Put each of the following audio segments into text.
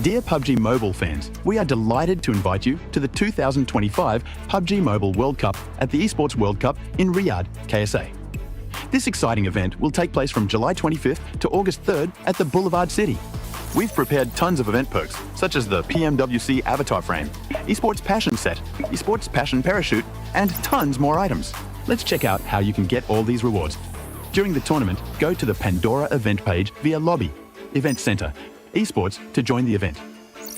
Dear PUBG Mobile fans, we are delighted to invite you to the 2025 PUBG Mobile World Cup at the ESPORTS WORLD CUP in Riyadh, KSA. This exciting event will take place from July 25th to August 3rd at the Boulevard City. We've prepared tons of event perks, such as the PMWC avatar frame, eSports Passion set, eSports Passion parachute, and tons more items. Let's check out how you can get all these rewards. During the tournament, go to the Pandora event page via Lobby, Event Center, eSports to join the event.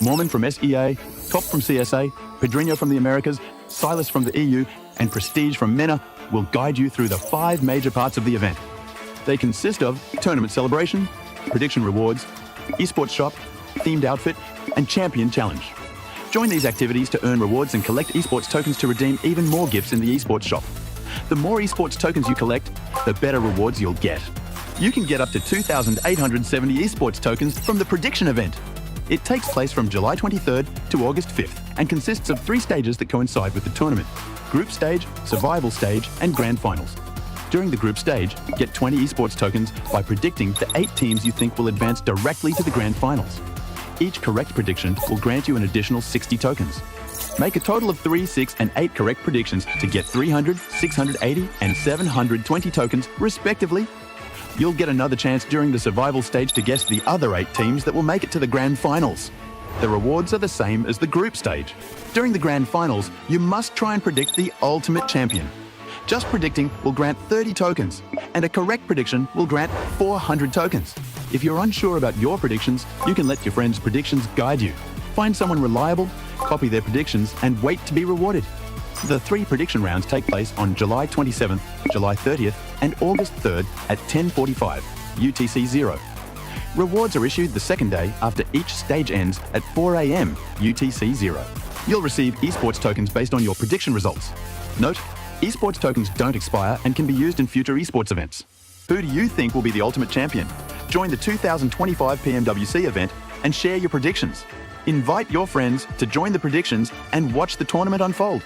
Mormon from SEA, Top from CSA, Pedrinho from the Americas, Silas from the EU, and Prestige from MENA will guide you through the 5 major parts of the event. They consist of tournament celebration, prediction rewards, eSports shop, themed outfit, and champion challenge. Join these activities to earn rewards and collect eSports tokens to redeem even more gifts in the eSports shop. The more eSports tokens you collect, the better rewards you'll get. You can get up to 2,870 eSports tokens from the prediction event. It takes place from July 23rd to August 5th and consists of 3 stages that coincide with the tournament: group stage, survival stage, and grand finals. During the group stage, get 20 eSports tokens by predicting the 8 teams you think will advance directly to the grand finals. Each correct prediction will grant you an additional 60 tokens. Make a total of 3, 6, and 8 correct predictions to get 300, 680, and 720 tokens, respectively. You'll get another chance during the survival stage to guess the other 8 teams that will make it to the grand finals. The rewards are the same as the group stage. During the grand finals, you must try and predict the ultimate champion. Just predicting will grant 30 tokens, and a correct prediction will grant 400 tokens. If you're unsure about your predictions, you can let your friends' predictions guide you. Find someone reliable, copy their predictions, and wait to be rewarded. The 3 prediction rounds take place on July 27th, July 30th, and August 3rd at 10:45 UTC 0. Rewards are issued the second day after each stage ends at 4 AM UTC 0. You'll receive eSports tokens based on your prediction results. Note, eSports tokens don't expire and can be used in future eSports events. Who do you think will be the ultimate champion? Join the 2025 PMWC event and share your predictions. Invite your friends to join the predictions and watch the tournament unfold.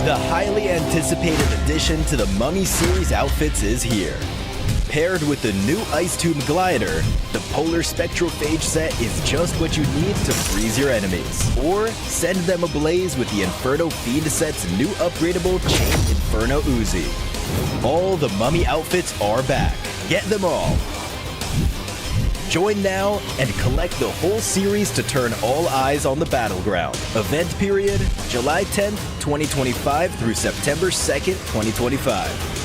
The highly anticipated addition to the Mummy series outfits is here. Paired with the new Ice Tube Glider, the Polar Spectrophage set is just what you need to freeze your enemies. Or send them ablaze with the Inferno Fiend set's new upgradable Chain Inferno Uzi. All the Mummy outfits are back. Get them all. Join now and collect the whole series to turn all eyes on the battleground. Event period, July 10th, 2025 through September 2nd, 2025.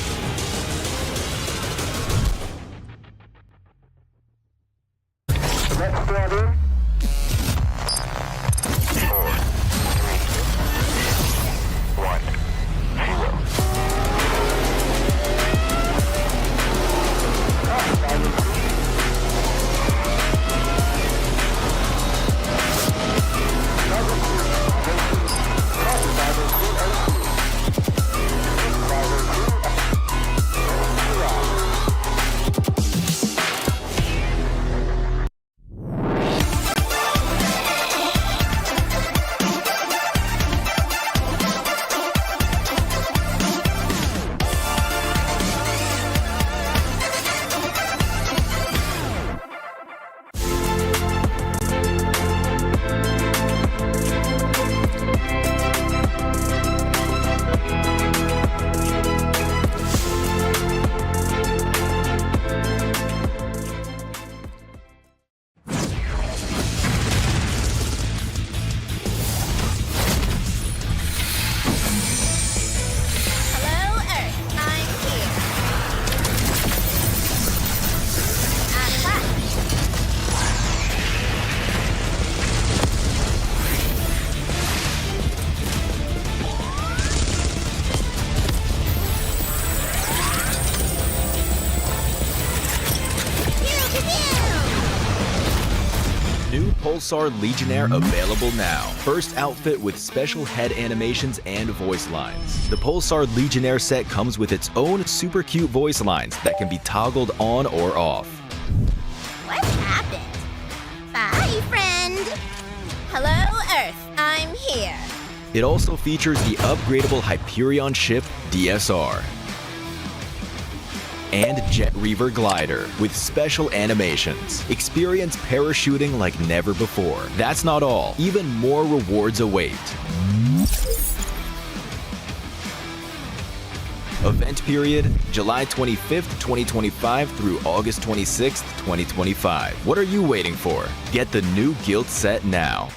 Pulsar Legionnaire available now. First outfit with special head animations and voice lines. The Pulsar Legionnaire set comes with its own super cute voice lines that can be toggled on or off. What happened? Bye, friend. Hello, Earth. I'm here. It also features the upgradable Hyperion ship DSR and Jet Reaver glider with special animations. Experience parachuting like never before. That's not all. Even more rewards await. Event period, July 25th, 2025 through August 26th, 2025. What are you waiting for? Get the new Guild set now.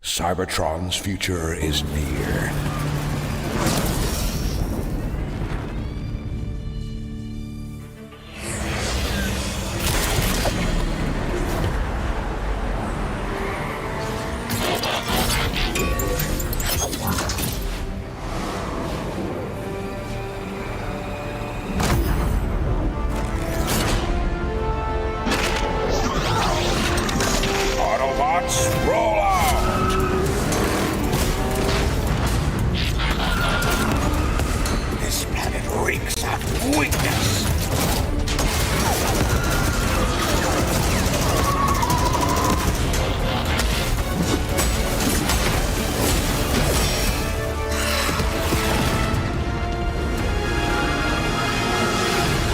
Cybertron's future is near. Autobots, roll out! This planet reeks of weakness.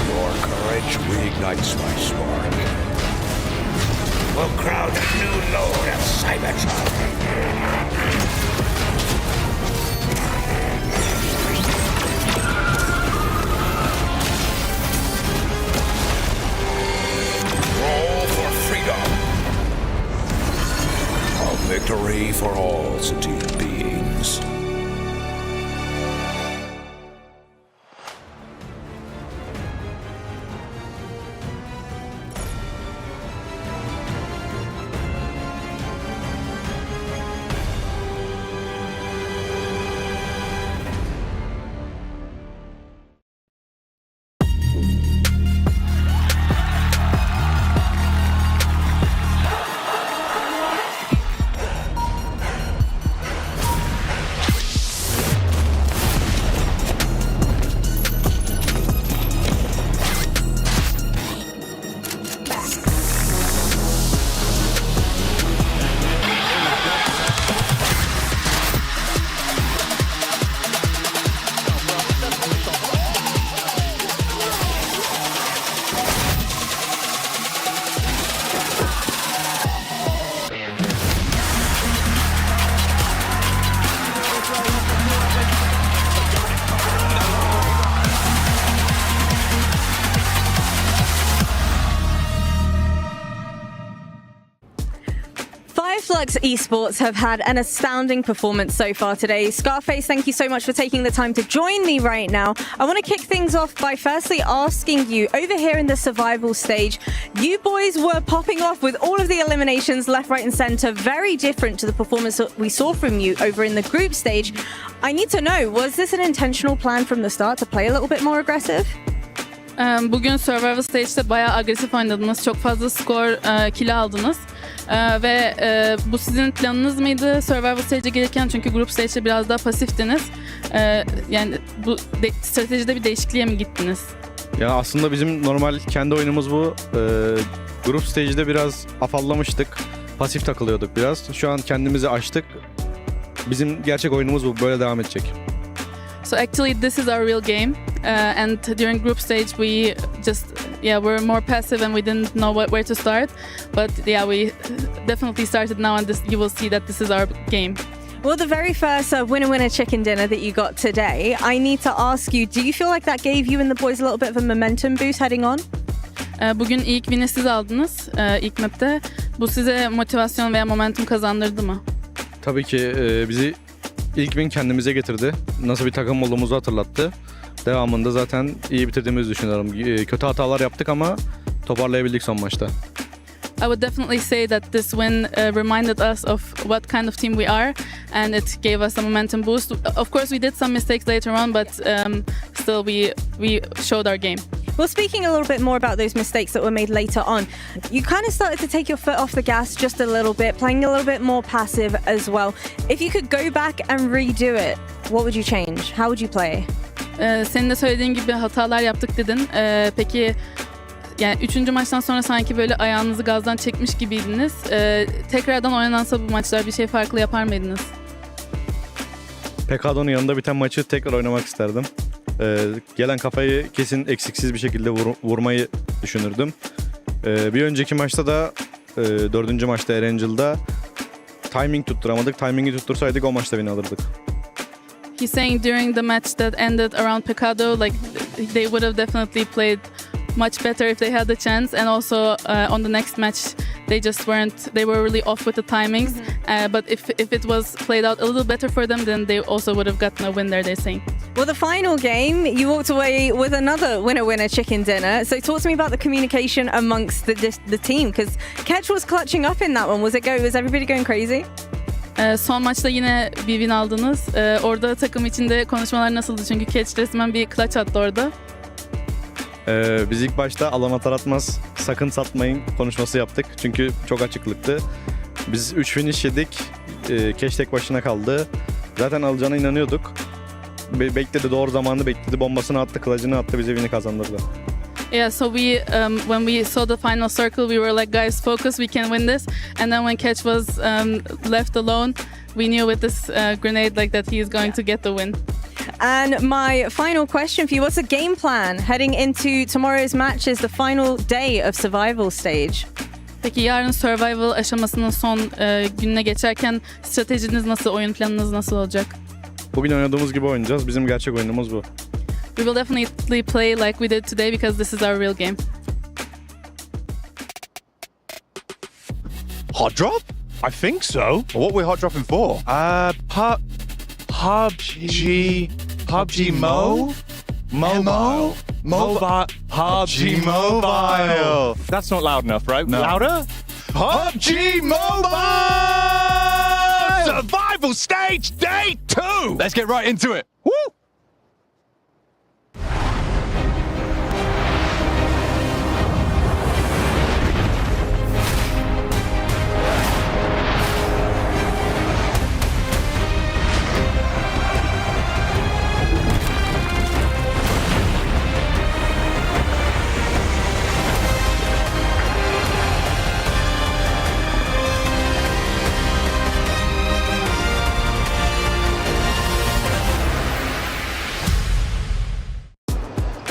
Your courage reignites my spark. We'll crown a new lord of Cybertron. Roll for freedom. A victory for all sentient beings. Fireflux esports have had an astounding performance so far today. Scarface, thank you so much for taking the time to join me right now. I want to kick things off by firstly asking you, over here in the survival stage, you boys were popping off with all of the eliminations left, right and center, very different to the performance that we saw from you over in the group stage. I need to know, was this an intentional plan from the start to play a little bit more aggressive? Bugün Survival Stage'de bayağı agresif oynadınız. Çok fazla skor, kill aldınız. Ve bu sizin planınız mıydı Survival Stage'e gelirken? Çünkü Group Stage'de biraz daha pasiftiniz. Yani bu stratejide bir değişikliğe mi gittiniz? Ya aslında bizim normal kendi oyunumuz bu. Group Stage'de biraz afallamıştık. Pasif takılıyorduk biraz. Şu an kendimizi açtık. Bizim gerçek oyunumuz bu. Böyle devam edecek. So actually this is our real game. And during group stage we just we're more passive and we didn't know where to start, but we definitely started now, and you will see that this is our game. Well, the very first winner chicken dinner that you got today, I need to ask you, do you feel like that gave you and the boys a little bit of a momentum boost heading on? Bugün ilk win'i siz aldınız ilk map'te. Bu size motivasyon veya momentum kazandırdı mı? Tabii ki bizi ilk win kendimize getirdi. Nasıl bir takım olduğumuzu hatırlattı. Devamında zaten iyi bitirdiğimizi düşünüyorum. Kötü hatalar yaptık ama toparlayabildik son maçta. I would definitely say that this win reminded us of what kind of team we are, and it gave us a momentum boost. Of course, we did some mistakes later on, but still we showed our game. Well, speaking a little bit more about those mistakes that were made later on, you kind of started to take your foot off the gas just a little bit, playing a little bit more passive as well. If you could go back and redo it, what would you change? How would you play? Senin de söylediğin gibi hatalar yaptık dedin. Peki yani 3. maçtan sonra sanki böyle ayağınızı gazdan çekmiş gibiydiniz. Tekrardan oynanansa bu maçlar bir şey farklı yapar mıydınız? Pekado'nun yanında biten maçı tekrar oynamak isterdim. Gelen kafayı kesin eksiksiz bir şekilde vurmayı düşünürdüm. Bir önceki maçta da 4. maçta Erangel'da timing tutturamadık. Timingi tuttursaydık o maçta win alırdık. He's saying during the match that ended around Pecado, like they would have definitely played much better if they had the chance, and also on the next match they were really off with the timings. But if it was played out a little better for them, then they also would have gotten a win there, they're saying. Well, the final game, you walked away with another winner chicken dinner. So talk to me about the communication amongst the team, because Ketch was clutching up in that one. Was everybody going crazy? Son maçta yine bir win aldınız. Orada takım içinde konuşmalar nasıldı? Çünkü Catch resmen bir clutch attı orada. Biz ilk başta alan atar atmaz sakın satmayın konuşması yaptık. Çünkü çok açıklıktı. Biz 3 finish yedik. Catch tek başına kaldı. Zaten alacağına inanıyorduk. Bekledi, doğru zamanı bekledi. Bombasını attı, clutch'ını attı. Bize win'i kazandırdı. Yeah, so when we saw the final circle, we were like, guys, focus, we can win this. And then when Catch was left alone, we knew with this grenade like that he is going to get the win. And my final question for you, what's the game plan heading into tomorrow's match is the final day of survival stage? Peki yarın survival aşamasının son gününe geçerken stratejiniz nasıl, oyun planınız nasıl olacak? Bugün oynadığımız gibi oynayacağız. Bizim gerçek oyunumuz bu. We will definitely play like we did today because this is our real game. Hot drop? I think so. What we're hot dropping for? PUBG Mobile. PUBG Mobile. That's not loud enough, right? No. Louder? PUBG Mobile! Survival Stage Day 2! Let's get right into it. Woo!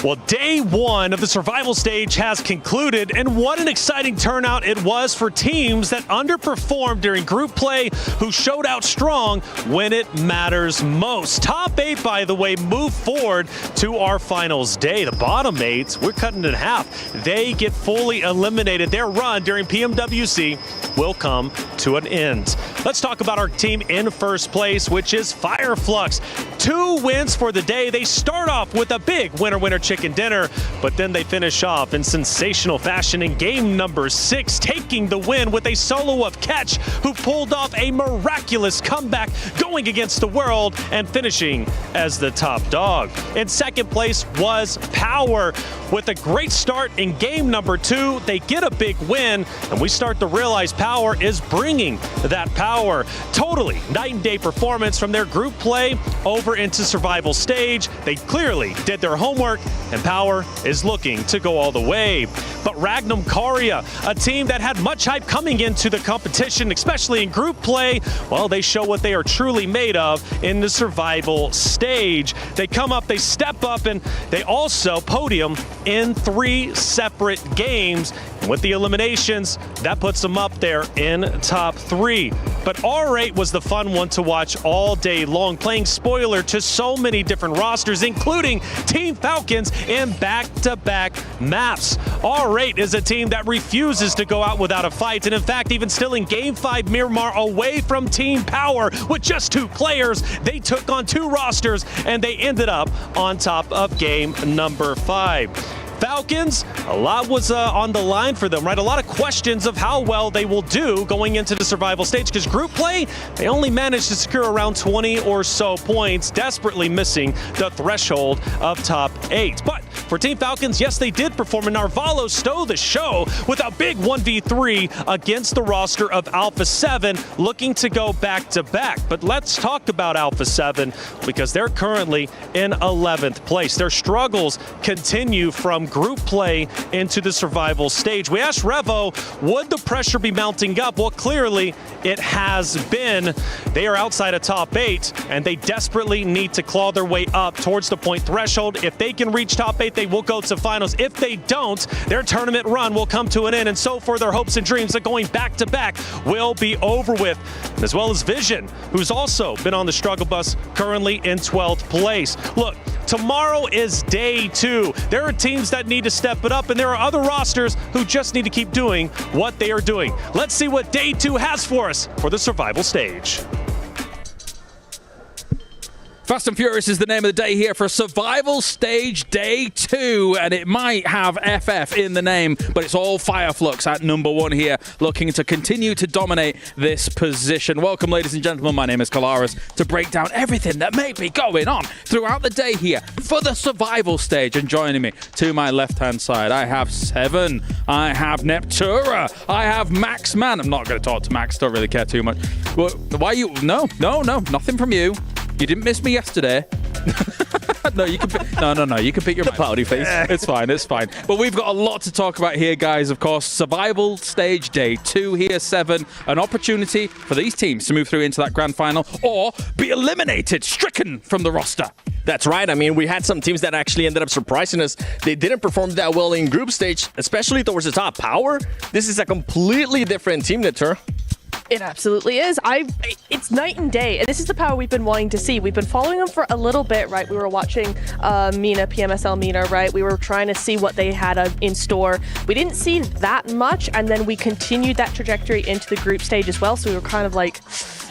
Well, day one of the survival stage has concluded, and what an exciting turnout it was for teams that underperformed during group play who showed out strong when it matters most. Top 8, by the way, move forward to our finals day. The bottom 8, we're cutting it in half. They get fully eliminated. Their run during PMWC will come to an end. Let's talk about our team in first place, which is Fireflux. 2 wins for the day. They start off with a big winner chicken dinner, but then they finish off in sensational fashion in game number 6, taking the win with a solo of Catch, who pulled off a miraculous comeback, going against the world and finishing as the top dog. In second place was Power. With a great start in game number 2, they get a big win, and we start to realize Power is bringing that power. Totally night and day performance from their group play over into survival stage. They clearly did their homework, and Power is looking to go all the way. But Ragnum Karya, a team that had much hype coming into the competition, especially in group play, well, they show what they are truly made of in the survival stage. They come up, they step up, and they also podium in 3 separate games. And with the eliminations, that puts them up there in top 3. But R8 was the fun one to watch all day long, playing spoiler to so many different rosters, including Team Falcons in back-to-back maps. R8 is a team that refuses to go out without a fight, and in fact, even still in Game 5 Miramar, away from Team Power with just 2 players, they took on 2 rosters, and they ended up on top of game number 5. Falcons, a lot was on the line for them, right? A lot of questions of how well they will do going into the survival stage, because group play, they only managed to secure around 20 or so points, desperately missing the threshold of top 8. But for Team Falcons, yes, they did perform, and Narvalo stole the show with a big 1v3 against the roster of Alpha 7, looking to go back-to-back. But let's talk about Alpha 7, because they're currently in 11th place. Their struggles continue from group play into the survival stage. We asked Revo, would the pressure be mounting up? Well, clearly it has been. They are outside of top 8, and they desperately need to claw their way up towards the point threshold. If they can reach top 8, they will go to finals. If they don't, their tournament run will come to an end, and so for their hopes and dreams of going back-to-back will be over with. As well as Vision, who's also been on the struggle bus, currently in 12th place. Look, tomorrow is day 2. There are teams that need to step it up, and there are other rosters who just need to keep doing what they are doing. Let's see what day 2 has for us for the survival stage. Fast and Furious is the name of the day here for Survival Stage Day 2, and it might have FF in the name, but it's all Fireflux at number 1 here, looking to continue to dominate this position. Welcome, ladies and gentlemen. My name is Kalaris, to break down everything that may be going on throughout the day here for the Survival Stage. And joining me to my left-hand side, I have Seven, I have Neptura, I have Maxman. I'm not going to talk to Max, don't really care too much. Well, why you? No, nothing from you. You didn't miss me yesterday. No, you can pick, no. You can pick your pouty face. It's fine. But we've got a lot to talk about here, guys. Of course, Survival Stage Day 2 here, 7. An opportunity for these teams to move through into that grand final or be eliminated, stricken from the roster. That's right. I mean, we had some teams that actually ended up surprising us. They didn't perform that well in group stage, especially towards the top. Power, this is a completely different team, Natur. It absolutely is. It's night and day, and this is the Power we've been wanting to see. We've been following them for a little bit, right? We were watching Mina, PMSL Mina, right? We were trying to see what they had in store. We didn't see that much, and then we continued that trajectory into the group stage as well, so we were kind of like,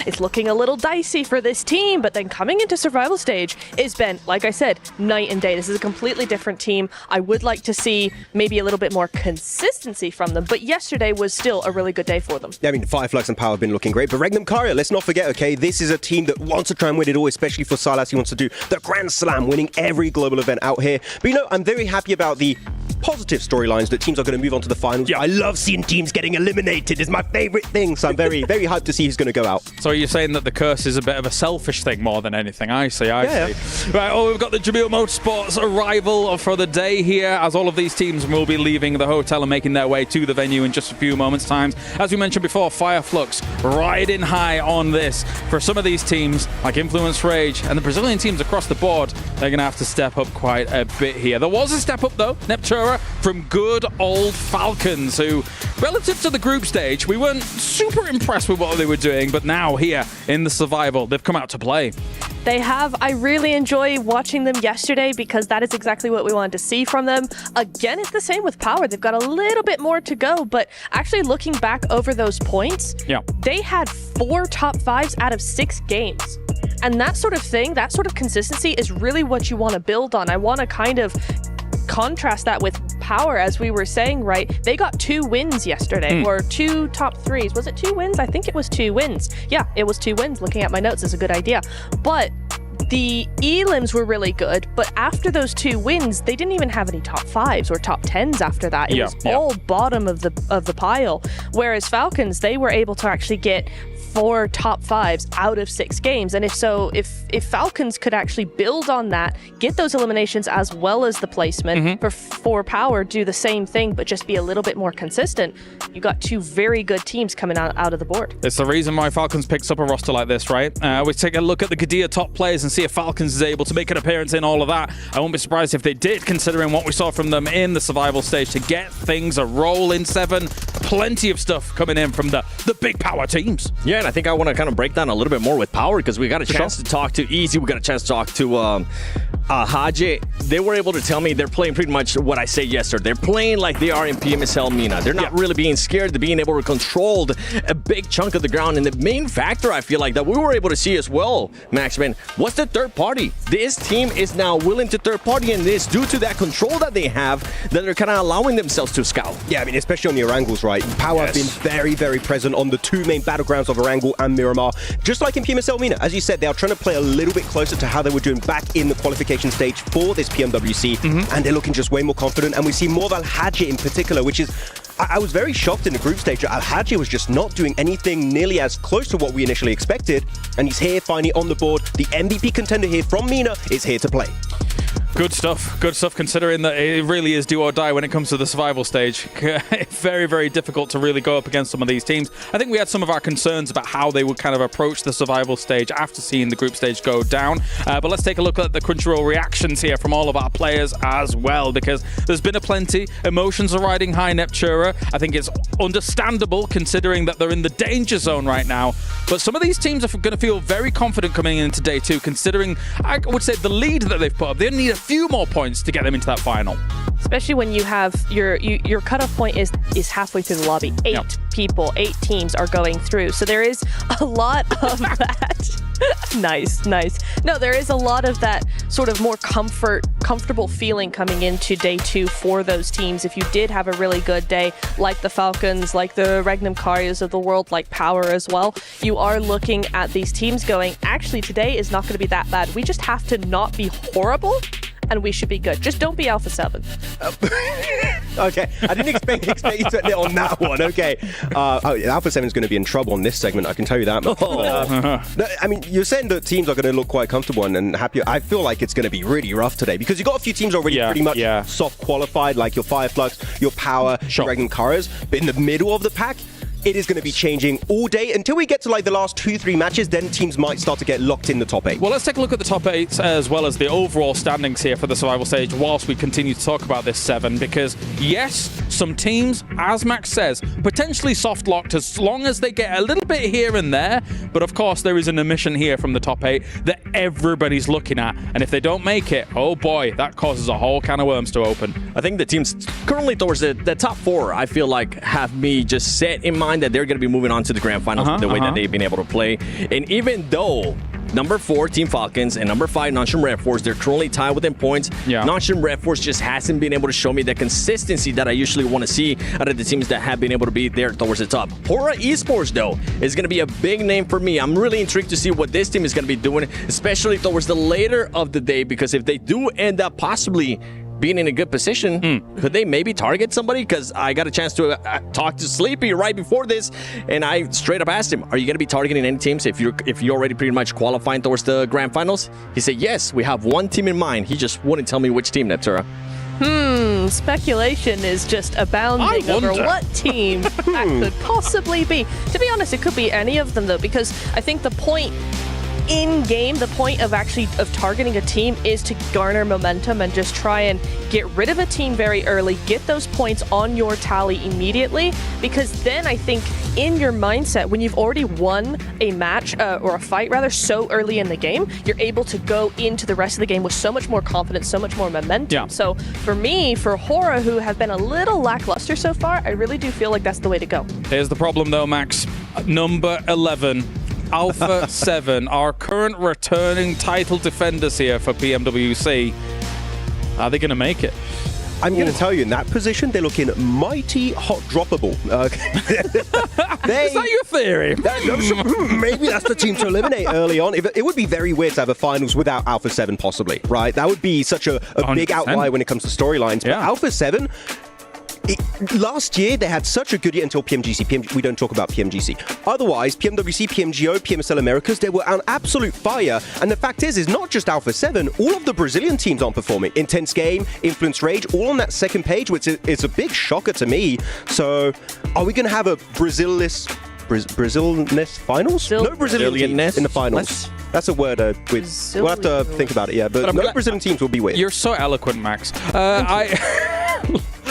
it's looking a little dicey for this team, but then coming into survival stage, it's been, like I said, night and day. This is a completely different team. I would like to see maybe a little bit more consistency from them, but yesterday was still a really good day for them. Yeah, I mean, Fireflux and Power have been looking great, but Ragnum Karya, let's not forget, okay, this is a team that wants to try and win it all, especially for Silas. He wants to do the Grand Slam, winning every global event out here. But you know, I'm very happy about the positive storylines that teams are going to move on to the finals. Yeah, I love seeing teams getting eliminated. It's my favorite thing, so I'm very, very hyped to see who's going to go out. So you're saying that the curse is a bit of a selfish thing more than anything? I see. Right, well, we've got the Jamil Motorsports arrival for the day here, as all of these teams will be leaving the hotel and making their way to the venue in just a few moments' time. As we mentioned before, Fireflux riding high on this. For some of these teams, like Influence Rage and the Brazilian teams across the board, They're going to have to step up quite a bit here. There was a step up, though, Neptura, from good old Falcons, who, relative to the group stage, we weren't super impressed with what they were doing, but now here in the survival, they've come out to play. They have. I really enjoy watching them yesterday because that is exactly what we wanted to see from them. Again, it's the same with Power. They've got a little bit more to go, but actually looking back over those points, they had 4 top 5s out of 6 games. And that sort of thing, that sort of consistency is really what you want to build on. I want to kind of contrast that with Power, as we were saying, right? They got 2 wins yesterday, or 2 top 3s. Was it 2 wins? I think it was 2 wins. Yeah, it was 2 wins. Looking at my notes is a good idea. But the elims were really good, but after those 2 wins, they didn't even have any top 5s or top 10s after that. It was all bottom of the pile. Whereas Falcons, they were able to actually get 4 top 5s out of 6 games. And if Falcons could actually build on that, get those eliminations as well as the placement, for Power, do the same thing, but just be a little bit more consistent, you got 2 very good teams coming out of the board. It's the reason why Falcons picks up a roster like this, right? We take a look at the Gadia top players and see if Falcons is able to make an appearance in all of that. I won't be surprised if they did, considering what we saw from them in the survival stage to get things a roll in 7. Plenty of stuff coming in from the big Power teams. Yeah, and I think I want to kind of break down a little bit more with Power, because we got a chance to talk to Easy, we got a chance to talk to Haji. They were able to tell me they're playing pretty much what I said yesterday. They're playing like they are in PMSL MENA. They're not really being scared. They're being able to control a big chunk of the ground. And the main factor, I feel like, that we were able to see as well, Maxman, was the third party. This team is now willing to third party, and this due to that control that they have, that they're kind of allowing themselves to scout. Yeah, I mean, especially on the Erangels, right? Power have been very, very present on the 2 main battlegrounds of Erangel and Miramar. Just like in PMSL MENA, as you said, they are trying to play a little bit closer to how they were doing back in the qualification stage for this PMWC, and they're looking just way more confident. And we see more of Al-Haji in particular, which is, I was very shocked in the group stage. Al-Haji was just not doing anything nearly as close to what we initially expected, and he's here finally on the board. The MVP contender here from MENA is here to play. Good stuff, considering that it really is do or die when it comes to the survival stage. Very, very difficult to really go up against some of these teams. I think we had some of our concerns about how they would kind of approach the survival stage after seeing the group stage go down. But let's take a look at the Crunchyroll reactions here from all of our players as well, because there's been a plenty. Emotions are riding high, Neptura. I think it's understandable considering that they're in the danger zone right now. But some of these teams are going to feel very confident coming into day 2, considering, I would say, the lead that they've put up. They need a few more points to get them into that final. Especially when you have your cutoff point is halfway through the lobby. 8 people, 8 teams are going through. So there is a lot of that. Nice. No, there is a lot of that sort of more comfortable feeling coming into day 2 for those teams. If you did have a really good day, like the Falcons, like the Regnum Karyas of the world, like Power as well, you are looking at these teams going, actually, today is not going to be that bad. We just have to not be horrible, and we should be good. Just don't be Alpha 7. Okay, I didn't expect you to hit on that one. Okay, Alpha 7 is going to be in trouble on this segment, I can tell you that much. I mean, you're saying that teams are going to look quite comfortable and happy. I feel like it's going to be really rough today, because you've got a few teams already pretty much soft qualified, like your Fireflux, your Power, your Regnum Karyas, but in the middle of the pack, it is going to be changing all day until we get to like the last 2-3 matches. Then teams might start to get locked in the top 8. Well, let's take a look at the top 8 as well as the overall standings here for the survival stage whilst we continue to talk about this 7, because yes, some teams, as Max says, potentially soft locked as long as they get a little bit here and there, but of course there is an omission here from the top 8 that everybody's looking at, and if they don't make it, oh boy, that causes a whole can of worms to open. I think the teams currently towards the top 4, I feel like, have me just set in mind that they're going to be moving on to the grand finals the way that they've been able to play. And even though number 4, Team Falcons, and number 5, Nonchalant Red Force, they're currently tied within points. Nonchalant Red Force just hasn't been able to show me the consistency that I usually want to see out of the teams that have been able to be there towards the top. Hora Esports, though, is going to be a big name for me. I'm really intrigued to see what this team is going to be doing, especially towards the later of the day, because if they do end up possibly being in a good position, could they maybe target somebody? Because I got a chance to talk to Sleepy right before this, and I straight up asked him, are you going to be targeting any teams if you're already pretty much qualifying towards the grand finals? He said, yes, we have one team in mind. He just wouldn't tell me which team, Neptura. Speculation is just abounding over what team that could possibly be. To be honest, it could be any of them, though, because I think the point in game, the point of targeting a team is to garner momentum and just try and get rid of a team very early, get those points on your tally immediately, because then I think in your mindset, when you've already won a match or a fight rather so early in the game, you're able to go into the rest of the game with so much more confidence, so much more momentum. Yeah. So for me, for Hora, who have been a little lackluster so far, I really do feel like that's the way to go. Here's the problem though, Max. Number 11. Alpha 7, our current returning title defenders here for PMWC. Are they going to make it? I'm going to tell you, in that position, they're looking mighty hot droppable. Is that your theory? Maybe that's the team to eliminate early on. It would be very weird to have a finals without Alpha 7, possibly, right? That would be such a big outlier when it comes to storylines. But Alpha 7... last year, they had such a good year until PMGC. We don't talk about PMGC. Otherwise, PMWC, PMGO, PMSL Americas, they were on absolute fire. And the fact is not just Alpha 7, all of the Brazilian teams aren't performing. Intense Game, Influence Rage, all on that second page, which is a big shocker to me. So, are we going to have a Brazil-ness finals? No Brazilian teams in the finals. That's a word. We'll have to think about it, But no Brazilian teams will be weird. You're so eloquent, Max.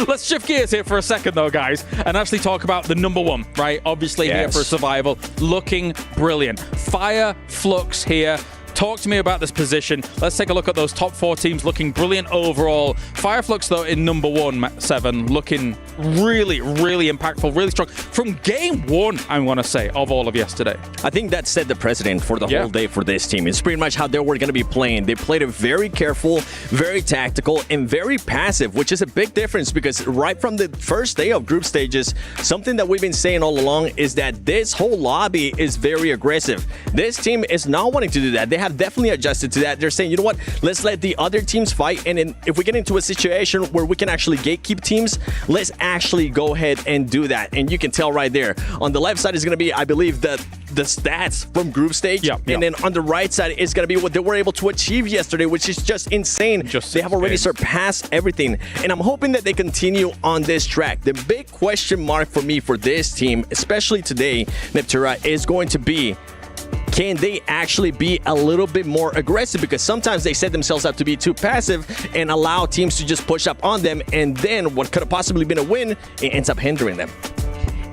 Let's shift gears here for a second, though, guys, and actually talk about the number one, right? Obviously, here for survival, looking brilliant. Fireflux here. Talk to me about this position. Let's take a look at those top 4 teams looking brilliant overall. Fireflux, though, in number 1, 7, looking really, really impactful, really strong. From game 1, I want to say, of all of yesterday. I think that set the precedent for the whole day for this team. It's pretty much how they were going to be playing. They played it very careful, very tactical, and very passive, which is a big difference because right from the first day of group stages, something that we've been saying all along is that this whole lobby is very aggressive. This team is not wanting to do that. They have definitely adjusted to that. They're saying, you know what, let's let the other teams fight, and then if we get into a situation where we can actually gatekeep teams, let's actually go ahead and do that. And you can tell right there on the left side is going to be, I believe, the stats from group stage, and then on the right side is going to be what they were able to achieve yesterday, which is just insane. They have already surpassed everything, and I'm hoping that they continue on this track. The big question mark for me for this team, especially today, Neptura, is going to be, can they actually be a little bit more aggressive? Because sometimes they set themselves up to be too passive and allow teams to just push up on them, and then what could have possibly been a win, it ends up hindering them.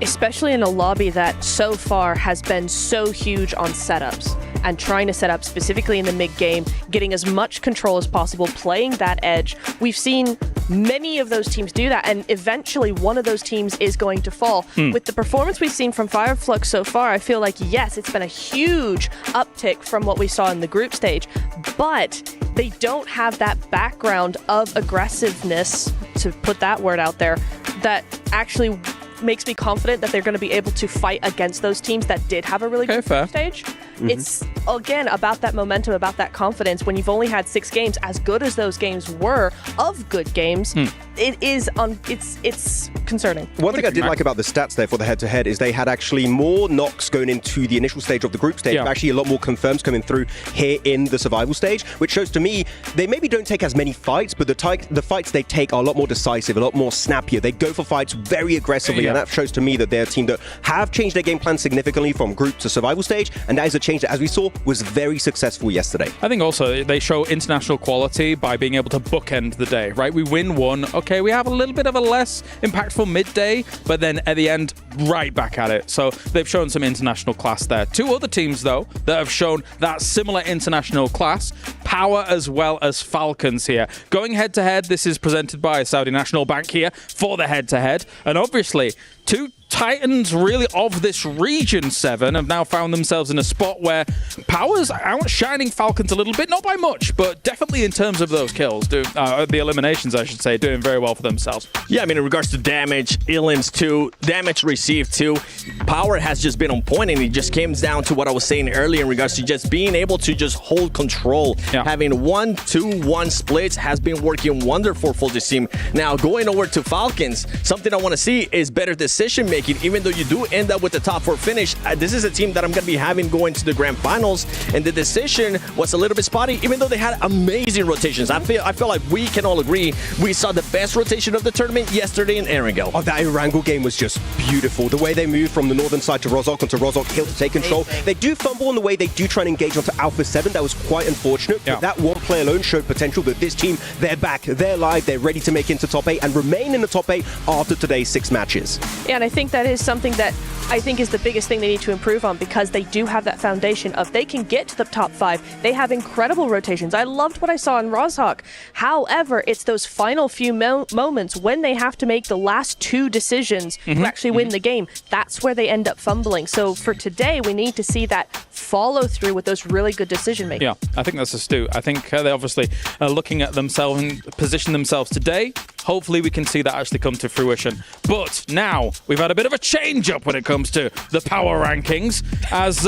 Especially in a lobby that so far has been so huge on setups and trying to set up specifically in the mid-game, getting as much control as possible, playing that edge. We've seen many of those teams do that, and eventually one of those teams is going to fall. With the performance we've seen from Fireflux so far, I feel like, yes, it's been a huge uptick from what we saw in the group stage, but they don't have that background of aggressiveness, to put that word out there, that actually makes me confident that they're going to be able to fight against those teams that did have a really good stage. It's, again, about that momentum, about that confidence. When you've only had 6 games, as good as those games were, of good games, it's concerning. One thing I did like about the stats there for the head-to-head is they had actually more knocks going into the initial stage of the group stage, but actually a lot more confirms coming through here in the survival stage, which shows to me they maybe don't take as many fights, but the fights they take are a lot more decisive, a lot more snappier. They go for fights very aggressively, and that shows to me that they're a team that have changed their game plan significantly from group to survival stage, and that is a change that, as we saw, was very successful yesterday. I think also they show international quality by being able to bookend the day, right? We win one, okay, we have a little bit of a less impactful midday, but then at the end, right back at it. So they've shown some international class there. 2 other teams, though, that have shown that similar international class, Power as well as Falcons here. Going head-to-head, this is presented by Saudi National Bank here for the head-to-head. And obviously, 2 Titans really of this region 7 have now found themselves in a spot where Power's outshining Falcons a little bit, not by much, but definitely in terms of those kills, the eliminations, I should say, doing very well for themselves. Yeah, I mean, in regards to damage, elims too, damage received too, Power has just been on point, and it just came down to what I was saying earlier in regards to just being able to just hold control. Having 1-2-1 splits has been working wonderful for this team. Now, going over to Falcons, something I want to see is better decision making making, even though you do end up with the top 4 finish, this is a team that I'm going to be having going to the grand finals, and the decision was a little bit spotty, even though they had amazing rotations. I feel like we can all agree we saw the best rotation of the tournament yesterday in Erangel. Oh, that Erangel game was just beautiful. The way they moved from the northern side to Rozhok onto Rozhok Hill to take control. They do fumble in the way they do try and engage onto Alpha 7. That was quite unfortunate. Yeah. But that one play alone showed potential that this team, they're back, they're live, they're ready to make it into top 8 and remain in the top 8 after today's 6 matches. Yeah, and I think that is something that I think is the biggest thing they need to improve on, because they do have that foundation of they can get to the top 5. They have incredible rotations. I loved what I saw in Rozhok. However, it's those final few moments when they have to make the last 2 decisions to actually win the game. That's where they end up fumbling. So for today, we need to see that follow through with those really good decision making. Yeah, I think that's astute. I think they obviously are looking at themselves and position themselves today. Hopefully we can see that actually come to fruition. But now we've had a bit of a change up when it comes to the power rankings. As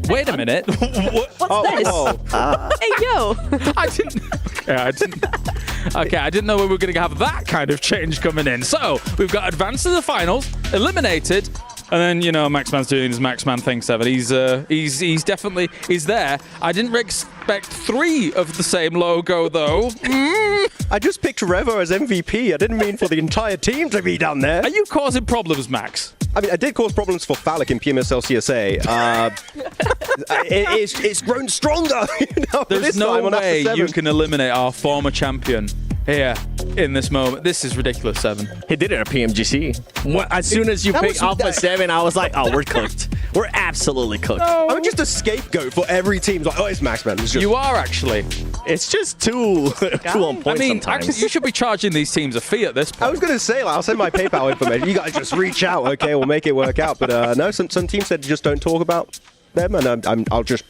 wait a minute, What's this? Hey yo! I didn't know we were going to have that kind of change coming in. So we've got advanced to the finals, eliminated. And then, you know, Maxman's doing his Maxman thing, 7. He's definitely there. I didn't expect 3 of the same logo, though. I just picked Revo as MVP. I didn't mean for the entire team to be down there. Are you causing problems, Max? I mean, I did cause problems for Phallic in PMSL CSA. It's grown stronger. There's no way you can eliminate our former champion here in this moment. This is ridiculous, 7. He did it at PMGC. As soon as you pick Alpha 7, I was like, oh, we're cooked. We're absolutely cooked. I'm just a scapegoat for every team. Like, oh, it's Maxman. It's just... You are, actually. It's just too on point I mean, sometimes. actually, you should be charging these teams a fee at this point. I was going to say, like, I'll send my PayPal information. You guys just reach out, okay? We'll make it work out. But no, some teams said just don't talk about them, and I'll just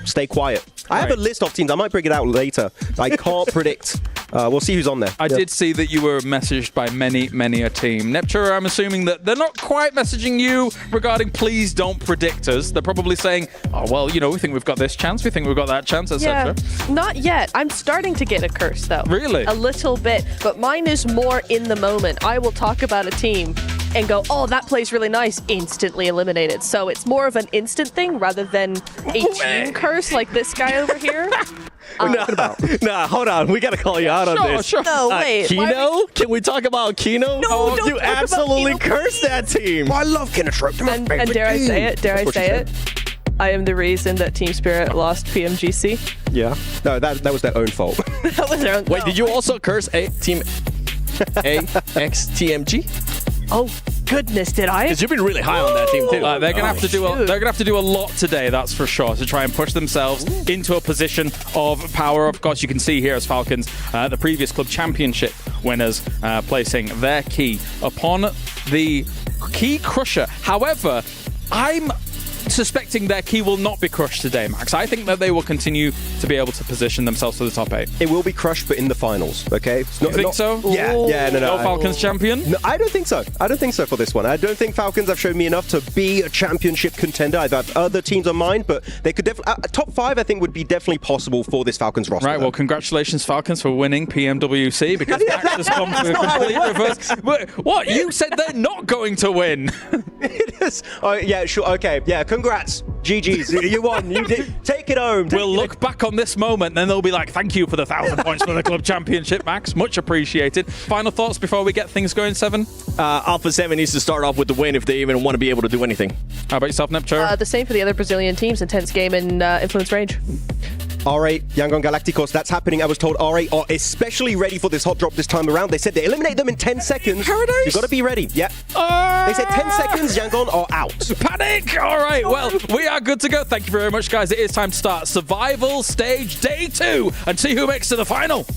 stay quiet. I have a list of teams. I might bring it out later. I can't predict. We'll see who's on there. I did see that you were messaged by many a team. Nepture, I'm assuming that they're not quite messaging you regarding please don't predict us. They're probably saying, oh, well, you know, we think we've got this chance, we think we've got that chance, etc. Yeah, not yet. I'm starting to get a curse, though. Really? A little bit, but mine is more in the moment. I will talk about a team and go, oh, that plays really nice, instantly eliminated. So it's more of an instant thing rather than a team curse like this guy over here. Nah, hold on. We got to call you out on this. Sure. No, wait. Kino? Can we talk about Kino? No, don't you talk about absolutely Kino, cursed that team. I love Kinotrope. And dare I say it? Dare I say it? I am the reason that Team Spirit lost PMGC. Yeah. No, that was their own fault. That was their own. Wait, did you also curse Team AXTMG? Oh goodness, did I? Because you've been really high on that team too. They're gonna have to do. They're gonna have to do a lot today, that's for sure, to try and push themselves into a position of power. Of course, you can see here as Falcons, the previous club championship winners, placing their key upon the key crusher. However, I'm suspecting their key will not be crushed today, Max. I think that they will continue to be able to position themselves to the top 8. It will be crushed, but in the finals, okay? It's not, You think so? Yeah, no. No Falcons champion? No, I don't think so. I don't think so for this one. I don't think Falcons have shown me enough to be a championship contender. I've had other teams on mind, but they could definitely... top 5, I think, would be definitely possible for this Falcons roster. Right, well, congratulations, Falcons, for winning PMWC, because Max has come to a complete reverse. What? You said they're not going to win. It is. Oh, yeah, sure. Okay, yeah, congrats. GG's. You won. You did. Take it home. We'll look back on this moment, and then they'll be like, thank you for the 1,000 points for the club championship, Max. Much appreciated. Final thoughts before we get things going, 7? Alpha 7 needs to start off with the win if they even want to be able to do anything. How about yourself, Nepture? The same for the other Brazilian teams. Intense game in influence range. R8, Yangon Galacticos, that's happening. I was told R8 are especially ready for this hot drop this time around. They said they eliminate them in 10 seconds. Paradise? You've got to be ready. Yeah. They said 10 seconds, Yangon are out. Panic! All right, well, we are good to go. Thank you very much, guys. It is time to start Survival Stage Day 2 and see who makes it to the final.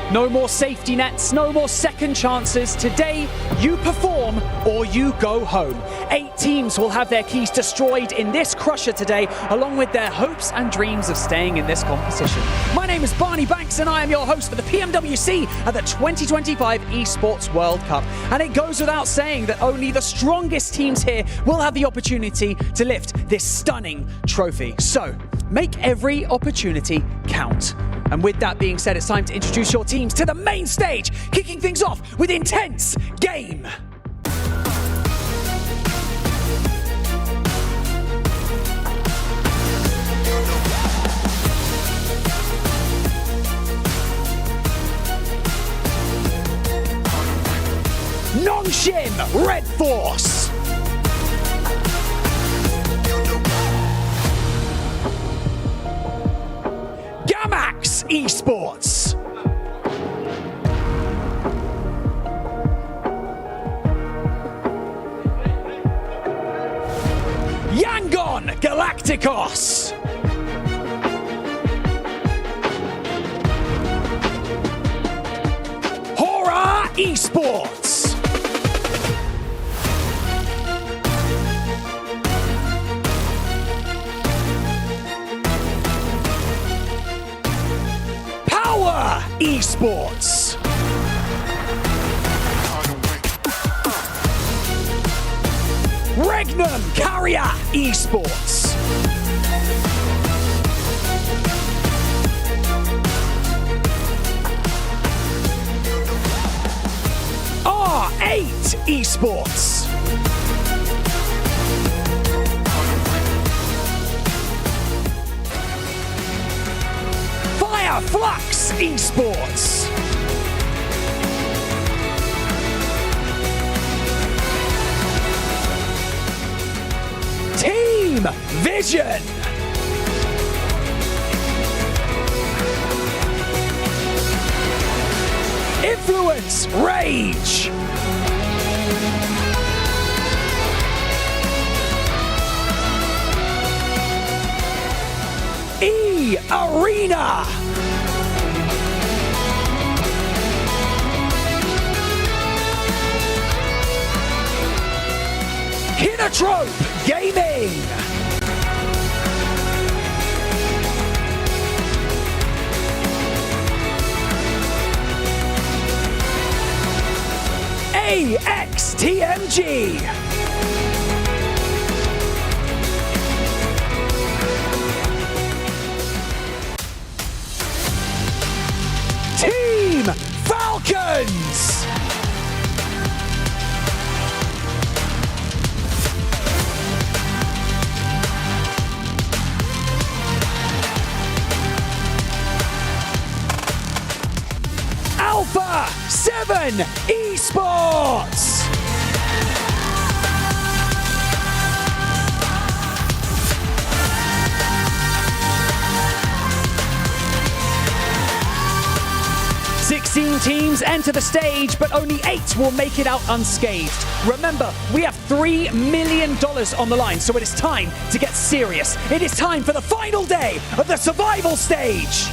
No more safety nets, no more second chances. Today, you perform or you go home. 8 teams will have their keys destroyed in this crusher today, along with their hopes and dreams of staying in this competition. My name is Barney Banks, and I am your host for the PMWC at the 2025 Esports World Cup. And it goes without saying that only the strongest teams here will have the opportunity to lift this stunning trophy. So, make every opportunity count. And with that being said, it's time to introduce your teams to the main stage, kicking things off with intense game. Nongshim, Red Force. Climax Esports. Yangon Galacticos. Horror Esports. Esports. Regnum Carrier Esports. R8 Esports. Fireflux Esports. Team Vision. Influence Rage. Arena. Kinotrope Gaming. AXTMG. Team Falcons. Alpha 7 Esports. Teams enter the stage, but only 8 will make it out unscathed. Remember, we have $3 million on the line, so it is time to get serious. It is time for the final day of the survival stage.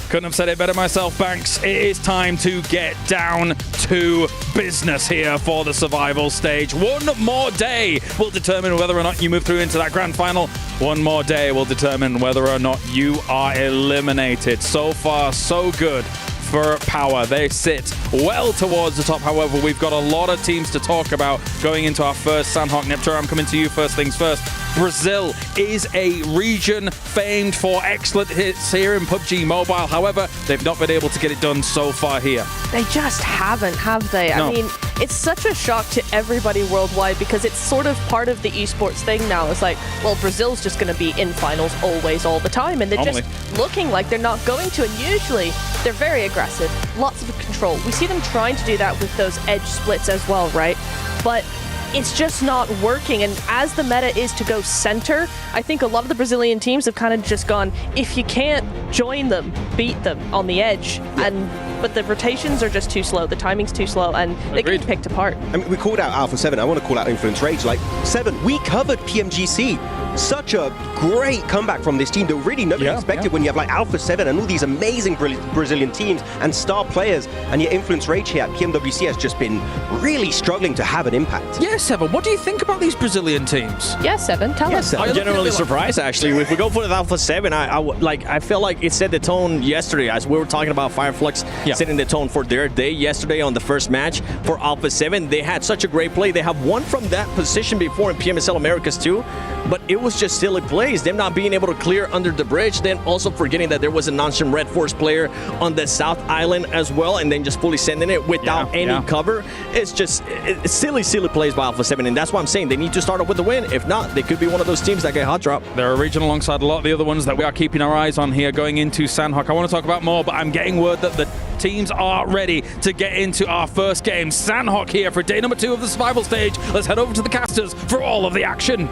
Couldn't have said it better myself, Banks. It is time to get down to business here for the survival stage. One more day will determine whether or not you move through into that grand final. One more day will determine whether or not you are eliminated. So far, so good for Power. They sit well towards the top. However, we've got a lot of teams to talk about going into our first Sanhok. Neptura, I'm coming to you first things first. Brazil is a region famed for excellent hits here in PUBG Mobile. However, they've not been able to get it done so far here. They just haven't, have they? No. I mean, it's such a shock to everybody worldwide because it's sort of part of the esports thing now. It's like, well, Brazil's just going to be in finals always, all the time. And they're just looking like they're not going to. And usually, they're very aggressive, lots of control. We see them trying to do that with those edge splits as well, right? But it's just not working. And as the meta is to go center, I think a lot of the Brazilian teams have kind of just gone, if you can't join them, beat them on the edge. But the rotations are just too slow, the timing's too slow, and they get picked apart. I mean, we called out Alpha 7. I want to call out Influence Rage. Like, 7, we covered PMGC. Such a great comeback from this team that really nobody expected when you have like Alpha 7 and all these amazing Brazilian teams and star players, and yet Influence Rage here at PMWC has just been really struggling to have an impact. Yeah, Seven, what do you think about these Brazilian teams? Yeah, Seven, tell us. I'm generally surprised, actually. If we go for the Alpha 7, I feel like it set the tone yesterday, as we were talking about Fireflux setting the tone for their day yesterday on the first match for Alpha 7. They had such a great play. They have won from that position before in PMSL Americas too, but it was just silly plays. Them not being able to clear under the bridge, then also forgetting that there was a non-stream Red Force player on the South Island as well, and then just fully sending it without any cover. It's just it's silly plays by Alpha 7, and that's why I'm saying they need to start up with a win. If not, they could be one of those teams that get hot drop. They're a region alongside a lot of the other ones that we are keeping our eyes on here going into Sanhok. I want to talk about more, but I'm getting word that the teams are ready to get into our first game. Sanhok here for day number 2 of the survival stage. Let's head over to the casters for all of the action.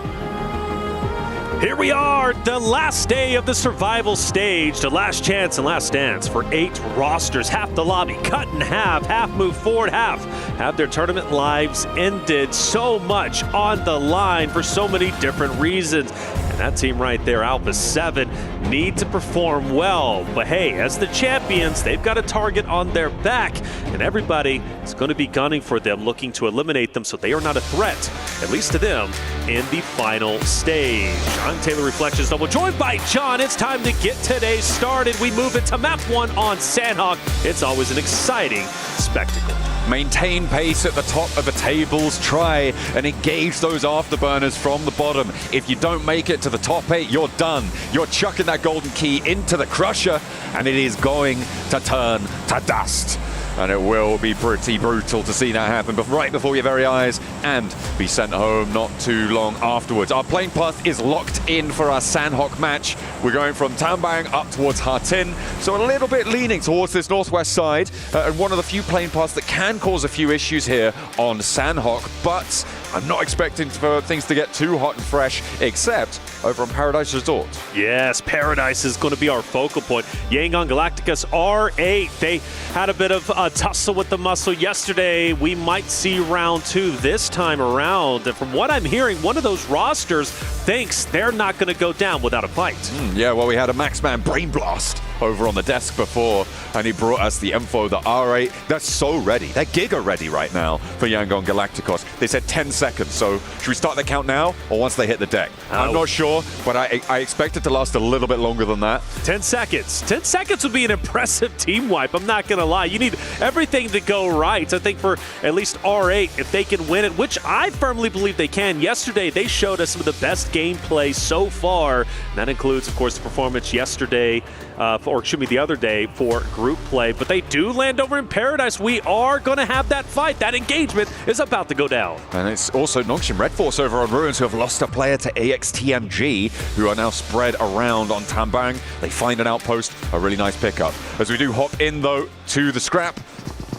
Here we are, the last day of the survival stage, the last chance and last dance for 8 rosters. Half the lobby cut in half move forward, half have their tournament lives ended. So much on the line for so many different reasons. And that team right there, Alpha 7, need to perform well. But hey, as the champions, they've got a target on their back, and everybody is going to be gunning for them, looking to eliminate them so they are not a threat, at least to them, in the final stage. I'm Taylor Reflections Double, joined by John. It's time to get today started. We move into map 1 on Sanhok. It's always an exciting spectacle. Maintain pace at the top of the tables. Try and engage those afterburners from the bottom. If you don't make it to the top 8, you're done. You're chucking that golden key into the crusher, and it is going to turn to dust. And it will be pretty brutal to see that happen, but right before your very eyes, and be sent home not too long afterwards. Our plane path is locked in for our Sanhok match. We're going from Tambang up towards Hatin, so a little bit leaning towards this northwest side, and one of the few plane paths that can cause a few issues here on Sanhok, but I'm not expecting for things to get too hot and fresh, except over on Paradise Resort. Yes, Paradise is going to be our focal point. Yangon Galacticus R8, they had a bit of a tussle with the muscle yesterday. We might see round 2 this time around. And from what I'm hearing, one of those rosters thinks they're not going to go down without a fight. Yeah, well, we had a Maxman Brain Blast over on the desk before, and he brought us the info, the R8. They're so ready. They're giga ready right now for Yangon Galacticos. They said 10 seconds, so should we start the count now or once they hit the deck? I'm not sure, but I expect it to last a little bit longer than that. 10 seconds. 10 seconds would be an impressive team wipe. I'm not going to lie. You need everything to go right. I think for at least R8, if they can win it, which I firmly believe they can. Yesterday, they showed us some of the best gameplay so far. And that includes, of course, the performance yesterday, the other day for group play. But they do land over in Paradise. We are going to have that fight. That engagement is about to go down. And it's also Nongshim Red Force over on Ruins who have lost a player to AXTMG, who are now spread around on Tambang. They find an outpost, a really nice pickup. As we do hop in, though, to the scrap.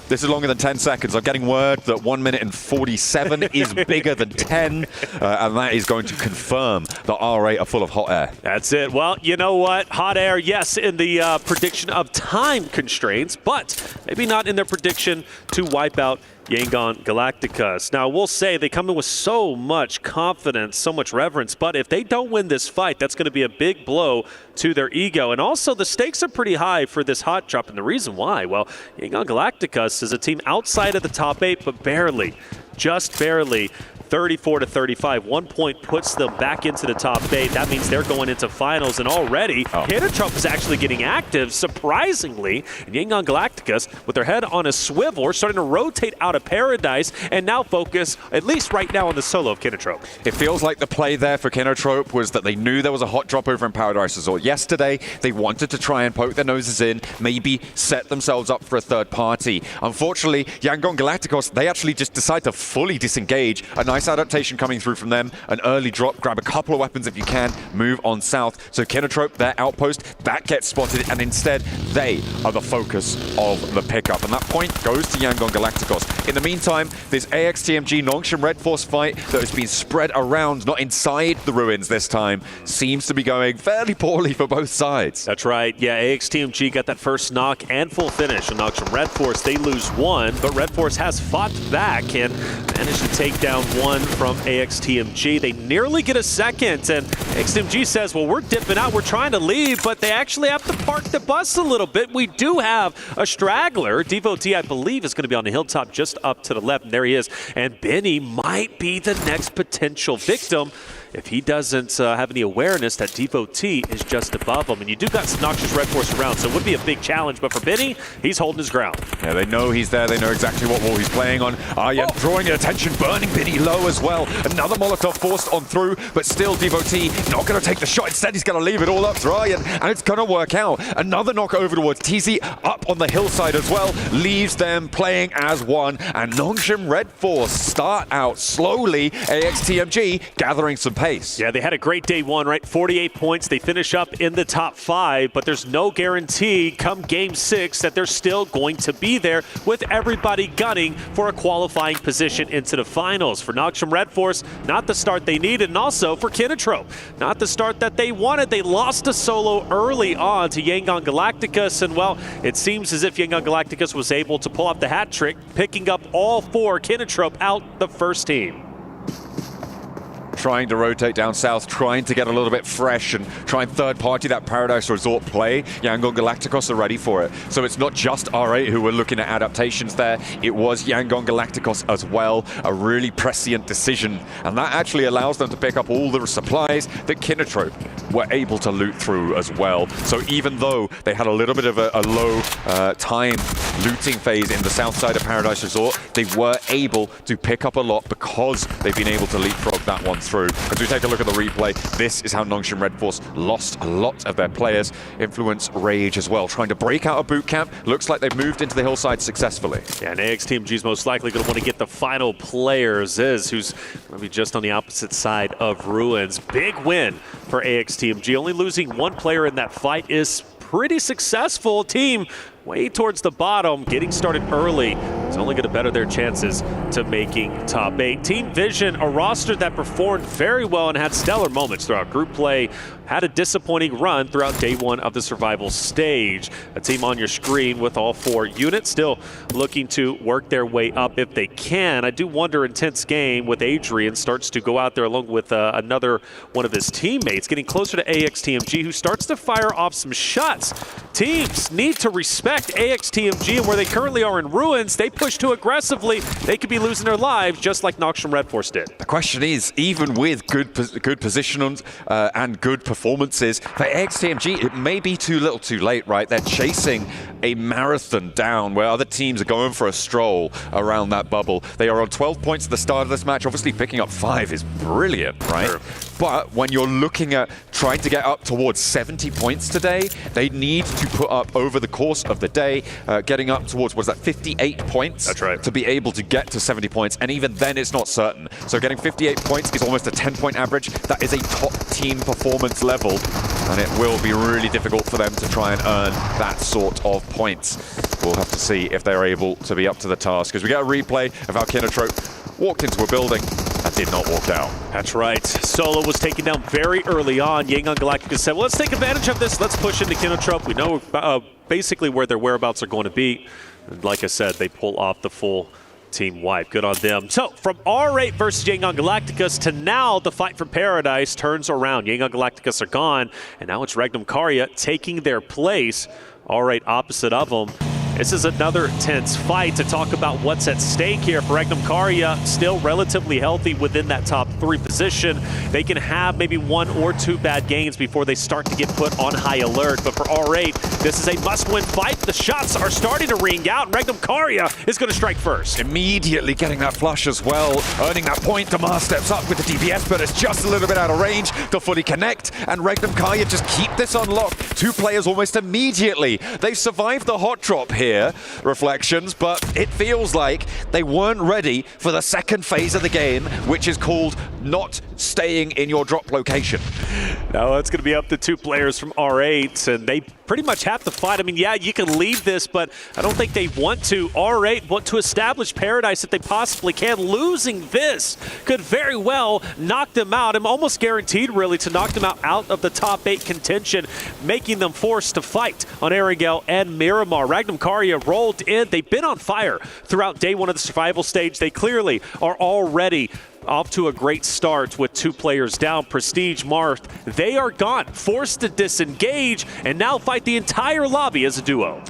This is longer than 10 seconds. I'm getting word that 1 minute and 47 is bigger than 10, and that is going to confirm the R8 are full of hot air. That's it. Well, you know what? Hot air, yes, in the prediction of time constraints, but maybe not in their prediction to wipe out Yangon Galacticus. Now, we'll say they come in with so much confidence, so much reverence, but if they don't win this fight, that's going to be a big blow to their ego. And also, the stakes are pretty high for this hot drop, and the reason why, well, Yangon Galacticus is a team outside of the top 8, but barely, just barely. 34-35. 1 point puts them back into the top 8. That means they're going into finals, and already Kinatrop is actually getting active, surprisingly. And Yangon Galacticus, with their head on a swivel, starting to rotate out of Paradise and now focus, at least right now, on the solo of Kinatrop. It feels like the play there for Kinatrop was that they knew there was a hot drop over in Paradise Resort. Yesterday, they wanted to try and poke their noses in, maybe set themselves up for a third party. Unfortunately, Yangon Galacticos, they actually just decide to fully disengage. A nice Nice adaptation coming through from them. An early drop, grab a couple of weapons if you can, move on south. So Kinotrope, their outpost, that gets spotted, and instead they are the focus of the pickup. And that point goes to Yangon Galacticos. In the meantime, this AXTMG Nongshim Red Force fight that has been spread around, not inside the ruins this time, seems to be going fairly poorly for both sides. That's right. Yeah, AXTMG got that first knock and full finish. And Nongshim Red Force, they lose one, but Red Force has fought back and managed to take down one from AXTMG. They nearly get a second, and AXTMG says, well, we're dipping out, we're trying to leave, but they actually have to park the bus a little bit. We do have a straggler. Devotee, I believe, is going to be on the hilltop just up to the left, and there he is. And Benny might be the next potential victim if he doesn't have any awareness that Devotee is just above him. And you do got some Noxious Red Force around, so it would be a big challenge. But for Benny, he's holding his ground. Yeah, they know he's there. They know exactly what wall he's playing on. Aryan drawing attention, burning Benny low as well. Another Molotov forced on through, but still Devotee not going to take the shot. Instead, he's going to leave it all up to Aryan, and it's going to work out. Another knock over towards TZ, up on the hillside as well. Leaves them playing as one, and Nongshim Red Force start out slowly. AXTMG gathering some pace. Yeah, they had a great day one, right? 48 points. They finish up in the top 5, but there's no guarantee come game 6 that they're still going to be there with everybody gunning for a qualifying position into the finals. For Nongshim Red Force, not the start they needed, and also for Kinotrope, not the start that they wanted. They lost a solo early on to Yangon Galacticos, and well, it seems as if Yangon Galacticos was able to pull off the hat trick, picking up all 4 Kinotrope out the first team. Trying to rotate down south, trying to get a little bit fresh and try and third-party that Paradise Resort play. Yangon Galacticos are ready for it. So it's not just R8 who were looking at adaptations there. It was Yangon Galacticos as well. A really prescient decision. And that actually allows them to pick up all the supplies that Kinotrope were able to loot through as well. So even though they had a little bit of a low time looting phase in the south side of Paradise Resort, they were able to pick up a lot because they've been able to leapfrog that one through. As we take a look at the replay, this is how Nongshim Red Force lost a lot of their players. Influence, Rage as well, trying to break out of boot camp. Looks like they've moved into the hillside successfully. Yeah, and AXTMG is most likely going to want to get the final player, Ziz, who's going to be just on the opposite side of Ruins. Big win for AXTMG. Only losing one player in that fight is pretty successful. Team way towards the bottom, getting started early is only going to better their chances to making top 8. Team Vision, a roster that performed very well and had stellar moments throughout group play, had a disappointing run throughout day 1 of the survival stage. A team on your screen with all 4 units, still looking to work their way up if they can. I do wonder, intense game with Adrian starts to go out there along with another one of his teammates, getting closer to AXTMG, who starts to fire off some shots. Teams need to respect AXTMG, and where they currently are in Ruins, they push too aggressively. They could be losing their lives just like Nongshim Red Force did. The question is, even with good positions and good performances, for AXTMG, it may be too little too late, right? They're chasing a marathon down where other teams are going for a stroll around that bubble. They are on 12 points at the start of this match. Obviously, picking up 5 is brilliant, right? Sure. But when you're looking at trying to get up towards 70 points today, they need to put up over the course of the day, getting up towards, was that 58 points? That's right. To be able to get to 70 points, and even then it's not certain. So getting 58 points is almost a 10-point average. That is a top team performance level, and it will be really difficult for them to try and earn that sort of points. We'll have to see if they're able to be up to the task, because we get a replay of how Kinotrope walked into a building and did not walk out. That's right. Solo was taken down very early on. Yangon Galacticos said, well, let's take advantage of this. Let's push into Kinotrope. We know basically where their whereabouts are going to be. And like I said, they pull off the full team wipe. Good on them. So from R8 versus Yangon Galacticos to now the fight for Paradise turns around. Yangon Galacticos are gone, and now it's Regnum Karya taking their place. R8 opposite of them. This is another tense fight to talk about what's at stake here. For Regnum Karya, still relatively healthy within that top 3 position. They can have maybe 1 or 2 bad games before they start to get put on high alert. But for R8, this is a must-win fight. The shots are starting to ring out, and Regnum Karya is going to strike first. Immediately getting that flush as well, earning that point. Damar steps up with the DPS, but it's just a little bit out of range to fully connect, and Regnum Karya just keep this unlocked. 2 players almost immediately. They've survived the hot drop here. here, Reflections, but it feels like they weren't ready for the second phase of the game, which is called not staying in your drop location. Now it's going to be up to 2 players from R8, and they pretty much have to fight. I mean, yeah, you can leave this, but I don't think they want to. R8 want to establish Paradise if they possibly can. Losing this could very well knock them out. I'm almost guaranteed, really, to knock them out of the top 8 contention, making them forced to fight on Erangel and Miramar. Ragnum Karya rolled in. They've been on fire throughout day 1 of the survival stage. They clearly are already off to a great start with 2 players down. Prestige, Marth, they are gone, forced to disengage, and now fight the entire lobby as a duo.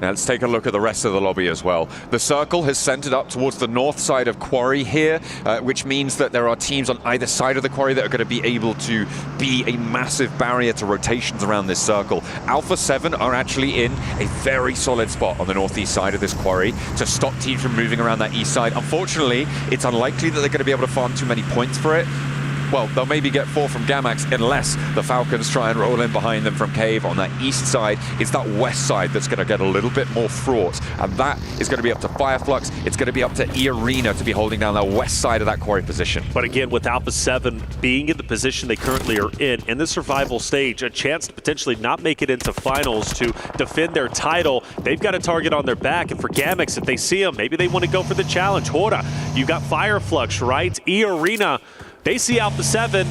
Now let's take a look at the rest of the lobby as well. The circle has centered up towards the north side of Quarry here, which means that there are teams on either side of the Quarry that are going to be able to be a massive barrier to rotations around this circle. Alpha 7 are actually in a very solid spot on the northeast side of this Quarry to stop teams from moving around that east side. Unfortunately, it's unlikely that they're going to be able to farm too many points for it. Well, they'll maybe get 4 from Gamax unless the Falcons try and roll in behind them from Cave on that east side. It's that west side that's going to get a little bit more fraught, and that is going to be up to Fireflux. It's going to be up to E-Arena to be holding down that west side of that Quarry position. But again, with Alpha 7 being in the position they currently are in the survival stage, a chance to potentially not make it into finals to defend their title, they've got a target on their back. And for Gamax, if they see him, maybe they want to go for the challenge. Hora, you got Fireflux, right? E-Arena, they see Alpha 7,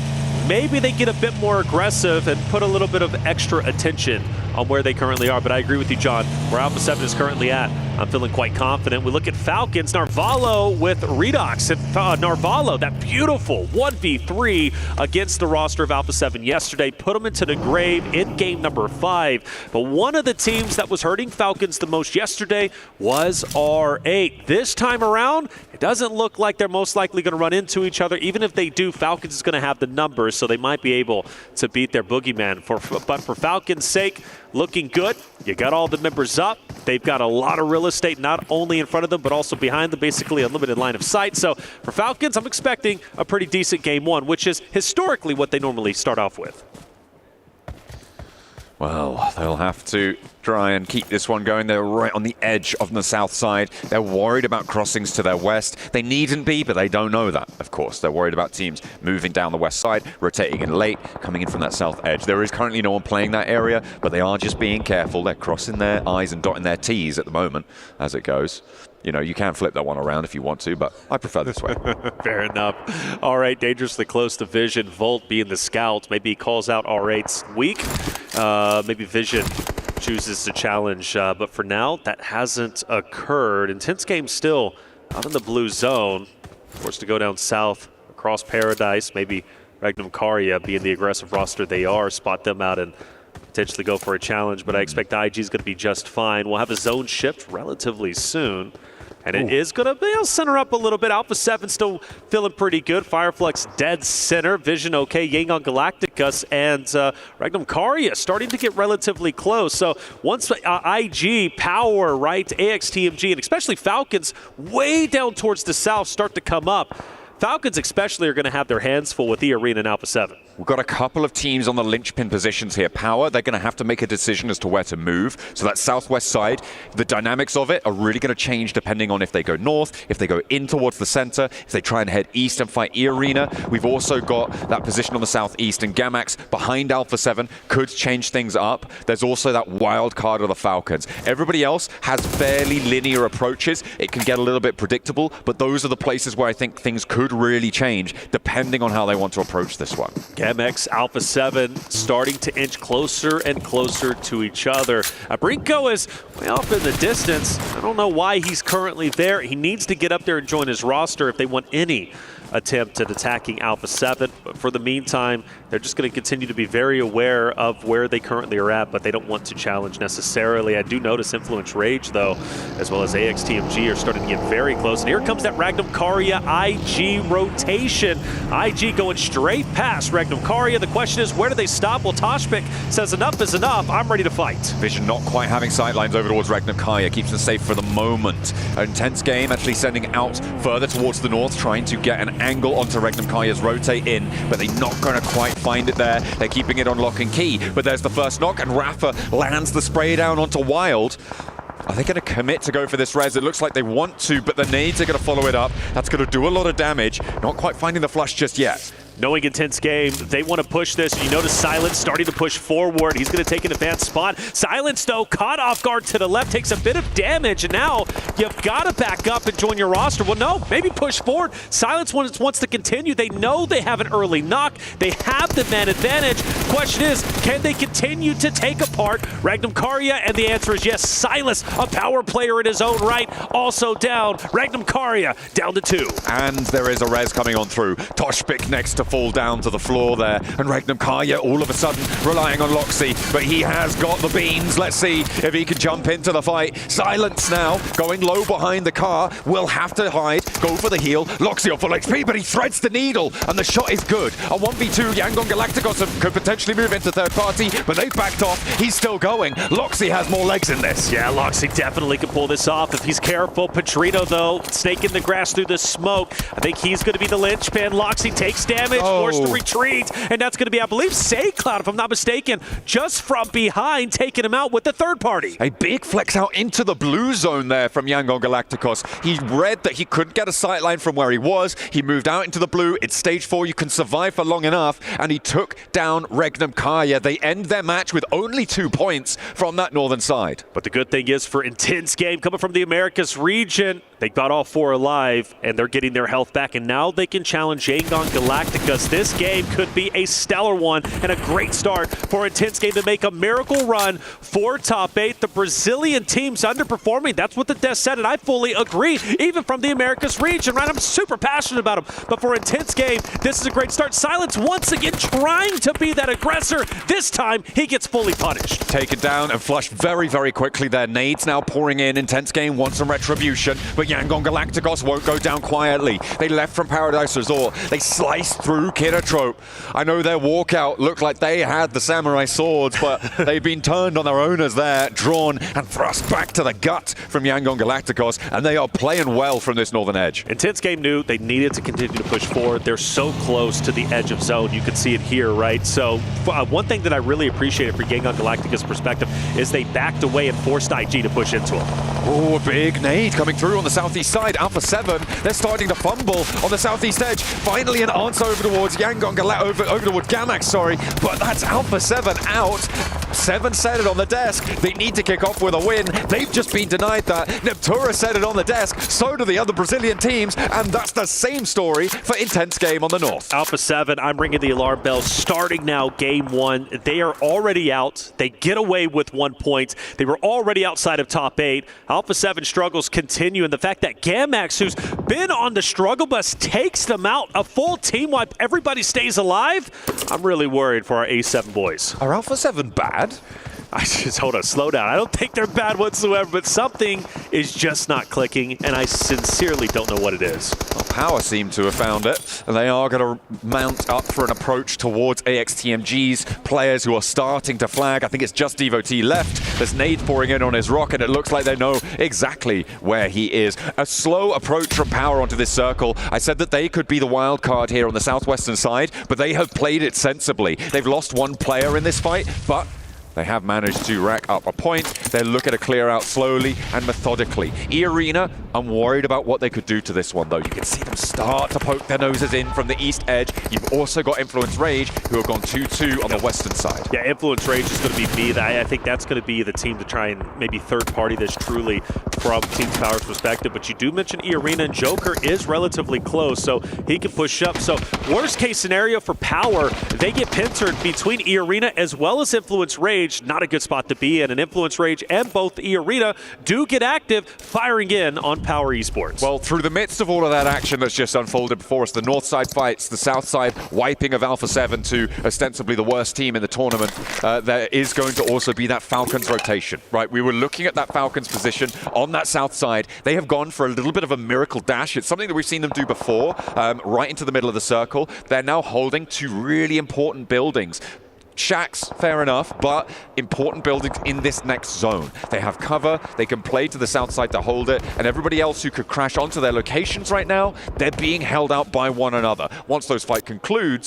maybe they get a bit more aggressive and put a little bit of extra attention on where they currently are. But I agree with you, John, where Alpha 7 is currently at, I'm feeling quite confident. We look at Falcons, Narvalo with Redox. And Narvalo, that beautiful 1v3 against the roster of Alpha 7 yesterday, put them into the grave in game number 5. But one of the teams that was hurting Falcons the most yesterday was R8. This time around, it doesn't look like they're most likely going to run into each other. Even if they do, Falcons is going to have the numbers, so they might be able to beat their boogeyman. But for Falcons' sake, looking good. You got all the members up. They've got a lot of real estate, not only in front of them, but also behind them, basically a limited line of sight. So for Falcons, I'm expecting a pretty decent game 1, which is historically what they normally start off with. Well, they'll have to try and keep this one going. They're right on the edge of the south side. They're worried about crossings to their west. They needn't be, but they don't know that, of course. They're worried about teams moving down the west side, rotating in late, coming in from that south edge. There is currently no one playing that area, but they are just being careful. They're crossing their I's and dotting their T's at the moment as it goes. You know, you can flip that one around if you want to, but I prefer this way. Fair enough. All right, dangerously close to Vision. Volt being the scout. Maybe he calls out R8's weak. Maybe Vision chooses to challenge. But for now, that hasn't occurred. Intense game still out in the blue zone. Forced to go down south across Paradise. Maybe Ragnum Karya, being the aggressive roster they are, spot them out and potentially go for a challenge. But I expect IG is going to be just fine. We'll have a zone shift relatively soon. And it is going to center up a little bit. Alpha 7 still feeling pretty good. Fireflux dead center. Vision okay. Yang on Galacticus. And Ragnum Karya starting to get relatively close. So once IG, Power, right, AXTMG, and especially Falcons way down towards the south start to come up, Falcons especially are going to have their hands full with E-Arena and Alpha 7. We've got a couple of teams on the linchpin positions here. Power, they're going to have to make a decision as to where to move. So that southwest side, the dynamics of it are really going to change depending on if they go north, if they go in towards the center, if they try and head east and fight E-Arena. We've also got that position on the southeast, and Gamax behind Alpha 7 could change things up. There's also that wild card of the Falcons. Everybody else has fairly linear approaches. It can get a little bit predictable, but those are the places where I think things could really change depending on how they want to approach this one. MX, Alpha 7 starting to inch closer and closer to each other. Brinko is way off in the distance. I don't know why he's currently there. He needs to get up there and join his roster if they want any attempt at attacking Alpha 7. But for the meantime, they're just going to continue to be very aware of where they currently are at, but they don't want to challenge necessarily. I do notice Influence Rage, though, as well as AXTMG are starting to get very close. And here comes that Ragnum Karya IG rotation. IG going straight past Ragnum Karya. The question is, where do they stop? Well, Toshpik says enough is enough. I'm ready to fight. Vision not quite having sightlines over towards Ragnum Karya. Keeps them safe for the moment. An intense game, actually sending out further towards the north, trying to get an angle onto Ragnum Karya's rotate in, but they're not going to quite find it there. They're keeping it on lock and key, but there's the first knock, and Rafa lands the spray down onto Wild. Are they going to commit to go for this res? It looks like they want to, but the nades are going to follow it up. That's going to do a lot of damage. Not quite finding the flush just yet. Knowing Intense Game, they want to push this. You notice Silence starting to push forward. He's going to take an advanced spot. Silence, though, caught off guard to the left, takes a bit of damage, and now you've got to back up and join your roster. Well, no, maybe push forward. Silence wants to continue. They know they have an early knock. They have the man advantage. Question is, can they continue to take apart Ragnum Karya? And the answer is yes. Silas, a power player in his own right, also down. Ragnum Karya down to 2. And there is a res coming on through. Toshpik next to fall down to the floor there, and Ragnum Karya all of a sudden relying on Loxy, but he has got the beans. Let's see if he can jump into the fight. Silence now, going low behind the car, will have to hide, go for the heal. Loxy on full HP, but he threads the needle, and the shot is good. A 1v2, Yangon Galacticos could potentially move into third party, but they've backed off. He's still going. Loxy has more legs in this. Yeah, Loxy definitely can pull this off if he's careful. Petrino, though, snaking the grass through the smoke. I think he's going to be the linchpin. Loxy takes damage. Forced to retreat, and that's going to be, I believe, Cloud, if I'm not mistaken, just from behind, taking him out with the third party. A big flex out into the blue zone there from Yangon Galacticos. He read that he couldn't get a sightline from where he was. He moved out into the blue. It's stage 4. You can survive for long enough, and he took down Ragnum Karya. They end their match with only 2 points from that northern side. But the good thing is, for Intense Game, coming from the Americas region, they got all 4 alive, and they're getting their health back, and now they can challenge Yangon Galacticos. This game could be a stellar one and a great start for Intense Game to make a miracle run for top 8. The Brazilian team's underperforming. That's what the Death said, and I fully agree, even from the Americas region, right? I'm super passionate about them. But for Intense Game, this is a great start. Silence once again trying to be that aggressor. This time, he gets fully punished. Taken down and flushed very, very quickly there. Nades now pouring in. Intense Game wants some retribution, but Yangon Galacticos won't go down quietly. They left from Paradise Resort. They sliced through Kiratrope. I know their walkout looked like they had the samurai swords, but they've been turned on their owners there, drawn and thrust back to the gut from Yangon Galacticos, and they are playing well from this northern edge. Intense Game knew they needed to continue to push forward. They're so close to the edge of zone. You can see it here, right? So one thing that I really appreciated for Yangon Galacticos' perspective is they backed away and forced IG to push into him. Oh, a big nade coming through on the southeast side. Alpha 7, they're starting to fumble on the southeast edge. Finally an answer over towards Yangon over towards Gamax, sorry, but that's Alpha 7 out. 7 said it on the desk. They need to kick off with a win. They've just been denied that. Neptura said it on the desk. So do the other Brazilian teams, and that's the same story for Intense Game on the north. Alpha 7, I'm ringing the alarm bell. Starting now, game 1. They are already out. They get away with 1 point. They were already outside of top 8. Alpha 7 struggles continue, and the fact that Gamax, who's been on the struggle bus, takes them out. A full team wipe. Everybody stays alive. I'm really worried for our A7 boys. Are Alpha 7 bad? Hold on, slow down. I don't think they're bad whatsoever, but something is just not clicking, and I sincerely don't know what it is. Well, Power seem to have found it. They are going to mount up for an approach towards AXTMG's players who are starting to flag. I think it's just Devotee left. There's nade pouring in on his rocket. It looks like they know exactly where he is. A slow approach from Power onto this circle. I said that they could be the wild card here on the southwestern side, but they have played it sensibly. They've lost 1 player in this fight, but they have managed to rack up a point. They're looking to clear out slowly and methodically. E-Arena, I'm worried about what they could do to this one, though. You can see them start to poke their noses in from the east edge. You've also got Influence Rage, who have gone 2-2 on the western side. Yeah, Influence Rage is going to be me. I think that's going to be the team to try and maybe third party this truly from Team Power's perspective. But you do mention E-Arena, and Joker is relatively close, so he can push up. So worst case scenario for Power, they get pincered between E-Arena as well as Influence Rage. Not a good spot to be in. And Influence Rage and both E-Arena do get active, firing in on Power Esports. Well, through the midst of all of that action that's just unfolded before us, the north side fights, the south side wiping of Alpha 7 to ostensibly the worst team in the tournament, there is going to also be that Falcons rotation, right? We were looking at that Falcons position on that south side. They have gone for a little bit of a miracle dash. It's something that we've seen them do before, right into the middle of the circle. They're now holding 2 really important buildings. Shacks, fair enough, but important buildings in this next zone. They have cover, they can play to the south side to hold it, and everybody else who could crash onto their locations right now, they're being held out by one another. Once those fights conclude,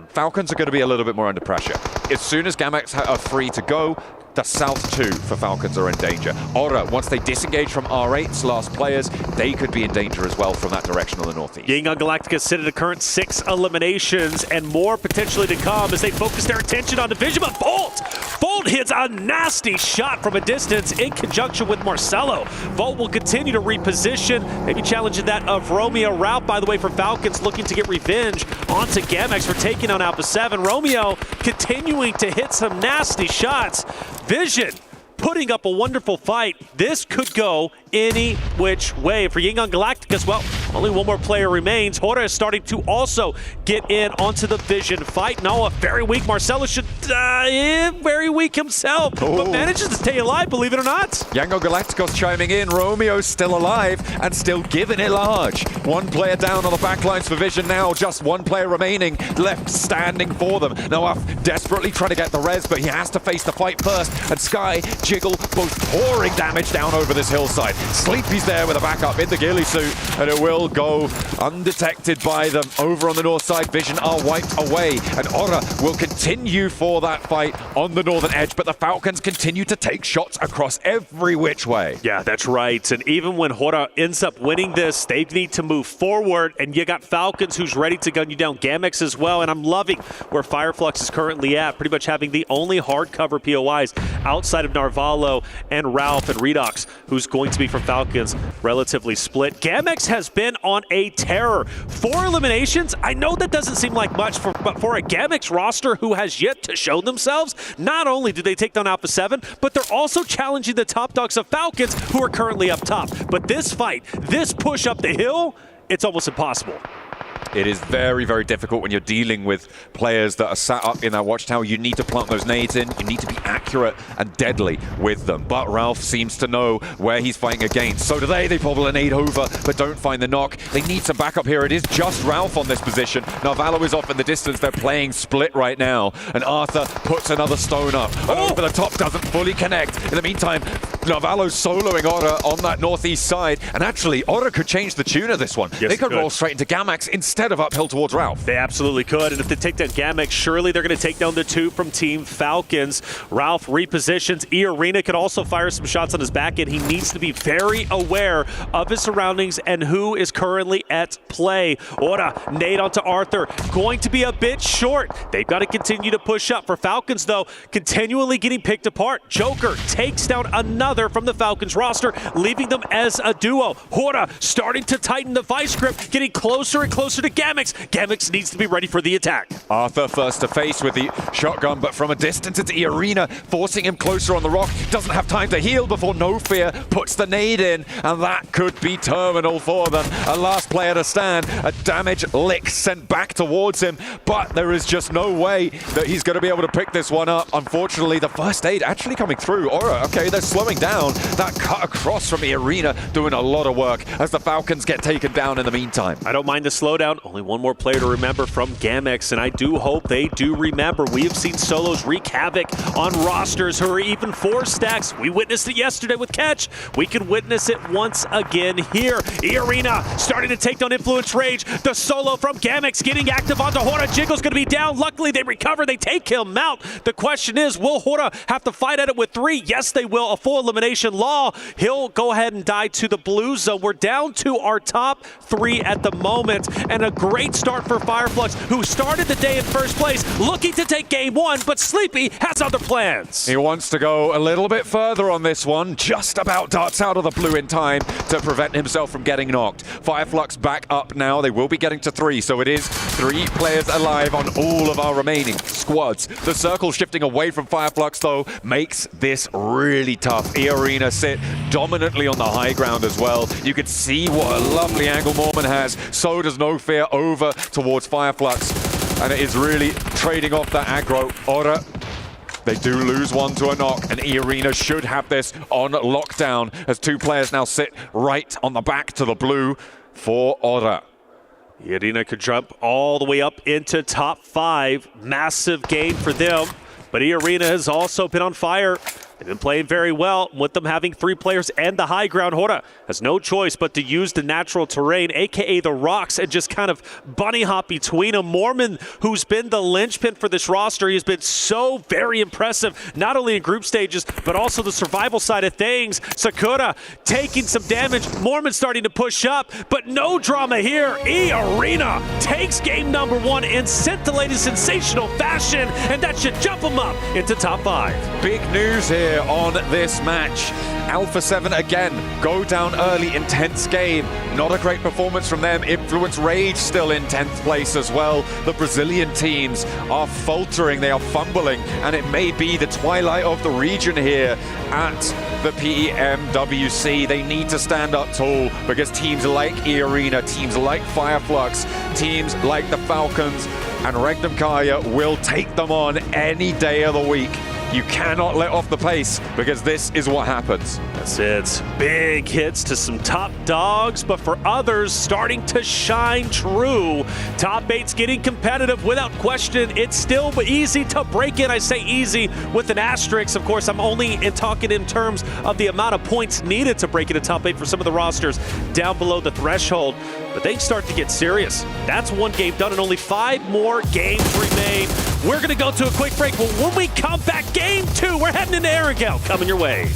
Falcons are going to be a little bit more under pressure. As soon as Gamax are free to go, the South 2 for Falcons are in danger. Aura, once they disengage from R8's last players, they could be in danger as well from that direction on the northeast. Ying Yang Galactica sit at a current 6 eliminations and more potentially to come as they focus their attention on Division, but Volt hits a nasty shot from a distance in conjunction with Marcelo. Volt will continue to reposition, maybe challenging that of Romeo. Ralph, by the way, for Falcons, looking to get revenge onto Gamex for taking on Alpha 7. Romeo continuing to hit some nasty shots. Vision putting up a wonderful fight. This could go any which way for Ying Yang Galacticas. Well, only one more player remains. Hora is starting to also get in onto the Vision fight. Noah, very weak. Marcelo should very weak himself, but manages to stay alive, believe it or not. Yango Galacticos chiming in. Romeo's still alive and still giving it large. One player down on the backlines for Vision now. Just one player remaining left standing for them. Noah desperately trying to get the res, but he has to face the fight first. And Sky, Jiggle, both pouring damage down over this hillside. Sleepy's there with a backup in the ghillie suit, and it will go undetected by them. Over on the north side, Vision are wiped away, and Aura will continue for that fight on the northern edge, but the Falcons continue to take shots across every which way. Yeah, that's right. And even when Hora ends up winning this, they need to move forward, and you got Falcons who's ready to gun you down. Gamex as well, and I'm loving where Fireflux is currently at, pretty much having the only hardcover POIs outside of Narvalo and Ralph and Redox, who's going to be from Falcons, relatively split. Gamex has been on a terror. 4 eliminations, I know that doesn't seem like much, but for a Gamex roster who has yet to show themselves, not only do they take down Alpha 7, but they're also challenging the top dogs of Falcons, who are currently up top. But this fight, this push up the hill, it's almost impossible. It is very, very difficult when you're dealing with players that are sat up in that watchtower. You need to plant those nades in. You need to be accurate and deadly with them. But Ralph seems to know where he's fighting against. So do they. They probably nade over, but don't find the knock. They need some backup here. It is just Ralph on this position. Narvalo is off in the distance. They're playing split right now. And Arthur puts another stone up. Over the top, doesn't fully connect. In the meantime, Narvalo's soloing Aura on that northeast side. And actually, Aura could change the tune of this one. Yes, they could roll straight into Gamax instead of uphill towards Ralph. They absolutely could, and if they take down Gamex, surely they're going to take down the 2 from Team Falcons. Ralph repositions. E-Arena could also fire some shots on his back end. He needs to be very aware of his surroundings and who is currently at play. Ora, nade onto Arthur. Going to be a bit short. They've got to continue to push up. For Falcons, though, continually getting picked apart. Joker takes down another from the Falcons roster, leaving them as a duo. Hora starting to tighten the vice grip, getting closer and closer to Gamex. Gamex needs to be ready for the attack. Arthur first to face with the shotgun, but from a distance it's E-Arena, forcing him closer on the rock. Doesn't have time to heal before No Fear puts the nade in, and that could be terminal for them. A last player to stand, a damage lick sent back towards him, but there is just no way that he's going to be able to pick this one up. Unfortunately, the first aid actually coming through. Aura, okay, they're slowing down. That cut across from E-Arena doing a lot of work as the Falcons get taken down in the meantime. I don't mind the slowdown. Only one more player to remember from Gamex, and I do hope they do remember. We have seen solos wreak havoc on rosters who are even 4 stacks. We witnessed it yesterday with Catch. We can witness it once again here. E-Arena starting to take down Influence Rage. The solo from Gamex getting active onto Hora. Jiggle's going to be down. Luckily, they recover. They take him out. The question is, will Hora have to fight at it with 3? Yes, they will. A full elimination law. He'll go ahead and die to the blue zone. We're down to our top 3 at the moment, and a great start for Fireflux, who started the day in first place, looking to take game 1, but Sleepy has other plans. He wants to go a little bit further on this one, just about darts out of the blue in time to prevent himself from getting knocked. Fireflux back up now. They will be getting to 3, so it is 3 players alive on all of our remaining squads. The circle shifting away from Fireflux, though, makes this really tough. E-Arena sit dominantly on the high ground as well. You can see what a lovely angle Mormon has. So does No Fear over towards Fireflux, and it is really trading off that aggro. Aura, they do lose one to a knock, and E-Arena should have this on lockdown as 2 players now sit right on the back to the blue for Aura. E-Arena could jump all the way up into top 5. Massive game for them, but E-Arena has also been on fire. They've been playing very well, with them having 3 players and the high ground. Hora has no choice but to use the natural terrain, a.k.a. the rocks, and just kind of bunny hop between them. Mormon, who's been the linchpin for this roster, he's been so very impressive, not only in group stages, but also the survival side of things. Sakura taking some damage. Mormon starting to push up, but no drama here. Arena takes game number 1 in scintillating sensational fashion, and that should jump them up into top 5. Big news here on this match. Alpha 7 again go down early, intense game. Not a great performance from them. Influence Rage still in 10th place as well. The Brazilian teams are faltering, they are fumbling, and it may be the twilight of the region here at the PMWC. They need to stand up tall because teams like E-Arena, teams like Fireflux, teams like the Falcons and Regnum Karya will take them on any day of the week. You cannot let off the pace because this is what happens. That's it. Big hits to some top dogs, but for others starting to shine true. Top 8's getting competitive without question. It's still easy to break in. I say easy with an asterisk. Of course, I'm only talking in terms of the amount of points needed to break into top 8 for some of the rosters down below the threshold. But they start to get serious. That's 1 game done and only 5 more games remain. We're going to go to a quick break, but when we come back, game 2, we're heading into Erangel. Coming your way.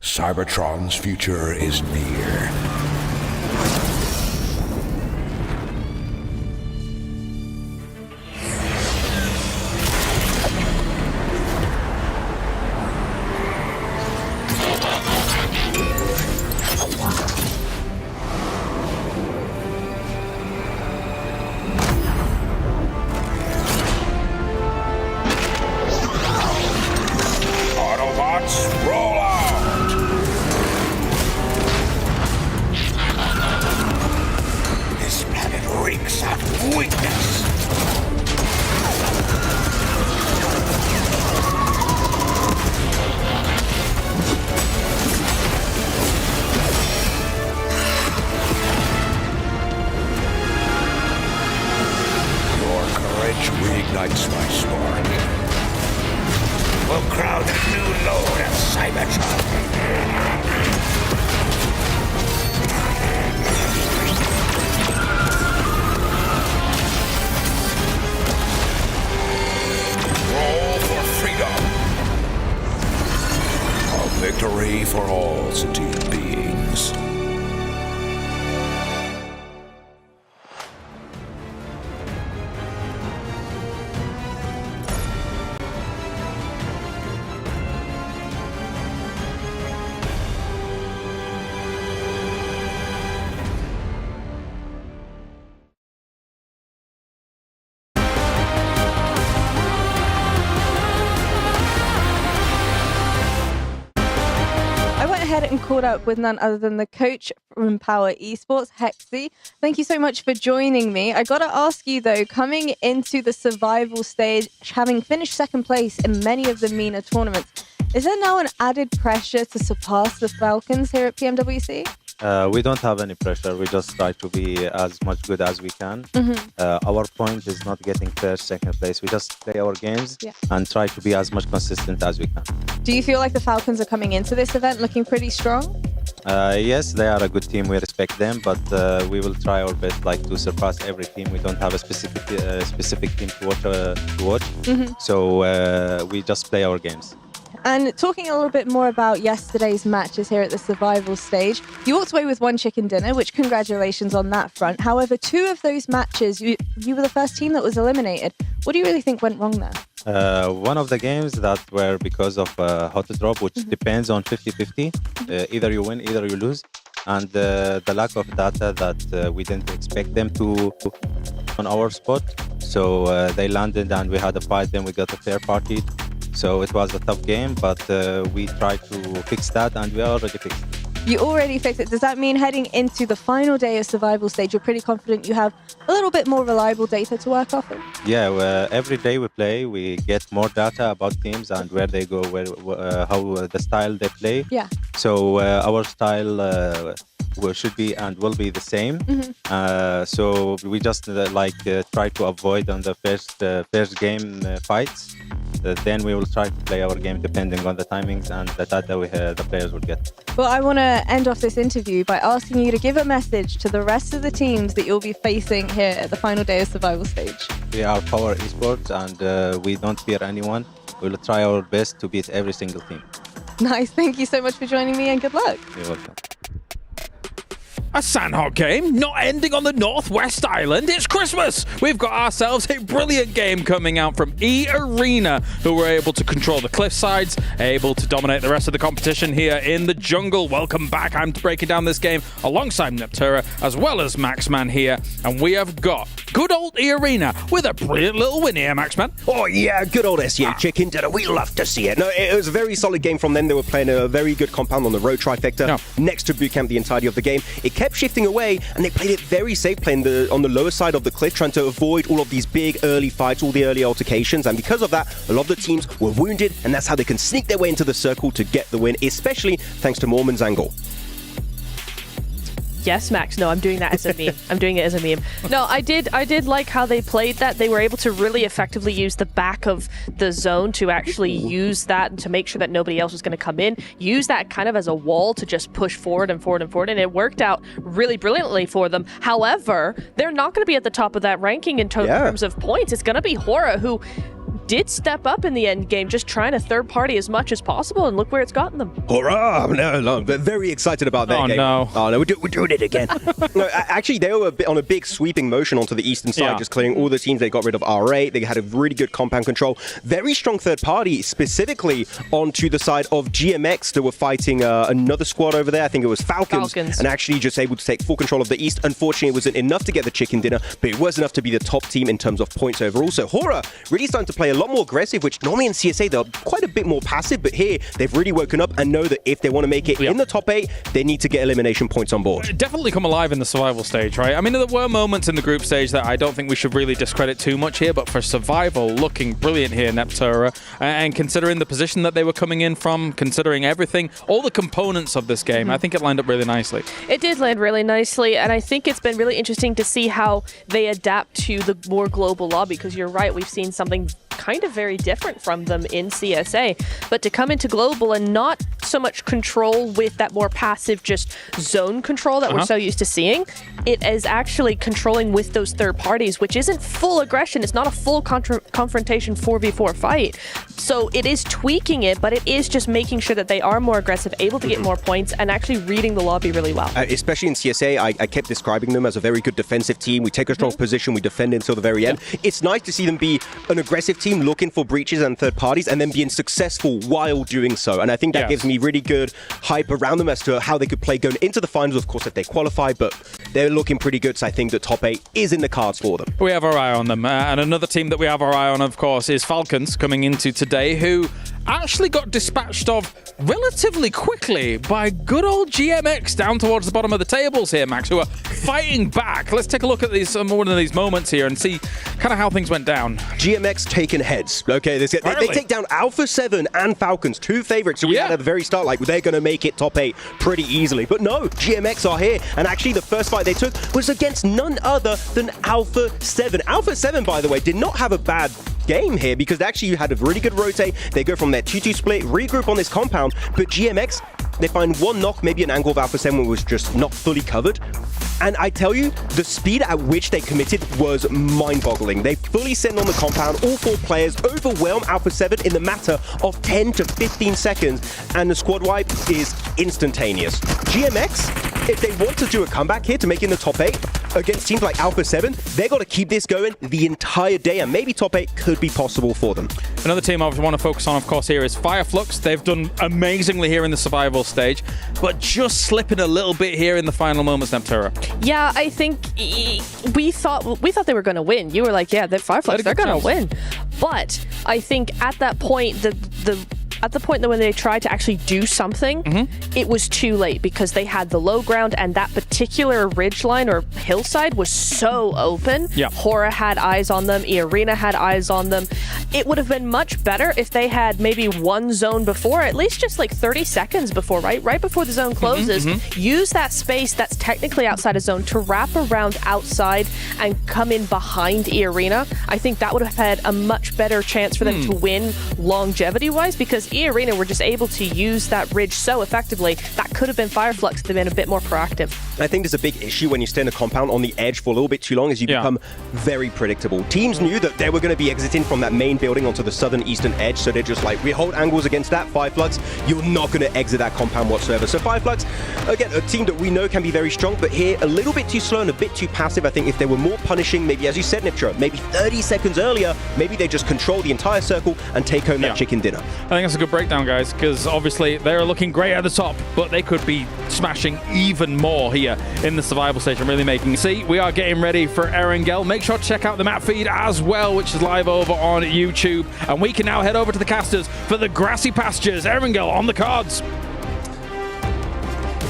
Cybertron's future is near. Autobots, roll out! Reeks of weakness. Your courage reignites my spark. We'll crown a new lord of Cybertron. Victory for all sentient beings. caught up with none other than the coach from Power Esports, Hexy. Thank you so much for joining me. I got to ask you, though, coming into the survival stage, having finished second place in many of the MENA tournaments, is there now an added pressure to surpass the Falcons here at PMWC? We don't have any pressure. We just try to be as much good as we can. Our point is not getting first, second place. We just play our games and try to be as much consistent as we can. Do you feel like the Falcons are coming into this event looking pretty strong? Yes, they are a good team. We respect them, but we will try our best, to surpass every team. We don't have a specific team to watch. So we just play our games. And talking a little bit more about yesterday's matches here at the survival stage, you walked away with 1 chicken dinner, which congratulations on that front. However, 2 of those matches, you were the first team that was eliminated. What do you really think went wrong there? One of the games that were because of hot drop, which depends on 50-50. Either you win, either you lose. And the lack of data that we didn't expect them to on our spot. So they landed and we had a fight, then we got a fair party. So it was a tough game, but we tried to fix that, and we already fixed it. You already fixed it. Does that mean heading into the final day of survival stage, you're pretty confident you have a little bit more reliable data to work off of? Yeah, every day we play, we get more data about teams and where they go, how the style they play. Yeah. So our style should be and will be the same. So we just try to avoid on the first game fights. Then we will try to play our game depending on the timings and the data the players will get. Well, I want to end off this interview by asking you to give a message to the rest of the teams that you'll be facing here at the final day of survival stage. We are Power Esports and we don't fear anyone. We will try our best to beat every single team. Nice. Thank you so much for joining me and good luck. You're welcome. A Sanhok game, not ending on the Northwest Island. It's Christmas. We've got ourselves a brilliant game coming out from E-Arena, who were able to control the cliff sides, able to dominate the rest of the competition here in the jungle. Welcome back. I'm breaking down this game alongside Neptura, as well as Maxman here. And we have got good old E-Arena with a brilliant little win here, Maxman. Oh, yeah, good old SEA chicken dinner. We love to see it. No, it was a very solid game from them. They were playing a very good compound on the road trifecta next to bootcamp the entirety of the game. It kept shifting away, and they played it very safe, playing on the lower side of the cliff, trying to avoid all of these big early fights, all the early altercations, and because of that, a lot of the teams were wounded, and that's how they can sneak their way into the circle to get the win, especially thanks to Mormon's angle. Yes, Max. No, I'm doing that as a meme. I'm doing it as a meme. No, I did like how they played that. They were able to really effectively use the back of the zone to actually use that and to make sure that nobody else was going to come in. Use that kind of as a wall to just push forward and forward and forward, and it worked out really brilliantly for them. However, they're not going to be at the top of that ranking in terms of points. It's going to be Hora, who did step up in the end game, just trying to third party as much as possible, and look where it's gotten them. Hurrah! No, they're very excited about that game. No. Oh no, we're doing it again. No, actually, they were on a big sweeping motion onto the eastern side, just clearing all the teams. They got rid of R8. They had a really good compound control. Very strong third party, specifically onto the side of GMX. They were fighting another squad over there. I think it was Falcons, and actually just able to take full control of the east. Unfortunately, it wasn't enough to get the chicken dinner, but it was enough to be the top team in terms of points overall. So Hora really starting to play a lot more aggressive, which normally in CSA they're quite a bit more passive, but here they've really woken up and know that if they want to make it in the top 8, they need to get elimination points on board. Definitely come alive in the survival stage, right? I mean, there were moments in the group stage that I don't think we should really discredit too much here, but for survival, looking brilliant here, Neptura, and considering the position that they were coming in from, considering everything, all the components of this game, I think it lined up really nicely. It did land really nicely, and I think it's been really interesting to see how they adapt to the more global lobby, because you're right, we've seen something kind of very different from them in CSA, but to come into global and not so much control with that more passive just zone control that we're so used to seeing, it is actually controlling with those third parties, which isn't full aggression. It's not a full confrontation 4v4 fight. So it is tweaking it, but it is just making sure that they are more aggressive, able to get more points, and actually reading the lobby really well. Especially in CSA, I kept describing them as a very good defensive team. We take a strong position, we defend until the very end. It's nice to see them be an aggressive team looking for breaches and third parties and then being successful while doing so. And I think that gives me really good hype around them as to how they could play going into the finals, of course, if they qualify. But they're looking pretty good. So I think the top 8 is in the cards for them. We have our eye on them. And another team that we have our eye on, of course, is Falcons coming into today, who actually got dispatched of relatively quickly by good old GMX down towards the bottom of the tables here, Max, who are fighting back. Let's take a look at one of these moments here and see kind of how things went down. GMX taking heads. Okay, they take down Alpha 7 and Falcons, 2 favorites. So we had at the very start, like, they're going to make it top 8 pretty easily. But no, GMX are here. And actually, the first fight they took was against none other than Alpha 7. Alpha 7, by the way, did not have a bad game here because actually you had a really good rotate. They go from their 2-2 split, regroup on this compound, but GMX, they find one knock, maybe an angle of Alpha 7 was just not fully covered. And I tell you, the speed at which they committed was mind-boggling. They fully send on the compound, all 4 players, overwhelm Alpha 7 in the matter of 10 to 15 seconds, and the squad wipe is instantaneous. GMX, if they want to do a comeback here to make it in the top 8 against teams like Alpha 7, they got to keep this going the entire day, and maybe top 8 could be possible for them. Another team I want to focus on, of course, here is Fireflux. They've done amazingly here in the survival stage, but just slipping a little bit here in the final moments, Neptera. Yeah, I think we thought they were going to win. You were like, yeah, they're Fireflux, they're going to win. But I think at that point, at the point that when they tried to actually do something, it was too late because they had the low ground and that particular ridgeline or hillside was so open. Yeah. Hora had eyes on them. Arena had eyes on them. It would have been much better if they had maybe one zone before, at least just like 30 seconds before, right before the zone closes. Use that space that's technically outside a zone to wrap around outside and come in behind Arena. I think that would have had a much better chance for them to win longevity-wise because E-Arena were just able to use that ridge so effectively. That could have been Fireflux if they'd been a bit more proactive. I think there's a big issue when you stay in a compound on the edge for a little bit too long as you become very predictable. Teams knew that they were going to be exiting from that main building onto the southern eastern edge, so they're just like, we hold angles against that, Fireflux, you're not going to exit that compound whatsoever. So Fireflux, again, a team that we know can be very strong, but here a little bit too slow and a bit too passive. I think if they were more punishing, maybe as you said, Niptra, maybe 30 seconds earlier, maybe they just control the entire circle and take home that chicken dinner. I think that's a good breakdown, guys, because obviously they're looking great at the top, but they could be smashing even more here in the survival stage and really making. See, we are getting ready for Erangel. Make sure to check out the map feed as well, which is live over on YouTube. And we can now head over to the casters for the grassy pastures. Erangel on the cards.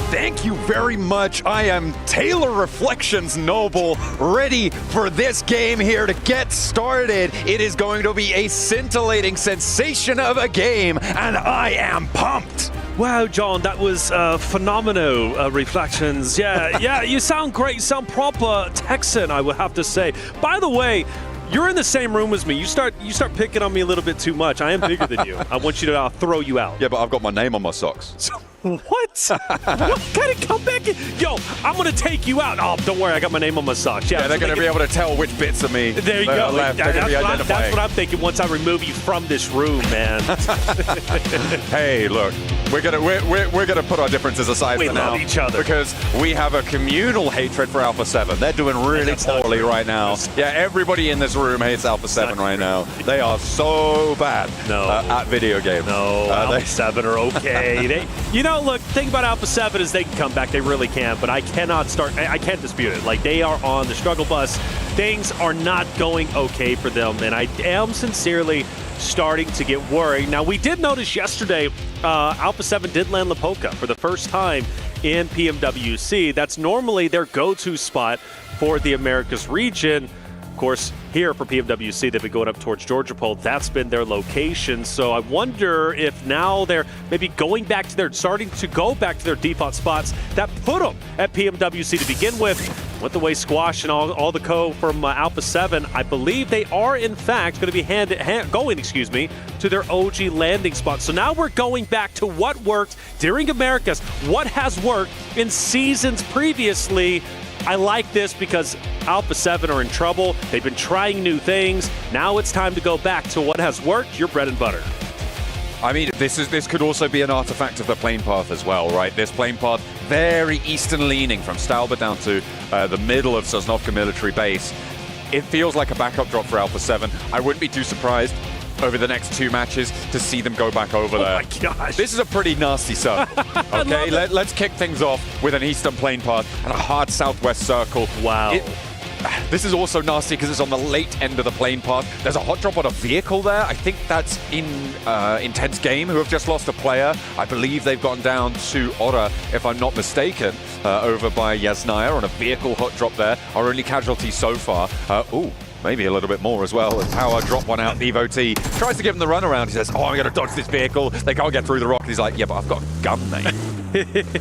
Thank you very much. I am Taylor Reflections Noble, ready for this game here to get started. It is going to be a scintillating sensation of a game, and I am pumped. Wow, John, that was phenomenal Reflections. Yeah, you sound great. You sound proper Texan, I would have to say. By the way, you're in the same room as me. You start picking on me a little bit too much. I am bigger than you. I want you to throw you out. Yeah, but I've got my name on my socks. What? What kind of comeback? Yo, I'm going to take you out. Oh, don't worry. I got my name on my socks. Yeah, they're going to be able to tell which bits of me there you go. left. That's what I'm thinking once I remove you from this room, man. Hey, look, we're gonna put our differences aside we for now. love each other. Because we have a communal hatred for Alpha 7. They're doing really poorly right now. Yeah, everybody in this room hates Alpha 7 right now. They are so bad at video games. No, Alpha 7 are okay. Look, the thing about Alpha 7 is they can come back. They really can. But I can't dispute it. Like, they are on the struggle bus. Things are not going okay for them. And I am sincerely starting to get worried. Now, we did notice yesterday Alpha 7 did land Lapoca for the first time in PMWC. That's normally their go-to spot for the Americas region. Of course, here for PMWC, they've been going up towards Georgia Pole. That's been their location. So I wonder if now they're maybe starting to go back to their default spots that put them at PMWC to begin with. With the way Squash and all the co from Alpha 7, I believe they are in fact going to be going to their OG landing spot. So now we're going back to what worked during Americas, what has worked in seasons previously. I like this because Alpha 7 are in trouble. They've been trying new things. Now it's time to go back to what has worked, your bread and butter. I mean, this could also be an artifact of the plane path as well, right? This plane path, very eastern leaning from Stalba down to the middle of Sosnovka military base. It feels like a backup drop for Alpha 7. I wouldn't be too surprised over the next 2 matches to see them go back over there. Oh my gosh. This is a pretty nasty circle. Okay, let's kick things off with an eastern plane path and a hard southwest circle. Wow. This is also nasty because it's on the late end of the plane path. There's a hot drop on a vehicle there. I think that's in Intense Game, who have just lost a player. I believe they've gone down to Ora, if I'm not mistaken, over by Yasnaya on a vehicle hot drop there. Our only casualty so far. Ooh. Maybe a little bit more as well. And Power drop one out. Devotee tries to give him the runaround. He says, oh, I'm going to dodge this vehicle. They can't get through the rock. He's like, yeah, but I've got a gun, mate.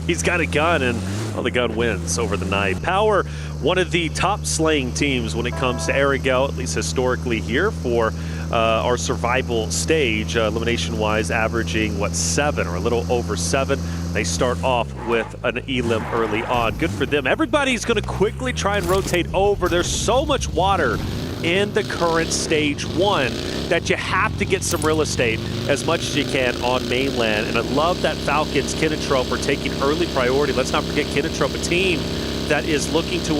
He's got a gun, and well, the gun wins over the night. Power, one of the top slaying teams when it comes to Erangel, at least historically here for our survival stage, elimination-wise, averaging, 7 or a little over 7. They start off with an elim early on. Good for them. Everybody's going to quickly try and rotate over. There's so much water in the current stage 1 that you have to get some real estate as much as you can on mainland. And I love that Falcons, Kinotrope are taking early priority. Let's not forget Kinotrope, a team that is looking to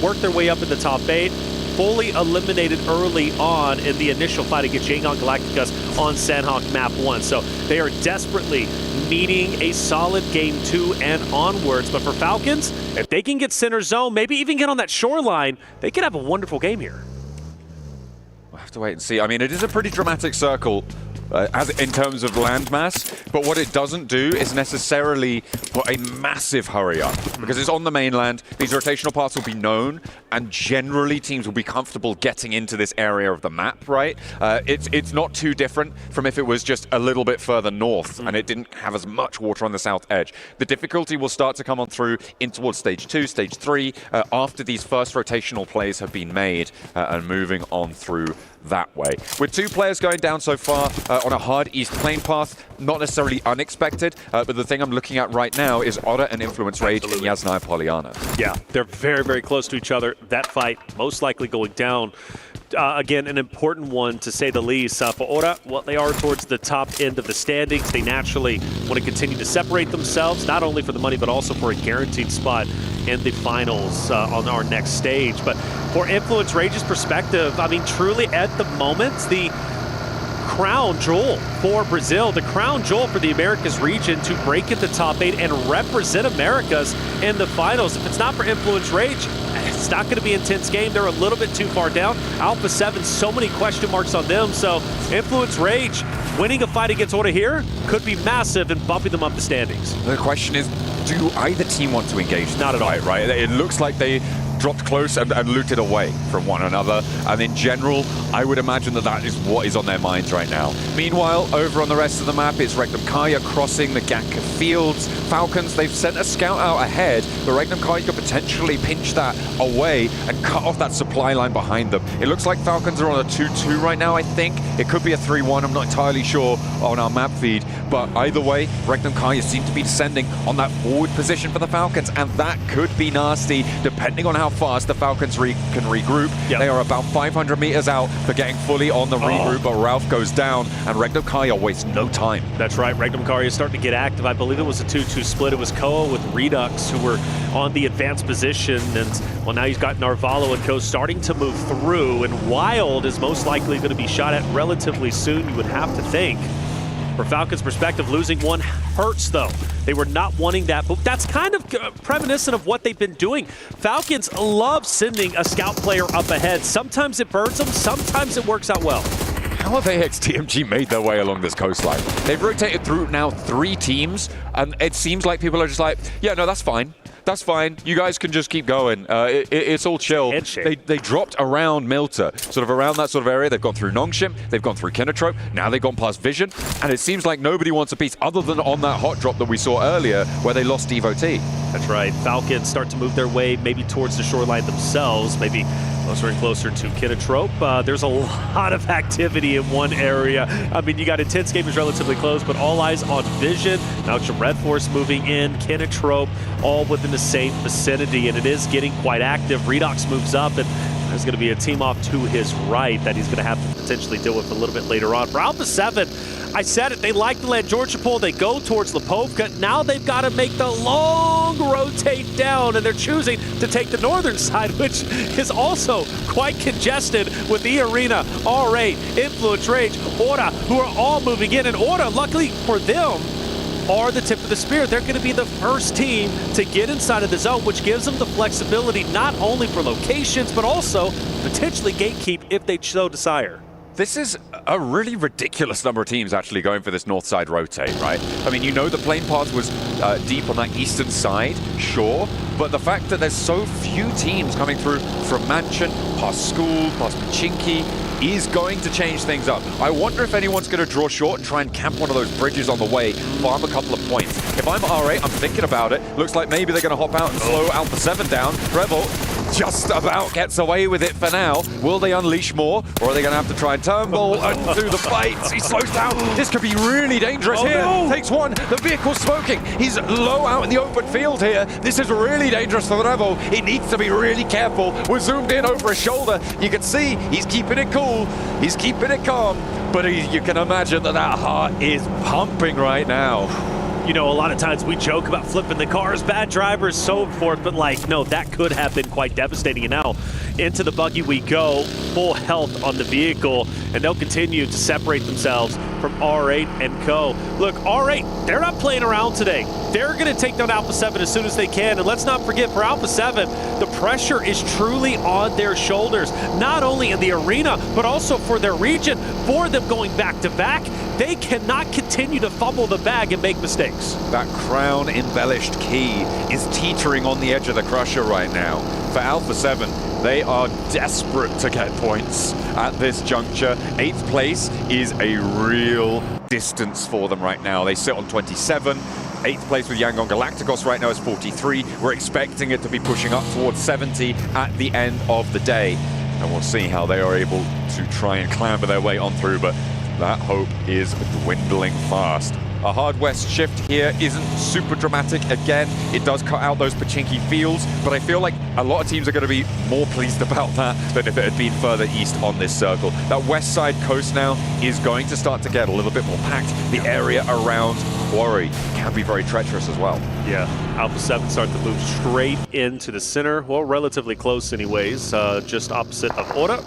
work their way up in the top 8. Fully eliminated early on in the initial fight against Yangon Galacticus on Sanhok map 1. So they are desperately needing a solid game 2 and onwards. But for Falcons, if they can get center zone, maybe even get on that shoreline, they could have a wonderful game here. We'll have to wait and see. I mean, it is a pretty dramatic circle as in terms of landmass, but what it doesn't do is necessarily put a massive hurry up, because it's on the mainland. These rotational paths will be known, and generally teams will be comfortable getting into this area of the map, right? It's not too different from if it was just a little bit further north and it didn't have as much water on the south edge. The difficulty will start to come on through in towards stage 2, stage 3, after these first rotational plays have been made and moving on through that way. With 2 players going down so far on a hard east plane path, not necessarily unexpected, but the thing I'm looking at right now is Otter and Influence Rage and Yasnaya Pollyanna. Yeah, they're very, very close to each other. That fight most likely going down. Again, an important one to say the least. For Ora, well, they are towards the top end of the standings. They naturally want to continue to separate themselves, not only for the money, but also for a guaranteed spot in the finals on our next stage. But for Influence Rage's perspective, I mean, truly at the moment, the crown jewel for Brazil, the crown jewel for the Americas region to break at the top 8 and represent Americas in the finals. If it's not for Influence Rage, it's not going to be an intense game. They're a little bit too far down. Alpha 7, so many question marks on them. So Influence Rage winning a fight against Ora here could be massive and bumping them up the standings. The question is, do either team want to engage? Not at all. Right? It looks like they dropped close and looted away from one another. And in general, I would imagine that is what is on their minds right now. Meanwhile, over on the rest of the map, it's Regnum Kaya crossing the Gakka fields. Falcons, they've sent a scout out ahead, but Regnum Kaya could potentially pinch that away and cut off that supply line behind them. It looks like Falcons are on a 2-2 right now, I think. It could be a 3-1, I'm not entirely sure on our map feed, but either way, Regnum Kaya seem to be descending on that forward position for the Falcons, and that could be nasty, depending on how fast the Falcons can regroup. Yep. They are about 500 meters out for getting fully on the regroup, but Ralph goes down, and Regnum Kaya wastes no time. That's right, Regnum Kaya is starting to get active. I believe it was a 2-2 split. It was Koa with Redux who were on the advanced position, and well, now he's got Narvalo and Co starting to move through, and Wild is most likely going to be shot at relatively soon, you would have to think. For Falcons' perspective, losing one hurts, though. They were not wanting that, but that's kind of reminiscent of what they've been doing. Falcons love sending a scout player up ahead. Sometimes it burns them, sometimes it works out well. How have AXTMG made their way along this coastline? They've rotated through now 3 teams, and it seems like people are just like, yeah, no, that's fine. That's fine. You guys can just keep going. It's all chill. They dropped around Milta, sort of around that sort of area. They've gone through Nongshim. They've gone through Kinotrope. Now they've gone past Vision. And it seems like nobody wants a piece other than on that hot drop that we saw earlier where they lost Devotee. That's right. Falcons start to move their way maybe towards the shoreline themselves, maybe closer and closer to Kinotrope. There's a lot of activity in one area. I mean, you got Intense Game is relatively close, but all eyes on Vision. Now some Red Force moving in, Kinotrope, all within the same vicinity, and it is getting quite active. Redux moves up, and there's going to be a team off to his right that he's going to have to potentially deal with a little bit later on. For Alpha 7, I said it, they like to land Georgia Pole, they go towards Lipovka. Now they've got to make the long rotate down, and they're choosing to take the northern side, which is also quite congested with the arena, R8, Influence Rage, Aura, who are all moving in. And Aura, luckily for them, are the tip of the spear. They're going to be the first team to get inside of the zone, which gives them the flexibility not only for locations, but also potentially gatekeep if they so desire. This is a really ridiculous number of teams actually going for this north side rotate, right? I mean, you know the plane path was deep on that eastern side, sure, but the fact that there's so few teams coming through from Mansion, past School, past Pachinki, is going to change things up. I wonder if anyone's going to draw short and try and camp one of those bridges on the way, farm a couple of points. If I'm R8, I'm thinking about it. Looks like maybe they're going to hop out and slow Alpha 7 down. Rebel just about gets away with it for now. Will they unleash more, or are they going to have to try and turnbull through the fights? He slows down. This could be really dangerous here. No. Takes one. The vehicle's smoking. He's low out in the open field here. This is really dangerous for the Rebel. He needs to be really careful. We're zoomed in over his shoulder. You can see he's keeping it cool. He's keeping it calm. But you can imagine that heart is pumping right now. You know, a lot of times we joke about flipping the cars, bad drivers, so forth, but like, no, that could have been quite devastating. And now into the buggy we go, full health on the vehicle, and they'll continue to separate themselves from R8 and co. Look, R8, they're not playing around today. They're going to take down Alpha 7 as soon as they can. And let's not forget, for Alpha 7, the pressure is truly on their shoulders, not only in the arena, but also for their region. For them going back-to-back, they cannot continue to fumble the bag and make mistakes. That crown embellished key is teetering on the edge of the crusher right now. For Alpha 7, they are desperate to get points at this juncture. 8th place is a real distance for them right now. They sit on 27. 8th place with Yangon Galacticos right now is 43. We're expecting it to be pushing up towards 70 at the end of the day. And we'll see how they are able to try and clamber their way on through, but that hope is dwindling fast. A hard west shift here isn't super dramatic. Again, it does cut out those Pachinki fields, but I feel like a lot of teams are going to be more pleased about that than if it had been further east on this circle. That west side coast now is going to start to get a little bit more packed. The area around Quarry can be very treacherous as well. Yeah, Alpha 7 start to move straight into the center. Well, relatively close anyways, just opposite of Aura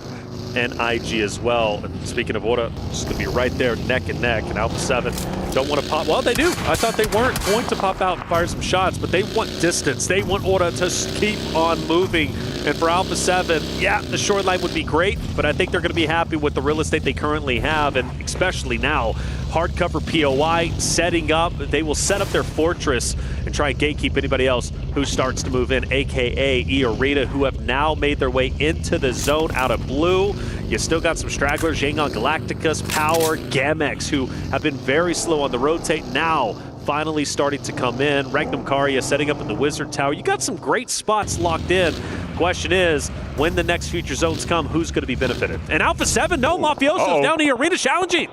and IG as well. And speaking of Aura, just going to be right there neck and neck, and Alpha 7 don't want to pop. Well, they do. I thought they weren't going to pop out and fire some shots, but they want distance. They want Aura to keep on moving. And for Alpha 7, yeah, the shoreline would be great, but I think they're going to be happy with the real estate they currently have, and especially now, hardcover POI setting up. They will set up their fortress and try and gatekeep anybody else who starts to move in, aka E-Arena, who have now made their way into the zone out of blue. You still got some stragglers, Yangon Galacticus, Power, Gamex, who have been very slow on the rotate, now finally starting to come in. Regnum Karya setting up in the Wizard Tower. You got some great spots locked in. Question is, when the next future zones come, who's going to be benefited? And Alpha 7, no, Mafioso's down the arena challenging.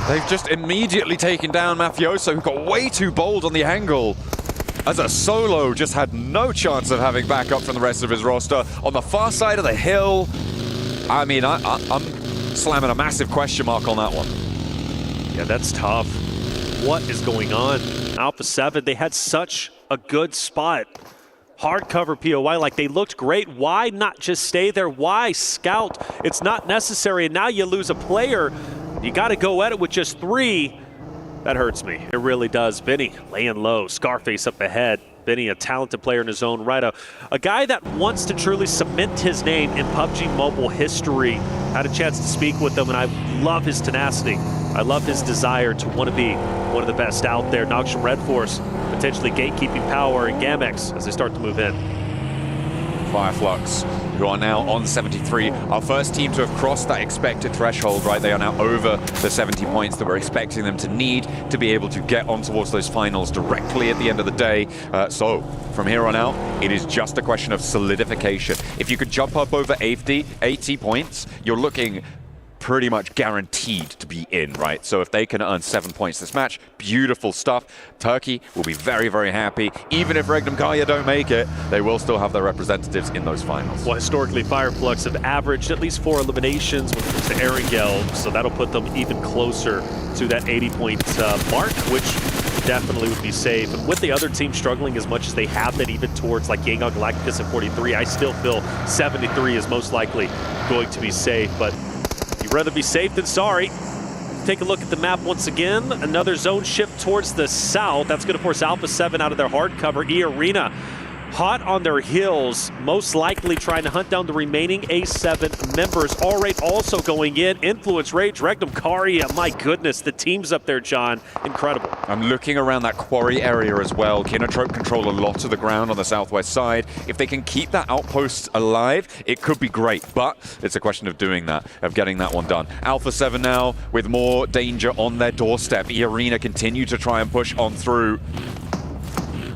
They've just immediately taken down Mafioso, who got way too bold on the angle. As a solo, just had no chance of having backup from the rest of his roster. On the far side of the hill, I mean, I'm slamming a massive question mark on that one. Yeah, that's tough. What is going on? Alpha 7, they had such a good spot. Hardcover POI, like they looked great. Why not just stay there? Why scout? It's not necessary, and now you lose a player. You got to go at it with just 3. That hurts me. It really does. Benny laying low. Scarface up ahead. Benny, a talented player in his own right. A guy that wants to truly cement his name in PUBG Mobile history. Had a chance to speak with him, and I love his tenacity. I love his desire to want to be one of the best out there. Knocks from Red Force, potentially gatekeeping Power and Gamex as they start to move in. Fireflux, who are now on 73. Our first team to have crossed that expected threshold, right? They are now over the 70 points that we're expecting them to need to be able to get on towards those finals directly at the end of the day. So from here on out, it is just a question of solidification. If you could jump up over 80 points, you're looking pretty much guaranteed to be in, right? So if they can earn 7 points this match, beautiful stuff. Turkey will be very, very happy. Even if Regnum Karya don't make it, they will still have their representatives in those finals. Well, historically, Fireflux have averaged at least 4 eliminations when it comes to Erangel, so that'll put them even closer to that 80-point mark, which definitely would be safe. And with the other team struggling as much as they have been, even towards like Yangon Galacticus at 43, I still feel 73 is most likely going to be safe. But you'd rather be safe than sorry. Take a look at the map once again. Another zone shift towards the south. That's going to force Alpha 7 out of their hard cover. E-Arena hot on their heels, most likely trying to hunt down the remaining A7 members. All-Rate also going in. Influence Rage, Regnum Karya. My goodness, the team's up there, John. Incredible. I'm looking around that quarry area as well. Kinotrope control a lot of the ground on the southwest side. If they can keep that outpost alive, it could be great, but it's a question of doing that, of getting that one done. Alpha 7 now with more danger on their doorstep. E-Arena continue to try and push on through.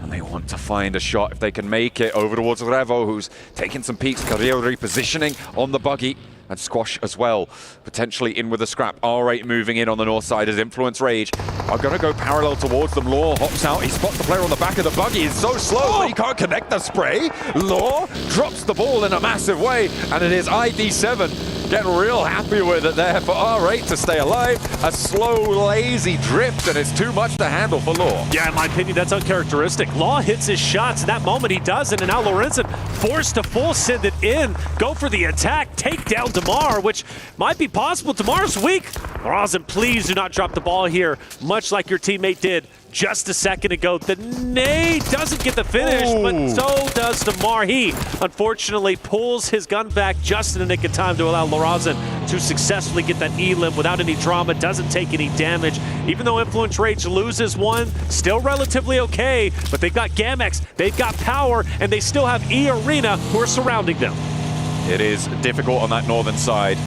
They want to find a shot if they can make it over towards Revo, who's taking some peeks. Carrillo repositioning on the buggy. And Squash as well, potentially in with a scrap. R8 moving in on the north side as Influence Rage are going to go parallel towards them. Law hops out. He spots the player on the back of the buggy. He's so slow that he can't connect the spray. Law drops the ball in a massive way, and it is ID7 getting real happy with it there for R8 to stay alive. A slow, lazy drift, and it's too much to handle for Law. Yeah, in my opinion, that's uncharacteristic. Law hits his shots. In that moment, he doesn't, and now Lorenzen forced to full send it in. Go for the attack. Take down Damar, which might be possible. Damar's weak. Rosin, please do not drop the ball here, much like your teammate did just a second ago. The nade doesn't get the finish, but so does Damar. He, unfortunately, pulls his gun back just in the nick of time to allow Lorazin to successfully get that E-limb without any drama, doesn't take any damage. Even though Influence Rage loses one, still relatively okay, but they've got Gamex, they've got power, and they still have E-Arena who are surrounding them. It is difficult on that northern side.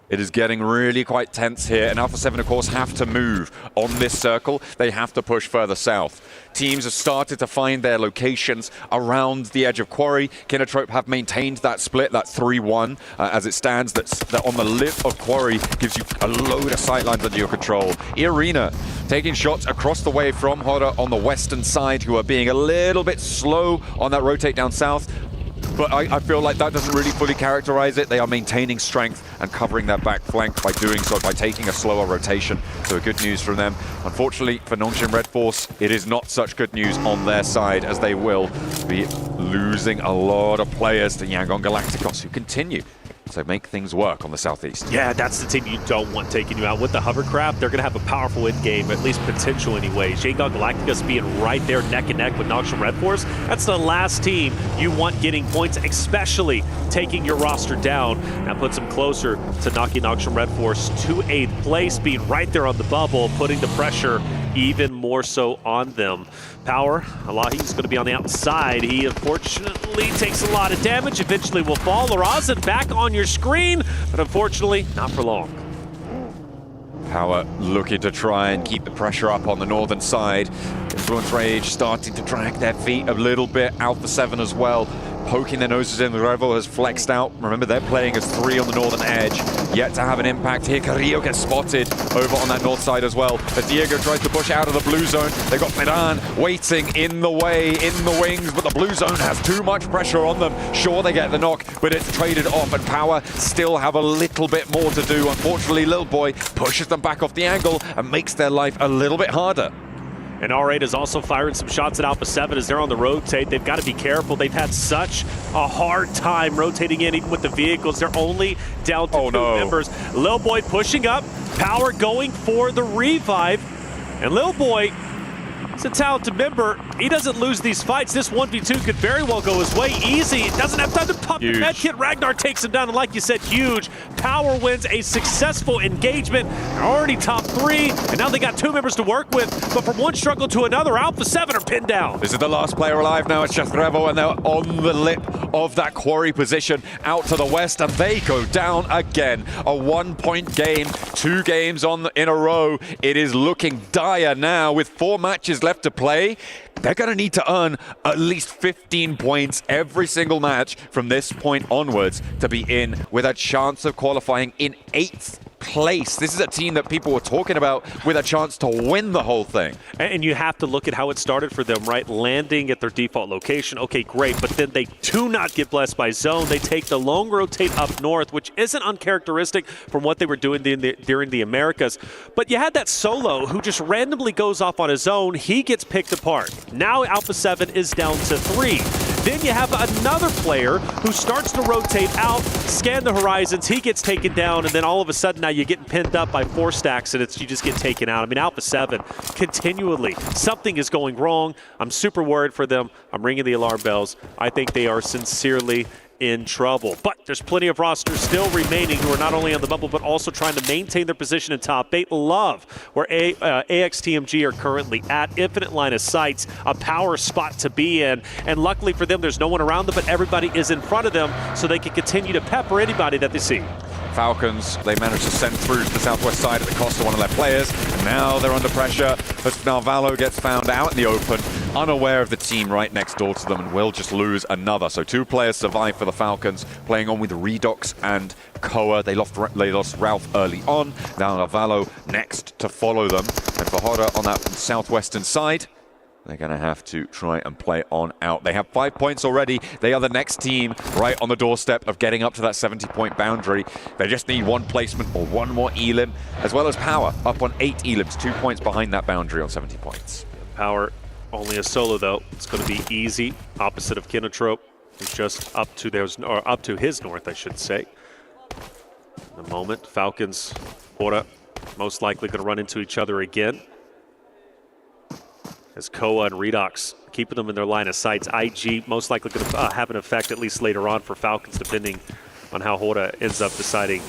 It is getting really quite tense here, and Alpha 7, of course, have to move on this circle. They have to push further south. Teams have started to find their locations around the edge of Quarry. Kinotrope have maintained that split, that 3-1, as it stands. That on the lip of Quarry gives you a load of sightlines under your control. E-Arena taking shots across the way from Horror on the western side, who are being a little bit slow on that rotate down south. But I feel like that doesn't really fully characterize it. They are maintaining strength and covering their back flank by doing so, by taking a slower rotation. So good news from them. Unfortunately for Nongshim Red Force, it is not such good news on their side, as they will be losing a lot of players to Yangon Galacticos, who continue to make things work on the southeast. Yeah, that's the team you don't want taking you out. With the hovercraft, they're going to have a powerful end game, at least potential anyways. Yangon Galacticus being right there neck and neck with Nongshim Red Force. That's the last team you want getting points, especially taking your roster down. That puts them closer to knocking Nongshim Red Force to 8th place, being right there on the bubble, putting the pressure even more so on them. Power, Alahi's going to be on the outside. He unfortunately takes a lot of damage, eventually will fall. Lorazin back on your screen, but unfortunately not for long. Power looking to try and keep the pressure up on the northern side. Influence Rage starting to drag their feet a little bit. Alpha 7 as well, poking their noses in. The Revo has flexed out. Remember, they're playing as 3 on the northern edge. Yet to have an impact here. Carrillo gets spotted over on that north side as well. As Diego tries to push out of the blue zone, they've got Medan waiting in the way, in the wings, but the blue zone has too much pressure on them. Sure, they get the knock, but it's traded off, and Power still have a little bit more to do. Unfortunately, Lil Boy pushes them back off the angle and makes their life a little bit harder. And R8 is also firing some shots at Alpha 7 as they're on the rotate. They've got to be careful. They've had such a hard time rotating in, even with the vehicles. They're only down to 2 members. Lil Boy pushing up. Power going for the revive. And Lil Boy is a talented member. He doesn't lose these fights. This 1v2 could very well go his way. Easy. Doesn't have time to pop the med kit. Ragnar takes him down. And like you said, huge. Power wins a successful engagement. They're already top 3. And now they got 2 members to work with. But from one struggle to another, Alpha 7 are pinned down. This is the last player alive now. It's just Revo, and they're on the lip of that quarry position out to the west. And they go down again. A 1-point game. 2 games in a row. It is looking dire now with 4 matches left to play. they're going to need to earn at least 15 points every single match from this point onwards to be in with a chance of qualifying in 8th place. This is a team that people were talking about with a chance to win the whole thing. And you have to look at how it started for them, right? Landing at their default location, okay, great, but then they do not get blessed by zone. They take the long rotate up north, which isn't uncharacteristic from what they were doing during the Americas. But you had that solo who just randomly goes off on his own. He gets picked apart. Now Alpha 7 is down to 3. Then you have another player who starts to rotate out, scan the horizons, he gets taken down, and then all of a sudden now you're getting pinned up by 4 stacks and you just get taken out. I mean, Alpha 7, continually, something is going wrong. I'm super worried for them. I'm ringing the alarm bells. I think they are sincerely in trouble. But there's plenty of rosters still remaining who are not only on the bubble but also trying to maintain their position in top 8. Love where AXTMG are currently at. Infinite line of sights, a power spot to be in. And luckily for them, there's no one around them, but everybody is in front of them so they can continue to pepper anybody that they see. Falcons, they managed to send through to the southwest side at the cost of one of their players, and now they're under pressure as Narvalo gets found out in the open, unaware of the team right next door to them, and will just lose another. So 2 players survive for the Falcons, playing on with Redox and Koa. They lost Ralph early on. Now Narvalo next to follow them, and for Hoda on that southwestern side, they're going to have to try and play on out. They have 5 points already. They are the next team right on the doorstep of getting up to that 70-point boundary. They just need 1 placement or 1 more elim, as well as Power up on 8 elims, 2 points behind that boundary on 70 points. Power only a solo though. It's going to be easy, opposite of Kinotrope, who's just up to his north, I should say. In the moment, Falcons, Hora, most likely going to run into each other again. As Koa and Redox keeping them in their line of sights. IG most likely going to have an effect at least later on for Falcons, depending on how Hora ends up deciding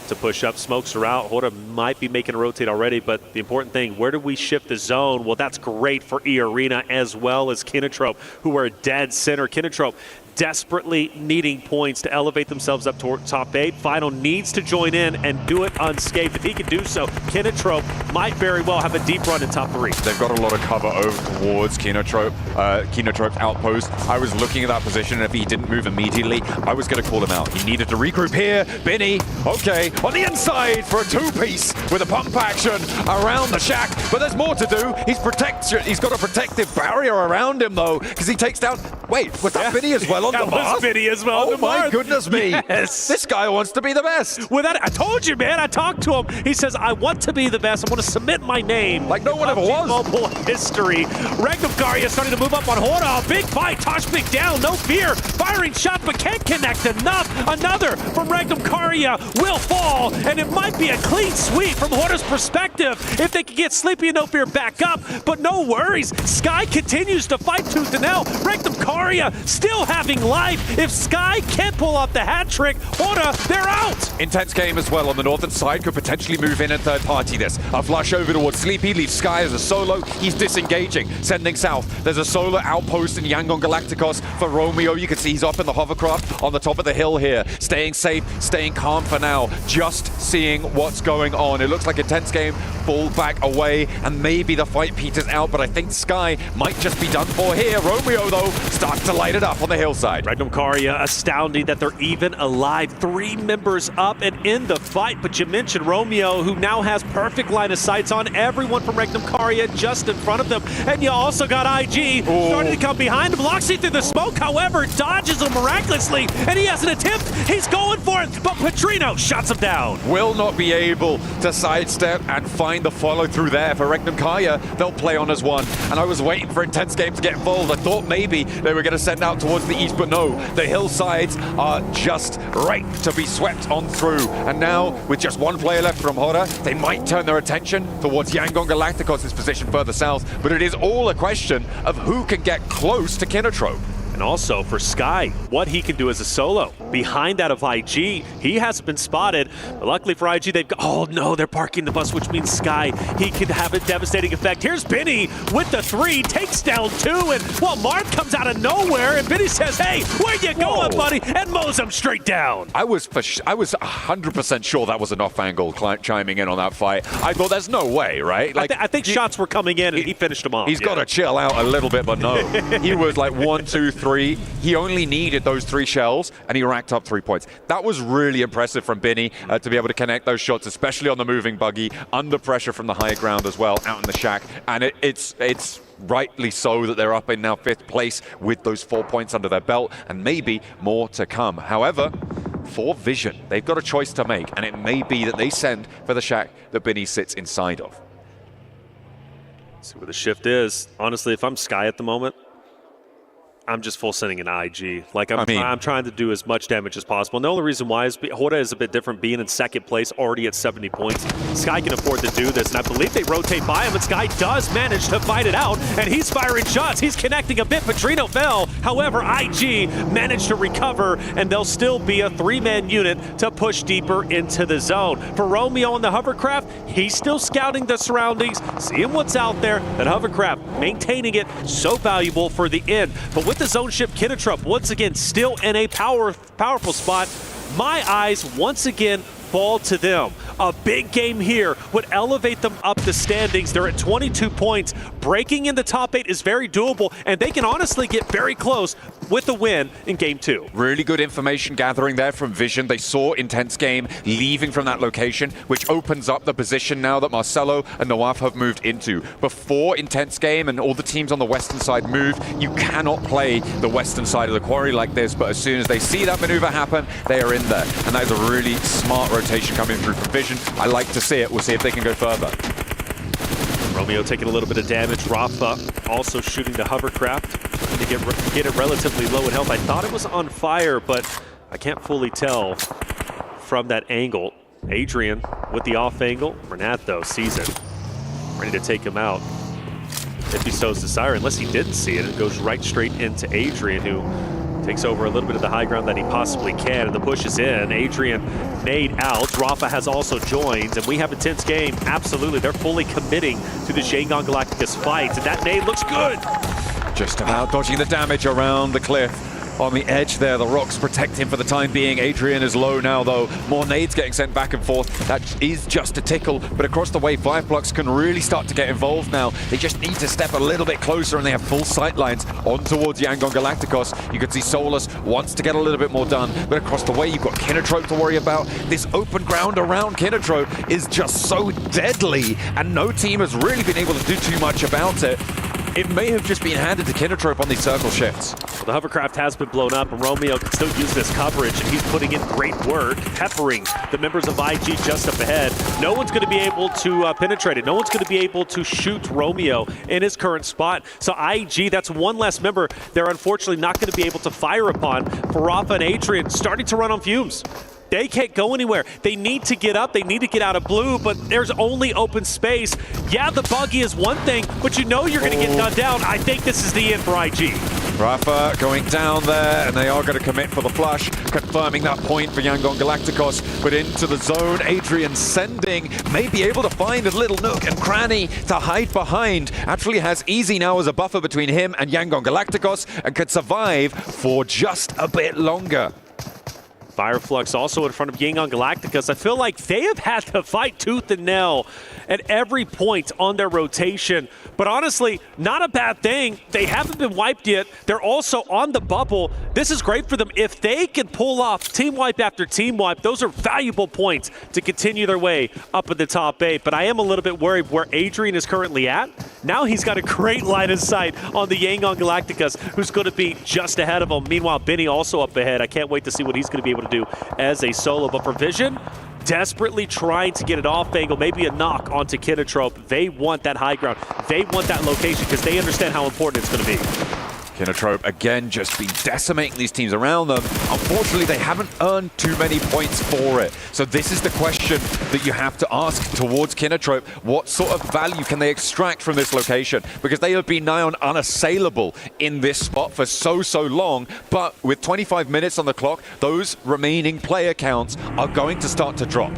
to push up. Smokes are out. Hora might be making a rotate already, but the important thing, where do we shift the zone? Well, that's great for E-Arena as well as Kinotrope, who are dead center. Kinotrope desperately needing points to elevate themselves up toward top 8. Final needs to join in and do it unscathed. If he can do so, Kinotrope might very well have a deep run in top 3. They've got a lot of cover over towards Kinotrope's outpost. I was looking at that position, and if he didn't move immediately, I was going to call him out. He needed to regroup here. Binny, okay, on the inside for a 2-piece with a pump action around the shack, but there's more to do. He's got a protective barrier around him, though, because he takes down... Wait, was that Binny as well? That was Binny as well. Oh my goodness me. Yes. This guy wants to be the best. With that, I told you, man. I talked to him. He says, I want to be the best. I want to submit my name. Like no one ever was. Mobile history. Regumgaria starting to move up on Hora. A big fight. Toshpik down. No fear. Firing shot, but can't connect enough. Another from Regumgaria will fall. And it might be a clean sweep from Hora's perspective if they can get Sleepy and No Fear back up. But no worries. Sky continues to fight tooth and nail. Regumgaria still having life. If Sky can't pull off the hat trick, Hora, they're out. Intense game as well on the northern side. Could potentially move in and third party this. A flush over towards Sleepy, leaves Sky as a solo. He's disengaging, sending south. There's a solo outpost in Yangon Galacticos for Romeo. You can see he's off in the hovercraft on the top of the hill here. Staying safe, staying calm for now. Just seeing what's going on. It looks like intense game. Fall back away, and maybe the fight peters out, but I think Sky might just be done for here. Romeo, though, starts to light it up on the hillside. Regumgaria astounding that they're even alive. 3 members up and in the fight, but you mentioned Romeo, who now has perfect line of sights on everyone from Regumgaria just in front of them. And you also got IG starting to come behind him. Loxy through the smoke, however, dodges him miraculously, and he has an attempt. He's going for it, but Petrino shuts him down. Will not be able to sidestep and find the follow through there for Regumgaria. They'll play on as one, and I was waiting for Intense Game to get involved. I thought maybe they were going to send out towards the east, but no, the hillsides are just ripe to be swept on through. And now, with just 1 player left from Hora, they might turn their attention towards Yangon Galacticos' position further south, but it is all a question of who can get close to Kinotrope. And also for Sky, what he can do as a solo. behind that of IG. He hasn't been spotted. But luckily for IG, they've got, oh no, they're parking the bus, which means Sky, he could have a devastating effect. Here's Benny with the 3, takes down 2, and well, Marv comes out of nowhere, and Benny says, hey, where you going, buddy? And mows him straight down. I was 100% sure that was an off-angle chiming in on that fight. I thought there's no way, right? Like, I think shots were coming in, and he finished them off. He's got to chill out a little bit, but no. He was like 1, 2, 3. He only needed those 3 shells, and he racked up 3 points. That was really impressive from Benny to be able to connect those shots, especially on the moving buggy, under pressure from the high ground as well, out in the shack. And it's rightly so that they're up in now 5th place with those 4 points under their belt, and maybe more to come. However, for Vision, they've got a choice to make, and it may be that they send for the shack that Benny sits inside of. See where the shift is. Honestly, if I'm Sky at the moment, I'm just full sending an IG. Like, I'm trying to do as much damage as possible. And the only reason why is Hora is a bit different, being in 2nd place, already at 70 points. Sky can afford to do this, and I believe they rotate by him, and Sky does manage to fight it out, and he's firing shots. He's connecting a bit. Petrino fell. However, IG managed to recover, and they'll still be a 3-man unit to push deeper into the zone. For Romeo on the hovercraft, he's still scouting the surroundings, seeing what's out there. That hovercraft, maintaining it, so valuable for the end. But with the zone ship, Kinetrup once again still in a powerful spot. My eyes once again fall to them. A big game here would elevate them up the standings. They're at 22 points. Breaking in the top 8 is very doable, and they can honestly get very close with a win in Game 2. Really good information gathering there from Vision. They saw Intense Game leaving from that location, which opens up the position now that Marcelo and Nawaf have moved into. Before Intense Game and all the teams on the western side move, you cannot play the western side of the quarry like this, but as soon as they see that maneuver happen, they are in there. And that is a really smart rotation coming through from Vision. I like to see it. We'll see if they can go further. Romeo taking a little bit of damage. Rafa also shooting the hovercraft to get it relatively low in health. I thought it was on fire, but I can't fully tell from that angle. Adrian with the off angle. Renat, though, sees it. Ready to take him out. If he so's desire, unless he didn't see it, it goes right straight into Adrian, who takes over a little bit of the high ground that he possibly can, and the push is in. Adrian nade out. Rafa has also joined, and we have Intense Game. Absolutely, they're fully committing to the Shanghai Galacticus fight, and that nade looks good. Just about dodging the damage around the cliff. On the edge there, the rocks protect him for the time being. Adrian is low now, though. More nades getting sent back and forth. That is just a tickle, but across the way, Fireflux can really start to get involved now. They just need to step a little bit closer, and they have full sight lines on towards Yangon Galacticos. You can see Solus wants to get a little bit more done, but across the way, you've got Kinetrup to worry about. This open ground around Kinetrup is just so deadly, and no team has really been able to do too much about it. It may have just been handed to Kinetrup on these circle shifts. Well, the hovercraft has been blown up, and Romeo can still use this coverage, and he's putting in great work, peppering the members of IG just up ahead. No one's going to be able to penetrate it. No one's going to be able to shoot Romeo in his current spot. So IG, that's one less member they're unfortunately not going to be able to fire upon. For Rafa and Adrian starting to run on fumes. They can't go anywhere. They need to get up. They need to get out of blue, but there's only open space. Yeah, the buggy is one thing, but you know you're going to get gunned down. I think this is the end for IG. Rafa going down there, and they are going to commit for the flush, confirming that point for Yangon Galacticos, but into the zone. Adrian sending, may be able to find a little nook and cranny to hide behind. Actually has Easy now as a buffer between him and Yangon Galacticos, and could survive for just a bit longer. Fireflux also in front of Yangon Galacticus. I feel like they have had to fight tooth and nail at every point on their rotation. But honestly, not a bad thing. They haven't been wiped yet. They're also on the bubble. This is great for them. If they can pull off team wipe after team wipe, those are valuable points to continue their way up in the top 8. But I am a little bit worried where Adrian is currently at. Now he's got a great line of sight on the Yangon Galacticus, who's going to be just ahead of him. Meanwhile, Benny also up ahead. I can't wait to see what he's going to be able to do as a solo. But for Vision, desperately trying to get it off angle, maybe a knock onto Kinetrup. They want that high ground. They want that location because they understand how important it's going to be. Kinotrope again just been decimating these teams around them. Unfortunately, they haven't earned too many points for it. So this is the question that you have to ask towards Kinotrope. What sort of value can they extract from this location? Because they have been nigh on unassailable in this spot for so long. But with 25 minutes on the clock, those remaining player counts are going to start to drop.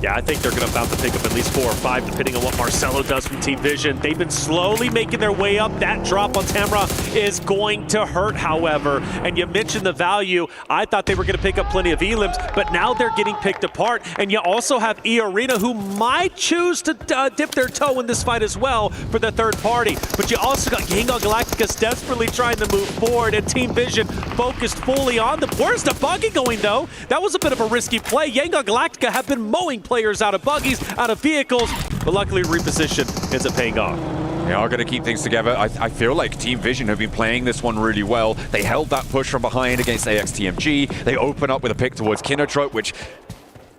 Yeah, I think they're going to about to pick up at least 4 or 5, depending on what Marcelo does from Team Vision. They've been slowly making their way up. That drop on Tamra is going to hurt, however. And you mentioned the value. I thought they were going to pick up plenty of elims, but now they're getting picked apart. And you also have E-Arena, who might choose to dip their toe in this fight as well for the third party. But you also got Yangon Galacticus desperately trying to move forward, and Team Vision focused fully on them. Where's the buggy going, though? That was a bit of a risky play. Yangon Galactica have been mowing players out of buggies, out of vehicles, but luckily reposition ends up paying off. They are going to keep things together. I feel like Team Vision have been playing this one really well. They held that push from behind against AXTMG. They open up with a pick towards Kinotrope, which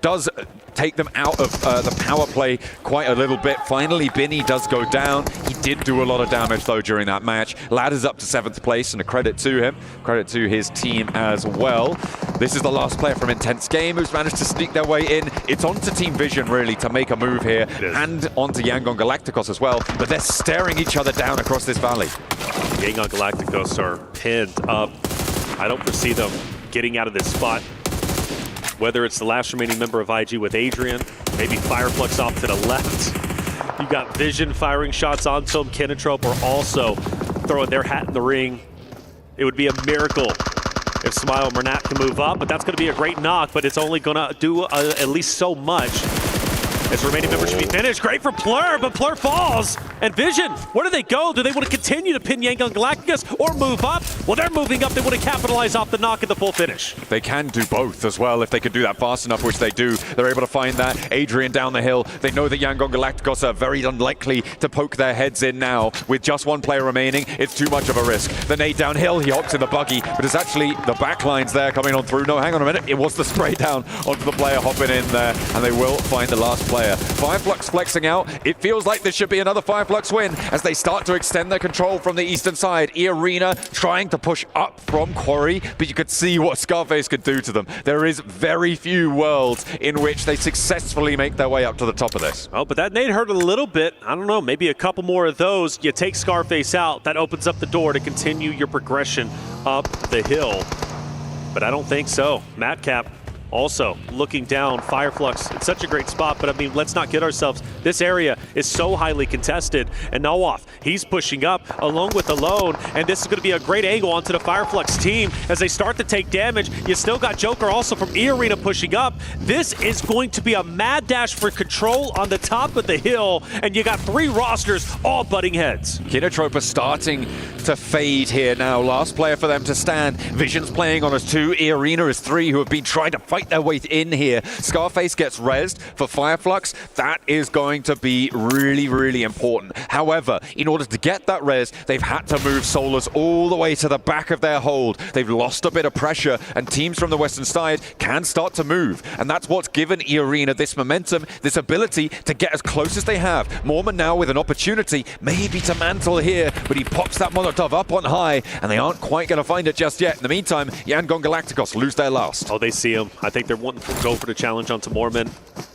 does take them out of the power play quite a little bit. Finally, Binny does go down. He did do a lot of damage, though, during that match. Ladders up to 7th place, and a credit to him. Credit to his team as well. This is the last player from Intense Game who's managed to sneak their way in. It's on to Team Vision, really, to make a move here, and onto Yangon Galacticos as well. But they're staring each other down across this valley. Yangon Galacticos are pinned up. I don't foresee them getting out of this spot. Whether it's the last remaining member of IG with Adrian, maybe Fireflux off to the left. You got Vision firing shots onto him. Kinotrope are also throwing their hat in the ring. It would be a miracle if Smile and Renat can move up, but that's going to be a great knock, but it's only going to do at least so much. As remaining members should be finished. Great for Plur, but Plur falls. And Vision, where do they go? Do they want to continue to pin Yangon Galacticus or move up? Well, they're moving up. They want to capitalize off the knock at the full finish. They can do both as well if they could do that fast enough, which they do. They're able to find that. Adrian down the hill. They know that Yangon Galacticos are very unlikely to poke their heads in now. With just one player remaining, it's too much of a risk. The nade downhill, he hops in the buggy, but it's actually the backlines there coming on through. No, hang on a minute. It was the spray down onto the player hopping in there, and they will find the last player. Fireflux flexing out. It feels like this should be another Fireflux win as they start to extend their control from the eastern side. E-Arena trying to push up from Quarry, but you could see what Scarface could do to them. There is very few worlds in which they successfully make their way up to the top of this. Oh, but that nade hurt a little bit. I don't know, maybe a couple more of those. You take Scarface out, that opens up the door to continue your progression up the hill. But I don't think so. Madcap also looking down. Fireflux, it's such a great spot, but I mean, let's not kid ourselves. This area is so highly contested, and Nawaf, he's pushing up along with Alone, and this is going to be a great angle onto the Fireflux team as they start to take damage. You still got Joker also from E-Arena pushing up. This is going to be a mad dash for control on the top of the hill, and you got 3 rosters all butting heads. Kinotrope are starting to fade here now. Last player for them to stand. Vision's playing on us 2. E-Arena is 3 who have been trying to fight their way in here. Scarface gets rezzed for Fireflux. That is going to be really, really important. However, in order to get that res, they've had to move Solus all the way to the back of their hold. They've lost a bit of pressure, and teams from the western side can start to move. And that's what's given E-Arena this momentum, this ability to get as close as they have. Mormon now with an opportunity, maybe to mantle here, but he pops that Molotov up on high, and they aren't quite going to find it just yet. In the meantime, Yangon Galacticos lose their last. Oh, they see him. I think they're wanting to go for the challenge onto Mormon.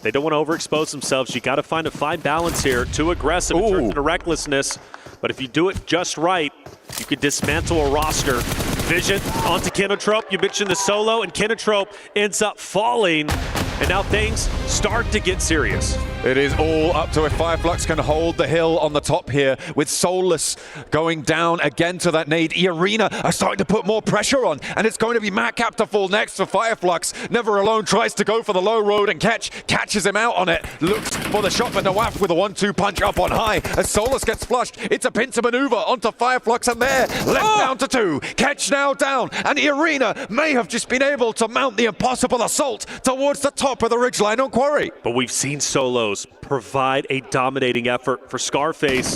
They don't want to overexpose themselves. You got to find a fine balance here. Too aggressive, it turns into recklessness. But if you do it just right, you could dismantle a roster. Vision onto Kinotrope. You mentioned the solo, and Kinotrope ends up falling. And now things start to get serious. It is all up to if Fireflux can hold the hill on the top here, with Soulless going down again to that nade. E-Arena are starting to put more pressure on, and it's going to be Madcap to fall next for Fireflux. Never Alone tries to go for the low road and catches him out on it. Looks for the shot, but Nawaf with a 1-2 punch up on high. As Soulless gets flushed, it's a pincer maneuver onto Fireflux, and there, left down to 2. Catch now down, and E-Arena may have just been able to mount the impossible assault towards the top of the ridgeline on Quarry. But we've seen solos provide a dominating effort for Scarface.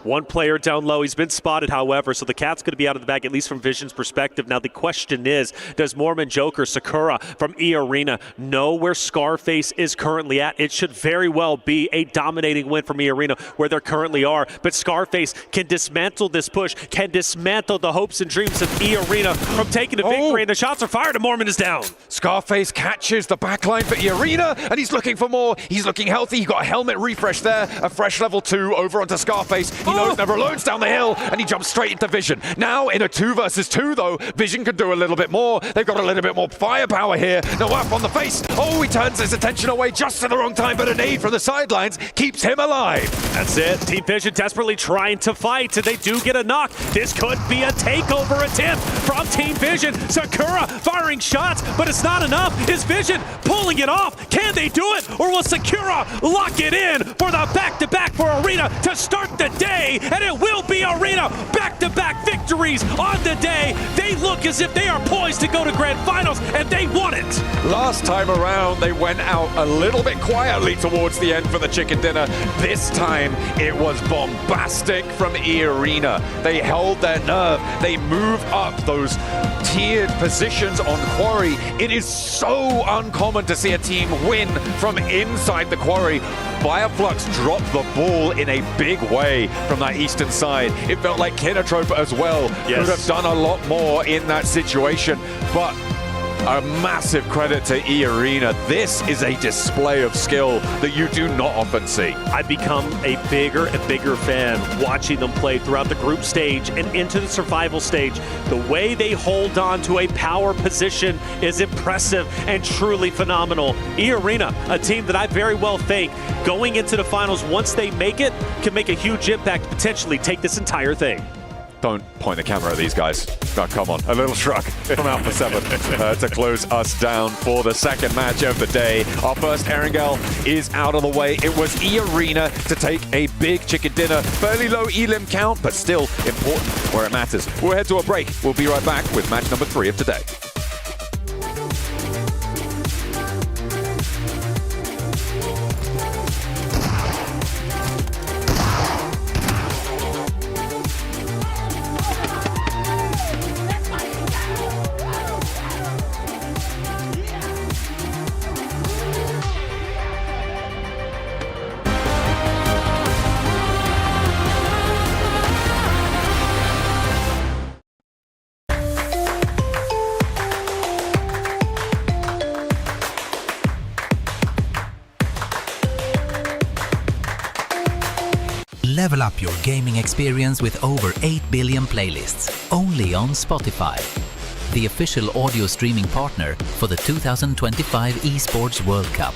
One player down low. He's been spotted, however, so the cat's going to be out of the bag, at least from Vision's perspective. Now, the question is, does Mormon Joker Sakura from E Arena know where Scarface is currently at? It should very well be a dominating win from E Arena where they currently are, but Scarface can dismantle this push, can dismantle the hopes and dreams of E Arena from taking the victory, and the shots are fired and Mormon is down. Scarface catches the backline for E Arena, and he's looking for more. He's looking healthy. He got a helmet refresh there, a fresh level 2 over onto Scarface. He knows Never Alone's down the hill, and he jumps straight into Vision. Now in a 2 versus 2 though, Vision can do a little bit more. They've got a little bit more firepower here. No up on the face. Oh, he turns his attention away just at the wrong time, but a nade from the sidelines keeps him alive. That's it. Team Vision desperately trying to fight, and they do get a knock. This could be a takeover attempt from Team Vision. Sakura firing shots, but it's not enough. Is Vision pulling it off? Can they do it? Or will Sakura lock it in for the back-to-back for Arena to start the day? And it will be Arena back-to-back victories on the day. They look as if they are poised to go to Grand Finals, and they won it. Last time around, they went out a little bit quietly towards the end for the chicken dinner. This time, it was bombastic from E Arena. They held their nerve. They moved up those tiered positions on Quarry. It is so uncommon to see a team win from inside the Quarry. Fireflux dropped the ball in a big way from that eastern side. It felt like Kinatrope as well could have done a lot more in that situation, but a massive credit to E Arena. This is a display of skill that you do not often see. I've become a bigger and bigger fan watching them play throughout the group stage and into the survival stage. The way they hold on to a power position is impressive and truly phenomenal. E Arena, a team that I very well think going into the finals, once they make it, can make a huge impact, potentially take this entire thing. Don't point the camera at these guys. Oh, come on. A little shrug from Alpha 7 to close us down for the second match of the day. Our first Erangel is out of the way. It was E Arena to take a big chicken dinner. Fairly low elim count, but still important where it matters. We'll head to a break. We'll be right back with match number 3 of today. Level up your gaming experience with over 8 billion playlists, only on Spotify, the official audio streaming partner for the 2025 ESPORTS World Cup.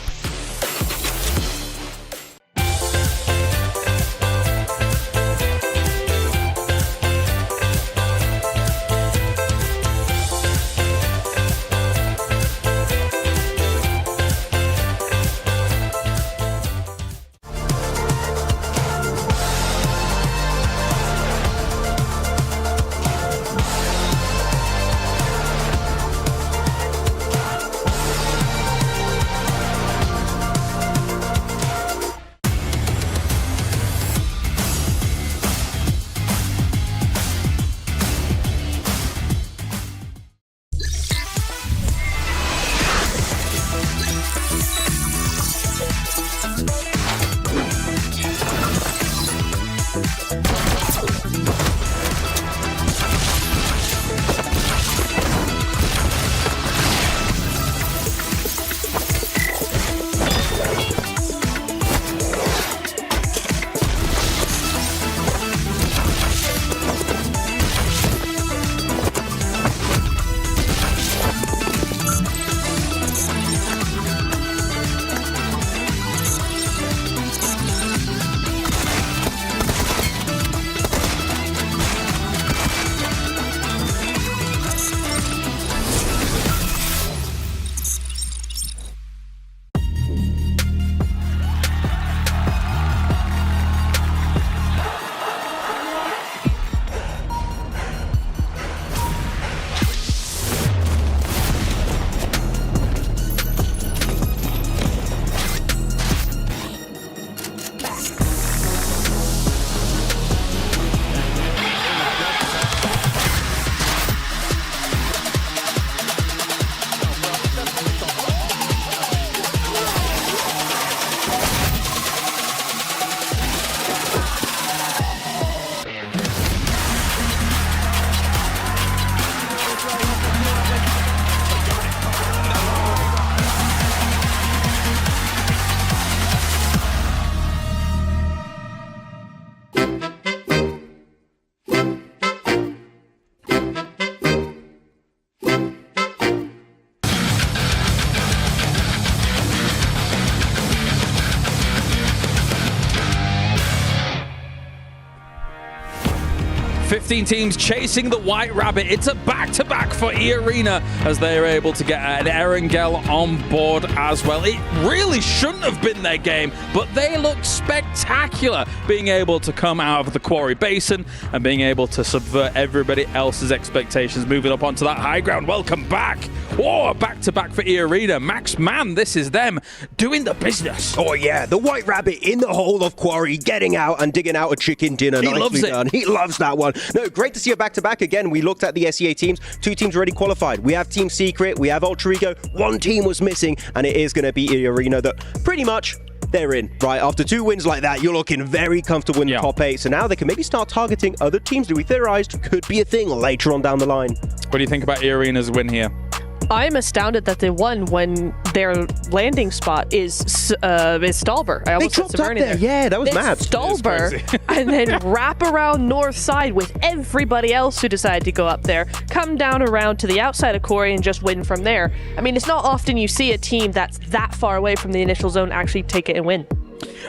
15 teams chasing the White Rabbit. It's a back-to-back for E-Arena as they are able to get an Erangel on board as well. It really shouldn't have been their game, but they looked spectacular being able to come out of the Quarry Basin and being able to subvert everybody else's expectations, moving up onto that high ground. Welcome back. Oh, a back-to-back for E-Arena. Max, man, this is them doing the business. Oh, yeah. The White Rabbit in the hole of Quarry, getting out and digging out a chicken dinner. He loves it. Done. He loves that one. No, great to see a back-to-back again. We looked at the SEA teams. 2 teams already qualified. We have Team Secret. We have Ultra Ego. 1 team was missing, and it is going to be E-Arena that pretty much they're in, right? After 2 wins like that, you're looking very comfortable in the top 8. So now they can maybe start targeting other teams that we theorized could be a thing later on down the line. What do you think about E-Arena's win here? I'm astounded that they won when their landing spot is Stalber. I almost said Severny there. Yeah, that was mad. Stalber, and then wrap around north side with everybody else who decided to go up there, come down around to the outside of Quarry and just win from there. I mean, it's not often you see a team that's that far away from the initial zone actually take it and win.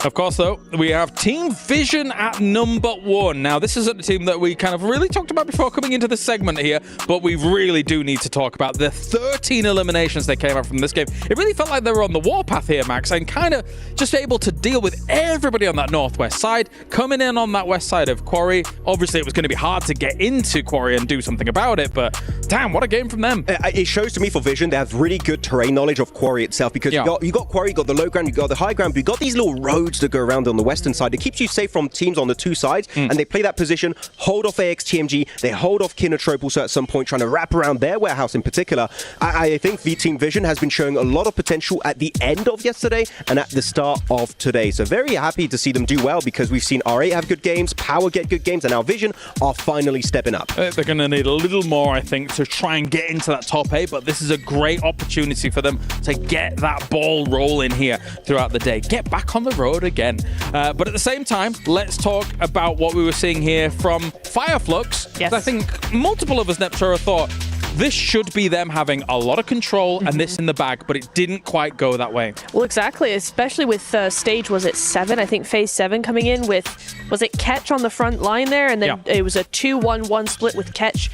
Of course, though, we have Team Vision at number 1. Now, this isn't a team that we kind of really talked about before coming into this segment here, but we really do need to talk about the 13 eliminations they came out from this game. It really felt like they were on the warpath here, Max, and kind of just able to deal with everybody on that northwest side, coming in on that west side of Quarry. Obviously, it was going to be hard to get into Quarry and do something about it, but damn, what a game from them. It shows to me for Vision, they have really good terrain knowledge of Quarry itself, because you got Quarry, you got the low ground, you got the high ground, but you got these little roads that go around on the western side. It keeps you safe from teams on the 2 sides, and they play that position, hold off AXTMG, they hold off Kinotrope also at some point, trying to wrap around their warehouse in particular. I think Team Vision has been showing a lot of potential at the end of yesterday and at the start of today. So very happy to see them do well, because we've seen R8 have good games, Power get good games, and now Vision are finally stepping up. They're going to need a little more, I think, to try and get into that top 8, but this is a great opportunity for them to get that ball rolling here throughout the day. Get back on the road again. But at the same time, let's talk about what we were seeing here from Fireflux. Yes. I think multiple of us, Neptura, thought this should be them having a lot of control and this in the bag, but it didn't quite go that way. Well, exactly, especially with stage, was it 7? I think phase 7 coming in with, was it Ketch on the front line there? And then it was a 2-1-1 split with Ketch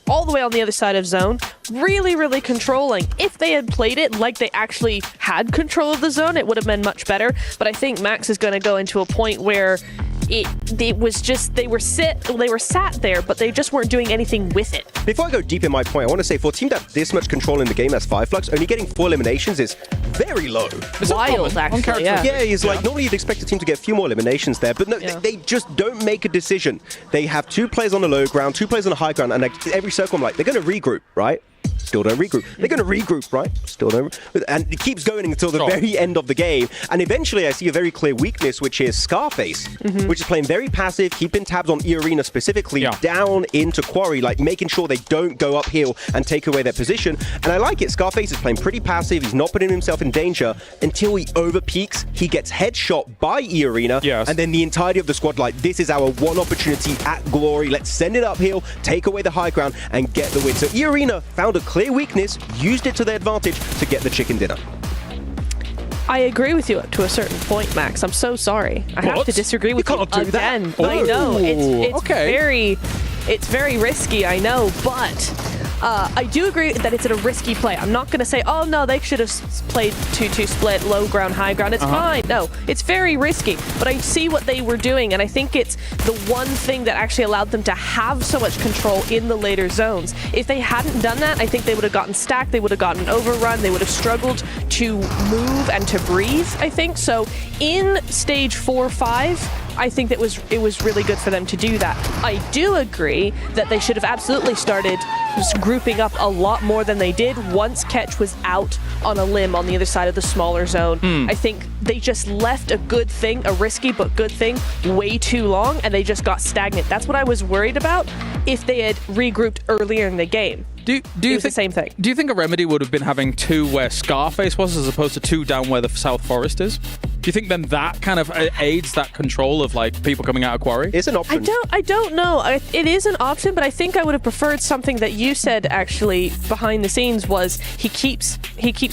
all the way on the other side of zone. Really, really controlling. If they had played it like they actually had control of the zone, it would have been much better. But I think Max is going to go into a point where it was just, they were sat there, but they just weren't doing anything with it. Before I go deep in my point, I want to say for a team that has this much control in the game as Fireflux, only getting 4 eliminations is very low. It's wild, actually. Yeah, it's like normally you'd expect a team to get a few more eliminations there, but no, they just don't make a decision. They have 2 players on the low ground, 2 players on the high ground, and every circle I'm like, they're going to regroup, right? Still don't regroup. They're going to regroup, right? Still don't. And it keeps going until the very end of the game. And eventually I see a very clear weakness, which is Scarface, which is playing very passive, keeping tabs on E-Arena specifically, down into Quarry, like making sure they don't go uphill and take away their position. And I like it. Scarface is playing pretty passive. He's not putting himself in danger until he overpeaks. He gets headshot by E-Arena. And then the entirety of the squad, like, this is our one opportunity at glory. Let's send it uphill, take away the high ground, and get the win. So E-Arena found a clear weakness, used it to their advantage to get the chicken dinner. I agree with you to a certain point, Max. I'm so sorry. I have to disagree with you again. I know. It's very risky, I know, but I do agree that it's a risky play. I'm not going to say, oh no, they should have played 2-2 split, low ground, high ground. It's fine. No, it's very risky, but I see what they were doing, and I think it's the one thing that actually allowed them to have so much control in the later zones. If they hadn't done that, I think they would have gotten stacked, they would have gotten overrun, they would have struggled to move and to breathe, I think. So in stage 4-5, I think that it was really good for them to do that. I do agree that they should have absolutely started grouping up a lot more than they did once Ketch was out on a limb on the other side of the smaller zone. I think they just left a good thing, a risky but good thing, way too long, and they just got stagnant. That's what I was worried about if they had regrouped earlier in the game. Do you think the same thing? Do you think a remedy would have been having 2 where Scarface was as opposed to 2 down where the South Forest is? Do you think then that kind of aids that control of like people coming out of quarry? It's an option. I don't know. It is an option, but I think I would have preferred something that you said actually behind the scenes was he keeps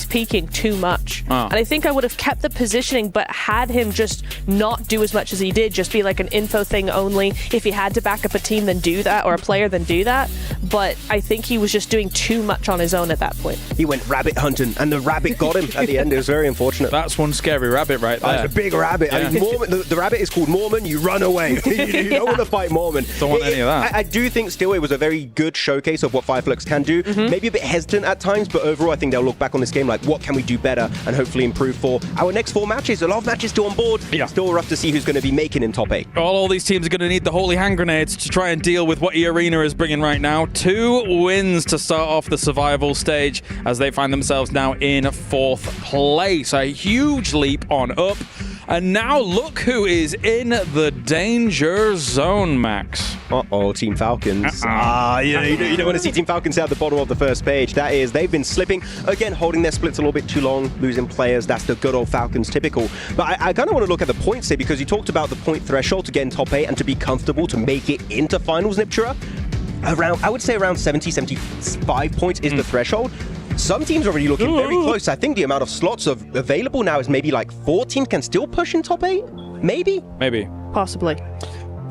peeking too much. Oh. And I think I would have kept the positioning but had him just not do as much as he did, just be like an info thing only. If he had to back up a team, then do that, or a player, then do that. But I think he was just doing too much on his own at that point. He went rabbit hunting, and the rabbit got him at the end. It was very unfortunate. That's one scary rabbit right there. It's a big rabbit. Yeah. I mean, Mormon, the rabbit is called Mormon. You run away. You don't want to fight Mormon. Don't want any of that. I do think still it was a very good showcase of what Fireflux can do. Maybe a bit hesitant at times, but overall I think they'll look back on this game like, what can we do better and hopefully improve for our next 4 matches. A lot of matches still on board. Yeah. Still rough to see who's going to be making in top 8. All these teams are going to need the holy hand grenades to try and deal with what E-Arena is bringing right now. 2 wins to start off the survival stage as they find themselves now in 4th place. A huge leap on up. And now look who is in the danger zone, Max. Uh-oh, Team Falcons. You don't want to see Team Falcons at the bottom of the first page. That is, they've been slipping. Again, holding their splits a little bit too long, losing players. That's the good old Falcons typical. But I kind of want to look at the points here because you talked about the point threshold to get in top 8 and to be comfortable to make it into finals, Niptura. I would say around 70, 75 points is the threshold. Some teams are already looking very close. I think the amount of slots available now is maybe like 14 can still push in top 8? Maybe? Maybe. Possibly.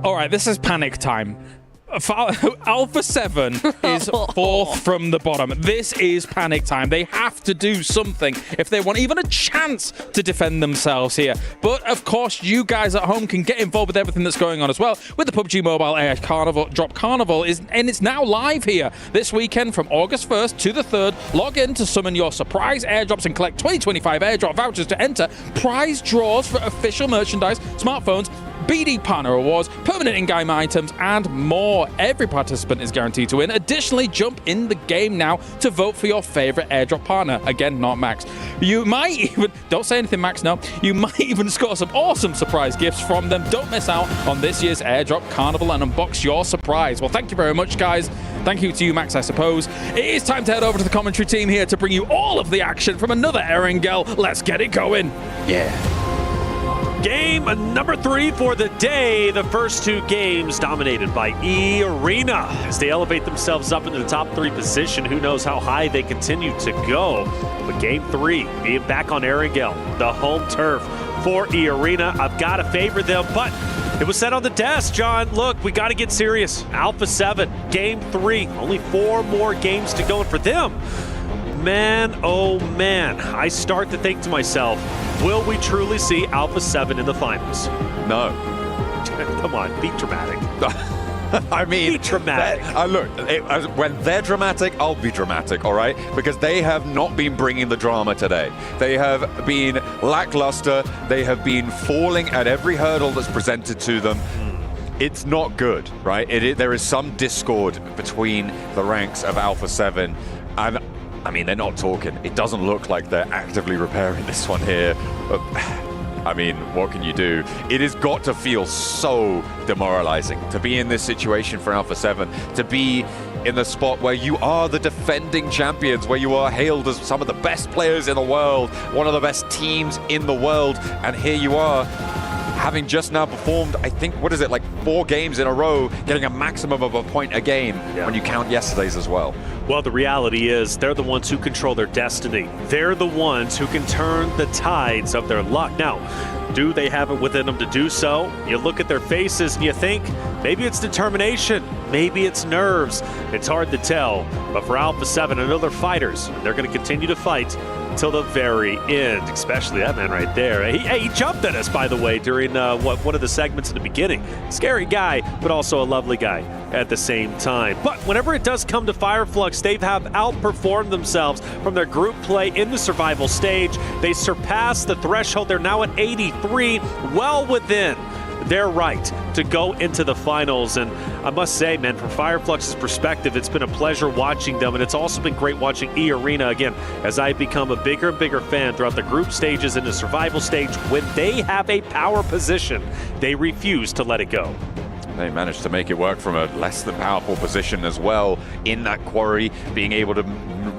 All right, this is panic time. Alpha 7 is 4th from the bottom. This is panic time. They have to do something if they want even a chance to defend themselves here. But of course, you guys at home can get involved with everything that's going on as well with the PUBG Mobile Air Carnival. Drop Carnival and it's now live here this weekend from August 1st to the 3rd. Log in to summon your surprise airdrops and collect 2025 airdrop vouchers to enter prize draws for official merchandise, smartphones, BD Partner Awards, permanent in-game items, and more. Every participant is guaranteed to win. Additionally, jump in the game now to vote for your favorite airdrop partner. Again, not Max. You might even, don't say anything, Max, no. You might even score some awesome surprise gifts from them. Don't miss out on this year's airdrop carnival and unbox your surprise. Well, thank you very much, guys. Thank you to you, Max, I suppose. It is time to head over to the commentary team here to bring you all of the action from another Erangel. Let's get it going. Yeah. Game number 3 for the day. The first 2 games dominated by E-Arena as they elevate themselves up into the top 3 position. Who knows how high they continue to go. But game 3 being back on Erangel, the home turf for E-Arena. I've got to favor them, but it was set on the desk, John. Look, we got to get serious. Alpha 7, game 3. Only 4 more games to go. And for them, man, oh man, I start to think to myself, will we truly see Alpha 7 in the finals? No. Come on, be dramatic. I mean, be dramatic. Look, when they're dramatic, I'll be dramatic, all right? Because they have not been bringing the drama today. They have been lackluster. They have been falling at every hurdle that's presented to them. It's not good, right? There is some discord between the ranks of Alpha 7, and I mean, they're not talking. It doesn't look like they're actively repairing this one here. I mean, what can you do? It has got to feel so demoralizing to be in this situation for Alpha 7, to be in the spot where you are the defending champions, where you are hailed as some of the best players in the world, one of the best teams in the world, and here you are, having just now performed, I think, what is it, like 4 games in a row, getting a maximum of a point a game when you count yesterday's as well. Well, the reality is they're the ones who control their destiny. They're the ones who can turn the tides of their luck. Now, do they have it within them to do so? You look at their faces and you think, maybe it's determination, maybe it's nerves. It's hard to tell. But for Alpha 7 and other fighters, they're going to continue to fight until the very end, especially that man right there. He jumped at us, by the way, during one of the segments in the beginning. Scary guy, but also a lovely guy at the same time. But whenever it does come to Fireflux, they have outperformed themselves from their group play in the survival stage. They surpassed the threshold. They're now at 83, well within their right to go into the finals. And I must say, man, from Fireflux's perspective, it's been a pleasure watching them, and it's also been great watching E-Arena again as I become a bigger and bigger fan throughout the group stages and the survival stage. When they have a power position, they refuse to let it go. They managed to make it work from a less than powerful position as well in that quarry, being able to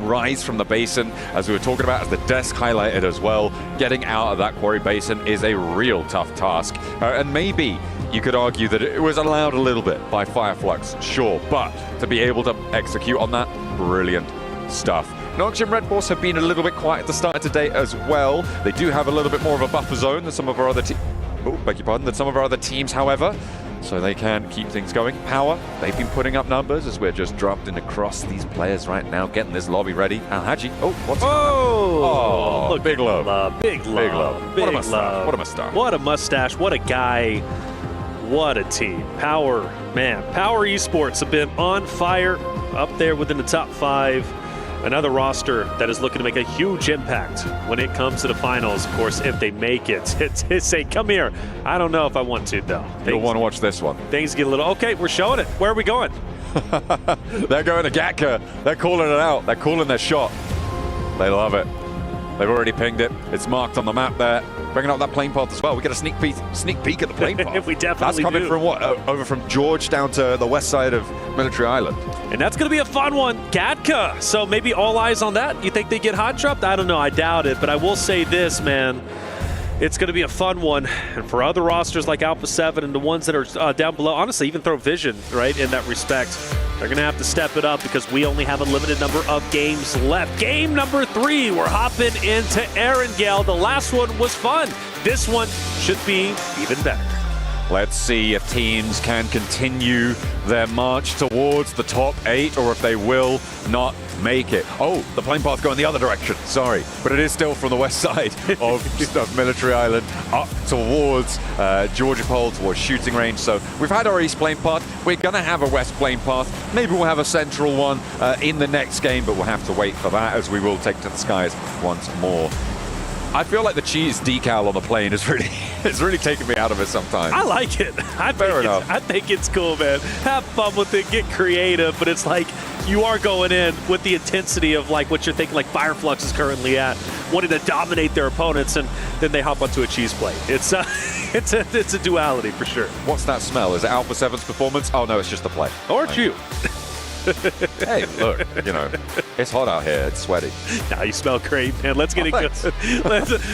rise from the basin, as we were talking about, as the desk highlighted as well. Getting out of that quarry basin is a real tough task. And maybe you could argue that it was allowed a little bit by Fireflux, sure, but to be able to execute on that, brilliant stuff. Nox and Red Force have been a little bit quiet at the start of today as well. They do have a little bit more of a buffer zone than some of our other teams, however, so they can keep things going. Power, they've been putting up numbers as we're just drafting across these players right now, getting this lobby ready. Alhaji, what's look, big love. Big love. What a mustache. What a mustache. What a mustache. What a guy. What a team. Power, man. Power Esports have been on fire, up there within the top 5. Another roster that is looking to make a huge impact when it comes to the finals, of course, if they make it. It's a, come here. I don't know if I want to, though. You'll want to watch this one. Things get a little, okay, we're showing it. Where are we going? They're going to Gatka. They're calling it out. They're calling their shot. They love it. They've already pinged it. It's marked on the map there. Bringing up that plane path as well. We get a sneak peek at the plane path. We definitely That's coming from what? Over from George down to the west side of Military Island. And that's going to be a fun one. Gatka. So maybe all eyes on that. You think they get hot dropped? I don't know. I doubt it. But I will say this, man. It's going to be a fun one. And for other rosters like Alpha 7 and the ones that are down below, honestly, even Throw Vision, right, in that respect, they're going to have to step it up because we only have a limited number of games left. Game number 3, we're hopping into Erangel. The last one was fun. This one should be even better. Let's see if teams can continue their march towards the top 8 or if they will not make it. Oh, the plane path going the other direction. Sorry, but it is still from the west side of Military Island up towards Georgia Pole, towards shooting range. So we've had our east plane path. We're going to have a west plane path. Maybe we'll have a central one in the next game, but we'll have to wait for that as we will take to the skies once more. I feel like the cheese decal on the plane is really taking me out of it sometimes. I like it. Fair enough. I think it's cool, man. Have fun with it, get creative, but it's like you are going in with the intensity of like what you're thinking like Fireflux is currently at, wanting to dominate their opponents, and then they hop onto a cheese plate. It's a duality for sure. What's that smell? Is it Alpha 7's performance? Oh no, it's just the play. Or it's you. Hey, look, it's hot out here. It's sweaty. Now you smell great, man. Let's get it going.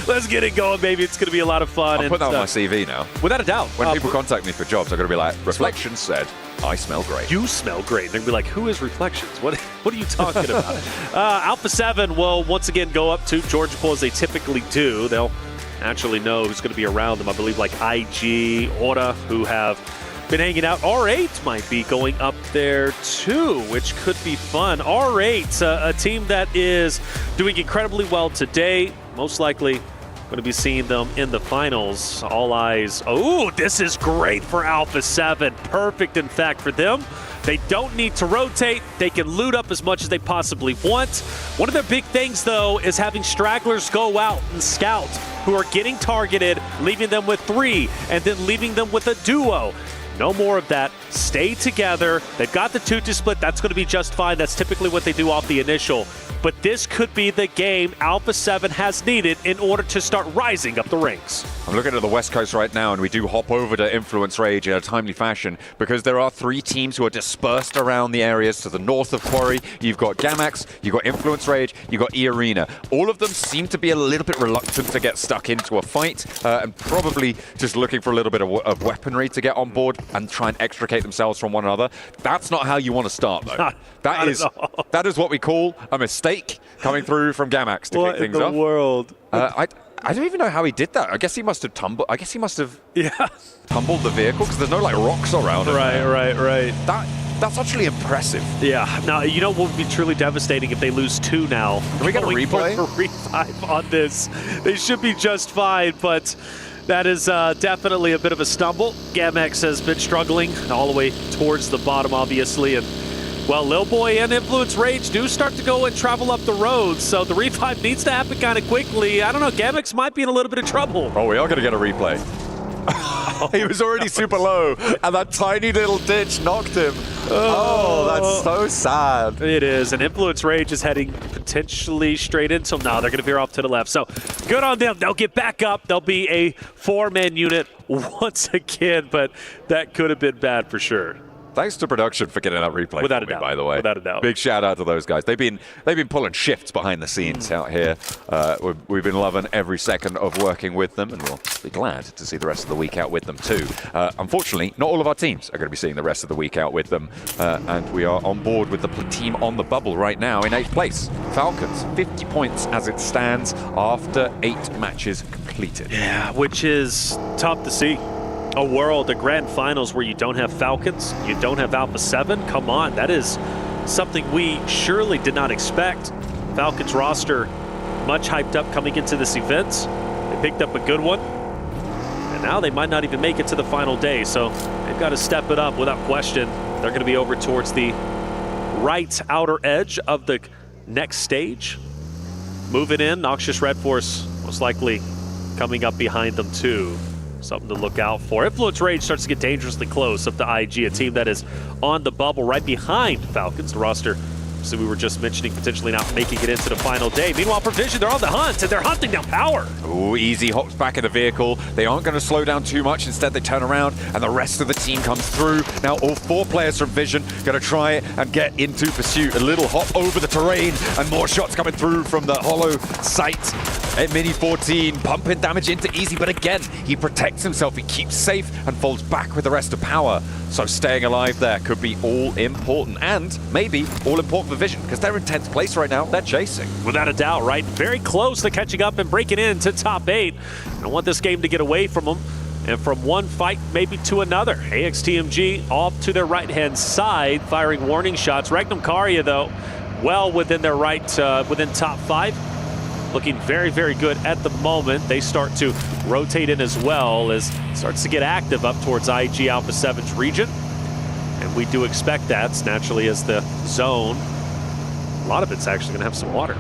Let's get it going, baby. It's going to be a lot of fun. I'll put that on my CV now. Without a doubt. When people contact me for jobs, I'm going to be like, Reflections said, I smell great. You smell great. They're going to be like, who is Reflections? What are you talking about? Alpha 7 will once again go up to Georgia Pole as they typically do. They'll naturally know who's going to be around them. I believe like IG, Aura, who have been hanging out. R8 might be going up there too, which could be fun. R8, a team that is doing incredibly well today. Most likely going to be seeing them in the finals. All eyes. Oh, this is great for Alpha 7. Perfect, in fact, for them. They don't need to rotate. They can loot up as much as they possibly want. One of their big things, though, is having stragglers go out and scout who are getting targeted, leaving them with 3, and then leaving them with a duo. No more of that. Stay together. They've got the 2-2 split. That's going to be just fine. That's typically what they do off the initial. But this could be the game Alpha 7 has needed in order to start rising up the ranks. I'm looking at the West Coast right now, and we do hop over to Influence Rage in a timely fashion because there are 3 teams who are dispersed around the areas to the north of Quarry. You've got Gamax, you've got Influence Rage, you've got E-Arena. All of them seem to be a little bit reluctant to get stuck into a fight and probably just looking for a little bit of weaponry to get on board and try and extricate themselves from one another. That's not how you want to start, though. That is what we call a mistake coming through from Gamax to kick things off. What in the world? I don't even know how he did that. I guess he must have tumbled. I guess he must have tumbled the vehicle because there's no like rocks around it. Right. That's actually impressive. Yeah. Now, you know what would be truly devastating if they lose 2 now? Can we get a replay? For revive on this. They should be just fine, but that is definitely a bit of a stumble. Gamex has been struggling all the way towards the bottom, obviously, and well, Lil Boy and Influence Rage do start to go and travel up the road, so the revive needs to happen kind of quickly. I don't know, Gamex might be in a little bit of trouble. Oh, we are going to get a replay. He was already super low, and that tiny little ditch knocked him. Oh, that's so sad. It is. And Influence Rage is heading potentially straight into them. No, they're going to veer off to the left. So good on them. They'll get back up. They'll be a 4-man unit once again, but that could have been bad for sure. Thanks to production for getting that replay. Without a doubt. By the way. Without a doubt. Big shout out to those guys. They've been pulling shifts behind the scenes out here. We've been loving every second of working with them, and we'll be glad to see the rest of the week out with them too. Unfortunately, not all of our teams are going to be seeing the rest of the week out with them, and we are on board with the team on the bubble right now in 8th place. Falcons, 50 points as it stands after 8 matches completed. Yeah, which is tough to see. A world, a grand finals where you don't have Falcons, you don't have Alpha 7. Come on, that is something we surely did not expect. Falcons roster much hyped up coming into this event. They picked up a good one, and now they might not even make it to the final day, so they've got to step it up without question. They're going to be over towards the right outer edge of the next stage. Moving in, Noxious Red Force most likely coming up behind them too. Something to look out for. Influence Rage starts to get dangerously close up to IG, a team that is on the bubble right behind Falcons. The roster, so we were just mentioning, potentially not making it into the final day. Meanwhile, Provision, they're on the hunt, and they're hunting down Power. Ooh, Easy hops back in the vehicle. They aren't going to slow down too much. Instead, they turn around, and the rest of the team comes through. Now, all 4 players from Vision going to try and get into pursuit. A little hop over the terrain, and more shots coming through from the hollow sight. At Mini 14, pumping damage into Easy, but again, he protects himself. He keeps safe and falls back with the rest of Power. So staying alive there could be all important, and maybe all important for Vision, because they're in 10th place right now. They're chasing. Without a doubt, right? Very close to catching up and breaking into top 8. I want this game to get away from them, and from one fight maybe to another. AXTMG off to their right-hand side, firing warning shots. Regnum Karya, though, well within their right, within top 5. Looking very, very good at the moment. They start to rotate in as well as it starts to get active up towards IG Alpha 7's region. And we do expect that, naturally, as the zone, a lot of it's actually going to have some water,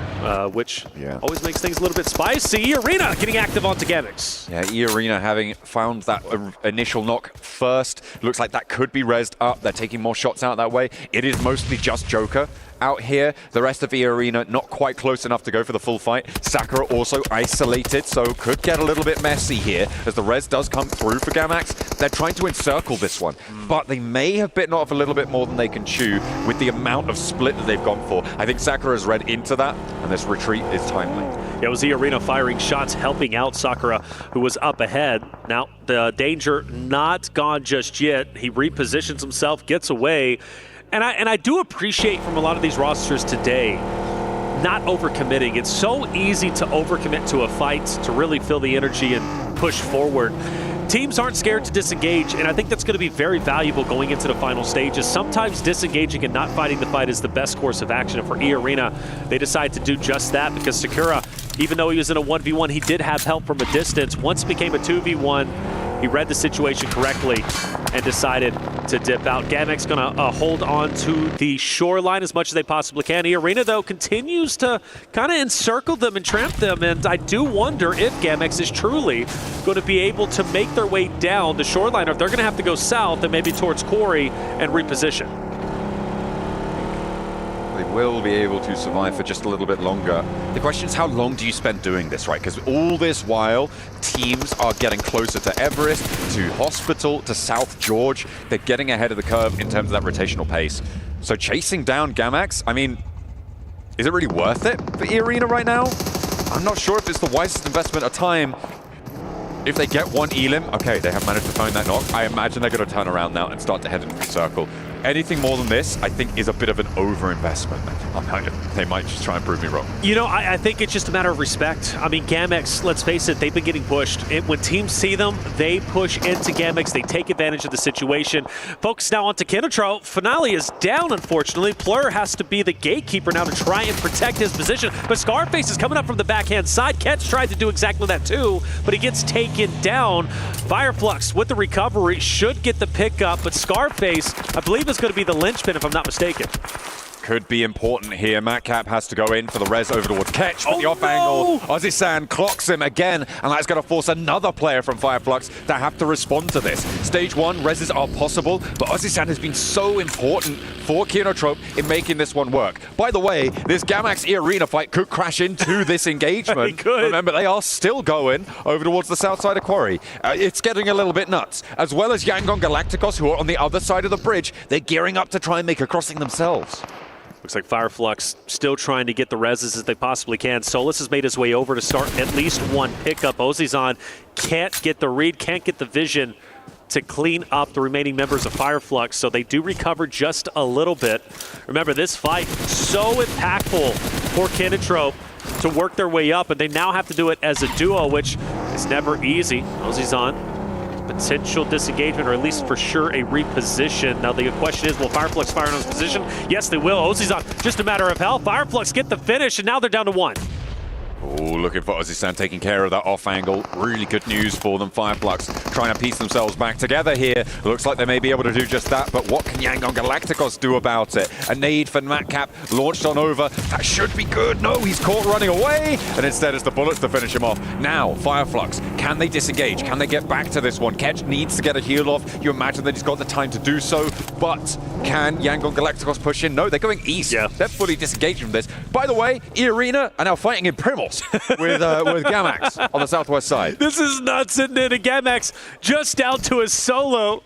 which always makes things a little bit spicy. Arena getting active onto Gamix. Yeah, Arena having found that initial knock first. Looks like that could be rezzed up. They're taking more shots out that way. It is mostly just Joker out here. The rest of the Arena not quite close enough to go for the full fight. Sakura also isolated, so could get a little bit messy here as the res does come through for Gamax. They're trying to encircle this one, but they may have bitten off a little bit more than they can chew with the amount of split that they've gone for. I think Sakura's read into that, and this retreat is timely. Yeah, it was the Arena firing shots, helping out Sakura, who was up ahead. Now, the danger not gone just yet. He repositions himself, gets away. And I do appreciate from a lot of these rosters today not overcommitting. It's so easy to overcommit to a fight, to really feel the energy and push forward. Teams aren't scared to disengage, and I think that's going to be very valuable going into the final stages. Sometimes disengaging and not fighting the fight is the best course of action. And for E-Arena, they decide to do just that because Sakura, even though he was in a 1v1, he did have help from a distance. Once it became a 2v1, he read the situation correctly and decided to dip out. Gamix going to hold on to the shoreline as much as they possibly can. E-Arena, though, continues to kind of encircle them and tramp them, and I do wonder if Gamix is truly going to be able to make their way down the shoreline, or if they're going to have to go south and maybe towards Quarry and reposition. They will be able to survive for just a little bit longer. The question is, how long do you spend doing this, right? Because all this while, teams are getting closer to Everest, to Hospital, to South George. They're getting ahead of the curve in terms of that rotational pace. So chasing down Gamax, I mean, is it really worth it for E-Arena right now? I'm not sure if it's the wisest investment of time. If they get one Elim, okay, they have managed to find that knock. I imagine they're going to turn around now and start to head into the circle. Anything more than this, I think, is a bit of an over-investment. They might just try and prove me wrong. You know, I think it's just a matter of respect. I mean, Gamix, let's face it, they've been getting pushed. When teams see them, they push into Gamix. They take advantage of the situation. Focus now onto Kinetro. Finale is down, unfortunately. Plur has to be the gatekeeper now to try and protect his position. But Scarface is coming up from the backhand side. Ketch tried to do exactly that too, but he gets taken down. Fireflux with the recovery should get the pickup, but Scarface, I believe, is going to be the linchpin if I'm not mistaken. could be important here. Matcap has to go in for the res over towards Ketch, but the off angle, Ozzy-san clocks him again, and that's going to force another player from Fireflux to have to respond to this. Stage 1, reses are possible, but Ozzy-san has been so important for Kinotrope in making this one work. By the way, this Gamax E-Arena fight could crash into this engagement. could. Remember, they are still going over towards the south side of Quarry. It's getting a little bit nuts. As well as Yangon Galacticos, who are on the other side of the bridge, they're gearing up to try and make a crossing themselves. Looks like Fireflux still trying to get the reses as they possibly can. Solus has made his way over to start at least one pickup. Ozzy-san can't get the read, can't get the vision to clean up the remaining members of Fireflux, so they do recover just a little bit. Remember, this fight so impactful for Kinotrope to work their way up, and they now have to do it as a duo, which is never easy. Ozzy-san, potential disengagement, or at least for sure a reposition. Now the question is, will Fireflux fire on his position? Yes, they will. Ozzy-san, just a matter of health. Fireflux get the finish, and now they're down to 1. Oh, looking for Ozzy-san taking care of that off angle. Really good news for them. Fireflux trying to piece themselves back together here. Looks like they may be able to do just that, but what can Yangon Galacticos do about it? A nade for Matcap launched on over. That should be good. No, he's caught running away, and instead it's the bullets to finish him off. Now, Fireflux, can they disengage? Can they get back to this one? Ketch needs to get a heal off. You imagine that he's got the time to do so, but can Yangon Galacticos push in? No, they're going east. Yeah. They're fully disengaged from this. By the way, E-Arena are now fighting in Primos with Gamax on the southwest side. This is nuts, isn't it? And Gamax just down to a solo.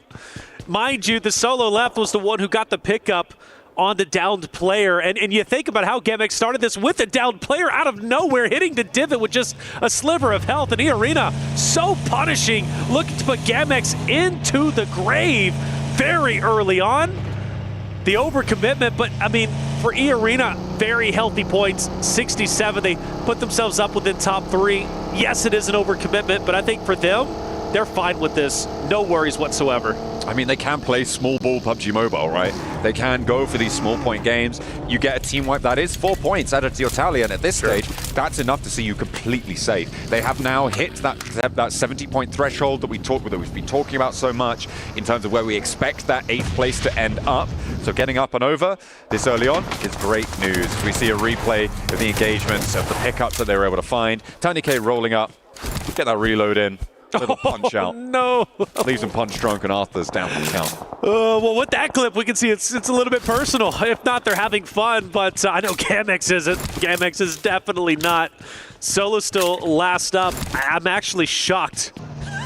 Mind you, the solo left was the one who got the pickup on the downed player. And you think about how Gamax started this with a downed player out of nowhere, hitting the divot with just a sliver of health. And E-Arena so punishing, looking to put Gamax into the grave very early on. The overcommitment, but I mean, for E-Arena, very healthy points, 67. They put themselves up within top 3. Yes, it is an overcommitment, but I think for them, they're fine with this. No worries whatsoever. I mean, they can play small ball PUBG Mobile, right? They can go for these small point games. You get a team wipe, that is 4 points added to your tally, and at this stage, that's enough to see you completely safe. They have now hit that 70-point threshold that we've been talking about so much in terms of where we expect that 8th place to end up. So getting up and over this early on is great news. We see a replay of the engagements, of the pickups that they were able to find. Tiny K rolling up, get that reload in. Little punch out. No. Leaves him punch drunk, and Arthur's down for the count. Well, with that clip, we can see it's a little bit personal. If not, they're having fun, but I know Gamax isn't. Gamax is definitely not. Solo still last up. I'm actually shocked.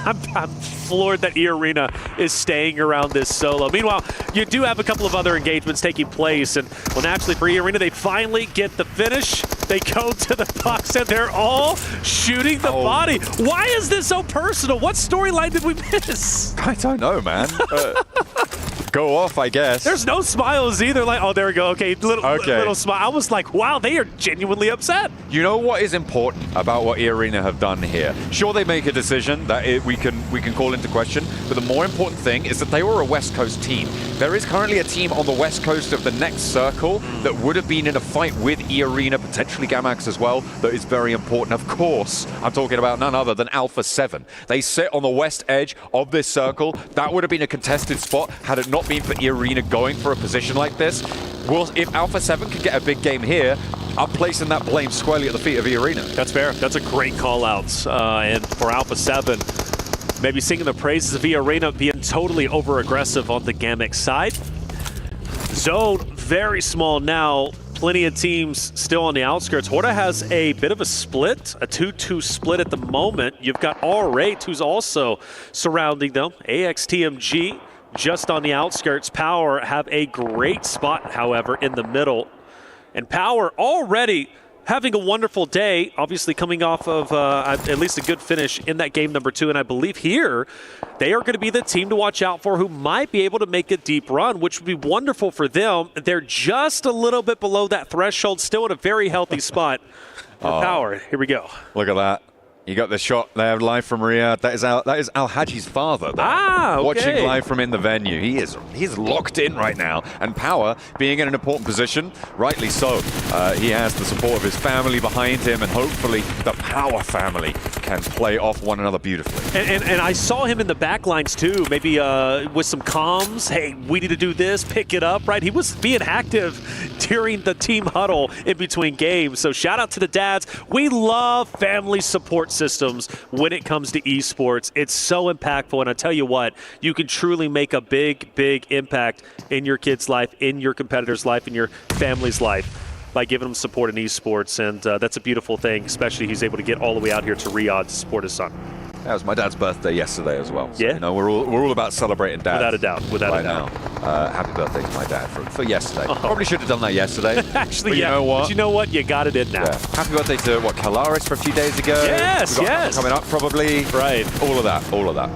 I'm floored that E-Arena is staying around this solo. Meanwhile, you do have a couple of other engagements taking place, and well, naturally for E-Arena, they finally get the finish. They go to the box, and they're all shooting the body. Why is this so personal? What storyline did we miss? I don't know, man. Go off, I guess. There's no smiles either. Like, oh, there we go. Okay, little smile. I was like, wow, they are genuinely upset. You know what is important about what E-Arena have done here? Sure, they make a decision that we can call into question, but the more important thing is that they were a West Coast team. There is currently a team on the West Coast of the next circle that would have been in a fight with E-Arena, potentially Gamax as well, that is very important. Of course, I'm talking about none other than Alpha 7. They sit on the west edge of this circle. That would have been a contested spot had it not been for E-Arena going for a position like this. Well, if Alpha 7 can get a big game here, I'm placing that blame squarely at the feet of E-Arena. That's fair. That's a great call out. And for Alpha 7, maybe singing the praises of E-Arena being totally over-aggressive on the Gamax side. Zone, very small now. Plenty of teams still on the outskirts. Horta has a bit of a split, a 2-2 split at the moment. You've got R8, who's also surrounding them. AXTMG just on the outskirts. Power have a great spot, however, in the middle. And Power already having a wonderful day, obviously coming off of at least a good finish in that game number 2. And I believe here they are going to be the team to watch out for who might be able to make a deep run, which would be wonderful for them. They're just a little bit below that threshold, still in a very healthy spot for Power. Here we go. Look at that. You got the shot there live from Riyadh. That is Al Haji's father there, okay. Watching live from in the venue. He is locked in right now. And Power being in an important position, rightly so. He has the support of his family behind him, and hopefully the Power family can play off one another beautifully. And I saw him in the back lines too, maybe with some comms. Hey, we need to do this, pick it up, right? He was being active during the team huddle in between games. So shout out to the dads. We love family support systems when it comes to esports. It's so impactful, and I tell you what, you can truly make a big, big impact in your kid's life, in your competitor's life, in your family's life by giving them support in esports, and that's a beautiful thing, especially he's able to get all the way out here to Riyadh to support his son. That was my dad's birthday yesterday as well. So, yeah, you know, we're all about celebrating dad. Without a doubt. Without a doubt. Now, happy birthday to my dad for yesterday. Probably should have done that yesterday. Actually, but yeah. You know what? But you know what? You got it in now. Yeah. Happy birthday to Kalaris for a few days ago. Yes, We've got yes. coming up probably. Right. All of that.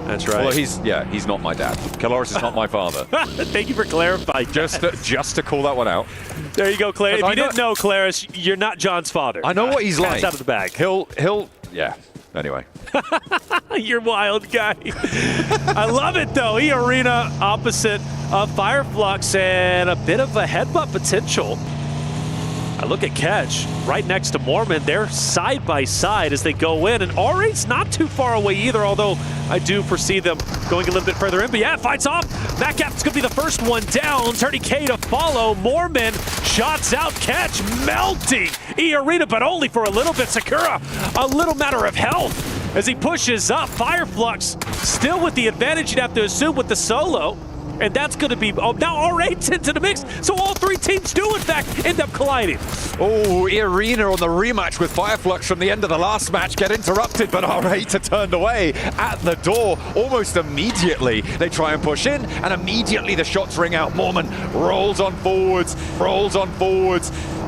That's right. Well, he's not my dad. Kalaris is not my father. Thank you for clarifying. Just to call that one out. There you go, Claire. If you didn't know, Claris, you're not John's father. I know what he's like. Out of the bag. He'll yeah. Anyway. You're wild guy. I love it, though. E-Arena opposite of Fireflux and a bit of a headbutt potential. I look at Catch right next to Mormon. They're side by side as they go in. And R8's not too far away either, although I do foresee them going a little bit further in. But yeah, fights off. Macap's going to be the first one down. 30K to follow. Mormon shots out. Catch melting E-Arena, but only for a little bit. Sakura, a little matter of health as he pushes up. Fireflux still with the advantage, you'd have to assume, with the solo. And that's going to be, now R8's into the mix, so all three teams do, in fact, end up colliding. Oh, E-Arena on the rematch with Fireflux from the end of the last match get interrupted, but R8 are turned away at the door almost immediately. They try and push in, and immediately the shots ring out. Mormon rolls on forwards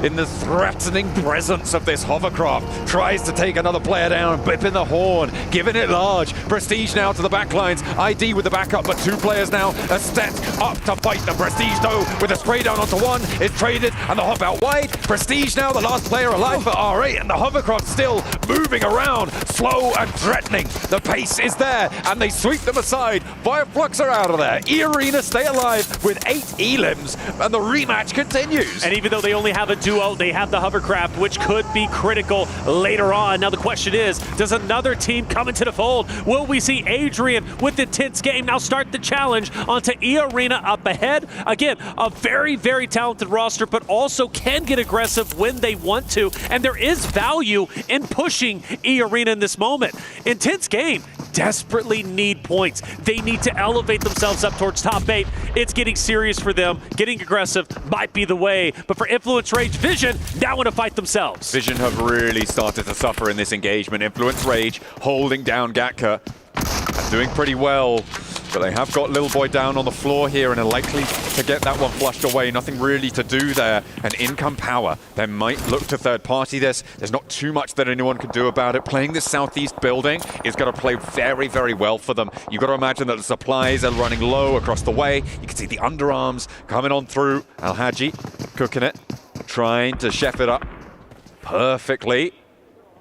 in the threatening presence of this hovercraft. Tries to take another player down, bipping the horn, giving it large. Prestige now to the backlines. ID with the backup, but two players now are stepped up to fight the Prestige, though, with a spray down onto one. It's traded, and the hop out wide. Prestige now the last player alive for R8, and the hovercraft still moving around, slow and threatening. The pace is there, and they sweep them aside. Fireflux are out of there. E-Arena stay alive with 8 elims, and the rematch continues. And even though they only have a duo, they have the hovercraft, which could be critical later on. Now the question is, does another team come into the fold? Will we see Adrian with Intense Game now start the challenge onto E-Arena up ahead? Again, a very, very talented roster, but also can get aggressive when they want to, and there is value in pushing E-Arena in this moment. Intense Game desperately need points. They need to elevate themselves up towards top 8. It's getting serious for them. Getting aggressive might be the way, but for Influence Rage, Vision now want to fight themselves. Vision have really started to suffer in this engagement. Influence Rage holding down Gatka and doing pretty well. But they have got Little Boy down on the floor here and are likely to get that one flushed away. Nothing really to do there. And in come Power. They might look to third party this. There's not too much that anyone can do about it. Playing this southeast building is going to play very, very well for them. You've got to imagine that the supplies are running low across the way. You can see the underarms coming on through. Al-Haji cooking it, trying to chef it up perfectly.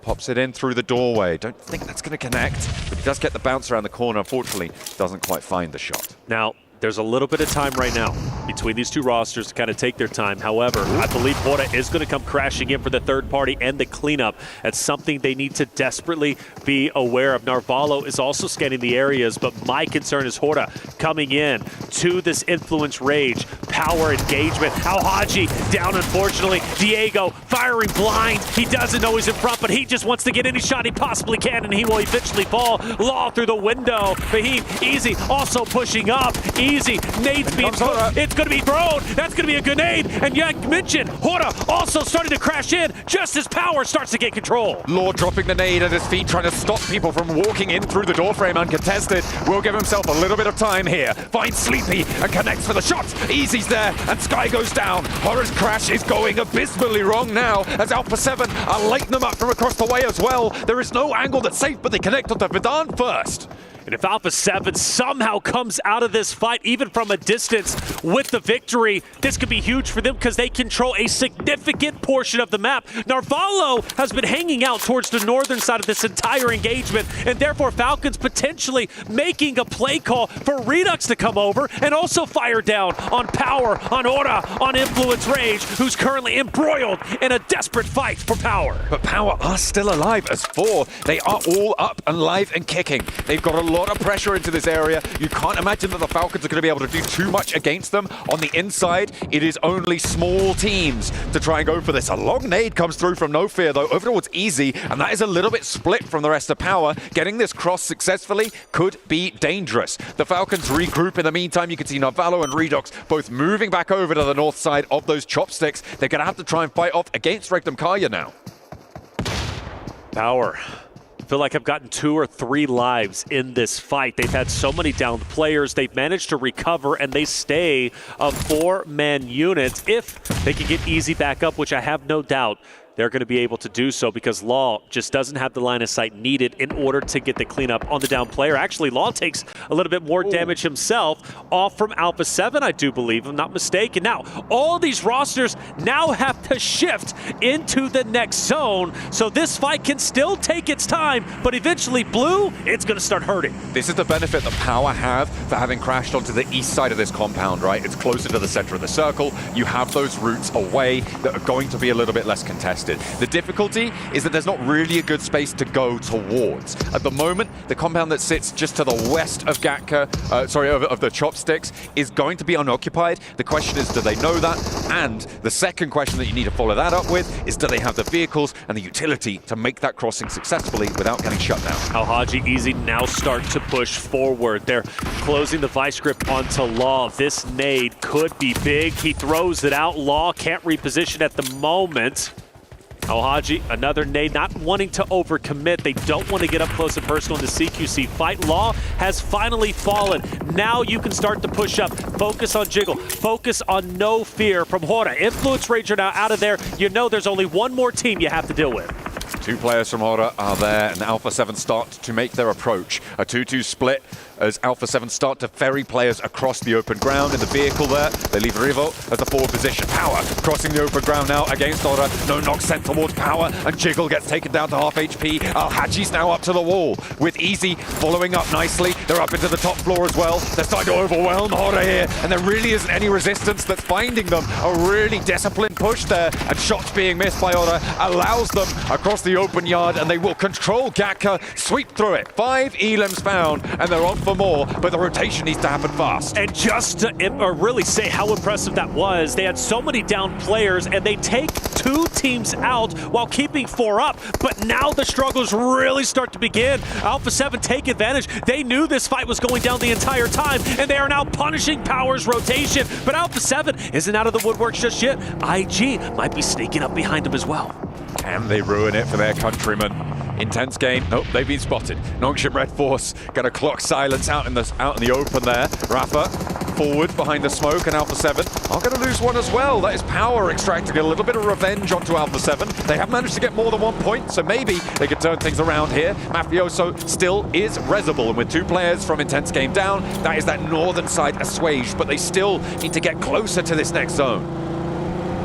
Pops it in through the doorway. Don't think that's going to connect, but he does get the bounce around the corner. Unfortunately, doesn't quite find the shot. Now, there's a little bit of time right now between these two rosters to kind of take their time. However, I believe Hora is going to come crashing in for the third party and the cleanup. That's something they need to desperately be aware of. Narvalo is also scanning the areas, but my concern is Hora coming in to this Influence Rage. Power engagement. Al-Haji down, unfortunately. Diego firing blind. He doesn't know he's in front, but he just wants to get any shot he possibly can, and he will eventually fall. Law through the window. Fahim, easy, also pushing up. Easy. Nade's being thrown. It's going to be thrown. That's going to be a grenade. And you mentioned Hora also starting to crash in just as Power starts to get control. Law dropping the nade at his feet, trying to stop people from walking in through the doorframe uncontested. Will give himself a little bit of time here. Finds Sleepy and connects for the shot. Easy's there, and Sky goes down. Hora's crash is going abysmally wrong now, as Alpha 7 are lighting them up from across the way as well. There is no angle that's safe, but they connect onto Vidan first. And if Alpha 7 somehow comes out of this fight, even from a distance, with the victory, this could be huge for them because they control a significant portion of the map. Narvalo has been hanging out towards the northern side of this entire engagement, and therefore Falcons potentially making a play call for Redux to come over and also fire down on Power, on Aura, on Influence Rage, who's currently embroiled in a desperate fight for Power. But Power are still alive as 4. They are all up and live and kicking. They've got a lot of pressure into this area. You can't imagine that the Falcons are going to be able to do too much against them. On the inside, it is only small teams to try and go for this. A long nade comes through from No Fear, though, over towards Easy, and that is a little bit split from the rest of Power. Getting this cross successfully could be dangerous. The Falcons regroup. In the meantime, you can see Narvalo and Redux both moving back over to the north side of those chopsticks. They're going to have to try and fight off against Regnum Karya now. Power. I feel like I've gotten 2 or 3 lives in this fight. They've had so many downed players. They've managed to recover, and they stay a 4-man unit. If they can get Easy back up, which I have no doubt they're going to be able to do so, because Law just doesn't have the line of sight needed in order to get the cleanup on the down player. Actually, Law takes a little bit more damage himself off from Alpha 7, I do believe, if I'm not mistaken. Now, all these rosters now have to shift into the next zone, so this fight can still take its time, but eventually, Blue, it's going to start hurting. This is the benefit that Power have for having crashed onto the east side of this compound, right? It's closer to the center of the circle. You have those routes away that are going to be a little bit less contested. The difficulty is that there's not really a good space to go towards. At the moment, the compound that sits just to the west of Gatka, of the Chopsticks, is going to be unoccupied. The question is, do they know that? And the second question that you need to follow that up with is, do they have the vehicles and the utility to make that crossing successfully without getting shut down? Alhaji Easy now start to push forward. They're closing the vice grip onto Law. This nade could be big. He throws it out. Law can't reposition at the moment. Alhaji, another nade, not wanting to overcommit. They don't want to get up close and personal in the CQC fight. Law has finally fallen. Now you can start to push up. Focus on Jiggle. Focus on No Fear from Hora. Influence Ranger now out of there. You know there's only one more team you have to deal with. 2 players from Hora are there, and Alpha 7 start to make their approach. A 2-2 split as Alpha 7 start to ferry players across the open ground in the vehicle there. They leave Rivo as the forward position. Power crossing the open ground now against Hora. No knock sent towards Power, and Jiggle gets taken down to half HP. Alhaji's now up to the wall with Easy following up nicely. They're up into the top floor as well. They're starting to overwhelm Hora here, and there really isn't any resistance that's finding them. A really disciplined push there, and shots being missed by Hora allows them across the open yard, and they will control Gatka, sweep through it. 5 elims found, and they're on for more, but the rotation needs to happen fast. And just to really say how impressive that was, they had so many down players, and they take 2 teams out while keeping 4 up, but now the struggles really start to begin. Alpha 7 take advantage. They knew this fight was going down the entire time, and they are now punishing Power's rotation, but Alpha 7 isn't out of the woodwork just yet. IG might be sneaking up behind them as well. Can they ruin it for their countrymen? Intense game. Nope, they've been spotted. Nongshim Red Force gonna clock silence out in the open there. Rafa forward behind the smoke, and Alpha 7 are gonna lose one as well. That is Power extracting a little bit of revenge onto Alpha 7. They have managed to get more than 1 point, so maybe they could turn things around here. Mafioso still is resible, and with 2 players from Intense Game down, that is that northern side assuaged, but they still need to get closer to this next zone.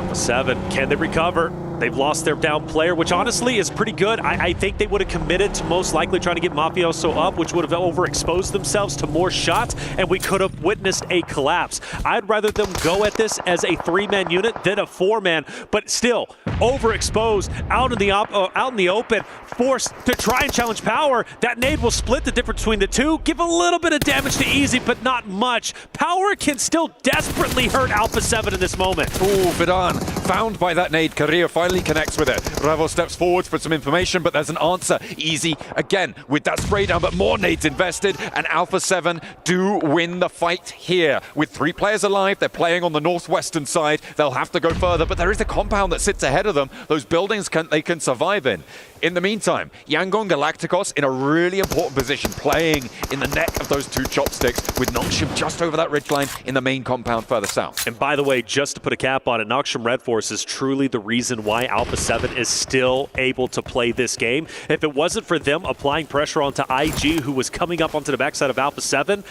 Alpha 7, can they recover? They've lost their down player, which honestly is pretty good. I think they would have committed to most likely trying to get Mafioso up, which would have overexposed themselves to more shots, and we could have witnessed a collapse. I'd rather them go at this as a 3-man unit than a 4-man, but still overexposed, out in the open, forced to try and challenge Power. That nade will split the difference between the two, give a little bit of damage to Easy, but not much. Power can still desperately hurt Alpha 7 in this moment. Ooh, Vidan found by that nade. Career finally connects with it. Revo steps forward for some information, but there's an answer. Easy again with that spray down, but more nades invested, and Alpha 7 do win the fight here. With 3 players alive, they're playing on the northwestern side. They'll have to go further, but there is a compound that sits ahead of them. Those buildings they can survive in. In the meantime, Yangon Galacticos in a really important position, playing in the neck of those 2 chopsticks, with Nongshim just over that ridgeline in the main compound further south. And by the way, just to put a cap on it, Nongshim Red Force is truly the reason why why Alpha 7 is still able to play this game. If it wasn't for them applying pressure onto IG, who was coming up onto the backside of Alpha 7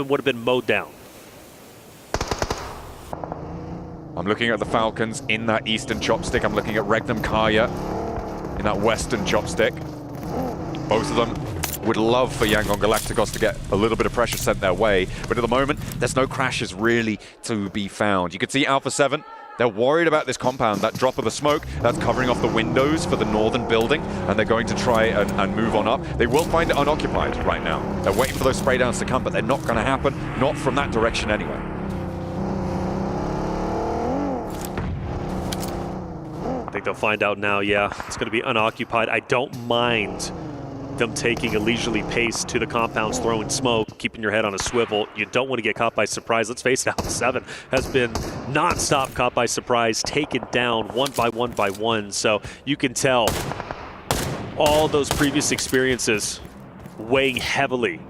would have been mowed down. I'm looking at the Falcons in that eastern chopstick. I'm looking at Regnum Kaya in that western chopstick. Both of them would love for Yangon Galacticos to get a little bit of pressure sent their way, but at the moment, there's no crashes really to be found. You can see Alpha 7, they're worried about this compound, that drop of the smoke, that's covering off the windows for the northern building, and they're going to try and move on up. They will find it unoccupied right now. They're waiting for those spray downs to come, but they're not going to happen, not from that direction anyway. I think they'll find out now, yeah, it's going to be unoccupied. I don't mind them taking a leisurely pace to the compounds, throwing smoke, keeping your head on a swivel. You don't want to get caught by surprise. Let's face it, Alpha 7 has been non-stop caught by surprise, taken down one by one. So you can tell all those previous experiences weighing heavily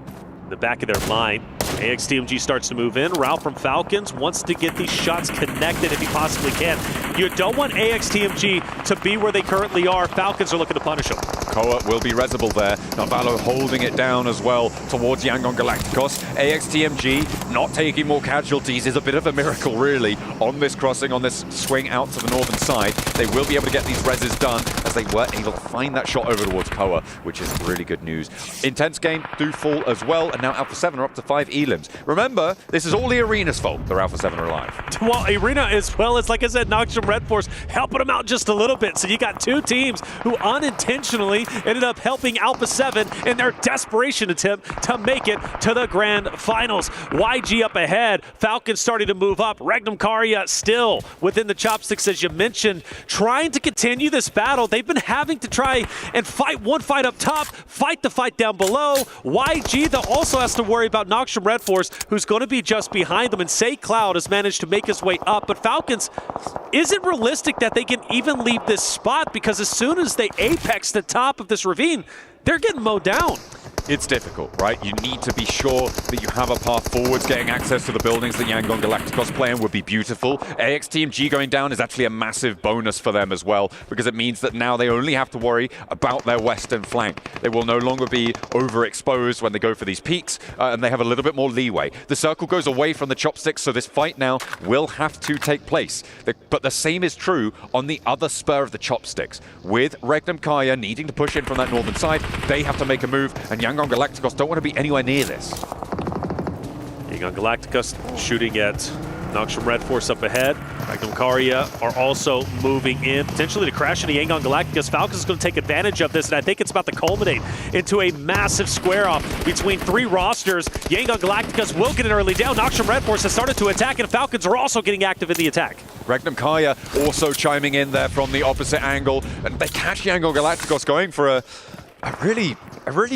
in the back of their mind. AXTMG starts to move in. Ralph from Falcons wants to get these shots connected if he possibly can. You don't want AXTMG to be where they currently are. Falcons are looking to punish them. Koa will be resible there. Navalo holding it down as well towards Yangon Galacticos. AXTMG not taking more casualties is a bit of a miracle, really, on this crossing, on this swing out to the northern side. They will be able to get these reses done as they were able to find that shot over towards Koa, which is really good news. Intense game do fall as well, and now Alpha 7 are up to 5 elims. Remember, this is all the Arena's fault. Their Alpha 7 are alive. Well, Arena as well as, like I said, Noxium Red Force helping them out just a little bit. So you got two teams who unintentionally ended up helping Alpha 7 in their desperation attempt to make it to the grand finals. YG up ahead. Falcons starting to move up. Regnum Karya still within the chopsticks, as you mentioned, trying to continue this battle. They've been having to try and fight one fight up top, fight the fight down below. YG, though, also has to worry about Noxium Red Force, who's going to be just behind them. And Say Cloud has managed to make his way up. But Falcons, is it realistic that they can even leave this spot? Because as soon as they apex the top of this ravine, they're getting mowed down. It's difficult, right? You need to be sure that you have a path forwards. Getting access to the buildings that Yangon Galacticos play in would be beautiful. AXTMG going down is actually a massive bonus for them as well, because it means that now they only have to worry about their western flank. They will no longer be overexposed when they go for these peaks, and they have a little bit more leeway. The circle goes away from the chopsticks, so this fight now will have to take place. But the same is true on the other spur of the chopsticks. With Regnum Kaya needing to push in from that northern side, they have to make a move, and Yangon Galacticos don't want to be anywhere near this. Yangon Galacticos shooting at Noxium Red Force up ahead. Regnum Karya are also moving in, potentially to crash into Yangon Galacticos. Falcons is going to take advantage of this, and I think it's about to culminate into a massive square-off between three rosters. Yangon Galacticos will get an early down. Noxium Red Force has started to attack, and Falcons are also getting active in the attack. Regnum Kaya also chiming in there from the opposite angle, and they catch Yangon Galacticos going for a really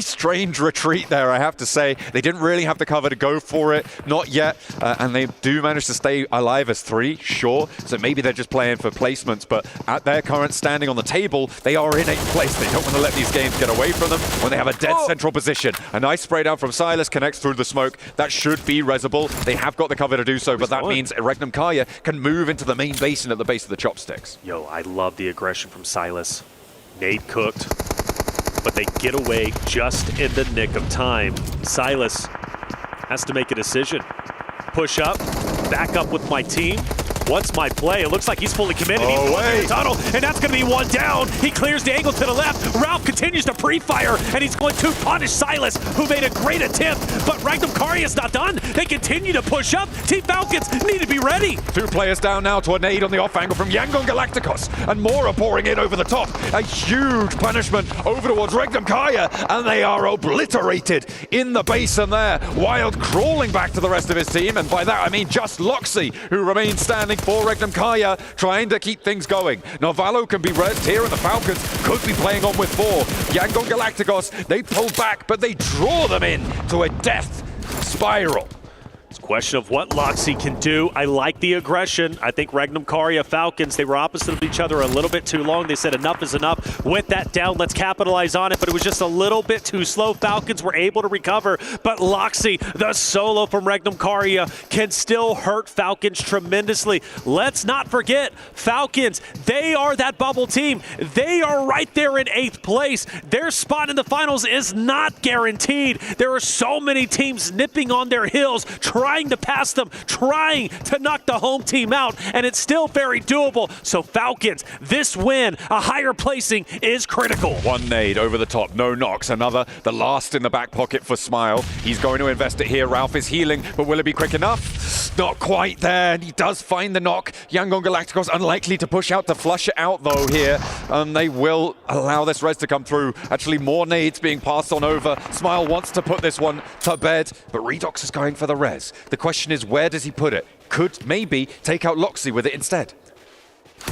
strange retreat there, I have to say. They didn't really have the cover to go for it, not yet, and they do manage to stay alive as 3, sure, so maybe they're just playing for placements, but at their current standing on the table, they are in 8th place. They don't want to let these games get away from them when they have a dead central position. A nice spray down from Silas connects through the smoke. That should be resible. They have got the cover to do so, but that means Regnum Kaya can move into the main basin at the base of the chopsticks. Yo, I love the aggression from Silas. Nade cooked, but they get away just in the nick of time. Silas has to make a decision. Push up, back up with my team. What's my play? It looks like he's fully committed. He's going in the tunnel, and that's going to be one down. He clears the angle to the left. Ralph continues to pre-fire, and he's going to punish Silas, who made a great attempt. But Regnum Karya's not done. They continue to push up. Team Falcons need to be ready. 2 players down now to a nade on the off angle from Yangon Galacticos, and more are pouring in over the top. A huge punishment over towards Regnum Kaya, and they are obliterated in the basin there. Wild crawling back to the rest of his team, and by that I mean just Loxy, who remains standing for Regnum Kaya, trying to keep things going. Novalo can be rezzed here, and the Falcons could be playing on with 4. Yangon Galacticos, they pull back, but they draw them in to a death spiral. Question of what Loxy can do. I like the aggression. I think Regnum Karia Falcons, they were opposite of each other a little bit too long. They said enough is enough. With that down, let's capitalize on it, but it was just a little bit too slow. Falcons were able to recover, but Loxy, the solo from Regnum Karia, can still hurt Falcons tremendously. Let's not forget, Falcons, they are that bubble team. They are right there in 8th place. Their spot in the finals is not guaranteed. There are so many teams nipping on their heels, trying to pass them, trying to knock the home team out, and it's still very doable. So Falcons, this win, a higher placing is critical. One nade over the top, no knocks. Another, the last in the back pocket for Smile. He's going to invest it here. Ralph is healing, but will it be quick enough? Not quite there, and he does find the knock. Yangon Galacticos unlikely to push out to flush it out though here. They will allow this res to come through. Actually, more nades being passed on over. Smile wants to put this one to bed, but Redox is going for the res. The question is, where does he put it? Could maybe take out Loxy with it instead.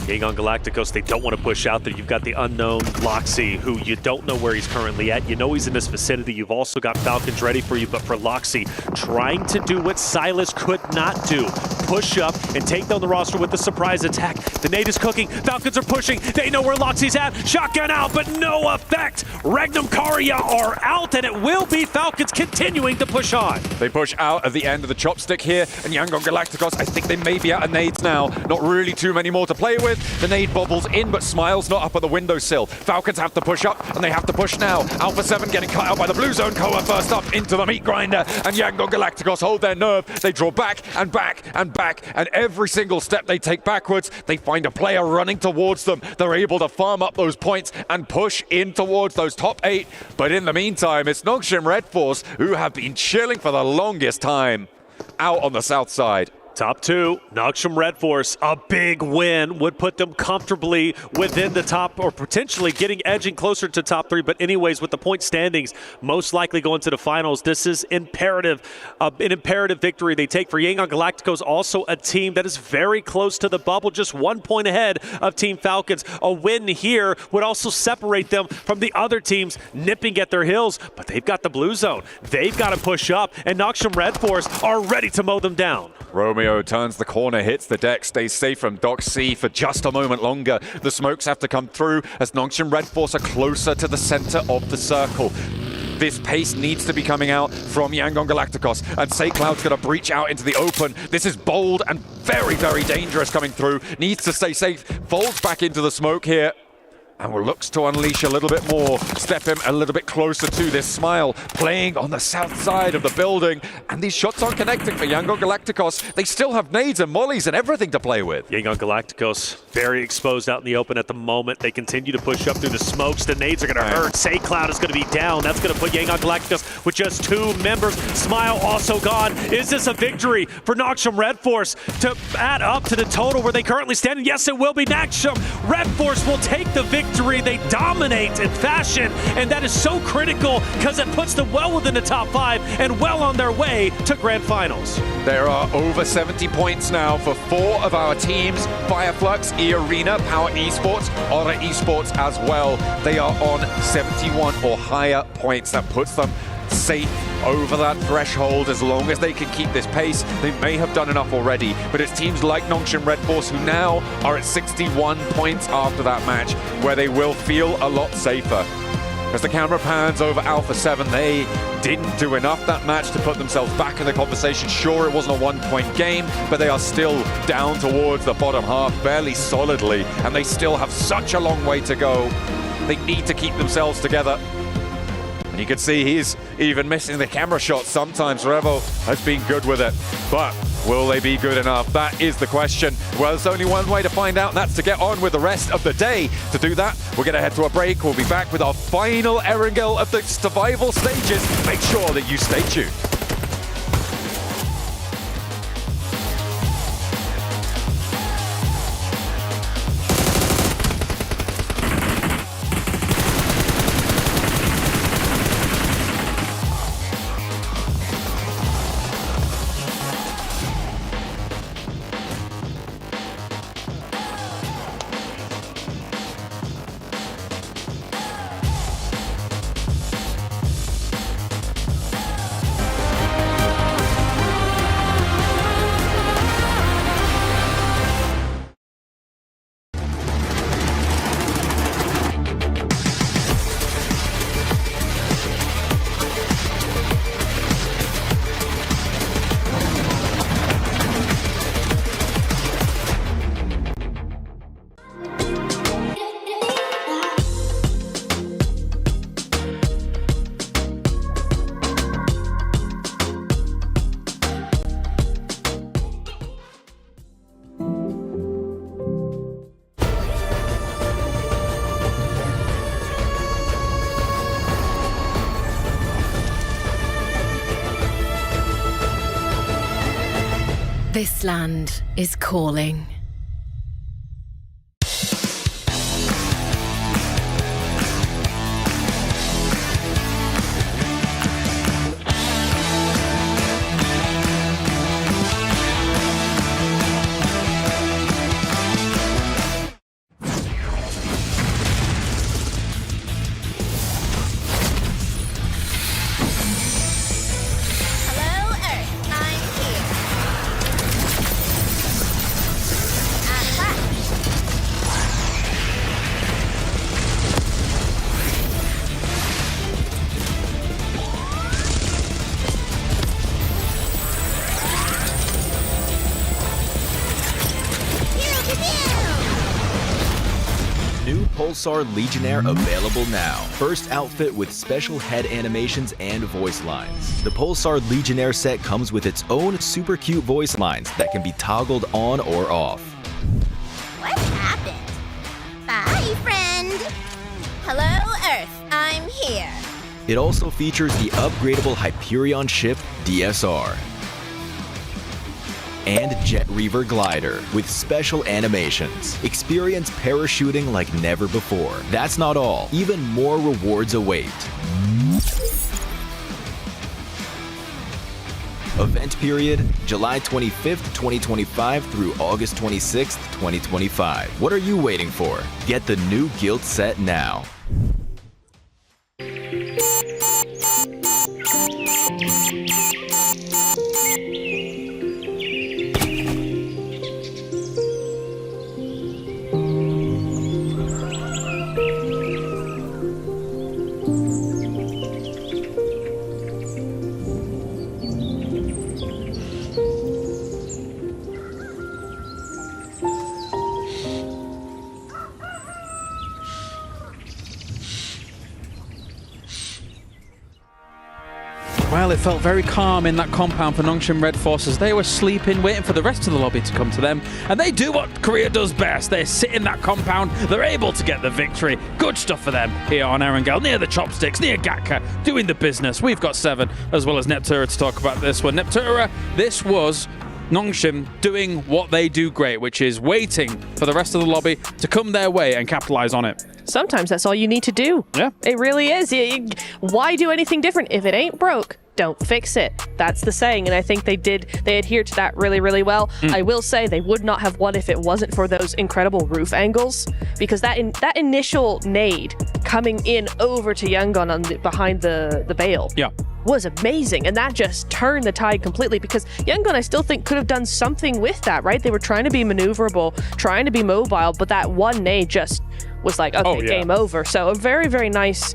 Yangon Galacticos, they don't want to push out there. You've got the unknown Loxy, who you don't know where he's currently at. You know he's in this vicinity. You've also got Falcons ready for you, but for Loxy, trying to do what Silas could not do. Push up and take down the roster with the surprise attack. The nade is cooking. Falcons are pushing. They know where Loxy's at. Shotgun out, but no effect. Regnum Karia are out, and it will be Falcons continuing to push on. They push out at the end of the chopstick here, and Yangon Galacticos, I think they may be out of nades now. Not really too many more to play with. The nade bobbles in, but Smile's not up at the windowsill. Falcons have to push up, and they have to push now. Alpha 7 getting cut out by the blue zone. Koa first up into the meat grinder, and Yangon Galacticos hold their nerve. They draw back and back and back, and every single step they take backwards, they find a player running towards them. They're able to farm up those points and push in towards those top 8. But in the meantime, it's Nongshim Red Force who have been chilling for the longest time out on the south side. Top 2, Nongshim Red Force, a big win would put them comfortably within the top, or potentially edging closer to top 3. But anyways, with the point standings, most likely going to the finals, this is imperative, an imperative victory they take for Yangon Galacticos, also a team that is very close to the bubble, just 1 point ahead of Team Falcons. A win here would also separate them from the other teams nipping at their heels, but they've got the blue zone. They've got to push up, and Nongshim Red Force are ready to mow them down. Romeo turns the corner, hits the deck, stays safe from Doc C for just a moment longer. The smokes have to come through as Nongshim Red Force are closer to the center of the circle. This pace needs to be coming out from Yangon Galacticos, and SayCloud's going to breach out into the open. This is bold and very, very dangerous coming through. Needs to stay safe, folds back into the smoke here, and looks to unleash a little bit more, step him a little bit closer to this. Smile playing on the south side of the building, and these shots aren't connecting for Yangon Galacticos. They still have nades and mollies and everything to play with. Yangon Galacticos very exposed out in the open at the moment. They continue to push up through the smokes. The nades are going to hurt. SayCloud is going to be down. That's going to put Yangon Galacticos with just 2 members. Smile also gone. Is this a victory for Nongshim Red Force to add up to the total where they currently stand? Yes, it will be. Nongshim Red Force will take the victory. They dominate in fashion, and that is so critical because it puts them well within the top 5 and well on their way to grand finals. There are over 70 points now for 4 of our teams: Fireflux, E-Arena, Power Esports, Aura Esports as well. They are on 71 or higher points. That puts them safe over that threshold. As long as they can keep this pace, they may have done enough already, but it's teams like Nongshim Red Force who now are at 61 points after that match, where they will feel a lot safer. As the camera pans over Alpha 7, they didn't do enough that match to put themselves back in the conversation. Sure, it wasn't a 1-point game, but they are still down towards the bottom half, barely solidly, and they still have such a long way to go. They need to keep themselves together. And you can see he's even missing the camera shots sometimes. Revo has been good with it, but will they be good enough? That is the question. Well, there's only one way to find out, and that's to get on with the rest of the day. To do that, we're going to head to a break. We'll be back with our final Erangel of the survival stages. Make sure that you stay tuned. This land is calling. Pulsar Legionnaire available now. First outfit with special head animations and voice lines. The Pulsar Legionnaire set comes with its own super cute voice lines that can be toggled on or off. What happened? Bye, friend. Hello, Earth. I'm here. It also features the upgradable Hyperion ship DSR and Jet Reaver glider with special animations. Experience parachuting like never before. That's not all. Even more rewards await. Event period, July 25th, 2025 through August 26th, 2025. What are you waiting for? Get the new Guild set now. Well, it felt very calm in that compound for Nongshim Red Forces. They were sleeping, waiting for the rest of the lobby to come to them. And they do what Korea does best. They sit in that compound. They're able to get the victory. Good stuff for them here on Erangel, near the chopsticks, near Gatka, doing the business. We've got 7, as well as Neptura to talk about this one. Neptura, this was Nongshim doing what they do great, which is waiting for the rest of the lobby to come their way and capitalize on it. Sometimes that's all you need to do. Yeah. It really is. Why do anything different? If it ain't broke, don't fix it. That's the saying, and I think they adhered to that really, really well. I will say they would not have won if it wasn't for those incredible roof angles, because that initial nade coming in over to Yangon behind the bale was amazing, and that just turned the tide completely, because Yangon, I still think, could have done something with that, right? They were trying to be maneuverable, trying to be mobile, but that one nade just was like, okay, game over. So a very, very nice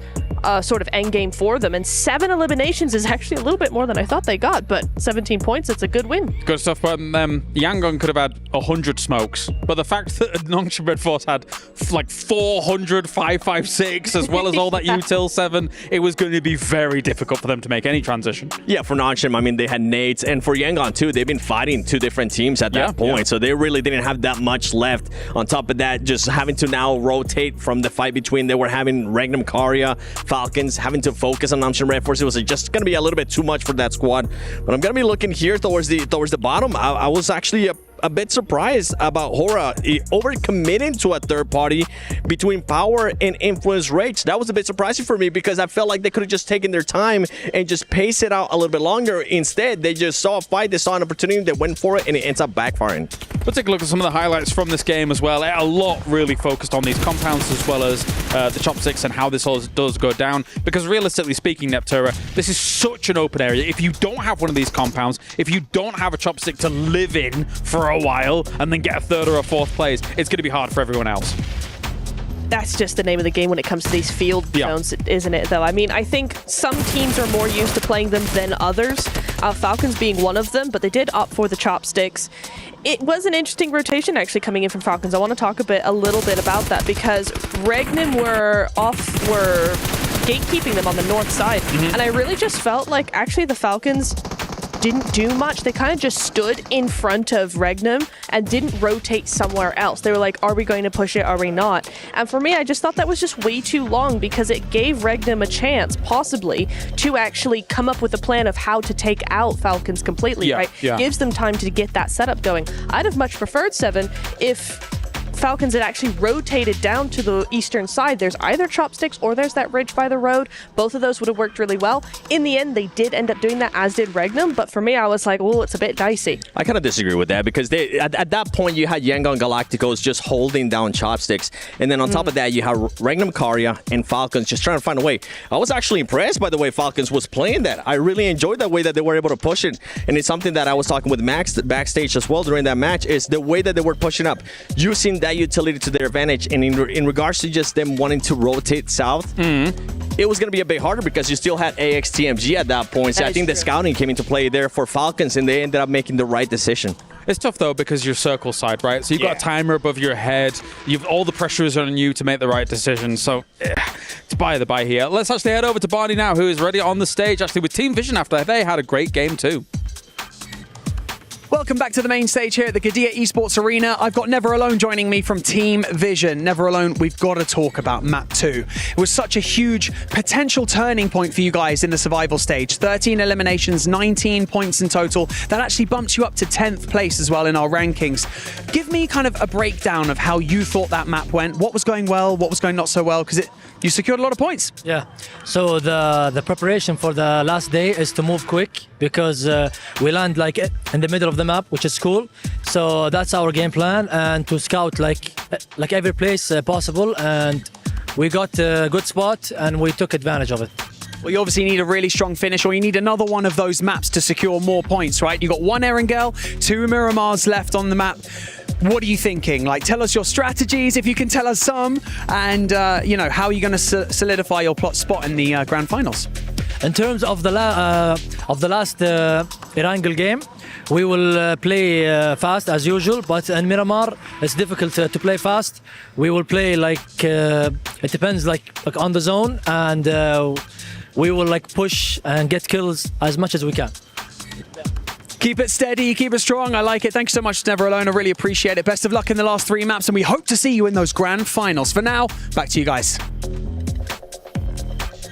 sort of end game for them, and 7 eliminations is actually a little bit more than I thought they got, but 17 points, it's a good win. Good stuff. But Yangon could have had 100 smokes, but the fact that Nongshim Red Force had like 400 556 as well as all that util 7, it was going to be very difficult for them to make any transition. Yeah, for Nongshim, I mean, they had nades, and for Yangon too, they've been fighting 2 different teams at that point, so they really didn't have that much left. On top of that, just having to now rotate from the fight between, they were having Regnum Karya, Falcons, having to focus on Nongshim Red Force. It was just going to be a little bit too much for that squad. But I'm going to be looking here towards the bottom. I was actually a bit surprised about Hora overcommitting to a third party between Power and Influence Rage. That was a bit surprising for me, because I felt like they could have just taken their time and just paced it out a little bit longer. Instead, they just saw a fight, they saw an opportunity, they went for it, and it ends up backfiring. Let's take a look at some of the highlights from this game as well. A lot really focused on these compounds as well as the chopsticks and how this all does go down, because realistically speaking, Neptura, this is such an open area. If you don't have one of these compounds, if you don't have a chopstick to live in for a while and then get a 3rd or a 4th place, it's going to be hard for everyone else. That's just the name of the game when it comes to these field zones, isn't it, though? I mean, I think some teams are more used to playing them than others, Falcons being one of them, but they did opt for the chopsticks. It was an interesting rotation actually coming in from Falcons. I want to talk a little bit about that, because Regnum were gatekeeping them on the north side, and I really just felt like actually the Falcons didn't do much. They kind of just stood in front of Regnum and didn't rotate somewhere else. They were like, are we going to push it? Are we not? And for me, I just thought that was just way too long because it gave Regnum a chance, possibly, to actually come up with a plan of how to take out Falcons completely, right? Gives them time to get that setup going. I'd have much preferred, Seven, if Falcons had actually rotated down to the eastern side. There's either chopsticks or there's that ridge by the road. Both of those would have worked really well. In the end, they did end up doing that, as did Regnum. But for me, I was like, well, it's a bit dicey. I kind of disagree with that because at that point, you had Yangon Galacticos just holding down chopsticks. And then on top of that, you have Regnum Karya and Falcons just trying to find a way. I was actually impressed by the way Falcons was playing that. I really enjoyed that way that they were able to push it. And it's something that I was talking with Max backstage as well during that match, is the way that they were pushing up, using that utility to their advantage. And in regards to just them wanting to rotate south, it was going to be a bit harder because you still had AXTMG at that point. So I think the scouting came into play there for Falcons, and they ended up making the right decision. It's tough though because you're circle side, right? So you've got a timer above your head. You've all the pressure is on you to make the right decision. So it's by the by here. Let's actually head over to Barney now, who is ready on the stage actually with Team Vision after they had a great game too. Welcome back to the main stage here at the Qiddiya Esports Arena. I've got Never Alone joining me from Team Vision. Never Alone, we've got to talk about Map 2. It was such a huge potential turning point for you guys in the survival stage. 13 eliminations, 19 points in total. That actually bumped you up to 10th place as well in our rankings. Give me kind of a breakdown of how you thought that map went. What was going well, what was going not so well? Because you secured a lot of points. Yeah. So the preparation for the last day is to move quick because we land like in the middle of the map, which is cool. So that's our game plan, and to scout like every place possible. And we got a good spot and we took advantage of it. Well, you obviously need a really strong finish, or you need another one of those maps to secure more points, right? You got one Erangel, 2 Miramars left on the map. What are you thinking? Like, tell us your strategies, if you can tell us some, and you know, how are you going to solidify your plot spot in the grand finals? In terms of the last Erangel game, we will play fast as usual, but in Miramar it's difficult to play fast. We will play like it depends like on the zone, and we will like push and get kills as much as we can. Keep it steady, keep it strong. I like it. Thank you so much, Never Alone. I really appreciate it. Best of luck in the last 3 maps, and we hope to see you in those grand finals. For now, back to you guys.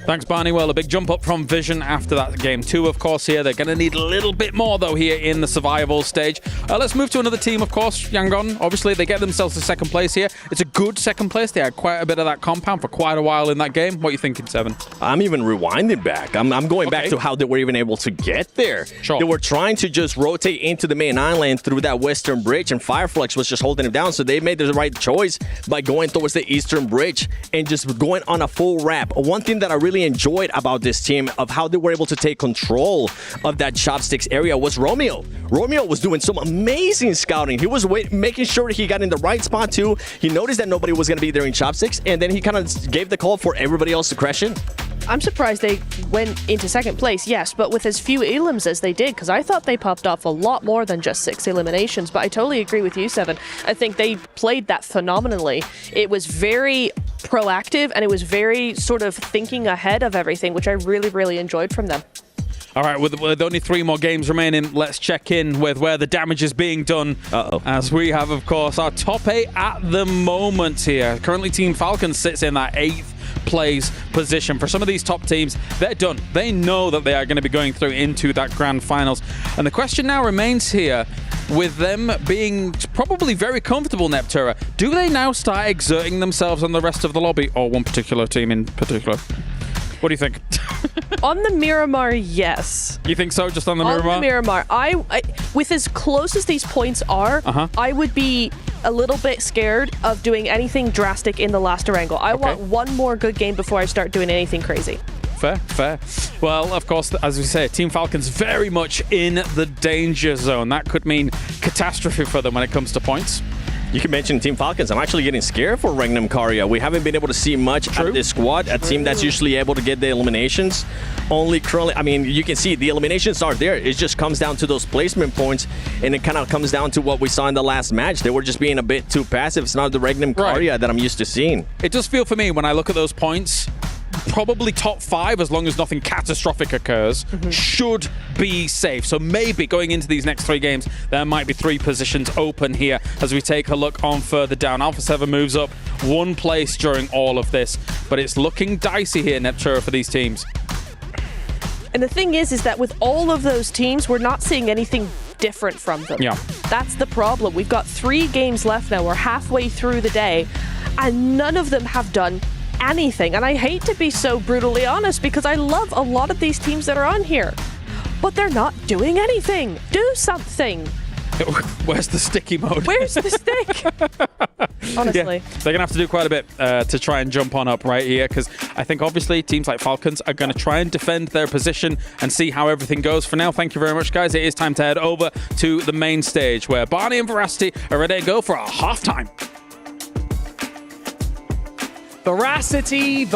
Thanks, Barney. Well, a big jump up from Vision after that game 2, of course, here. They're going to need a little bit more, though, here in the survival stage. Let's move to another team, of course, Yangon. Obviously, they get themselves to second place here. It's a good second place. They had quite a bit of that compound for quite a while in that game. What are you thinking, Seven? I'm even rewinding back. I'm going back to how they were even able to get there. Sure. They were trying to just rotate into the main island through that western bridge, and Fireflux was just holding them down. So they made the right choice by going towards the eastern bridge and just going on a full wrap. One thing that I really enjoyed about this team of how they were able to take control of that chopsticks area was Romeo. Romeo was doing some amazing scouting. He was making sure he got in the right spot too. He noticed that nobody was going to be there in chopsticks, and then he kind of gave the call for everybody else to crash in. I'm surprised they went into second place, yes, but with as few elims as they did, because I thought they popped off a lot more than just 6 eliminations. But I totally agree with you, Seven. I think they played that phenomenally. It was very proactive, and it was very sort of thinking ahead of everything, which I really, really enjoyed from them. All right, with only 3 more games remaining, let's check in with where the damage is being done. As we have, of course, our top 8 at the moment here. Currently, Team Falcons sits in that 8th place position. For some of these top teams, they're done. They know that they are going to be going through into that grand finals. And the question now remains here, with them being probably very comfortable, Neptura, do they now start exerting themselves on the rest of the lobby, or one particular team in particular? What do you think? On the Miramar, yes. You think so, just on the Miramar? On the Miramar. I with as close as these points are, I would be a little bit scared of doing anything drastic in the last Erangel. I want one more good game before I start doing anything crazy. Fair, fair. Well, of course, as we say, Team Falcons very much in the danger zone. That could mean catastrophe for them when it comes to points. You can mention Team Falcons. I'm actually getting scared for Regnum Karya. We haven't been able to see much out of this squad, a team that's usually able to get the eliminations. Only currently, I mean, you can see the eliminations are there. It just comes down to those placement points, and it kind of comes down to what we saw in the last match. They were just being a bit too passive. It's not the Regnum Karya that I'm used to seeing. It does feel for me when I look at those points, probably top 5, as long as nothing catastrophic occurs, should be safe. So maybe going into these next 3 games, there might be 3 positions open here as we take a look on further down. Alpha 7 moves up 1 place during all of this, but it's looking dicey here, Neptura, for these teams. And the thing is that with all of those teams, we're not seeing anything different from them. Yeah. That's the problem. We've got 3 games left now. We're halfway through the day, and none of them have done anything. And I hate to be so brutally honest, because I love a lot of these teams that are on here, but they're not doing anything. Do something. Where's the sticky mode? Where's the stick? Honestly. Yeah, they're going to have to do quite a bit to try and jump on up right here, because I think obviously teams like Falcons are going to try and defend their position and see how everything goes. For now, thank you very much, guys. It is time to head over to the main stage where Barney and Veracity are ready to go for a halftime. Veracity.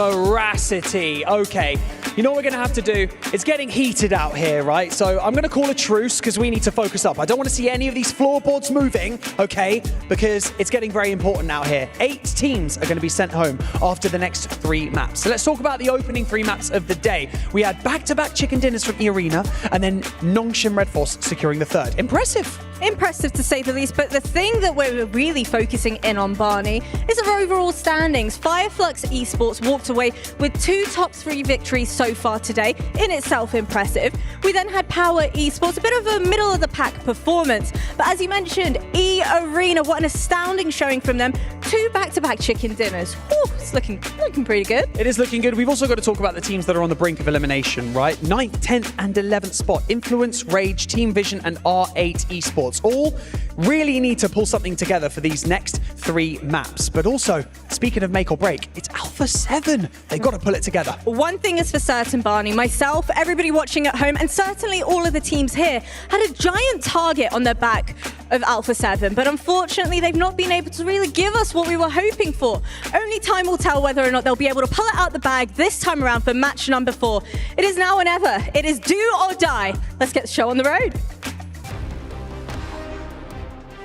Okay. You know what we're going to have to do? It's getting heated out here, right? So I'm going to call a truce because we need to focus up. I don't want to see any of these floorboards moving, okay? Because it's getting very important out here. 8 teams are going to be sent home after the next 3 maps. So let's talk about the opening 3 maps of the day. We had back-to-back chicken dinners from E-Arena and then Nongshim Red Force securing the 3rd. Impressive. Impressive to say the least, but the thing that we're really focusing in on, Barney, is our overall standings. Fireflux Esports walked away with 2 top 3 victories so far today, in itself impressive. We then had Power Esports, a bit of a middle-of-the-pack performance, but as you mentioned, E-Arena, what an astounding showing from them. 2 back-to-back chicken dinners. Whew, it's looking pretty good. It is looking good. We've also got to talk about the teams that are on the brink of elimination, right? 9th, 10th, and 11th spot. Influence, Rage, Team Vision, and R8 Esports. All really need to pull something together for these next 3 maps. But also, speaking of make or break, it's Alpha 7. They've got to pull it together. One thing is for certain, Barney, myself, everybody watching at home, and certainly all of the teams here had a giant target on their back of Alpha 7, but unfortunately they've not been able to really give us what we were hoping for. Only time will tell whether or not they'll be able to pull it out the bag this time around for match number 4. It is now or never. It is do or die. Let's get the show on the road.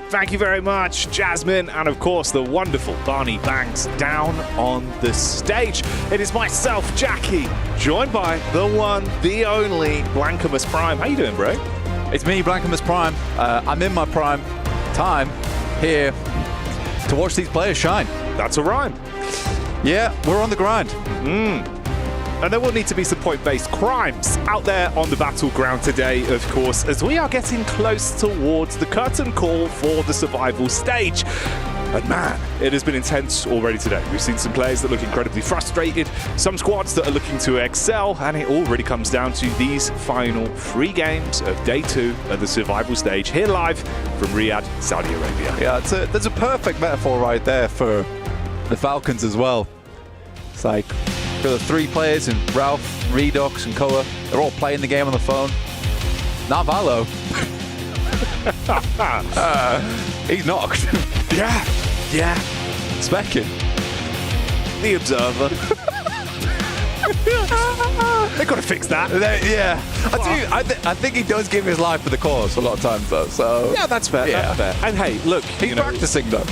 Thank you very much, Jasmine, and of course the wonderful Barney Banks down on the stage. It is myself, Jackie, joined by the one, the only Blancamus Prime. How you doing, bro? It's me, Blancamus Prime. I'm in my prime time here to watch these players shine. That's a rhyme. Yeah, we're on the grind. And there will need to be some point-based crimes out there on the battleground today, of course, as we are getting close towards the curtain call for the survival stage. And man, it has been intense already today. We've seen some players that look incredibly frustrated, some squads that are looking to excel, and it all really comes down to these final 3 games of day 2 of the survival stage, here live from Riyadh, Saudi Arabia. Yeah, there's a perfect metaphor right there for the Falcons as well. It's like the 3 players, and Ralph, Redux, and Koa, they're all playing the game on the phone. Not Valo. He's knocked. Yeah. Specking. The Observer. They've got to fix that. Yeah. I think he does give his life for the cause a lot of times, though. So yeah, that's fair. Yeah. That's fair. And hey, look, he's practicing, though.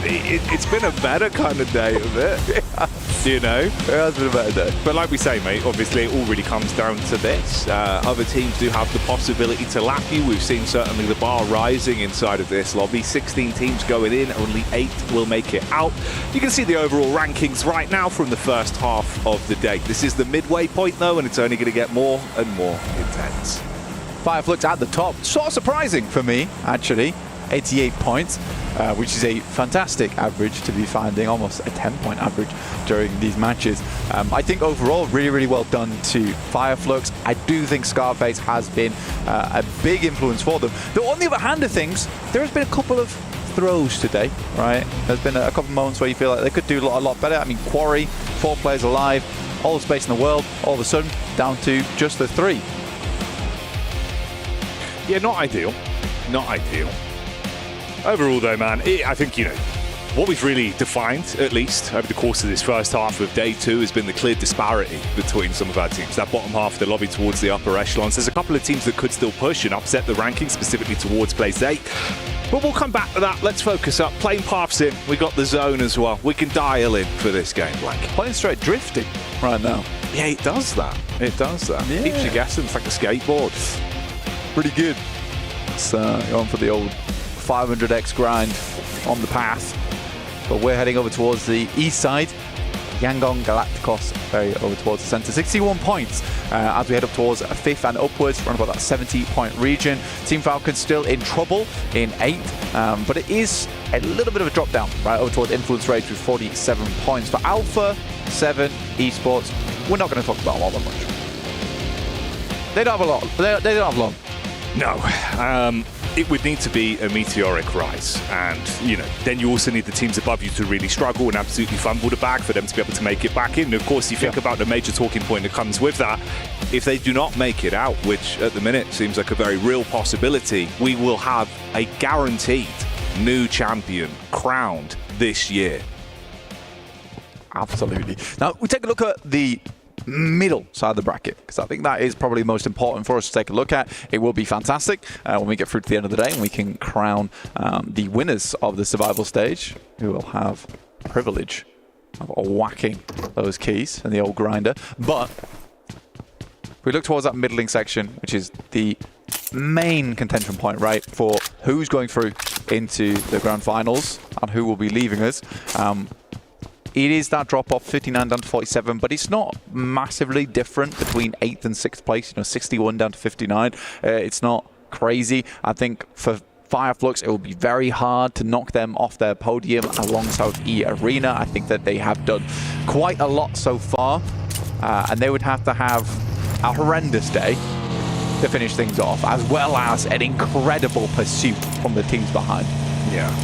It's been a better kind of day of it, you know? It has been a better day. But like we say, mate, obviously it all really comes down to this. Other teams do have the possibility to lap you. We've seen certainly the bar rising inside of this lobby. 16 teams going in, only 8 will make it out. You can see the overall rankings right now from the first half of the day. This is the midway point, though, and it's only going to get more and more intense. Fireflux at the top. Sort of surprising for me, actually. 88 points, which is a fantastic average to be finding, almost a 10-point average during these matches. I think overall, really, really well done to Fireflux. I do think Scarface has been a big influence for them. Though on the other hand of things, there has been a couple of throws today, right? There's been a couple of moments where you feel like they could do a lot better. I mean, Quarry, 4 players alive, all the space in the world, all of a sudden down to just the 3. Yeah, not ideal. Not ideal. Overall, though, man, I think, you know, what we've really defined, at least over the course of this first half of day 2, has been the clear disparity between some of our teams. That bottom half of the lobby towards the upper echelons. There's a couple of teams that could still push and upset the rankings, specifically towards place 8. But we'll come back to that. Let's focus up. Plane paths in. We got the zone as well. We can dial in for this game, Blank. Playing straight drifting right now. Yeah, it does that. It does that. Yeah. Keeps you guessing. It's like a skateboard. Pretty good. It's going for the old 500x grind on the path. But we're heading over towards the east side. Yangon Galacticos very over towards the center. 61 points as we head up towards 5th and upwards, around about that 70-point region. Team Falcons still in trouble in 8th, but it is a little bit of a drop down right over towards Influence Rage with 47 points. For Alpha 7 Esports, we're not going to talk about them all that much. They don't have a lot. They don't have long. No. It would need to be a meteoric rise, and then you also need the teams above you to really struggle and absolutely fumble the bag for them to be able to make it back in. And of course, you think about the major talking point that comes with that. If they do not make it out, which at the minute seems like a very real possibility, we will have a guaranteed new champion crowned this year. Absolutely. Now we take a look at the middle side of the bracket, because I think that is probably most important for us to take a look at. It will be fantastic when we get through to the end of the day and we can crown the winners of the survival stage, who will have the privilege of whacking those keys and the old grinder. But if we look towards that middling section, which is the main contention point, right, for who's going through into the grand finals and who will be leaving us. It is that drop-off, 59 down to 47, but it's not massively different between 8th and 6th place. 61 down to 59. It's not crazy. I think for Fireflux, it will be very hard to knock them off their podium alongside E-Arena. I think that they have done quite a lot so far, and they would have to have a horrendous day to finish things off, as well as an incredible pursuit from the teams behind. Yeah.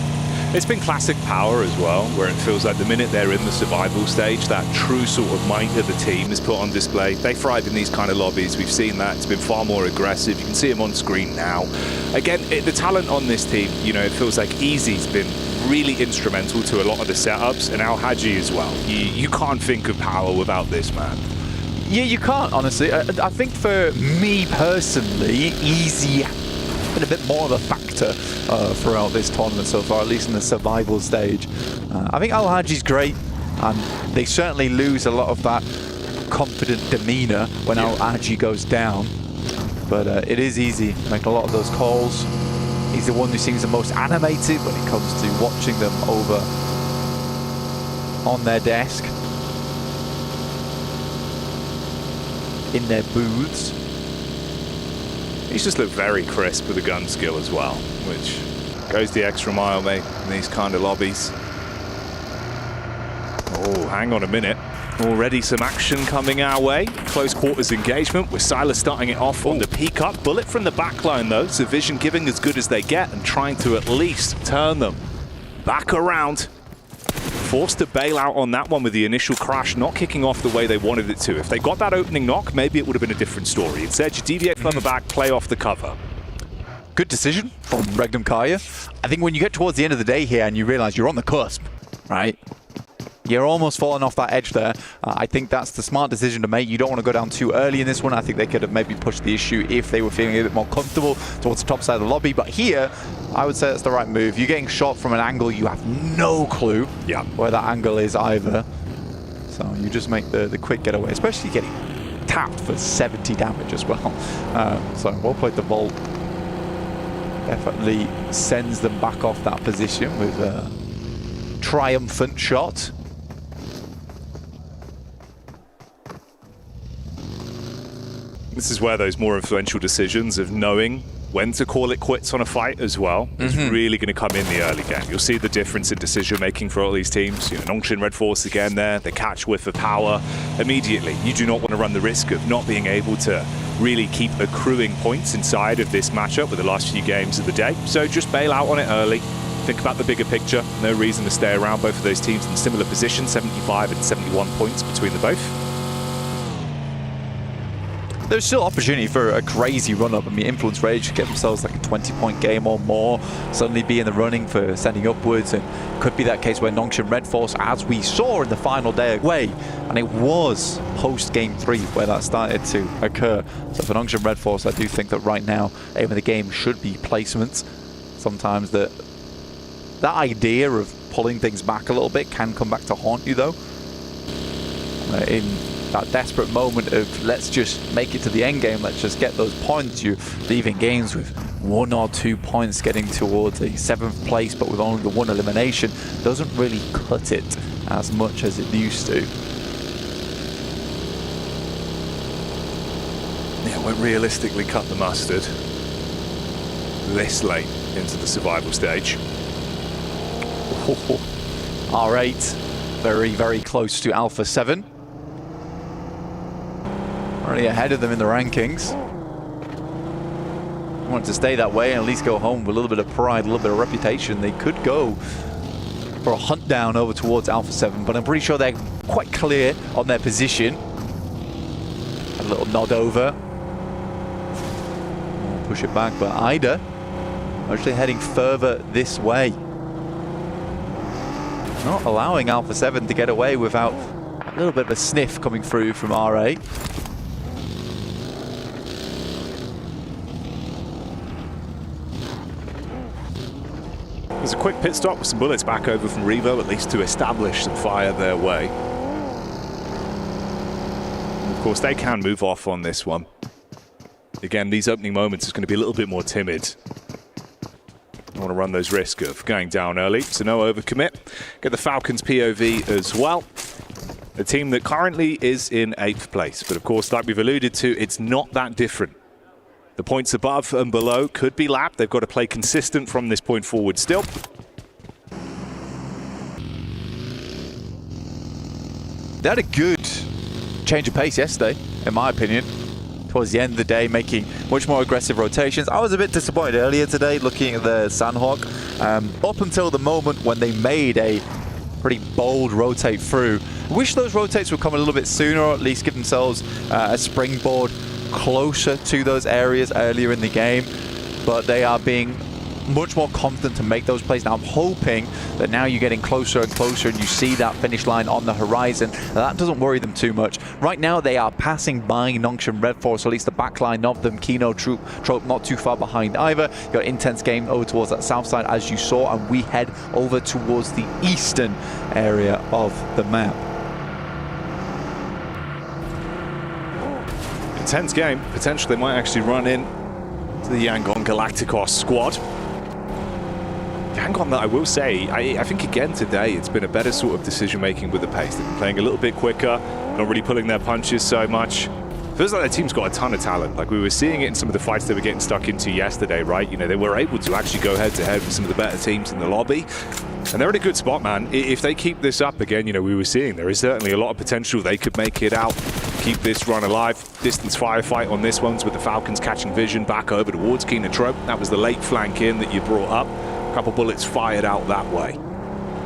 It's been classic power as well, where it feels like the minute they're in the survival stage, that true sort of might of the team is put on display. They thrive in these kind of lobbies. We've seen that. It's been far more aggressive. You can see them on screen now. Again, the talent on this team, it feels like Easy's been really instrumental to a lot of the setups, and Al Haji as well. You can't think of power without this man. Yeah, you can't, honestly. I think for me personally, Easy been a bit more of a factor throughout this tournament so far, at least in the survival stage. I think Al Haji's great, and they certainly lose a lot of that confident demeanor when Al Haji goes down. But it is Easy making a lot of those calls. He's the one who seems the most animated when it comes to watching them over on their desk, in their booths. He's just looked very crisp with the gun skill as well, which goes the extra mile, mate, in these kind of lobbies. Oh, hang on a minute. Already some action coming our way. Close quarters engagement with Silas starting it off on the peak-up. Bullet from the backline, though. So Vision giving as good as they get and trying to at least turn them back around. Forced to bail out on that one with the initial crash not kicking off the way they wanted it to. If they got that opening knock, maybe it would have been a different story. Instead, you deviate further back, play off the cover. Good decision from Regnum Kaya. I think when you get towards the end of the day here and you realize you're on the cusp, right? You're almost falling off that edge there. I think that's the smart decision to make. You don't want to go down too early in this one. I think they could have maybe pushed the issue if they were feeling a bit more comfortable towards the top side of the lobby. But here, I would say that's the right move. You're getting shot from an angle you have no clue where that angle is either. So you just make the quick getaway, especially getting tapped for 70 damage as well. So well played the Vault. Definitely sends them back off that position with a triumphant shot. This is where those more influential decisions of knowing when to call it quits on a fight as well is really going to come in the early game. You'll see the difference in decision making for all these teams. Nongshim Red Force again there, they catch whiff of power immediately. You do not want to run the risk of not being able to really keep accruing points inside of this matchup with the last few games of the day. So just bail out on it early. Think about the bigger picture. No reason to stay around. Both of those teams in similar positions, 75 and 71 points between the both. There's still opportunity for a crazy run-up. I mean, Influence Rage get themselves like a 20-point game or more, suddenly be in the running for sending upwards, and could be that case where Nongshim Red Force, as we saw in the final day away, and it was post-game 3 where that started to occur. So for Nongshim Red Force, I do think that right now, aim of the game should be placements. Sometimes that idea of pulling things back a little bit can come back to haunt you, though. In that desperate moment of let's just make it to the end game, let's just get those points. You're leaving games with 1 or 2 points getting towards a 7th place, but with only the 1 elimination, doesn't really cut it as much as it used to. Yeah, won't realistically cut the mustard this late into the survival stage. R8, very, very close to Alpha 7. Already ahead of them in the rankings. Want to stay that way and at least go home with a little bit of pride, a little bit of reputation. They could go for a hunt down over towards Alpha 7, but I'm pretty sure they're quite clear on their position. A little nod over. Push it back, but Ida actually heading further this way. Not allowing Alpha 7 to get away without a little bit of a sniff coming through from R8. There's a quick pit stop with some bullets back over from Revo, at least to establish some fire their way. And of course, they can move off on this one. Again, these opening moments is going to be a little bit more timid. I want to run those risks of going down early, so no overcommit. Get the Falcons POV as well. A team that currently is in 8th place, but of course, like we've alluded to, it's not that different. The points above and below could be lapped. They've got to play consistent from this point forward still. They had a good change of pace yesterday, in my opinion. Towards the end of the day, making much more aggressive rotations. I was a bit disappointed earlier today looking at the Sanhok. Up until the moment when they made a pretty bold rotate through. I wish those rotates would come a little bit sooner, or at least give themselves a springboard closer to those areas earlier in the game, but they are being much more confident to make those plays. Now I'm hoping that now you're getting closer and closer and you see that finish line on the horizon. That doesn't worry them too much. Right now they are passing by Nongshim Red Force, or at least the back line of them. Kino Trope not too far behind either. You got intense game over towards that south side as you saw, and we head over towards the eastern area of the map. Intense game. Potentially they might actually run in to the Yangon Galacticos squad. Yangon, that I will say, I think again today it's been a better sort of decision making with the pace. They've been playing a little bit quicker, not really pulling their punches so much. Feels like their team's got a ton of talent. Like we were seeing it in some of the fights they were getting stuck into yesterday, right? You know, they were able to actually go head to head with some of the better teams in the lobby. And they're in a good spot, man. If they keep this up again, you know, we were seeing there is certainly a lot of potential. They could make it out, keep this run alive. Distance firefight on this one's with the Falcons catching vision back over towards Kino Trope. That was the late flank in that you brought up. A couple bullets fired out that way.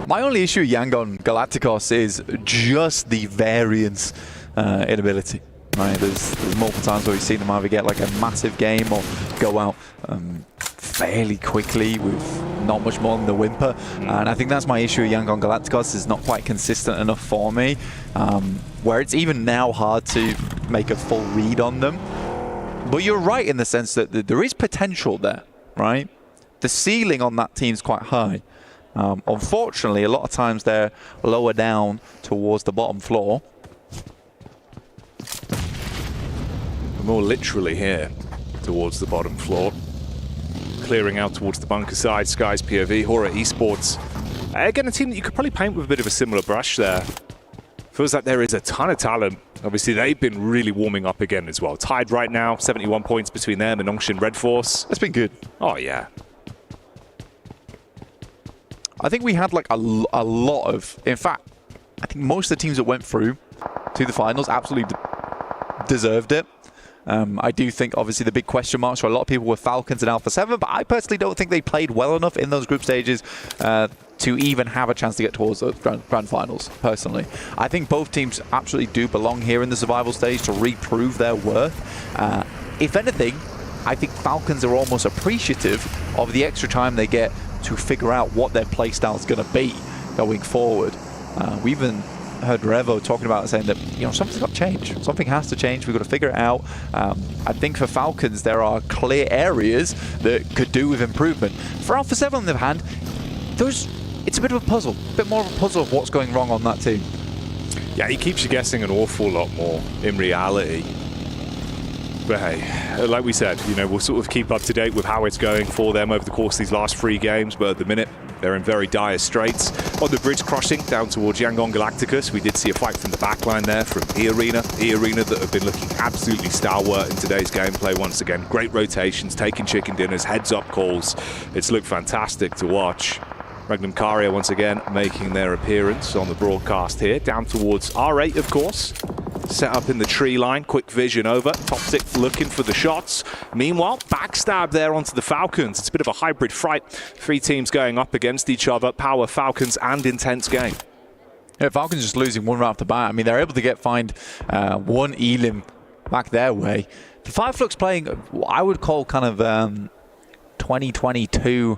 My only issue with Yangon Galacticos is just the variance in ability. Right, there's multiple times where we've seen them either get like a massive game or go out fairly quickly with not much more than the whimper. And I think that's my issue with Yangon Galacticos, is not quite consistent enough for me, where it's even now hard to make a full read on them. But you're right in the sense that there is potential there, right? The ceiling on that team's quite high. Unfortunately, a lot of times they're lower down towards the bottom floor. More literally here towards the bottom floor. Clearing out towards the bunker side, Sky's POV, Horror Esports. Again, a team that you could probably paint with a bit of a similar brush there. Feels like there is a ton of talent. Obviously, they've been really warming up again as well. Tied right now, 71 points between them and Nongshim Red Force. That's been good. Oh, yeah. I think we had like a lot of, in fact, I think most of the teams that went through to the finals absolutely deserved it. I do think, obviously, the big question marks for a lot of people were Falcons and Alpha 7, but I personally don't think they played well enough in those group stages to even have a chance to get towards the grand finals, personally. I think both teams absolutely do belong here in the survival stage to reprove their worth. If anything, I think Falcons are almost appreciative of the extra time they get to figure out what their playstyle is going to be going forward. We even heard Revo talking about it, saying that, you know, something's got to change. Something has to change. We've got to figure it out. I think for Falcons, there are clear areas that could do with improvement. For Alpha 7, on the other hand, it's a bit of a puzzle. A bit more of a puzzle of what's going wrong on that team. Yeah, he keeps you guessing an awful lot more in reality. But hey, like we said, you know, we'll sort of keep up to date with how it's going for them over the course of these last 3 games, but at the minute, they're in very dire straits. On the bridge crossing down towards Yangon Galacticus, we did see a fight from the backline there from E-Arena that have been looking absolutely stalwart in today's gameplay once again. Great rotations, taking chicken dinners, heads-up calls. It's looked fantastic to watch. Regnum Caria once again making their appearance on the broadcast here, down towards R8 of course. Set up in the tree line, quick vision over. Toxic looking for the shots. Meanwhile, backstab there onto the Falcons. It's a bit of a hybrid fight. 3 teams going up against each other. Power Falcons and intense game. Yeah, Falcons just losing one right off the bat. I mean, they're able to find one elim back their way. The Fireflux playing, I would call kind of 2022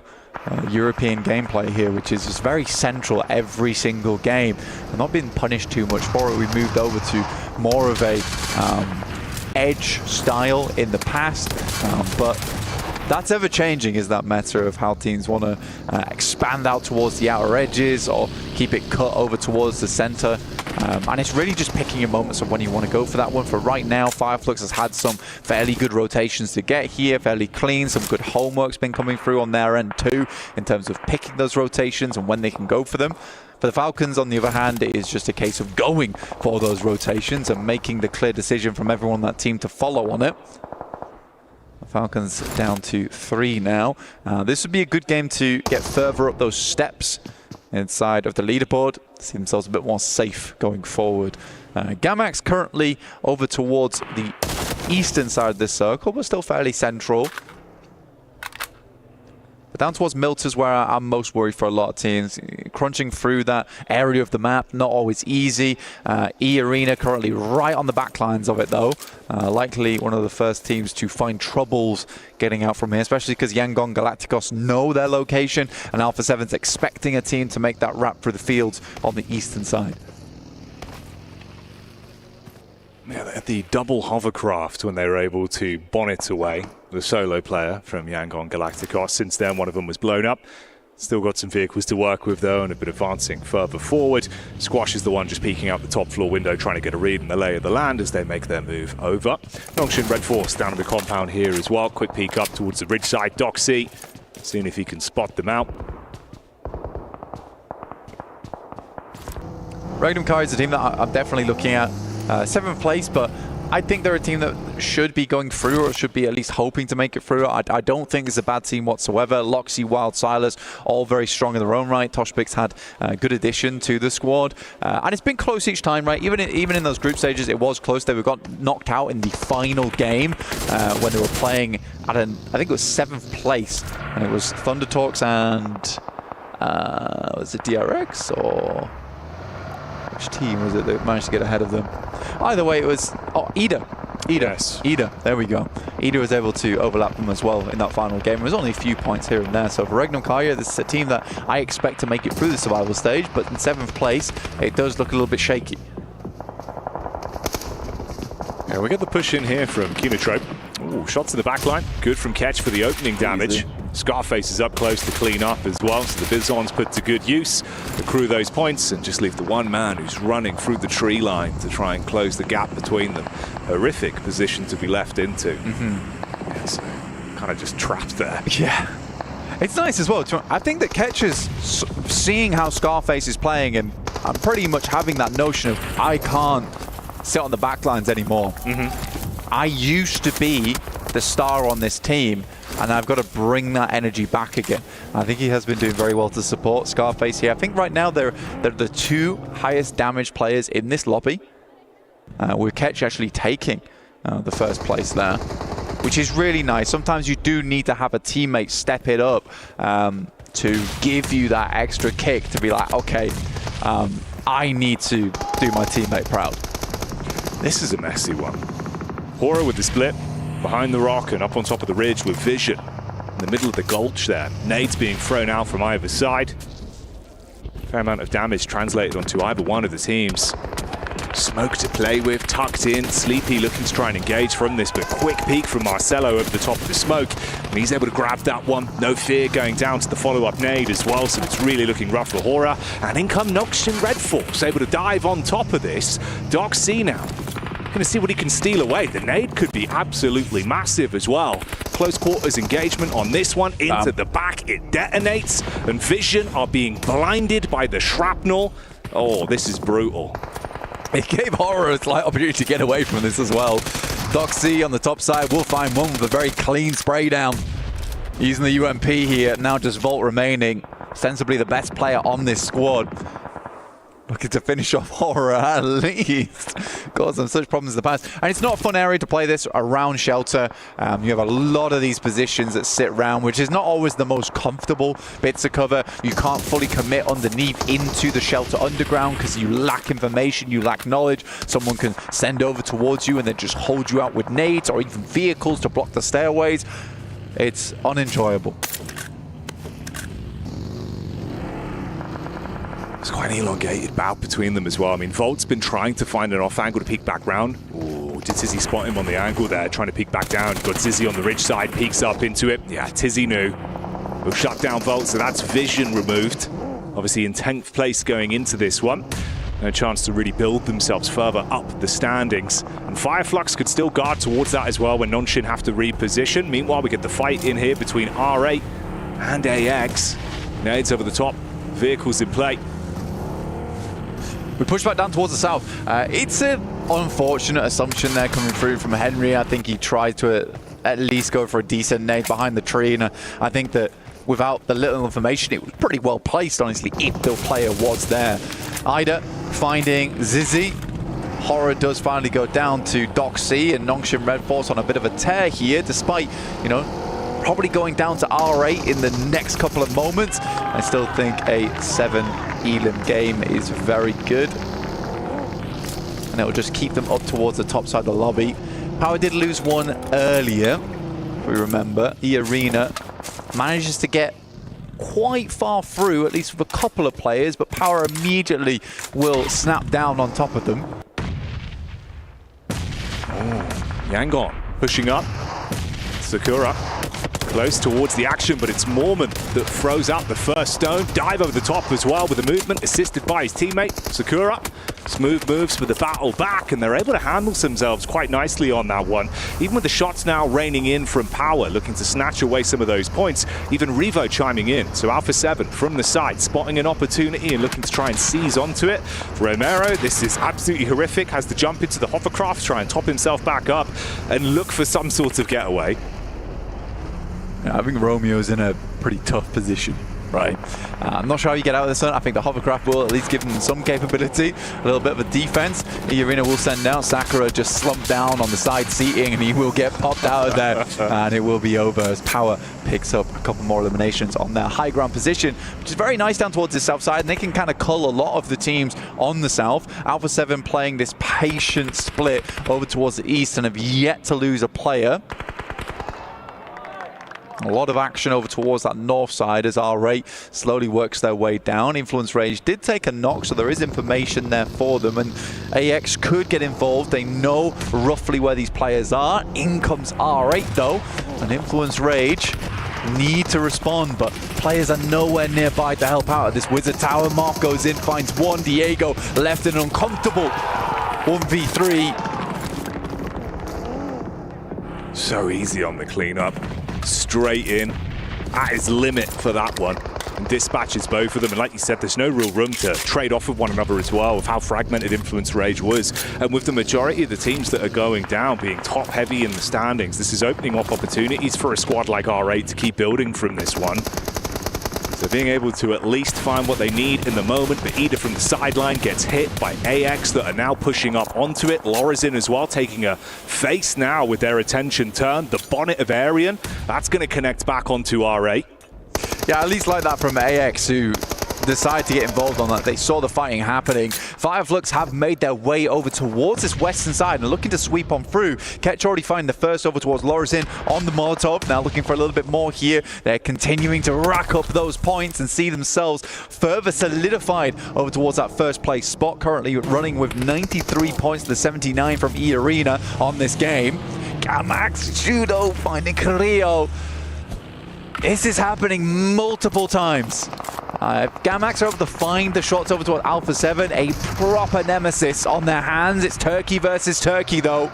European gameplay here, which is just very central every single game. We're not being punished too much for it. We moved over to more of a edge style in the past, but that's ever changing, is that meta of how teams want to expand out towards the outer edges or keep it cut over towards the center. And it's really just picking your moments of when you want to go for that one. For right now, Fireflux has had some fairly good rotations to get here, fairly clean. Some good homework's been coming through on their end too, in terms of picking those rotations and when they can go for them. For the Falcons, on the other hand, it is just a case of going for those rotations and making the clear decision from everyone on that team to follow on it. The Falcons down to 3 now. This would be a good game to get further up those steps inside of the leaderboard, see themselves a bit more safe going forward. Gamax currently over towards the eastern side of this circle, but still fairly central. But down towards Milt is where I'm most worried for a lot of teams. Crunching through that area of the map, not always easy. E-Arena currently right on the back lines of it though. Likely one of the first teams to find troubles getting out from here, especially because Yangon Galacticos know their location and Alpha 7's expecting a team to make that wrap through the fields on the eastern side. Yeah, they had the double hovercraft when they were able to bonnet away the solo player from Yangon Galacticos. Since then, one of them was blown up. Still got some vehicles to work with, though, and have been advancing further forward. Squash is the one just peeking out the top floor window, trying to get a read in the lay of the land as they make their move over. Nongshin Red Force down in the compound here as well. Quick peek up towards the ridge side. Doxy, seeing if he can spot them out. Regnum Kai is a team that I'm definitely looking at. 7th place, but I think they're a team that should be going through or should be at least hoping to make it through. I don't think it's a bad team whatsoever. Loxy, Wild, Silas, all very strong in their own right. Toshpik's had a good addition to the squad. And it's been close each time, right? Even in those group stages, it was close. They got knocked out in the final game when they were playing at I think it was 7th place. And it was Thunder Talks and was it DRX or... which team was it that managed to get ahead of them? Either way, it was Ida. Yes. Ida, there we go. Ida was able to overlap them as well in that final game. It was only a few points here and there. So for Regnum Kaya, this is a team that I expect to make it through the survival stage, but in 7th place, it does look a little bit shaky. Yeah, we get the push in here from Kinotrope. Ooh, shots in the back line. Good from Ketch for the opening damage. Easy. Scarface is up close to clean up as well, so the Bizon's put to good use. Accrue those points and just leave the one man who's running through the tree line to try and close the gap between them. Horrific position to be left into. Yeah, so kind of just trapped there. Yeah. It's nice as well. I think that Ketch is seeing how Scarface is playing and I'm pretty much having that notion of I can't sit on the back lines anymore. I used to be the star on this team and I've got to bring that energy back again. I think he has been doing very well to support Scarface here. I think right now they're the 2 highest damage players in this lobby, with Ketch actually taking the 1st place there, which is really nice. Sometimes you do need to have a teammate step it up to give you that extra kick to be like, okay, I need to do my teammate proud. This is a messy one. Hora with the split. Behind the rock and up on top of the ridge with vision. In the middle of the gulch there. Nades being thrown out from either side. Fair amount of damage translated onto either one of the teams. Smoke to play with, tucked in. Sleepy looking to try and engage from this, but quick peek from Marcelo over the top of the smoke. And he's able to grab that one. No fear going down to the follow-up nade as well, so it's really looking rough for Hora. And in come Noxian Red Force, able to dive on top of this. Doxy now. Going to see what he can steal away. The nade could be absolutely massive as well. Close quarters engagement on this one. Into the back, it detonates. And Vision are being blinded by the shrapnel. Oh, this is brutal. It gave Horror a slight opportunity to get away from this as well. Doxy on the top side will find one with a very clean spray down. Using the UMP here, now just Volt remaining. Sensibly the best player on this squad. Looking to finish off Horror at least. Caused them such problems in the past. And it's not a fun area to play this around Shelter. You have a lot of these positions that sit around, which is not always the most comfortable bits to cover. You can't fully commit underneath into the Shelter underground because you lack information, you lack knowledge. Someone can send over towards you and then just hold you out with nades or even vehicles to block the stairways. It's unenjoyable. It's quite an elongated bout between them as well. I mean, Volt's been trying to find an off angle to peek back round. Ooh, did Tizzy spot him on the angle there, trying to peek back down? Got Tizzy on the ridge side, peeks up into it. Yeah, Tizzy knew. We'll shut down Volt, so that's Vision removed. Obviously in 10th place going into this one. No chance to really build themselves further up the standings. And Fireflux could still guard towards that as well when Nonshin have to reposition. Meanwhile, we get the fight in here between R8 and AX. Nades over the top, vehicles in play. We push back down towards the south. It's an unfortunate assumption there coming through from Henry. I think he tried to at least go for a decent nade behind the tree. And I think that without the little information, it was pretty well placed, honestly, if the player was there. Ida finding Zizzy. Horror does finally go down to Doxy, and Nongshin Red Force on a bit of a tear here, despite, you know, probably going down to R8 in the next couple of moments. I still think a 7 Elim game is very good. And it will just keep them up towards the top side of the lobby. Power did lose one earlier, if we remember. E-Arena manages to get quite far through, at least with a couple of players, but Power immediately will snap down on top of them. Oh, Yangon pushing up. Sakura close towards the action, but it's Mormon that throws out the first stone. Dive over the top as well with the movement, assisted by his teammate. Sakura, smooth moves with the battle back, and they're able to handle themselves quite nicely on that one. Even with the shots now raining in from Power, looking to snatch away some of those points. Even Revo chiming in. So Alpha 7 from the side, spotting an opportunity and looking to try and seize onto it. Romero, this is absolutely horrific, has to jump into the hovercraft, try and top himself back up, and look for some sort of getaway. I think Romeo's in a pretty tough position, right? I'm not sure how you get out of this one. I think the hovercraft will at least give him some capability, a little bit of a defense. E-Arena will send out. Sakura just slumped down on the side seating, and he will get popped out of there, and it will be over as Power picks up a couple more eliminations on their high ground position, which is very nice down towards the south side, and they can kind of cull a lot of the teams on the south. Alpha 7 playing this patient split over towards the east and have yet to lose a player. A lot of action over towards that north side as R8 slowly works their way down. Influence Rage did take a knock, so there is information there for them, and AX could get involved. They know roughly where these players are. In comes R8 though, and Influence Rage need to respond, but players are nowhere nearby to help out at this Wizard Tower. Mark goes in, finds one. Diego left in an uncomfortable 1v3. So easy on the cleanup. Straight in. At his limit for that one. And dispatches both of them. And like you said, there's no real room to trade off with one another as well, with how fragmented Influence Rage was. And with the majority of the teams that are going down being top heavy in the standings, this is opening up opportunities for a squad like R8 to keep building from this one. So being able to at least find what they need in the moment, but Ida from the sideline gets hit by AX that are now pushing up onto it. Lorazin as well, taking a face now with their attention turned. The bonnet of Arian, that's going to connect back onto R8. Yeah, at least like that from AX, who decide to get involved on that. They saw the fighting happening. Fireflux have made their way over towards this western side and looking to sweep on through. Ketch already finding the first over towards Lorizin on the Molotov. Now looking for a little bit more here. They're continuing to rack up those points and see themselves further solidified over towards that first place spot. Currently running with 93 points to the 79 from E Arena on this game. Gamax Judo finding Carrillo. This is happening multiple times. Gamax are able to find the shots over toward Alpha 7. A proper nemesis on their hands. It's Turkey versus Turkey, though.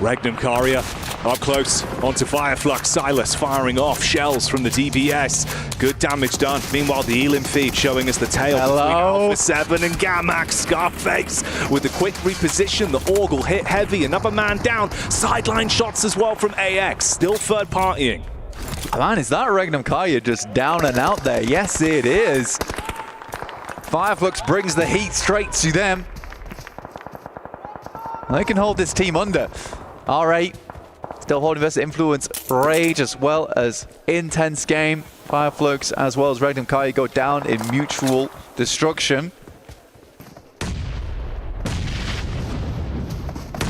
Regnum Karia up close onto Fireflux. Silas firing off shells from the DBS. Good damage done. Meanwhile, the Elim feed showing us the tail between Alpha 7 and Gamax. Scarface with the quick reposition. The Orgle hit heavy. Another man down. Sideline shots as well from AX. Still third partying. Man, is that Regnum Kaya just down and out there? Yes, it is. Fireflux brings the heat straight to them. They can hold this team under. R8 still holding versus Influence Rage as well as intense game. Fireflux as well as Regnum Kaya go down in mutual destruction.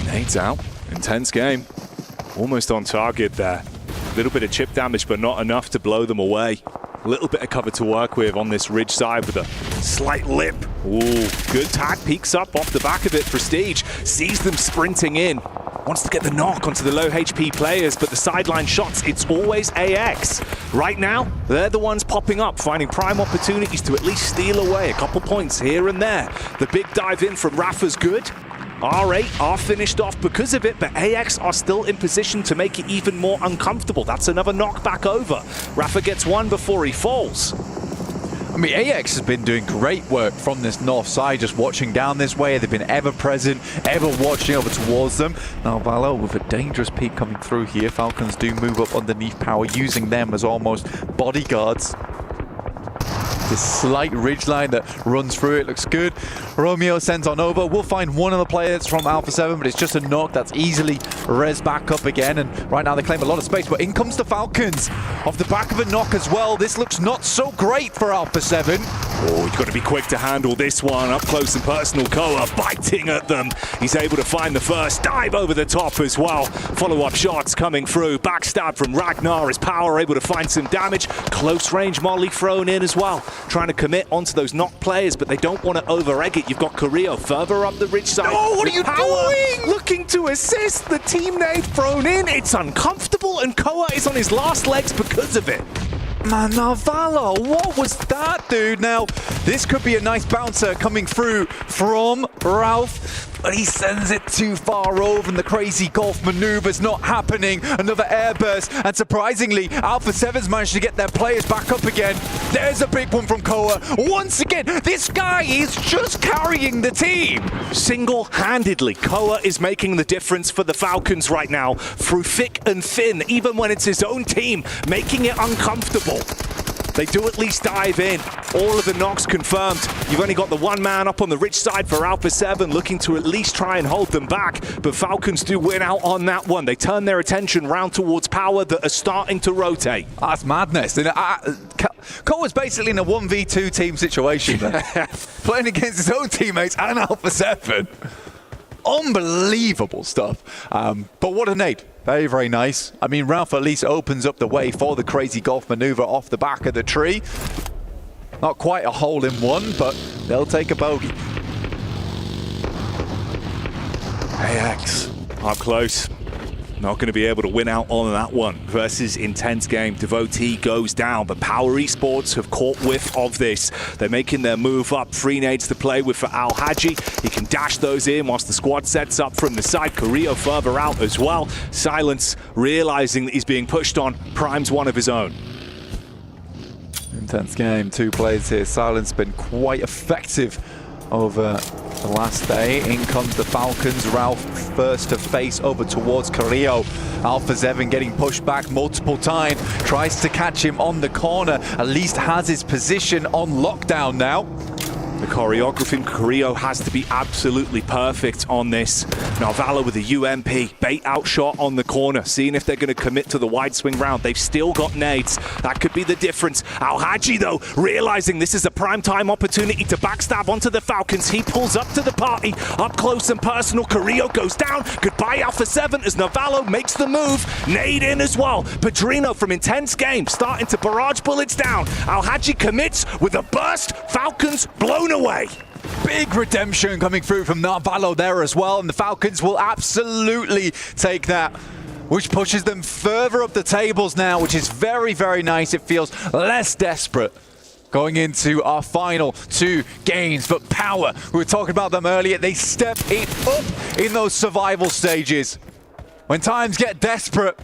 Nade's out. Intense game. Almost on target there. A little bit of chip damage, but not enough to blow them away. A little bit of cover to work with on this ridge side with a slight lip. Ooh, good tag, peeks up off the back of it. Prestige sees them sprinting in. Wants to get the knock onto the low HP players, but the sideline shots, it's always AX. Right now, they're the ones popping up, finding prime opportunities to at least steal away a couple points here and there. The big dive in from Rafa's good. R8 are finished off because of it, but AX are still in position to make it even more uncomfortable. That's another knockback over. Rafa gets one before he falls. I mean, AX has been doing great work from this north side, just watching down this way. They've been ever present, ever watching over towards them. Now Valo with a dangerous peek coming through here. Falcons do move up underneath Power, using them as almost bodyguards. This slight ridgeline that runs through it looks good. Romeo sends on over. We'll find one of the players from Alpha 7, but it's just a knock that's easily res back up again. And right now they claim a lot of space, but in comes the Falcons. Off the back of a knock as well. This looks not so great for Alpha 7. Oh, you've got to be quick to handle this one. Up close and personal, Koa biting at them. He's able to find the first dive over the top as well. Follow-up shots coming through. Backstab from Ragnar as Power able to find some damage. Close range molly thrown in as well. Trying to commit onto those knock players, but they don't want to over-egg it. You've got Carrillo further up the ridge side. Oh, what are you doing? Looking to assist. The team nade thrown in. It's uncomfortable, and Koa is on his last legs because of it. Man, Narvalo, what was that, dude? Now, this could be a nice bouncer coming through from Ralph, but he sends it too far over and the crazy golf maneuver's not happening. Another airburst, and surprisingly, Alpha 7's managed to get their players back up again. There's a big one from Koa. Once again, this guy is just carrying the team. Single-handedly, Koa is making the difference for the Falcons right now, through thick and thin, even when it's his own team, making it uncomfortable. They do at least dive in. All of the knocks confirmed. You've only got the one man up on the ridge side for Alpha 7 looking to at least try and hold them back. But Falcons do win out on that one. They turn their attention round towards Power that are starting to rotate. That's madness. Koa's basically in a 1v2 team situation there. Playing against his own teammates and Alpha 7. Unbelievable stuff. But what a nade. Very, very nice. I mean, Ralph at least opens up the way for the crazy golf maneuver off the back of the tree. Not quite a hole-in-one, but they'll take a bogey. AX up close. Not going to be able to win out on that one. Versus intense game. Devotee goes down, but Power Esports have caught whiff of this. They're making their move up. 3 nades to play with for Al Haji. He can dash those in whilst the squad sets up from the side. Carrillo further out as well. Silence, realizing that he's being pushed on, primes one of his own. Intense game. 2 plays here. Silence been quite effective over the last day. In comes the Falcons. Ralph first to face over towards Carrillo. Alpha 7 getting pushed back multiple times. Tries to catch him on the corner. At least has his position on lockdown now. The choreography in Carrillo has to be absolutely perfect on this. Narvalo with a UMP, bait out shot on the corner, seeing if they're going to commit to the wide swing round. They've still got nades. That could be the difference. Al-Haji, though, realizing this is a prime time opportunity to backstab onto the Falcons. He pulls up to the party, up close and personal. Carrillo goes down. Goodbye, Alpha 7, as Narvalo makes the move. Nade in as well. Padrino from Intense Game starting to barrage bullets down. Al-Haji commits with a burst. Falcons blown away. Big redemption coming through from Narvalo there as well, and the Falcons will absolutely take that, which pushes them further up the tables now, which is very, very nice. It feels less desperate going into our final 2 games. But Power, we were talking about them earlier, they step it up in those survival stages. When times get desperate,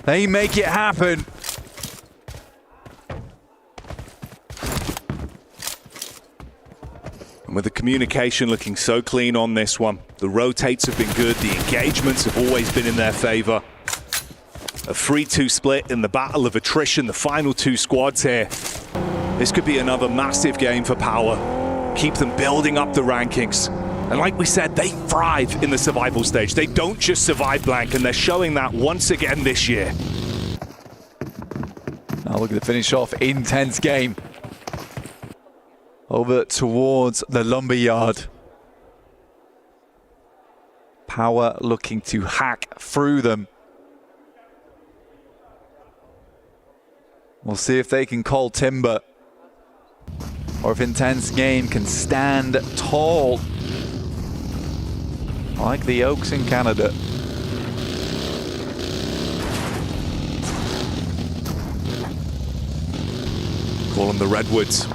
they make it happen. With the communication looking so clean on this one, the rotates have been good, the engagements have always been in their favor. A 3-2 split in the battle of attrition, the final 2 squads here. This could be another massive game for Power. Keep them building up the rankings. And like we said, they thrive in the survival stage. They don't just survive blank, and they're showing that once again this year. Now look at the finish off, Intense Game. Over towards the lumberyard. Power looking to hack through them. We'll see if they can call timber, or if Intense Game can stand tall like the Oaks in Canada. Call them the Redwoods.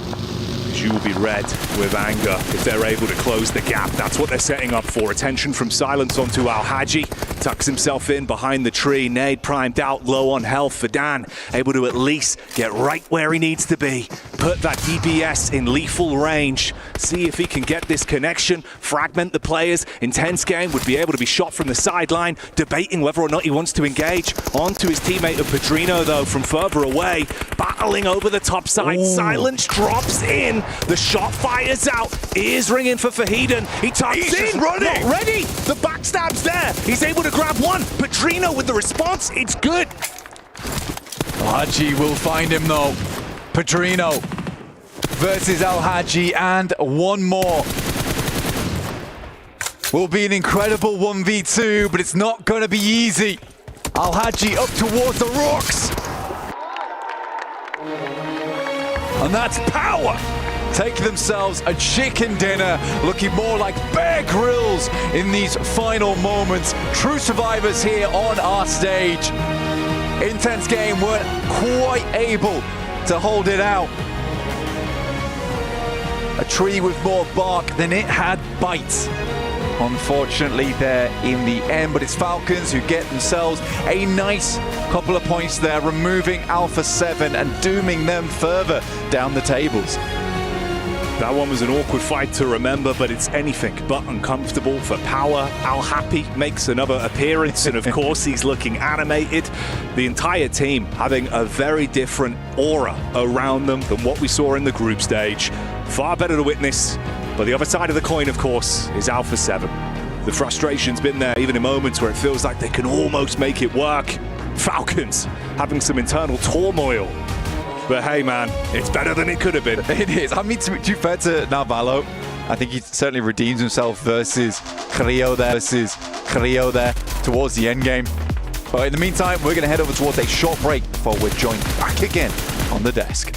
You will be red with anger if they're able to close the gap. That's what they're setting up for. Attention from Silence onto Al-Haji. Tucks himself in behind the tree. Nade primed out, low on health. Fadan able to at least get right where he needs to be. Put that DPS in lethal range. See if he can get this connection. Fragment the players. Intense Game would be able to be shot from the sideline, debating whether or not he wants to engage. Onto his teammate of Padrino, though, from further away. Battling over the top side. Ooh. Silence drops in. The shot fires out. Ears ringing for Fahiden. He tucks in. He's just running. Not ready. The backstab's there. He's able to grab one. Padrino with the response. It's good. Al-Haji will find him though. Padrino versus Al-Haji, and one more. Will be an incredible 1v2, but it's not going to be easy. Al-Haji up towards the rocks. And that's Power. Take themselves a chicken dinner, looking more like Bear Grylls in these final moments. True survivors here on our stage. Intense Game weren't quite able to hold it out. A tree with more bark than it had bites. Unfortunately there in the end, but it's Falcons who get themselves a nice couple of points there, removing Alpha 7 and dooming them further down the tables. That one was an awkward fight to remember, but it's anything but uncomfortable for Power. Al-Happy makes another appearance, and of course he's looking animated. The entire team having a very different aura around them than what we saw in the group stage. Far better to witness, but the other side of the coin, of course, is Alpha 7. The frustration's been there, even in moments where it feels like they can almost make it work. Falcons having some internal turmoil. But hey, man, it's better than it could have been. It is. I mean, to be fair to Narvalo, I think he certainly redeems himself versus Carrillo there towards the end game. But in the meantime, we're going to head over towards a short break before we're joined back again on the desk.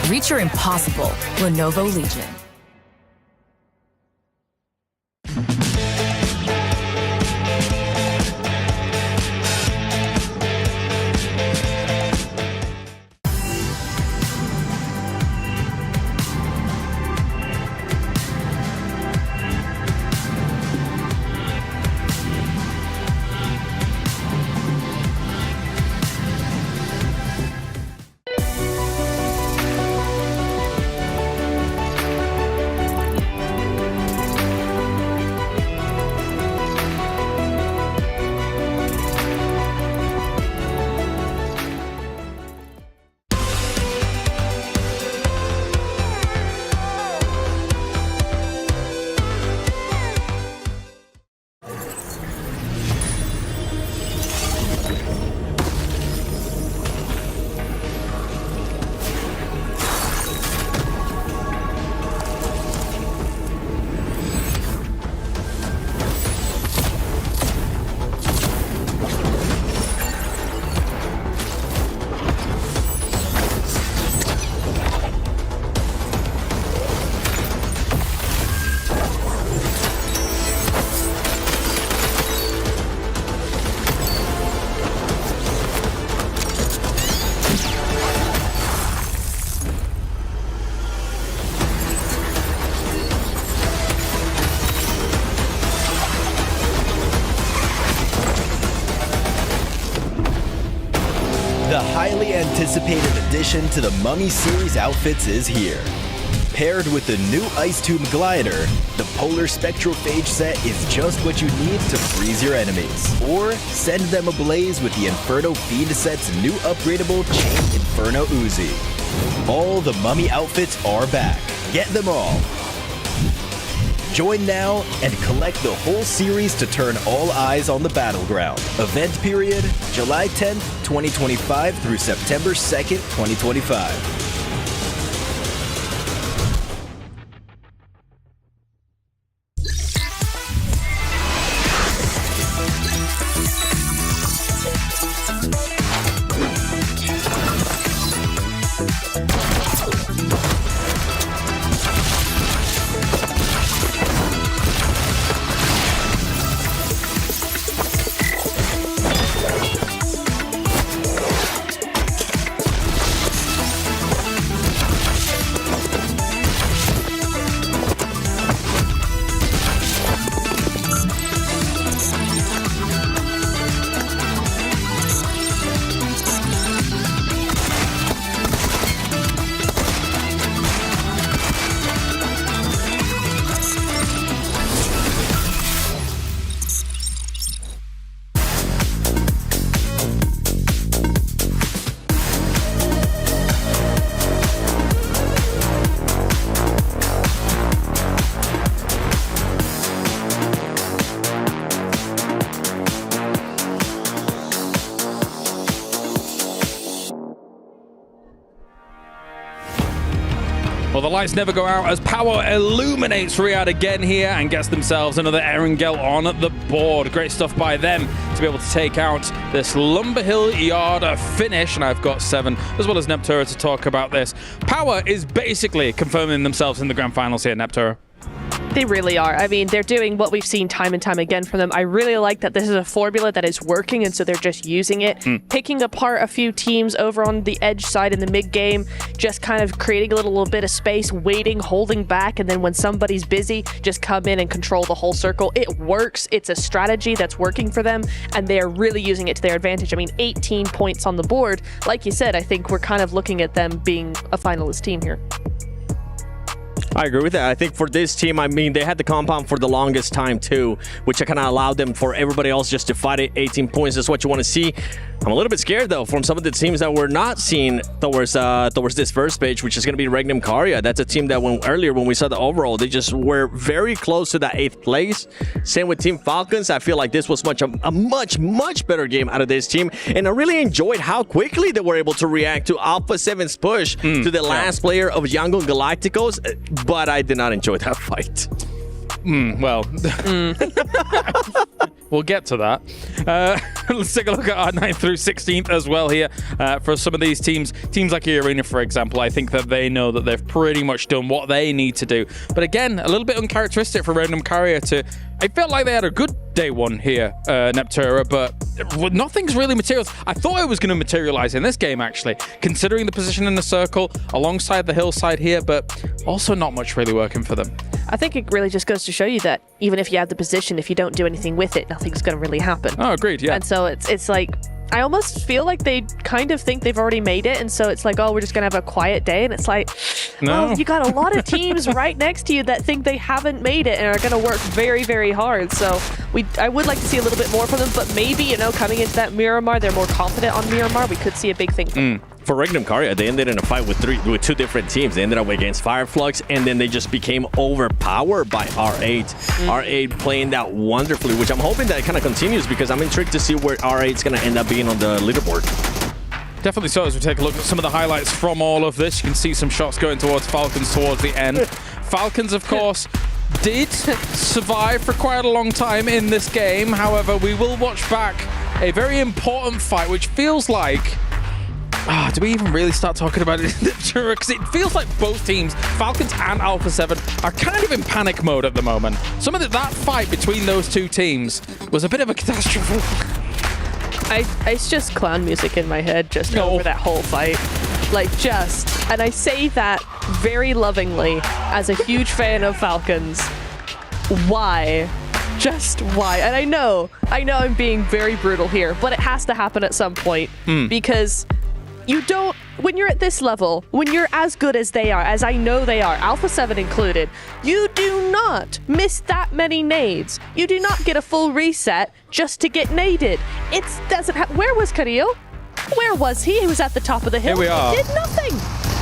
Reach your impossible. Lenovo Legion. The highly anticipated addition to the Mummy Series outfits is here. Paired with the new Ice Tube Glider, the Polar Spectrophage set is just what you need to freeze your enemies. Or send them ablaze with the Inferno Feed set's new upgradable Chain Inferno Uzi. All the Mummy outfits are back. Get them all. Join now and collect the whole series to turn all eyes on the battleground. Event period, July 10th, 2025 through September 2nd, 2025. Well, the lights never go out as Power illuminates Riyadh again here and gets themselves another Erangel on the board. Great stuff by them to be able to take out this Lumberhill Yard finish. And I've got 7, as well as Neptura, to talk about this. Power is basically confirming themselves in the grand finals here, Neptura. They really are. I mean, they're doing what we've seen time and time again from them. I really like that this is a formula that is working, and so they're just using it, picking apart a few teams over on the edge side in the mid game, just kind of creating a little bit of space, waiting, holding back, and then when somebody's busy, just come in and control the whole circle. It works. It's a strategy that's working for them, and they're really using it to their advantage. I mean, 18 points on the board. Like you said, I think we're kind of looking at them being a finalist team here. I agree with that. I think for this team, I mean, they had the compound for the longest time too, which kind of allowed them for everybody else just to fight it. 18 points is what you want to see. I'm a little bit scared though from some of the teams that we're not seeing towards this first page, which is going to be Regnum Karya. That's a team that earlier when we saw the overall, they just were very close to that 8th place. Same with Team Falcons. I feel like this was a much better game out of this team, and I really enjoyed how quickly they were able to react to Alpha 7's push to the last player of Jungle Galacticos. But I did not enjoy that fight. Well, We'll get to that. Let's take a look at our 9th through 16th as well here. For some of these teams like Arena, for example, I think that they know that they've pretty much done what they need to do. But again, a little bit uncharacteristic for Random Carrier to... I felt like they had a good day one here, Neptura, but nothing's really materialized. I thought it was going to materialize in this game, actually, considering the position in the circle alongside the hillside here, but also not much really working for them. I think it really just goes to show you that even if you have the position, if you don't do anything with it, nothing's going to really happen. Oh, agreed, yeah. And so it's like, I almost feel like they kind of think they've already made it, and so it's like, oh, we're just going to have a quiet day, and it's like, no. Oh, you got a lot of teams right next to you that think they haven't made it and are going to work very, very hard. So I would like to see a little bit more from them, but maybe, you know, coming into that Miramar, they're more confident on Miramar. We could see a big thing from them. For Regnum Caria, they ended in a fight with two different teams. They ended up against Fireflux, and then they just became overpowered by R8. R8 playing that wonderfully, which I'm hoping that it kind of continues, because I'm intrigued to see where R8 is going to end up being on the leaderboard. Definitely so. As we take a look at some of the highlights from all of this, you can see some shots going towards Falcons towards the end. Falcons, of course, did survive for quite a long time in this game. However, we will watch back a very important fight, which feels like... do we even really start talking about it? Because it feels like both teams, Falcons and Alpha 7, are kind of in panic mode at the moment. Some of that fight between those two teams was a bit of a catastrophe. It's just clown music in my head just over that whole fight. And I say that very lovingly as a huge fan of Falcons. Why? Just why? And I know I'm being very brutal here, but it has to happen at some point because you don't, when you're at this level, when you're as good as they are, as I know they are, Alpha 7 included, you do not miss that many nades. You do not get a full reset just to get naded. It doesn't where was Carrillo? Where was he? He was at the top of the hill. Here we are. He did nothing.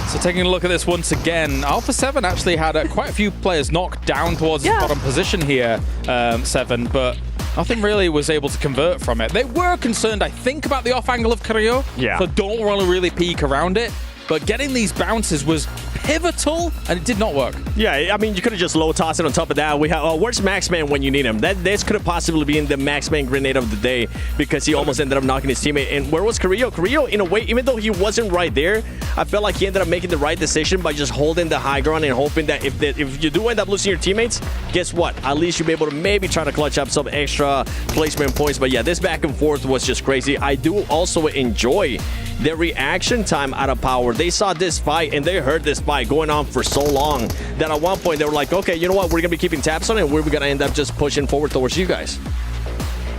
So taking a look at this once again, Alpha 7 actually had quite a few players knocked down towards the bottom position here, 7, but nothing really was able to convert from it. They were concerned, I think, about the off angle of Carrillo, so don't want to really peek around it. But getting these bounces was pivotal, and it did not work. Yeah, I mean, you could have just low tossed it on top of that. We have where's Maxman when you need him? This could have possibly been the Maxman grenade of the day, because he almost ended up knocking his teammate. And where was Carrillo? Carrillo, in a way, even though he wasn't right there, I felt like he ended up making the right decision by just holding the high ground and hoping that if you do end up losing your teammates, guess what? At least you'll be able to maybe try to clutch up some extra placement points. But yeah, this back and forth was just crazy. I do also enjoy the reaction time out of Power. They saw this fight and they heard this fight going on for so long that at one point they were like, okay, you know what, we're gonna be keeping tabs on it, and we're gonna end up just pushing forward towards you guys.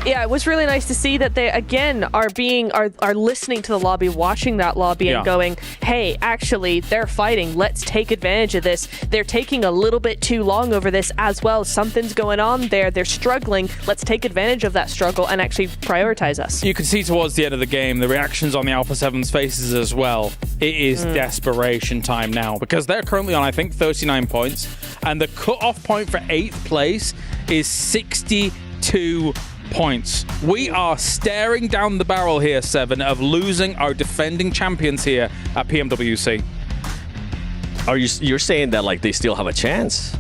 Yeah, it was really nice to see that they again are listening to the lobby, watching that lobby and going, hey, actually they're fighting, let's take advantage of this. They're taking a little bit too long over this as well. Something's going on there. They're struggling. Let's take advantage of that struggle and actually prioritize us. You can see towards the end of the game the reactions on the Alpha 7's faces as well. It is desperation time now, because they're currently on, I think, 39 points, and the cut-off point for 8th place is 62 points. We are staring down the barrel here, 7, of losing our defending champions here at PMWC. You're saying that like they still have a chance?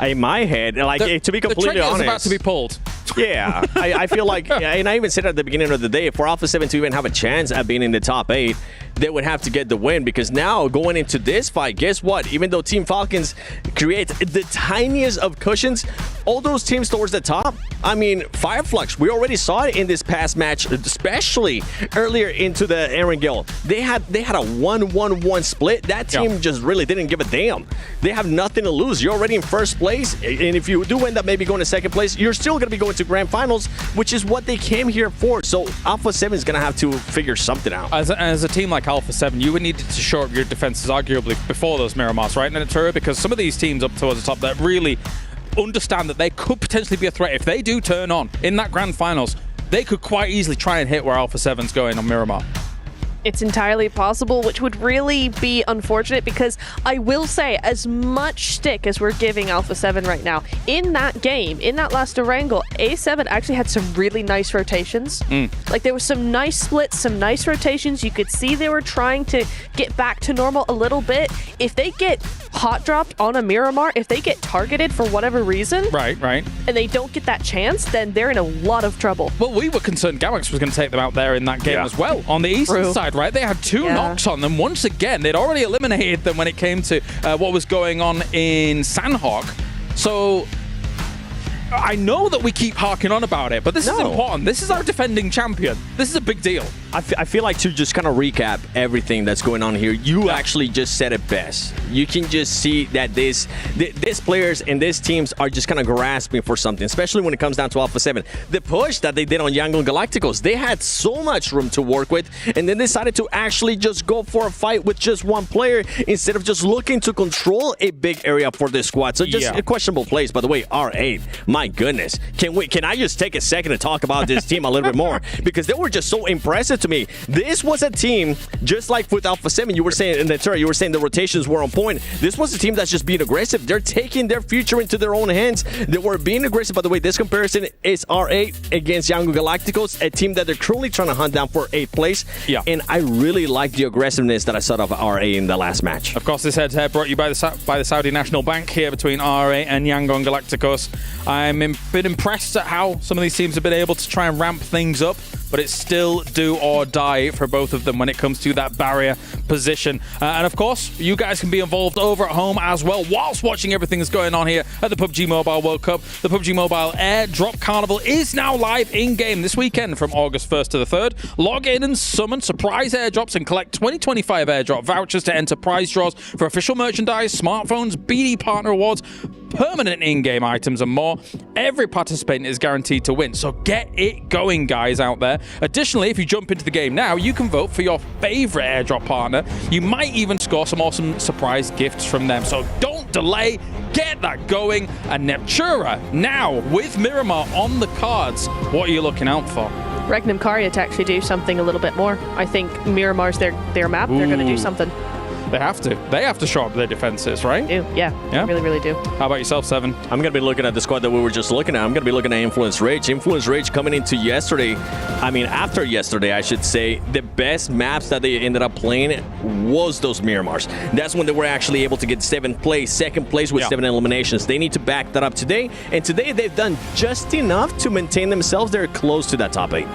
In my head, like to be completely honest, the trigger is about to be pulled. Yeah, I feel like, and I even said at the beginning of the day, for Alpha 7 to even have a chance at being in the top 8, they would have to get the win, because now going into this fight, guess what? Even though Team Falcons creates the tiniest of cushions, all those teams towards the top, I mean, Fireflux, we already saw it in this past match, especially earlier into the Erangel. They had a 1-1-1 split. That team just really didn't give a damn. They have nothing to lose. You're already in first place, and if you do end up maybe going to second place, you're still going to be going to grand finals, which is what they came here for. So Alpha 7 is going to have to figure something out. As a team like Alpha 7, you would need to shore up your defenses arguably before those Miramars, right, Natura? Because some of these teams up towards the top that really understand that they could potentially be a threat. If they do turn on in that grand finals, they could quite easily try and hit where Alpha 7's going on Miramar. It's entirely possible, which would really be unfortunate because I will say, as much stick as we're giving Alpha 7 right now, in that game, in that last Erangel, A7 actually had some really nice rotations. Like there was some nice splits, some nice rotations. You could see they were trying to get back to normal a little bit. If they get hot dropped on a Miramar, if they get targeted for whatever reason, right, and they don't get that chance, then they're in a lot of trouble. Well, we were concerned Galax was going to take them out there in that game as well. On the eastern side, right? They had 2 knocks on them. Once again, they'd already eliminated them when it came to what was going on in Sanhok. So I know that we keep harking on about it, but this is important. This is our defending champion. This is a big deal. I feel like to just kind of recap everything that's going on here, you actually just said it best. You can just see that these players and these teams are just kind of grasping for something, especially when it comes down to Alpha 7. The push that they did on Erangel Galacticos, they had so much room to work with, and then decided to actually just go for a fight with just one player instead of just looking to control a big area for this squad. So just a questionable plays, by the way. R8, my goodness. Can I just take a second to talk about this team a little bit more? Because they were just so impressive to me. This was a team, just like with Alpha 7, you were saying in the turn, you were saying the rotations were on point. This was a team that's just being aggressive. They're taking their future into their own hands. They were being aggressive. By the way, this comparison is R8 against Erangel Galacticos, a team that they're currently trying to hunt down for 8th place. And I really like the aggressiveness that I saw of RA in the last match. Of course, this head-to-head brought you by the Saudi National Bank here between RA and Erangel Galacticos. I'm a bit impressed at how some of these teams have been able to try and ramp things up, but it's still do or die for both of them when it comes to that barrier position. And of course, you guys can be involved over at home as well whilst watching everything that's going on here at the PUBG Mobile World Cup. The PUBG Mobile Airdrop Carnival is now live in-game this weekend from August 1st to the 3rd. Log in and summon surprise airdrops and collect 2025 airdrop vouchers to enter prize draws for official merchandise, smartphones, BD partner awards, permanent in-game items and more. Every participant is guaranteed to win, so get it going, guys, out there. Additionally, if you jump into the game now, you can vote for your favorite airdrop partner. You might even score some awesome surprise gifts from them, so don't delay. Get that going. And Neptura now with Miramar on the cards. What are you looking out for? Regnum Karya to actually do something a little bit more. I think Miramar's their map. They're going to do something. They have to. They have to show up their defenses, right? They do. Yeah. Really, really do. How about yourself, Seven? I'm going to be looking at the squad that we were just looking at. I'm going to be looking at Influence Rage. Influence Rage coming into yesterday. I mean, after yesterday, I should say, the best maps that they ended up playing was those Miramars. That's when they were actually able to get 7th place, 2nd place with 7 eliminations. They need to back that up today. And today, they've done just enough to maintain themselves. They're close to that top 8.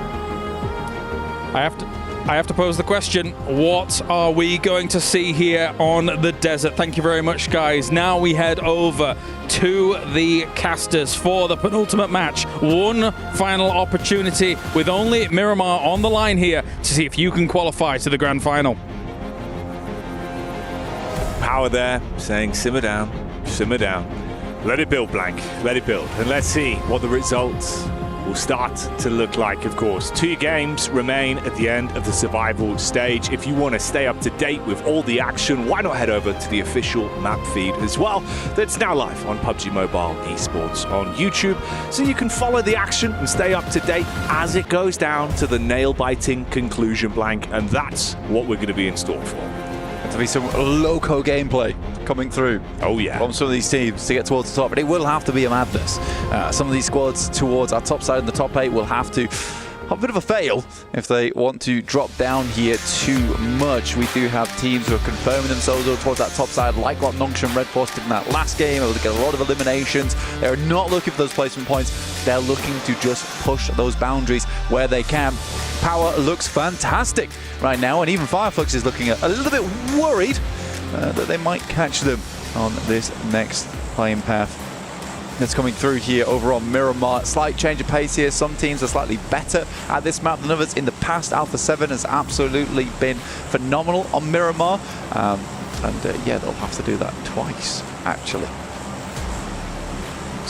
I have to pose the question, what are we going to see here on the desert? Thank you very much, guys. Now we head over to the casters for the penultimate match. One final opportunity with only Miramar on the line here to see if you can qualify to the grand final. Power there, saying simmer down, simmer down. Let it build, Blank, let it build. And let's see what the results will start to look like. Of course, 2 games remain at the end of the survival stage. If you want to stay up to date with all the action, why not head over to the official map feed as well? That's now live on PUBG Mobile Esports on YouTube, so you can follow the action and stay up to date as it goes down to the nail-biting conclusion, Blank, and that's what we're going to be in store for. To be some loco gameplay coming through. Oh yeah. From some of these teams to get towards the top, but it will have to be a madness. Some of these squads towards our top side in the top 8 will have to have a bit of a fail if they want to drop down here too much. We do have teams who are confirming themselves over towards that top side, like what Nongshim Red Force did in that last game, able to get a lot of eliminations. They're not looking for those placement points. They're looking to just push those boundaries where they can. Power looks fantastic right now, and even Fireflux is looking a little bit worried that they might catch them on this next playing path that's coming through here over on Miramar. Slight change of pace here. Some teams are slightly better at this map than others. In the past, Alpha 7 has absolutely been phenomenal on Miramar. Yeah, they'll have to do that twice, actually.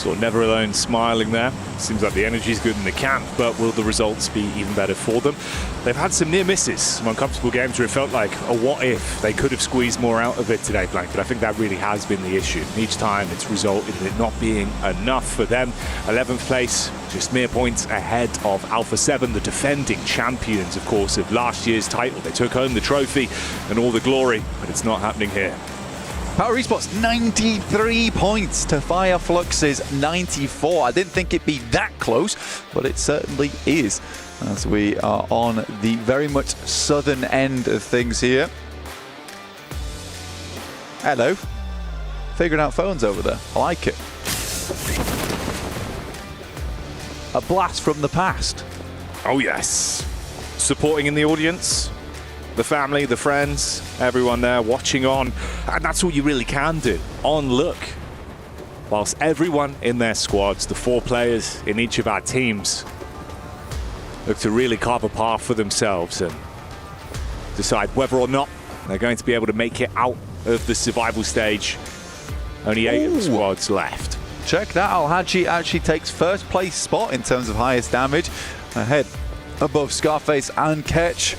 Sort of Never Alone smiling there. Seems like the energy's good in the camp, but will the results be even better for them? They've had some near misses, some uncomfortable games where it felt like a what if. They could have squeezed more out of it today, Blank, but I think that really has been the issue. Each time it's resulted in it not being enough for them. 11th place, just mere points ahead of Alpha 7, the defending champions, of course, of last year's title. They took home the trophy and all the glory, but it's not happening here. Power Esports 93 points to Fireflux's 94. I didn't think it'd be that close, but it certainly is, as we are on the very much southern end of things here. Hello. Figuring out phones over there. I like it. A blast from the past. Oh yes. Supporting in the audience. The family, the friends, everyone there watching on. And that's all you really can do. On look. Whilst everyone in their squads, the 4 players in each of our teams, look to really carve a path for themselves and decide whether or not they're going to be able to make it out of the survival stage. Only 8 of the squads left. Check that. Al-Haji actually takes first place spot in terms of highest damage, ahead above Scarface and Ketch.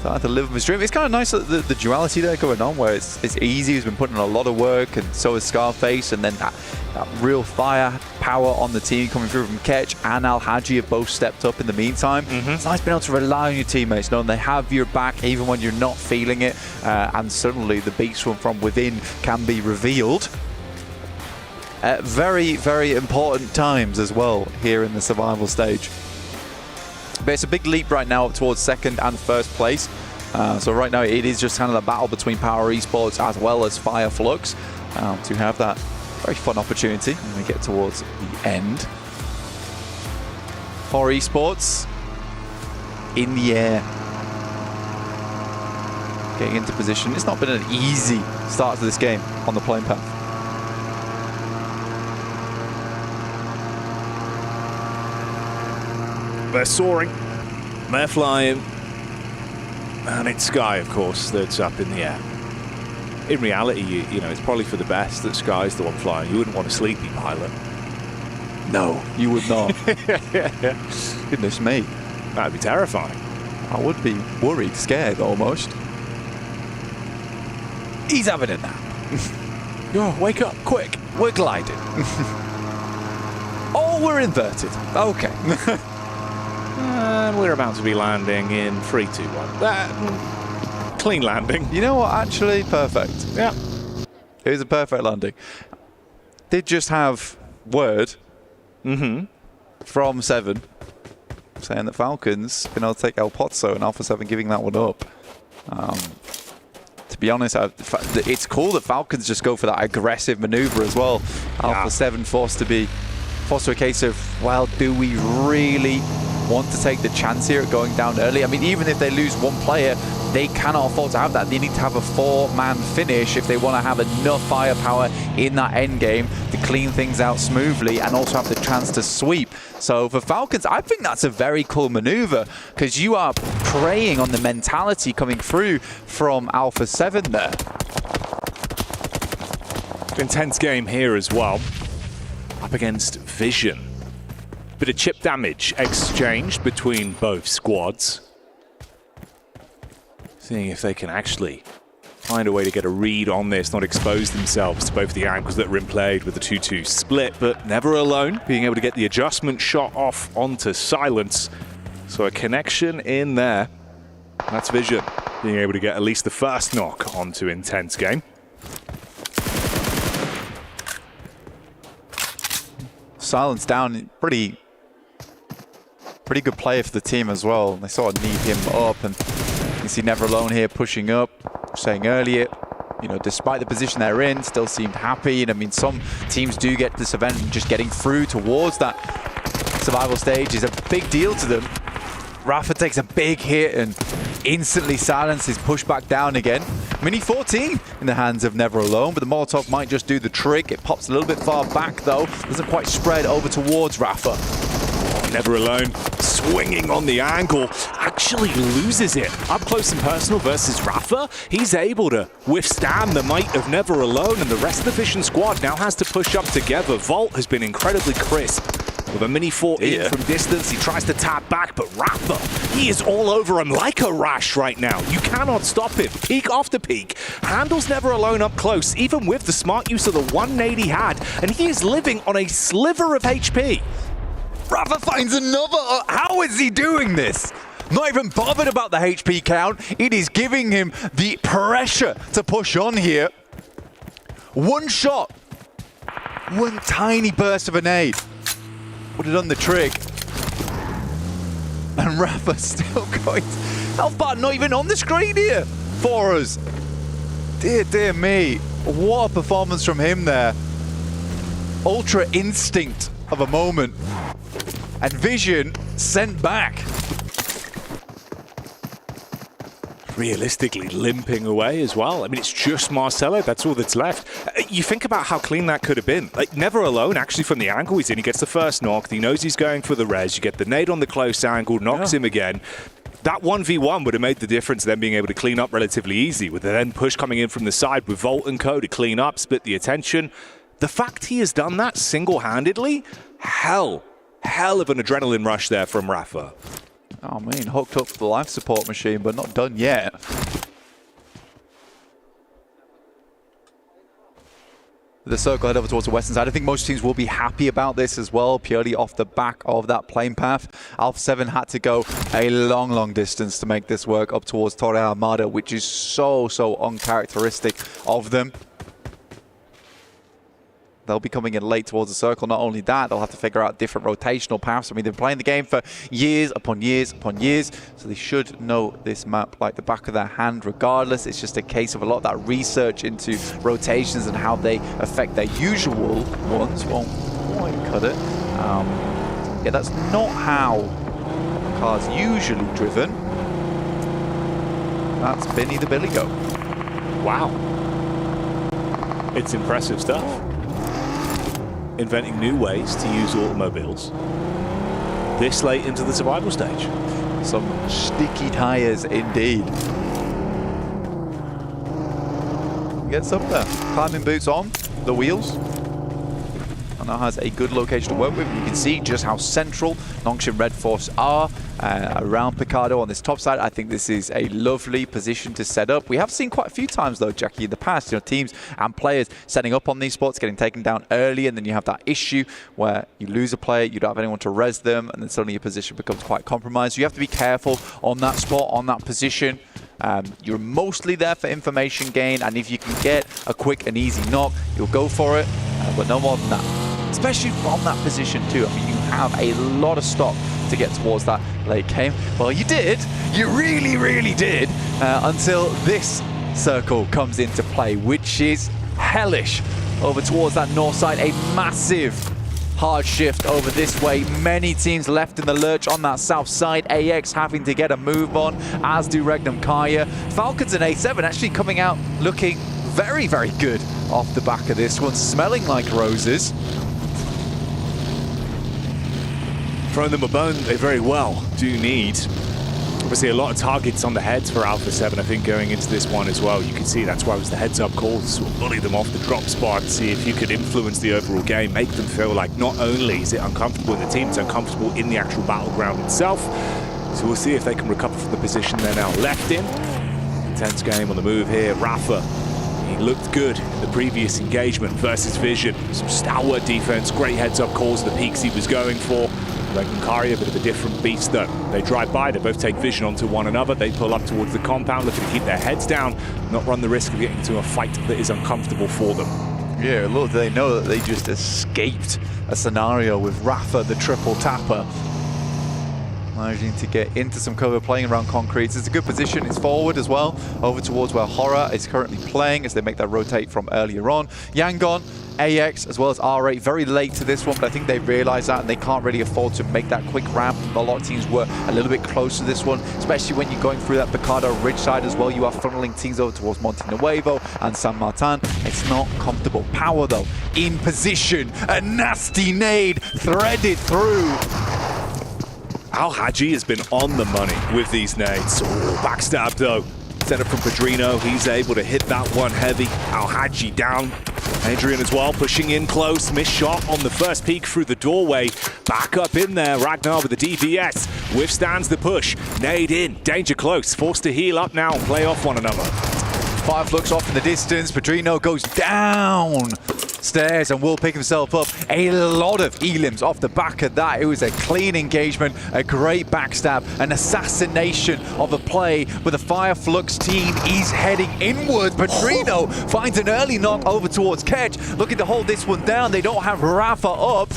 Starting to live his dream. It's kind of nice that the duality there going on, where it's easy. He's been putting in a lot of work, and so is Scarface, and then that real firepower on the team coming through from Ketch and Al-Haji have both stepped up in the meantime. It's nice being able to rely on your teammates, knowing they have your back even when you're not feeling it, and suddenly the beast from within can be revealed at very, very important times as well here in the survival stage. But it's a big leap right now up towards second and first place. So right now it is just kind of a battle between Power Esports as well as Fireflux to have that very fun opportunity when we get towards the end. Power Esports in the air. Getting into position. It's not been an easy start to this game on the playing path. They're soaring, they're flying, and it's Sky, of course, that's up in the air. In reality, you know, it's probably for the best that Sky's the one flying. You wouldn't want a sleepy pilot. No, you would not. Goodness me. That'd be terrifying. I would be worried, scared almost. He's having a nap. Oh, wake up, quick. We're gliding. Oh, we're inverted. Okay. And we're about to be landing in 3, 2, 1. Clean landing. You know what? Actually, perfect. Yeah. It was a perfect landing. Did just have word from 7 saying that Falcons been able to take El Pozo and Alpha 7 giving that one up. To be honest, it's cool that Falcons just go for that aggressive maneuver as well. Alpha 7 forced to a case of, well, do we really want to take the chance here at going down early? I mean, even if they lose one player, they cannot afford to have that. They need to have a 4-man finish if they want to have enough firepower in that end game to clean things out smoothly and also have the chance to sweep. So for Falcons, I think that's a very cool maneuver, because you are preying on the mentality coming through from Alpha 7 there. Intense game here as well. Up against Vision. Bit of chip damage exchanged between both squads. Seeing if they can actually find a way to get a read on this, not expose themselves to both the angles that are in play with the 2-2 split, but Never Alone being able to get the adjustment shot off onto Silence. So a connection in there. That's Vision being able to get at least the first knock onto Intense game. Silence down, pretty good player for the team as well. They sort of need him up, and you see Never Alone here pushing up, saying earlier, you know, despite the position they're in, still seemed happy. And I mean, some teams do get this event, and just getting through towards that survival stage is a big deal to them. Rafa takes a big hit and instantly Silence is pushed back down again. Mini 14 in the hands of Never Alone, but the Molotov might just do the trick. It pops a little bit far back though, doesn't quite spread over towards Rafa. Never Alone swinging on the angle, actually loses it. Up close and personal versus Rafa, he's able to withstand the might of Never Alone, and the rest of the Vision squad now has to push up together. Volt has been incredibly crisp. With a mini 14 from distance, he tries to tap back, but Rafa, he is all over him like a rash right now. You cannot stop him. Peak after peak. Handles Never Alone up close, even with the smart use of the 180 he had, and he is living on a sliver of HP. Rafa finds another. How is he doing this? Not even bothered about the HP count. It is giving him the pressure to push on here. One shot, one tiny burst of a nade would have done the trick. And Rafa still going. Health bar not even on the screen here for us. Dear, dear me. What a performance from him there. Ultra instinct of a moment. And Vision sent back. Realistically limping away as well. I mean, it's just Marcelo, that's all that's left. You think about how clean that could have been. Like, Never Alone, actually, from the angle he's in, he gets the first knock, he knows he's going for the res, you get the nade on the close angle, knocks him again. That 1v1 would have made the difference, them being able to clean up relatively easy, with the then push coming in from the side with Volt and Co to clean up, split the attention. The fact he has done that single-handedly, hell of an adrenaline rush there from Rafa. Oh, man, hooked up to the life support machine, but not done yet. The circle head over towards the western side. I think most teams will be happy about this as well, purely off the back of that plane path. Alpha 7 had to go a long distance to make this work up towards Torre Armada, which is so uncharacteristic of them. They'll be coming in late towards the circle. Not only that, they'll have to figure out different rotational paths. I mean, they've been playing the game for years upon years, so they should know this map like the back of their hand regardless. It's just a case of a lot of that research into rotations and how they affect their usual ones. Won't quite cut it. Yeah, that's not how the car's usually driven. That's Benny the Billy Goat. Wow. It's impressive stuff. Inventing new ways to use automobiles this late into the survival stage. Some sticky tires indeed. Gets up there. Climbing boots on, the wheels. And now has a good location to work with. You can see just how central Nongshim Red Force are around Picado on this top side. I think this is a lovely position to set up. We have seen quite a few times though, Jackie, in the past, teams and players setting up on these spots, getting taken down early, and then you have that issue where you lose a player, you don't have anyone to res them, and then suddenly your position becomes quite compromised. So you have to be careful on that spot, on that position. You're mostly there for information gain, and if you can get a quick and easy knock, you'll go for it, but no more than that. Especially from that position too. I mean, you have a lot of stock to get towards that late game. Well, you did. You really did. Until this circle comes into play, which is hellish. Over towards that north side, a massive hard shift over this way. Many teams left in the lurch on that south side. AX having to get a move on, as do Regnum Kaya. Falcons and A7 actually coming out looking very good off the back of this one, smelling like roses. Throwing them a bone, they very well do need. Obviously a lot of targets on the heads for Alpha 7, I think, going into this one as well. You can see that's why it was the heads-up call to sort of bully them off the drop spot, see if you could influence the overall game, make them feel like not only is it uncomfortable in the team, it's uncomfortable in the actual battleground itself. So we'll see if they can recover from the position they're now left in. Intense game on the move here. Rafa, he looked good in the previous engagement versus Vision. Some stalwart defense, great heads-up calls, the peaks he was going for. Regnum Kari, a bit of a different beast though. They drive by, they both take vision onto one another, they pull up towards the compound, looking to keep their heads down, not run the risk of getting into a fight that is uncomfortable for them. Yeah, little do they know that they just escaped a scenario with Rafa, the triple tapper, managing to get into some cover, playing around concrete. It's a good position. It's forward as well, over towards where Horror is currently playing as they make that rotate from earlier on. Yangon, AX, as well as R8, very late to this one, but I think they realize that and they can't really afford to make that quick ramp. A lot of teams were a little bit close to this one, especially when you're going through that Picado Ridge side as well. You are funneling teams over towards Monte Nuevo and San Martin. It's not comfortable. Power, though, in position. A nasty nade threaded through. Al Hadji has been on the money with these nades. Ooh, backstab though. Set up from Padrino. He's able to hit that one heavy. Al Hadji down. Adrian as well, pushing in close. Missed shot on the first peek through the doorway. Back up in there. Ragnar with the DPS. Withstands the push. Nade in. Danger close. Forced to heal up now and play off one another. Fireflux off in the distance. Padrino goes down stairs and will pick himself up. A lot of elims off the back of that. It was a clean engagement, a great backstab, an assassination of a play, but the Fireflux team is heading inward. Padrino finds an early knock over towards Ketch, looking to hold this one down. They don't have Rafa up.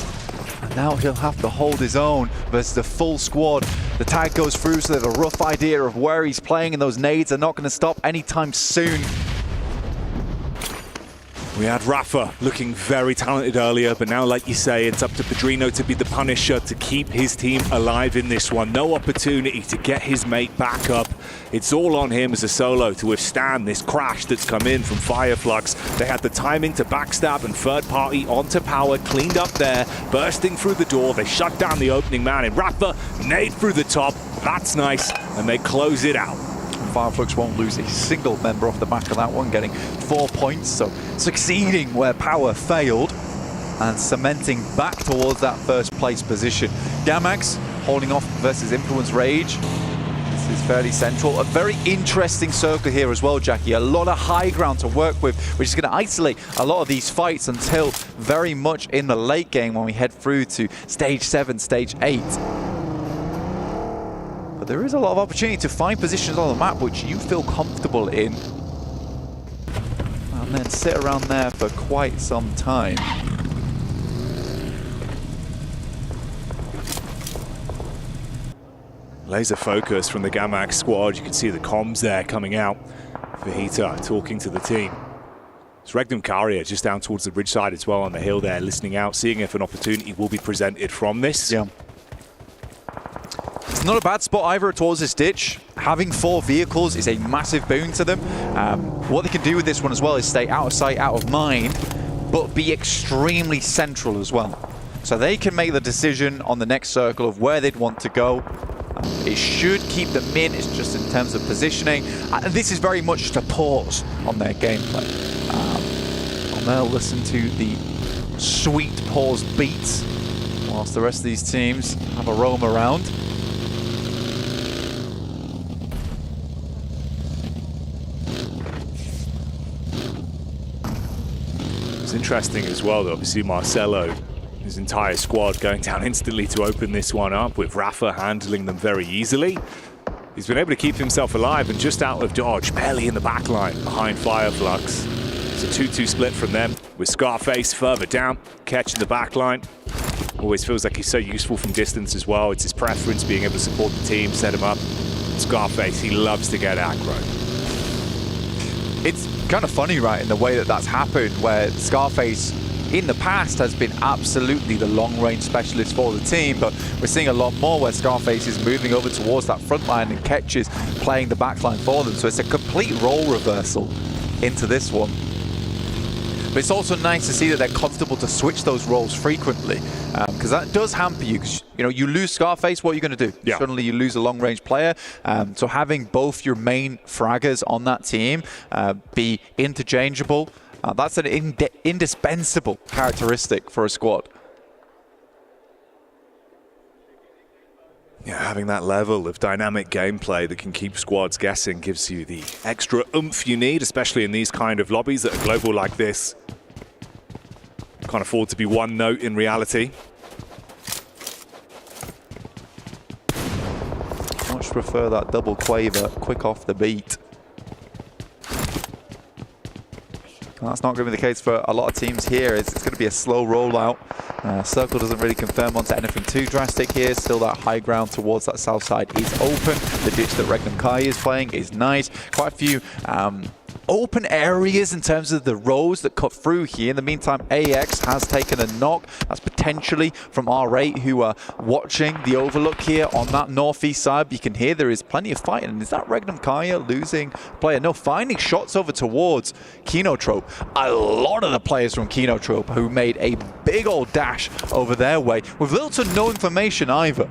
And now he'll have to hold his own versus the full squad. The tag goes through, so they have a rough idea of where he's playing, and those nades are not going to stop anytime soon. We had Rafa looking very talented earlier, but now, like you say, it's up to Padrino to be the punisher, to keep his team alive in this one. No opportunity to get his mate back up. It's all on him as a solo to withstand this crash that's come in from Fireflux. They had the timing to backstab and third party onto power, cleaned up there, bursting through the door. They shut down the opening man, and Rafa nade through the top. That's nice, and they close it out. Fireflux won't lose a single member off the back of that one, getting 4 points, so succeeding where power failed and cementing back towards that first place position. Gamax holding off versus Influence Rage. This is fairly central. A very interesting circle here as well, Jackie. A lot of high ground to work with, which is going to isolate a lot of these fights until very much in the late game when we head through to stage 7, stage 8. But there is a lot of opportunity to find positions on the map which you feel comfortable in, and then sit around there for quite some time. Laser focus from the Gamax squad. You can see the comms there coming out. Fajita talking to the team. It's Regnum Karia just down towards the bridge side as well on the hill there, listening out, seeing if an opportunity will be presented from this. Yeah. It's not a bad spot either towards this ditch. Having 4 vehicles is a massive boon to them. What they can do with this one as well is stay out of sight, out of mind, but be extremely central as well. So they can make the decision on the next circle of where they'd want to go. It should keep them in, it's just in terms of positioning. And this is very much just a pause on their gameplay. And they'll listen to the sweet pause beats whilst the rest of these teams have a roam around. Interesting as well, obviously Marcelo, his entire squad going down instantly to open this one up, with Rafa handling them very easily. He's been able to keep himself alive and just out of dodge, barely in the back line behind Fireflux. It's a 2-2 split from them, with Scarface further down, catching the back line. Always feels like he's so useful from distance as well. It's his preference being able to support the team, set him up. Scarface, he loves to get aggro. It's kind of funny, right, in the way that that's happened, where Scarface in the past has been absolutely the long-range specialist for the team, but we're seeing a lot more where Scarface is moving over towards that front line and Ketch playing the back line for them. So it's a complete role reversal into this one. But it's also nice to see that they're comfortable to switch those roles frequently, because that does hamper you. Because you lose Scarface, what are you going to do? Yeah. Suddenly you lose a long-range player. So having both your main fraggers on that team be interchangeable, that's an indispensable characteristic for a squad. Yeah, having that level of dynamic gameplay that can keep squads guessing gives you the extra oomph you need, especially in these kind of lobbies that are global like this. Can't afford to be one note in reality. Much prefer that double quaver, quick off the beat. That's not going to be the case for a lot of teams here. It's going to be a slow rollout. Circle doesn't really confirm onto anything too drastic here. Still that high ground towards that south side is open. The ditch that Regnum Kai is playing is nice. Quite a few open areas in terms of the rows that cut through here. In the meantime, AX has taken a knock. That's potentially from R8, who are watching the overlook here on that northeast side. But you can hear there is plenty of fighting. And is that Regnum Kaya losing player? No, finding shots over towards Kinotrope. A lot of the players from Kinotrope who made a big old dash over their way with little to no information either.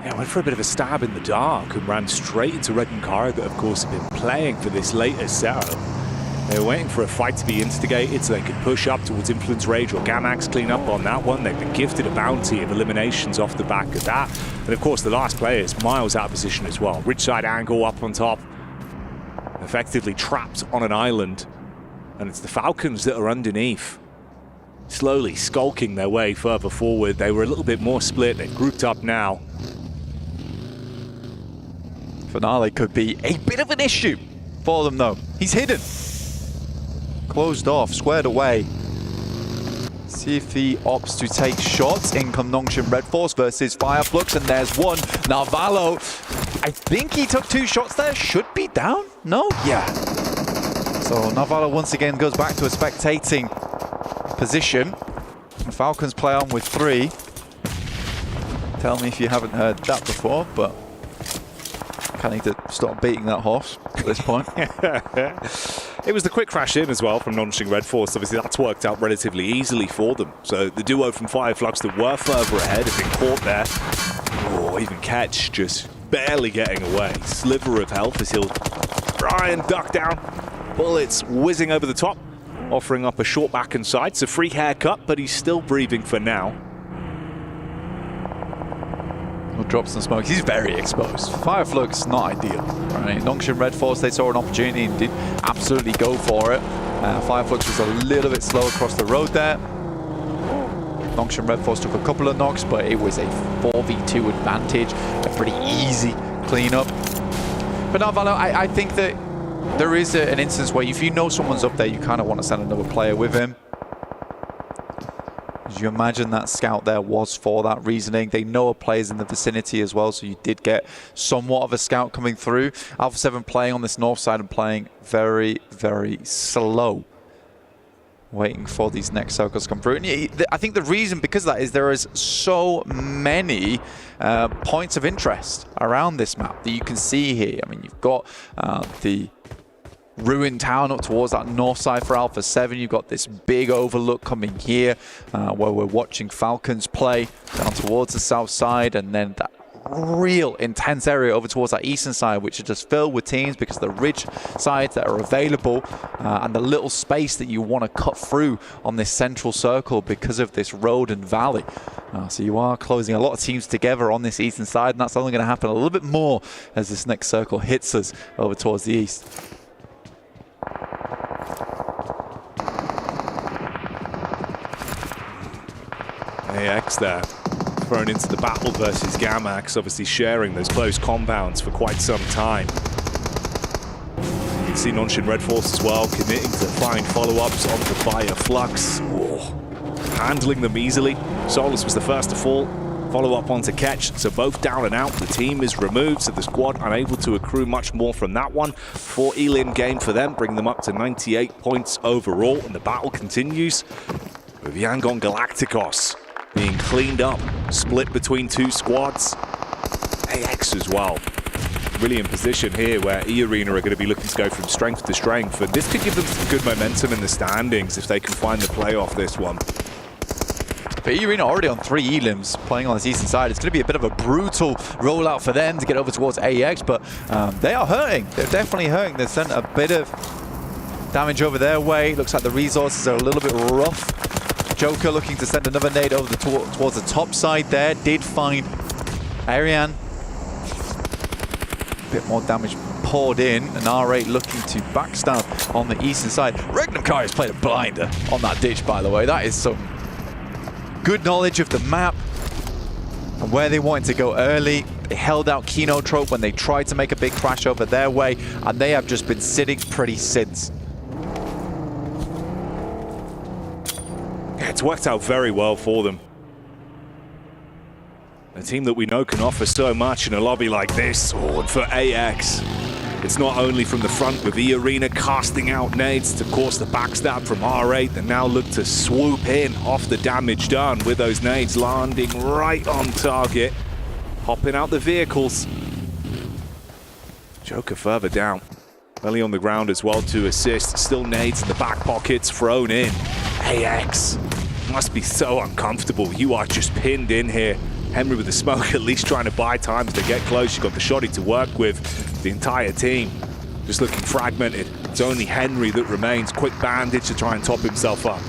Yeah, went for a bit of a stab in the dark and ran straight into Red and Kara, that of course have been playing for this latest setup. They were waiting for a fight to be instigated so they could push up towards Influence Rage or Gamax, clean up on that one. They've been gifted a bounty of eliminations off the back of that. And of course the last player is miles out of position as well. Ridge side angle up on top, effectively trapped on an island. And it's the Falcons that are underneath, slowly skulking their way further forward. They were a little bit more split, they've grouped up now. Finale could be a bit of an issue for them though. He's hidden. Closed off, squared away. See if he opts to take shots. In come Nongshin Red Force versus Fireflux, and there's one. Narvalo, I think he took 2 shots there. Should be down? No? Yeah. So Narvalo once again goes back to a spectating position. The Falcons play on with 3. Tell me if you haven't heard that before, but I need to stop beating that horse at this point. It was the quick crash in as well from Nongshin Red Force. Obviously, that's worked out relatively easily for them. So the duo from Fireflux that were further ahead have been caught there. Oh, even Catch just barely getting away. Sliver of health as he'll try and duck down. Bullets whizzing over the top, offering up a short back and side. It's a free haircut, but he's still breathing for now. Drop some smoke. He's very exposed. Fireflux, not ideal. Right? Nongshin Red Force, they saw an opportunity and did absolutely go for it. Fireflux was a little bit slow across the road there. Nongshin Red Force took a couple of knocks, but it was a 4v2 advantage. A pretty easy cleanup. But now, Valo, I think that there is an instance where if you know someone's up there, you kind of want to send another player with him. You imagine that scout there was for that reasoning. They know a player's in the vicinity as well, so you did get somewhat of a scout coming through. Alpha 7 playing on this north side and playing very, very slow, waiting for these next circles to come through. And I think the reason because of that is there is so many points of interest around this map that you can see here. I mean, you've got the ruined town up towards that north side for Alpha 7. You've got this big overlook coming here where we're watching Falcons play down towards the south side, and then that real intense area over towards that eastern side, which is just filled with teams because of the ridge sides that are available and the little space that you want to cut through on this central circle because of this road and valley. So you are closing a lot of teams together on this eastern side, and that's only going to happen a little bit more as this next circle hits us over towards the east. AX there, thrown into the battle versus Gamax, obviously sharing those close compounds for quite some time. You can see Nongshin Red Force as well, committing to find follow-ups on the Fireflux. Handling them easily. Solus was the first to fall. Follow-up onto Catch, so both down and out. The team is removed, so the squad unable to accrue much more from that one. 4 elim game for them, bring them up to 98 points overall, and the battle continues with Yangon Galacticos being cleaned up, split between 2 squads. AX as well. Really in position here where E-Arena are going to be looking to go from strength to strength, and this could give them some good momentum in the standings if they can find the play off this one. But E-Arena already on 3 elims playing on this eastern side. It's going to be a bit of a brutal rollout for them to get over towards AX, but they are hurting. They're definitely hurting. They've sent a bit of damage over their way. Looks like the resources are a little bit rough. Joker looking to send another nade over towards the top side there. Did find Ariane. A bit more damage poured in, and R8 looking to backstab on the eastern side. Regnum has played a blinder on that ditch, by the way. That is some good knowledge of the map and where they wanted to go early. They held out Kinotrope when they tried to make a big crash over their way, and they have just been sitting pretty since. Yeah, it's worked out very well for them. A team that we know can offer so much in a lobby like this. And for AX, it's not only from the front with E-Arena casting out nades to course the backstab from R8. They now look to swoop in off the damage done with those nades landing right on target. Hopping out the vehicles. Joker further down. Belly on the ground as well to assist. Still nades in the back pockets thrown in. AX must be so uncomfortable. You are just pinned in here. Henry with the smoke, at least trying to buy time as they get close. You've got the shotty to work with. The entire team just looking fragmented. It's only Henry that remains. Quick bandage to try and top himself up.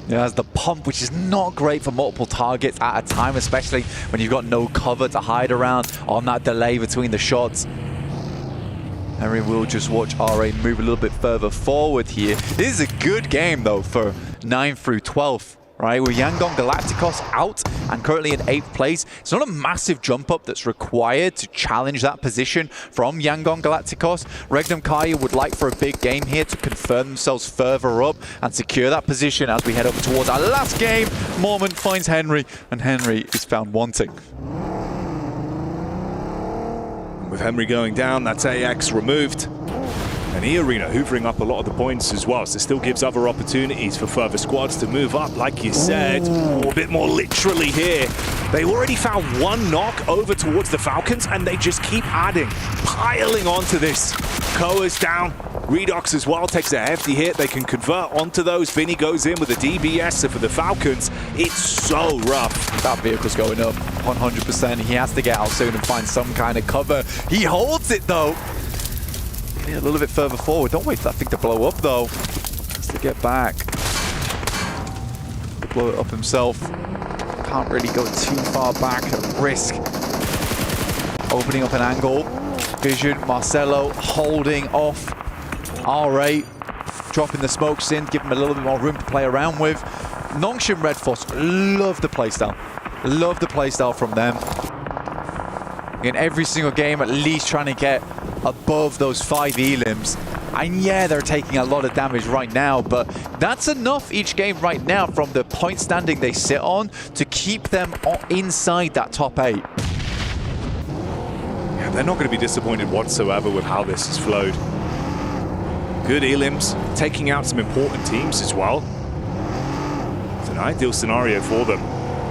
Yeah, has the pump, which is not great for multiple targets at a time, especially when you've got no cover to hide around on that delay between the shots. Henry will just watch RA move a little bit further forward here. This is a good game, though, for 9 through 12. Right, with Yangon Galacticos out and currently in 8th place. It's not a massive jump up that's required to challenge that position from Yangon Galacticos. Regnum Kaya would like for a big game here to confirm themselves further up and secure that position as we head up towards our last game. Mormon finds Henry, and Henry is found wanting. With Henry going down, that's AX removed. And E-Arena hoovering up a lot of the points as well, so it still gives other opportunities for further squads to move up, like you said. A bit more literally here. They already found one knock over towards the Falcons, and they just keep adding, piling onto this. Koa's down. Redox as well takes a hefty hit. They can convert onto those. Vinny goes in with a DBS, so for the Falcons, it's so rough. That vehicle's going up 100%. He has to get out soon and find some kind of cover. He holds it, though. A little bit further forward. Don't wait for that thing to blow up, though. Has to get back. Blow it up himself. Can't really go too far back at risk. Opening up an angle. Vision, Marcelo holding off. R8 dropping the smokes in, give him a little bit more room to play around with. Nongshim Red Force, love the playstyle. Love the playstyle from them. In every single game, at least trying to get above those 5 elims. And yeah, they're taking a lot of damage right now, but that's enough each game right now from the point standing they sit on to keep them inside that top 8. Yeah, they're not going to be disappointed whatsoever with how this has flowed. Good elims, taking out some important teams as well. It's an ideal scenario for them.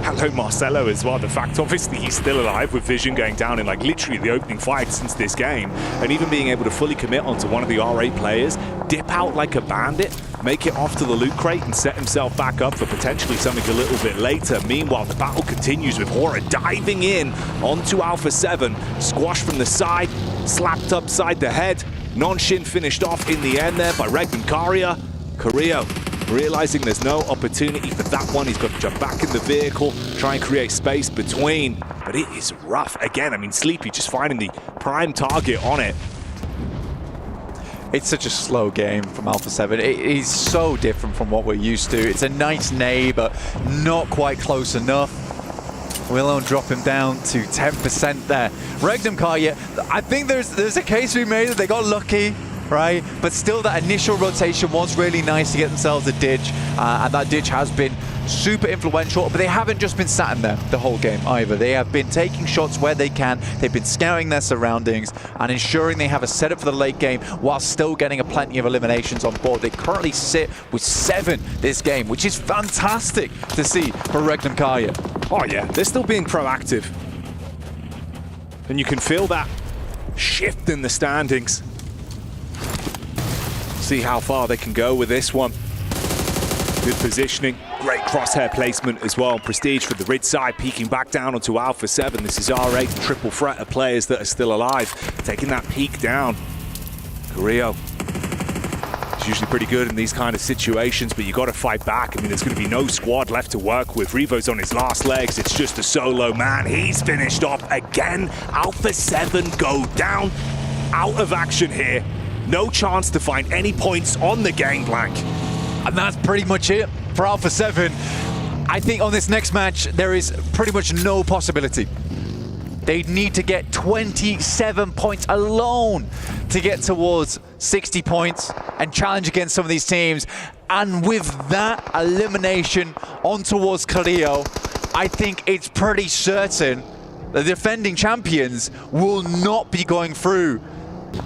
Hello, Marcelo as well. The fact, obviously, he's still alive with Vision going down in like literally the opening fight since this game, and even being able to fully commit onto one of the R8 players, dip out like a bandit, make it off to the loot crate and set himself back up for potentially something a little bit later. Meanwhile, the battle continues with Hora diving in onto Alpha 7, squashed from the side, slapped upside the head. Non-Shin finished off in the end there by Regnum Karia. Carrillo realizing there's no opportunity for that one. He's got to jump back in the vehicle, try and create space between. But it is rough. Again, I mean, Sleepy just finding the prime target on it. It's such a slow game from Alpha 7. It is so different from what we're used to. It's a nice nay, but not quite close enough. Willow drop him down to 10% there. Regnum Kaya, I think there's a case we made that they got lucky, right? But still, that initial rotation was really nice to get themselves a ditch, and that ditch has been super influential, but they haven't just been sat in there the whole game either. They have been taking shots where they can. They've been scouting their surroundings and ensuring they have a setup for the late game while still getting plenty of eliminations on board. They currently sit with 7 this game, which is fantastic to see for Regnum Kaya. Oh yeah, they're still being proactive. And you can feel that shift in the standings. See how far they can go with this one. Good positioning, great crosshair placement as well. Prestige for the Rid side, peeking back down onto Alpha 7. This is R8, triple threat of players that are still alive. Taking that peek down. Carrillo is usually pretty good in these kind of situations, but you got to fight back. I mean, there's going to be no squad left to work with. Revo's on his last legs. It's just a solo man. He's finished off again. Alpha 7 go down. Out of action here. No chance to find any points on the game blank. And that's pretty much it for Alpha 7. I think on this next match, there is pretty much no possibility. They need to get 27 points alone to get towards 60 points and challenge against some of these teams. And with that elimination on towards Carrillo, I think it's pretty certain the defending champions will not be going through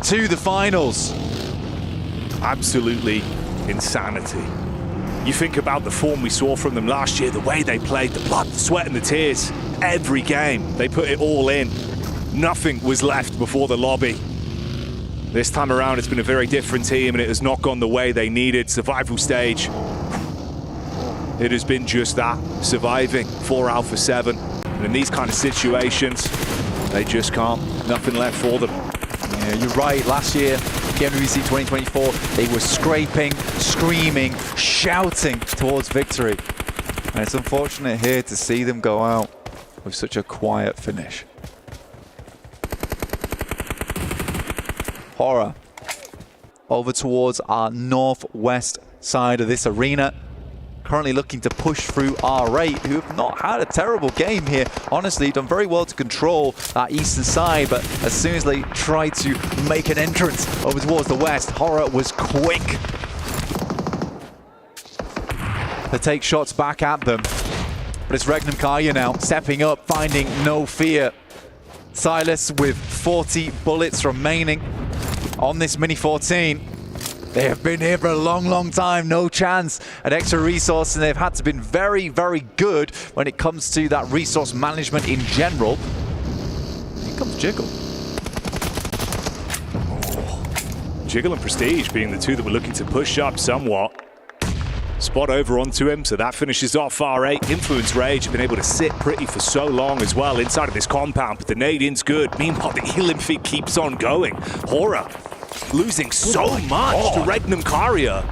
to the finals. Absolutely insanity. You think about the form we saw from them last year, the way they played, the blood, the sweat and the tears. Every game, they put it all in. Nothing was left before the lobby. This time around, it's been a very different team and it has not gone the way they needed. Survival stage. It has been just that, surviving for Alpha 7. And in these kind of situations, they just can't. Nothing left for them. Yeah, you're right. Last year, PMWC 2024, they were scraping, screaming, shouting towards victory. And it's unfortunate here to see them go out with such a quiet finish. Horror over towards our northwest side of this arena. Currently looking to push through R8, who have not had a terrible game here. Honestly, done very well to control that eastern side, but as soon as they tried to make an entrance over towards the west, Horror was quick to take shots back at them. But it's Regnum Kaya now, stepping up, finding no fear. Silas with 40 bullets remaining on this Mini 14. They have been here for a long, long time. No chance at extra resource, and they've had to been very, very good when it comes to that resource management in general. Here comes Jiggle. Jiggle and Prestige being the two that were looking to push up somewhat. Spot over onto him, so that finishes off R8. Influence Rage have been able to sit pretty for so long as well inside of this compound, but the nade-in's good. Meanwhile, the healing feed keeps on going. Horror losing so much to Regnum Karia.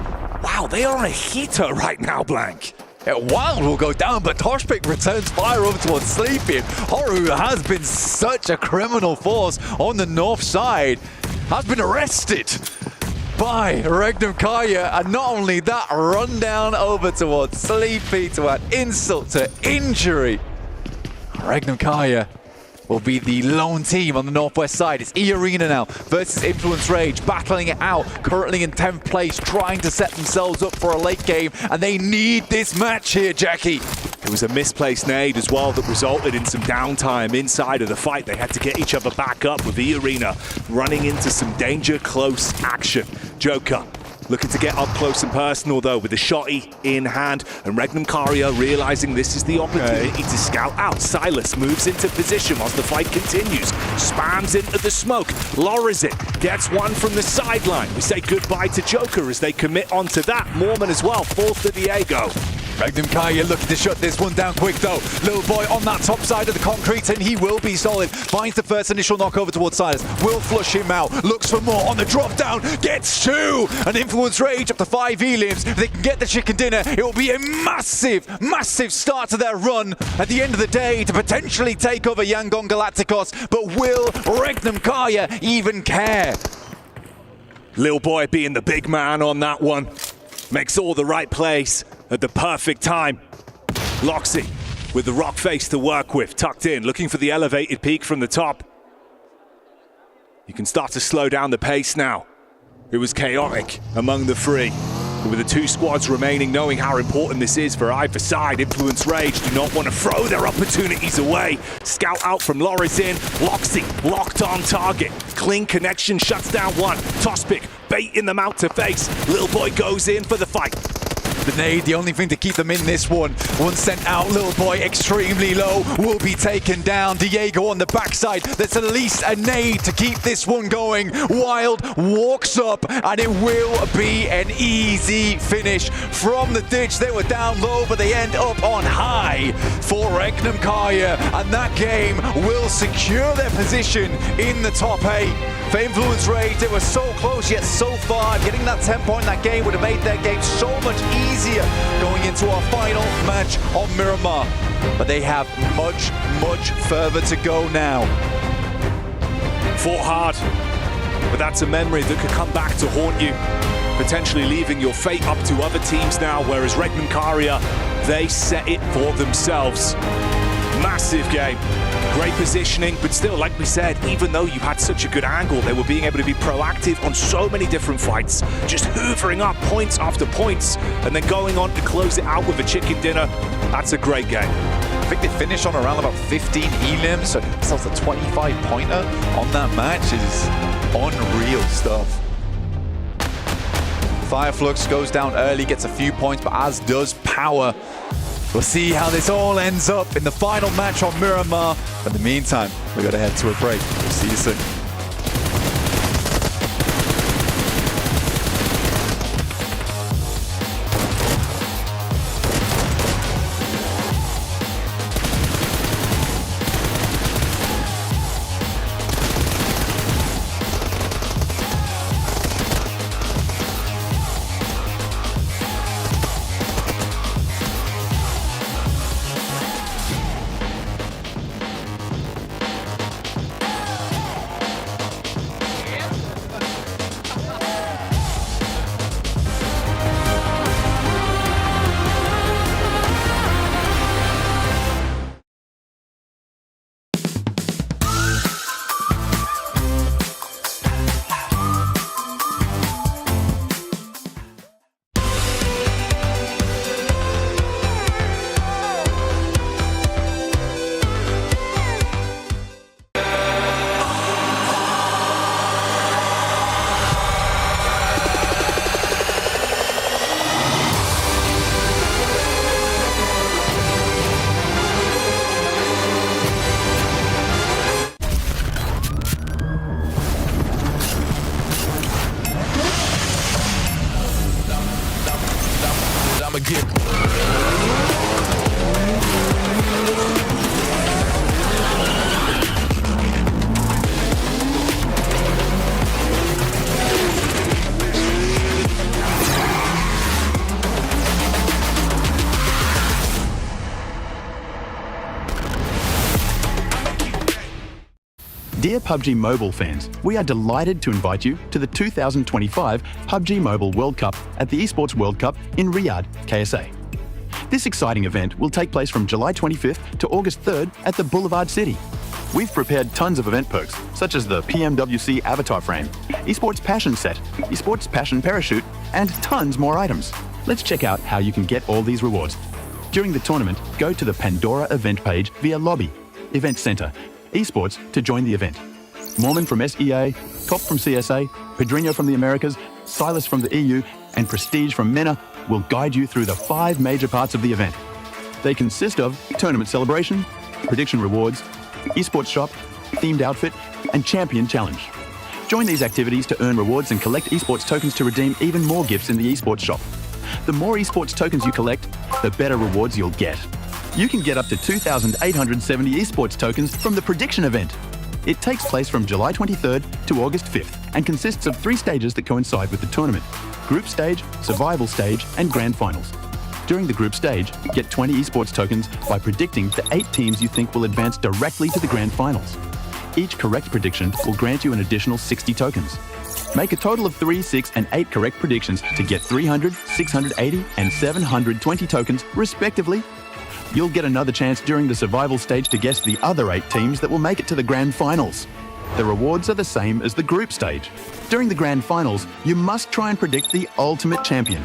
Wow, they are on a heater right now, Blank. Yeah, Wild will go down, but Toshpik returns fire over towards Sleepy. Horu has been such a criminal force on the north side, has been arrested by Regnum Kaya, and not only that, run down over towards Sleepy to add insult to injury. Regnum Kaya will be the lone team on the northwest side. It's E-Arena now versus Influence Rage, battling it out, currently in 10th place, trying to set themselves up for a late game, and they need this match here, Jackie. It was a misplaced nade as well that resulted in some downtime inside of the fight. They had to get each other back up with E-Arena running into some danger close action. Joker looking to get up close and personal though with the shotty in hand, and Regnum Karia realizing this is the opportunity to scout out. Silas moves into position whilst the fight continues, spams into the smoke, lowers it, gets one from the sideline. We say goodbye to Joker as they commit onto that. Mormon as well falls to Diego. Regnum Kaya looking to shut this one down quick though. Little boy on that top side of the concrete, and he will be solid. Finds the first initial knock over towards Silas. Will flush him out. Looks for more on the drop down. Gets two. An Influence Rage up to 5 heliums. If they can get the chicken dinner, it will be a massive, massive start to their run at the end of the day to potentially take over Yangon Galacticos. But will Regnum Kaya even care? Lil Boy being the big man on that one. Makes all the right plays at the perfect time. Loxy with the rock face to work with, tucked in, looking for the elevated peak from the top. You can start to slow down the pace now. It was chaotic among the three. But with the 2 squads remaining, knowing how important this is for either side, Influence Rage do not want to throw their opportunities away. Scout out from Lorizin. Loxy locked on target. Clean connection shuts down one. Tospic baiting them out to face. Lil Boy goes in for the fight. The nade, the only thing to keep them in this one. One sent out, Little Boy extremely low, will be taken down. Diego on the backside, there's at least a nade to keep this one going. Wild walks up, and it will be an easy finish from the ditch. They were down low, but they end up on high for Regnum Kaya, and that game will secure their position in the top 8. For Influence Rage, they were so close yet so far. Getting that 10 point in that game would have made their game so much easier going into our final match on Miramar. But they have much, much further to go now. Fought hard, but that's a memory that could come back to haunt you, potentially leaving your fate up to other teams now, whereas Regnum Karia, they set it for themselves. Massive game. Great positioning, but still, like we said, even though you had such a good angle, they were being able to be proactive on so many different fights, just hoovering up points after points, and then going on to close it out with a chicken dinner. That's a great game. I think they finished on around about 15 elims, so themselves a 25-pointer on that match is unreal stuff. Fireflux goes down early, gets a few points, but as does Power. We'll see how this all ends up in the final match on Miramar. But in the meantime, we got to head to a break. We'll see you soon. I'ma get. Dear PUBG Mobile fans, we are delighted to invite you to the 2025 PUBG Mobile World Cup at the ESPORTS World Cup in Riyadh, KSA. This exciting event will take place from July 25th to August 3rd at the Boulevard City. We've prepared tons of event perks, such as the PMWC avatar frame, ESPORTS Passion set, ESPORTS Passion parachute, and tons more items. Let's check out how you can get all these rewards. During the tournament, go to the Pandora event page via Lobby, Event Center, Esports to join the event. Mormon from SEA, Top from CSA, Pedrinho from the Americas, Silas from the EU, and Prestige from MENA will guide you through the 5 major parts of the event. They consist of tournament celebration, prediction rewards, esports shop, themed outfit, and champion challenge. Join these activities to earn rewards and collect esports tokens to redeem even more gifts in the esports shop. The more esports tokens you collect, the better rewards you'll get. You can get up to 2,870 esports tokens from the prediction event. It takes place from July 23rd to August 5th and consists of 3 stages that coincide with the tournament: group stage, survival stage, and grand finals. During the group stage, get 20 esports tokens by predicting the 8 teams you think will advance directly to the grand finals. Each correct prediction will grant you an additional 60 tokens. Make a total of 3, 6, and 8 correct predictions to get 300, 680, and 720 tokens, respectively. You'll get another chance during the survival stage to guess the other 8 teams that will make it to the grand finals. The rewards are the same as the group stage. During the grand finals, you must try and predict the ultimate champion.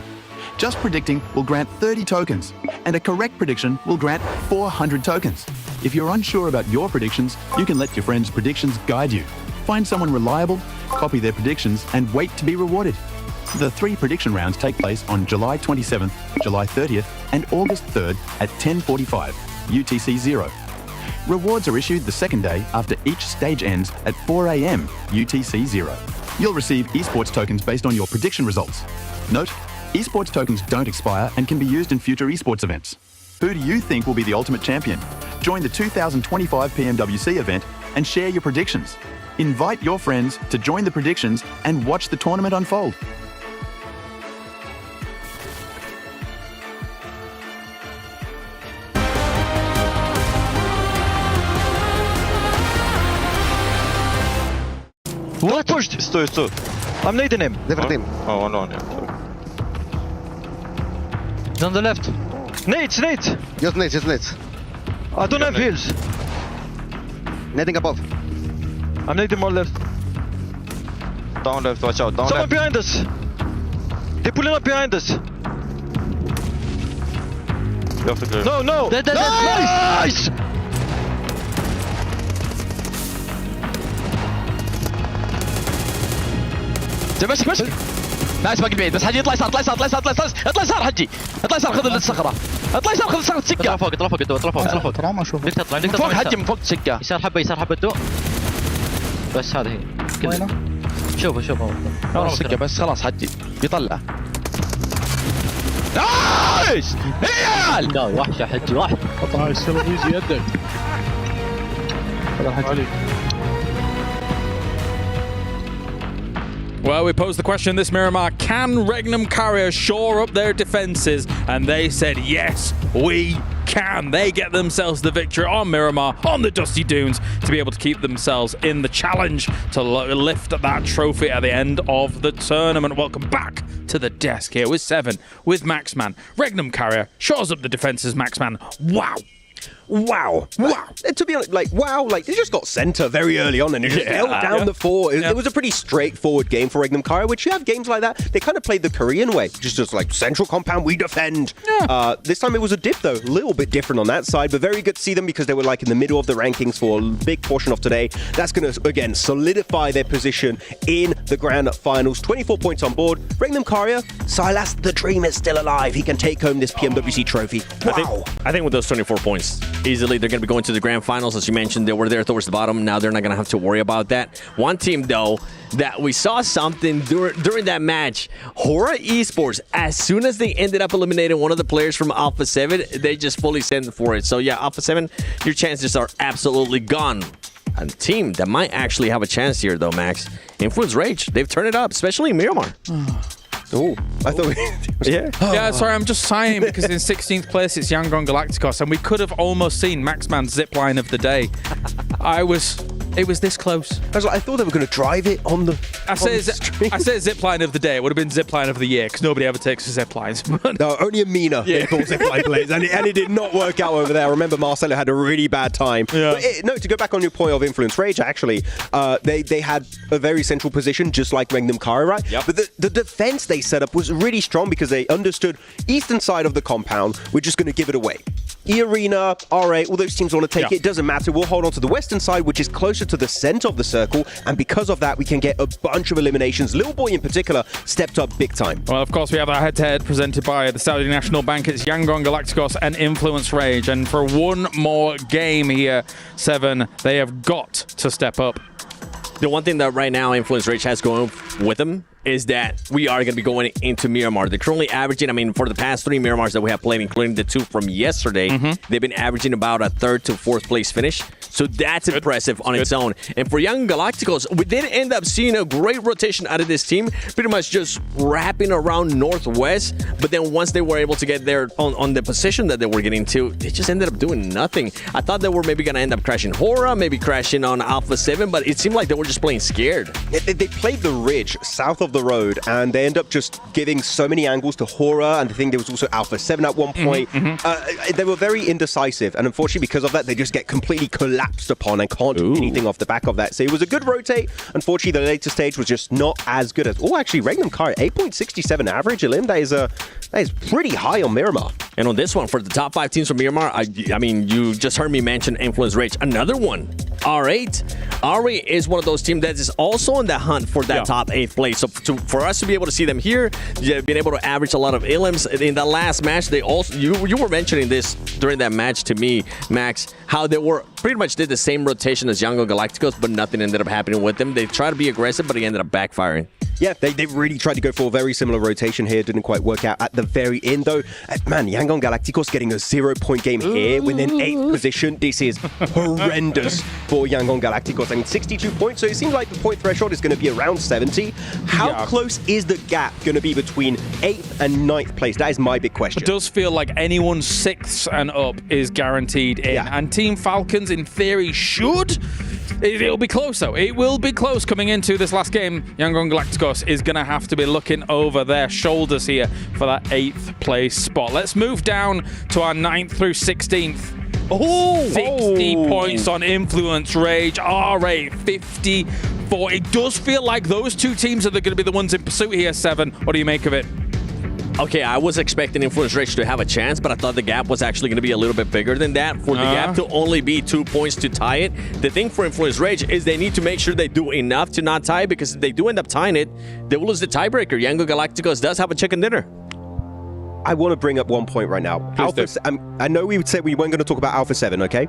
Just predicting will grant 30 tokens, and a correct prediction will grant 400 tokens. If you're unsure about your predictions, you can let your friends' predictions guide you. Find someone reliable, copy their predictions, and wait to be rewarded. The 3 prediction rounds take place on July 27th, July 30th, and August 3rd at 10:45 UTC 0. Rewards are issued the second day after each stage ends at 4 a.m. UTC 0. You'll receive esports tokens based on your prediction results. Note, esports tokens don't expire and can be used in future esports events. Who do you think will be the ultimate champion? Join the 2025 PMWC event and share your predictions. Invite your friends to join the predictions and watch the tournament unfold. What pushed? Stój. I'm nading him. Different team. Oh, on, yeah. Sorry. He's on the left. Nades. Just nades. I don't have heals. Nading above. I'm nading more left. Down left, watch out. Down Someone left. behind us. They're pulling up behind us. You have to clear. No. Nice! مسك نايس باقي بعيد بس حجي اطلع يسار اطلع يسار حجي اطلع يسار خذ الصخره اطلع يسار خذ الصخره سكه اطلع فوق ترى ما اشوف بدك تطلع من فوق حجي من فوق سكه يسار حبه دو بس هذا هي وينه؟ شوفه سكه بس خلاص حجي بيطلع نايس هيال لا وحش يا حجي وحش نايس يزي يدك Well, we posed the question this Miramar, can Regnum Carrier shore up their defenses? And they said, yes, we can. They get themselves the victory on Miramar, on the Dusty Dunes, to be able to keep themselves in the challenge to lift that trophy at the end of the tournament. Welcome back to the desk here with 7, with Maxman. Regnum Carrier shores up the defenses, Maxman. Wow. To be honest, they just got center very early on and it just held down the 4. It was a pretty straightforward game for Regnum Carrier, which you have games like that. They kind of played the Korean way, just like central compound, we defend. This time it was a dip though, a little bit different on that side, but very good to see them because they were like in the middle of the rankings for a big portion of today. That's going to, again, solidify their position in the grand finals. 24 points on board. Regnum Carrier, Silas, the dream is still alive. He can take home this PMWC trophy. Wow. I think with those 24 points, Easily, they're going to be going to the grand finals. As you mentioned, they were there towards the bottom. Now they're not going to have to worry about that. One team, though, that we saw something during that match, Hora Esports, as soon as they ended up eliminating one of the players from Alpha 7, they just fully sent for it. So yeah, Alpha 7, your chances are absolutely gone. A team that might actually have a chance here, though, Max, Influence Rage. They've turned it up, especially in Miramar. Oh, I thought Yeah, sorry, I'm just sighing because in 16th place it's Yangon Galacticos, and we could have almost seen Maxman's zipline of the day. It was this close. I thought they were going to drive it on the. I say zipline of the day. It would have been zipline of the year because nobody ever takes the ziplines. No, only Amina they call zipline plays, and it did not work out over there. I remember Marcelo had a really bad time. Yeah. But to go back on your point of Influence Rage, actually, they had a very central position, just like Magnum Kara, right? Yep. But the defense they set up was really strong because they understood eastern side of the compound, we're just going to give it away. E-Arena, RA, all those teams want to take it. It doesn't matter. We'll hold on to the western side, which is closer to the center of the circle, and because of that, we can get a bunch of eliminations. Little Boy in particular stepped up big time. Well, of course, we have our head-to-head presented by the Saudi National Bank. It's Yangon Galacticos and Influence Rage, and for one more game here, 7, they have got to step up. The one thing that right now Influence Rage has going with them is that we are going to be going into Miramar. They're currently averaging, for the past 3 Miramars that we have played, including the 2 from yesterday, they've been averaging about a 3rd to 4th place finish. So that's impressive on its own. And for Young Galacticos, we did end up seeing a great rotation out of this team, pretty much just wrapping around Northwest. But then once they were able to get there on the position that they were getting to, they just ended up doing nothing. I thought they were maybe going to end up crashing Hora, maybe crashing on Alpha 7, but it seemed like they were just playing scared. They played the ridge south of the road, and they end up just giving so many angles to Hora, and I think there was also Alpha 7 at one point. They were very indecisive, and unfortunately because of that, they just get completely collapsed upon and can't do anything off the back of that. So it was a good rotate. Unfortunately, the later stage was just not as good as... Oh, actually, Regnum Kara, 8.67 average, Elim. That is pretty high on Miramar. And on this one, for the top 5 teams from Miramar, I mean, you just heard me mention Influence Rage. Another one, R8. R8 is one of those teams that is also in the hunt for that top 8th place. So for us to be able to see them here, being able to average a lot of Elims. In the last match, they also... You were mentioning this during that match to me, Max, how they were pretty much did the same rotation as Yangon Galacticos, but nothing ended up happening with them. They tried to be aggressive, but it ended up backfiring. Yeah, they really tried to go for a very similar rotation here. Didn't quite work out at the very end, though. Man, Yangon Galacticos getting a 0-point game here within 8th position. This is horrendous for Yangon Galacticos. I mean, 62 points, so it seems like the point threshold is going to be around 70. How close is the gap going to be between 8th and 9th place? That is my big question. It does feel like anyone 6th and up is guaranteed in. And Team Falcons, in theory, should... It'll be close, though. It will be close coming into this last game. Yangon Galacticos is going to have to be looking over their shoulders here for that 8th place spot. Let's move down to our 9th through 16th. 60 points on Influence Rage. R8, 54. It does feel like those 2 teams are going to be the ones in pursuit here, 7. What do you make of it? Okay, I was expecting Influence Rage to have a chance, but I thought the gap was actually going to be a little bit bigger than that. For the gap to only be 2 points to tie it, the thing for Influence Rage is they need to make sure they do enough to not tie, because if they do end up tying it, they will lose the tiebreaker. Yangon Galacticos does have a chicken dinner. I want to bring up one point right now. I know we said we weren't going to talk about Alpha 7, okay?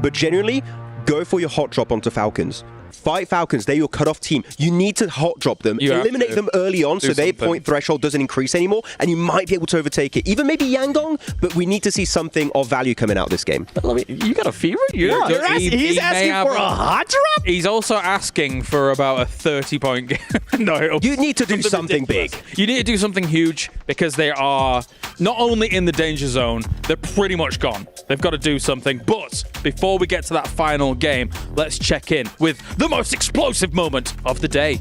But genuinely, go for your hot drop onto Falcons. Fight Falcons, they're your cutoff team. You need to hot drop them, eliminate them early on so their point threshold doesn't increase anymore, and you might be able to overtake it. Even maybe Yangon, but we need to see something of value coming out this game. You got a fever? He's asking for a hot drop? He's also asking for about a 30-point game. No, you need to do something big. You need to do something huge because they are not only in the danger zone, they're pretty much gone. They've got to do something. But before we get to that final game, let's check in with the most explosive moment of the day.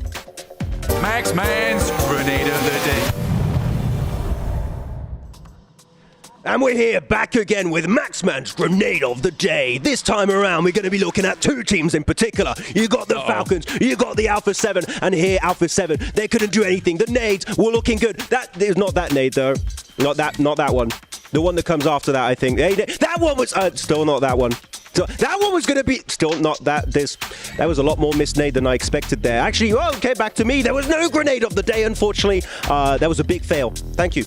Maxman's grenade of the day. And we're here back again with Maxman's grenade of the day. This time around, we're going to be looking at 2 teams in particular. You got the Falcons, you got the Alpha 7, and here Alpha 7, they couldn't do anything. The nades were looking good. That is not that nade though. Not that one. The one that comes after that, I think. That one was still not that one. So that one was going to be still not that. That was a lot more missed nade than I expected there. Actually, okay, back to me. There was no grenade of the day, unfortunately. That was a big fail. Thank you.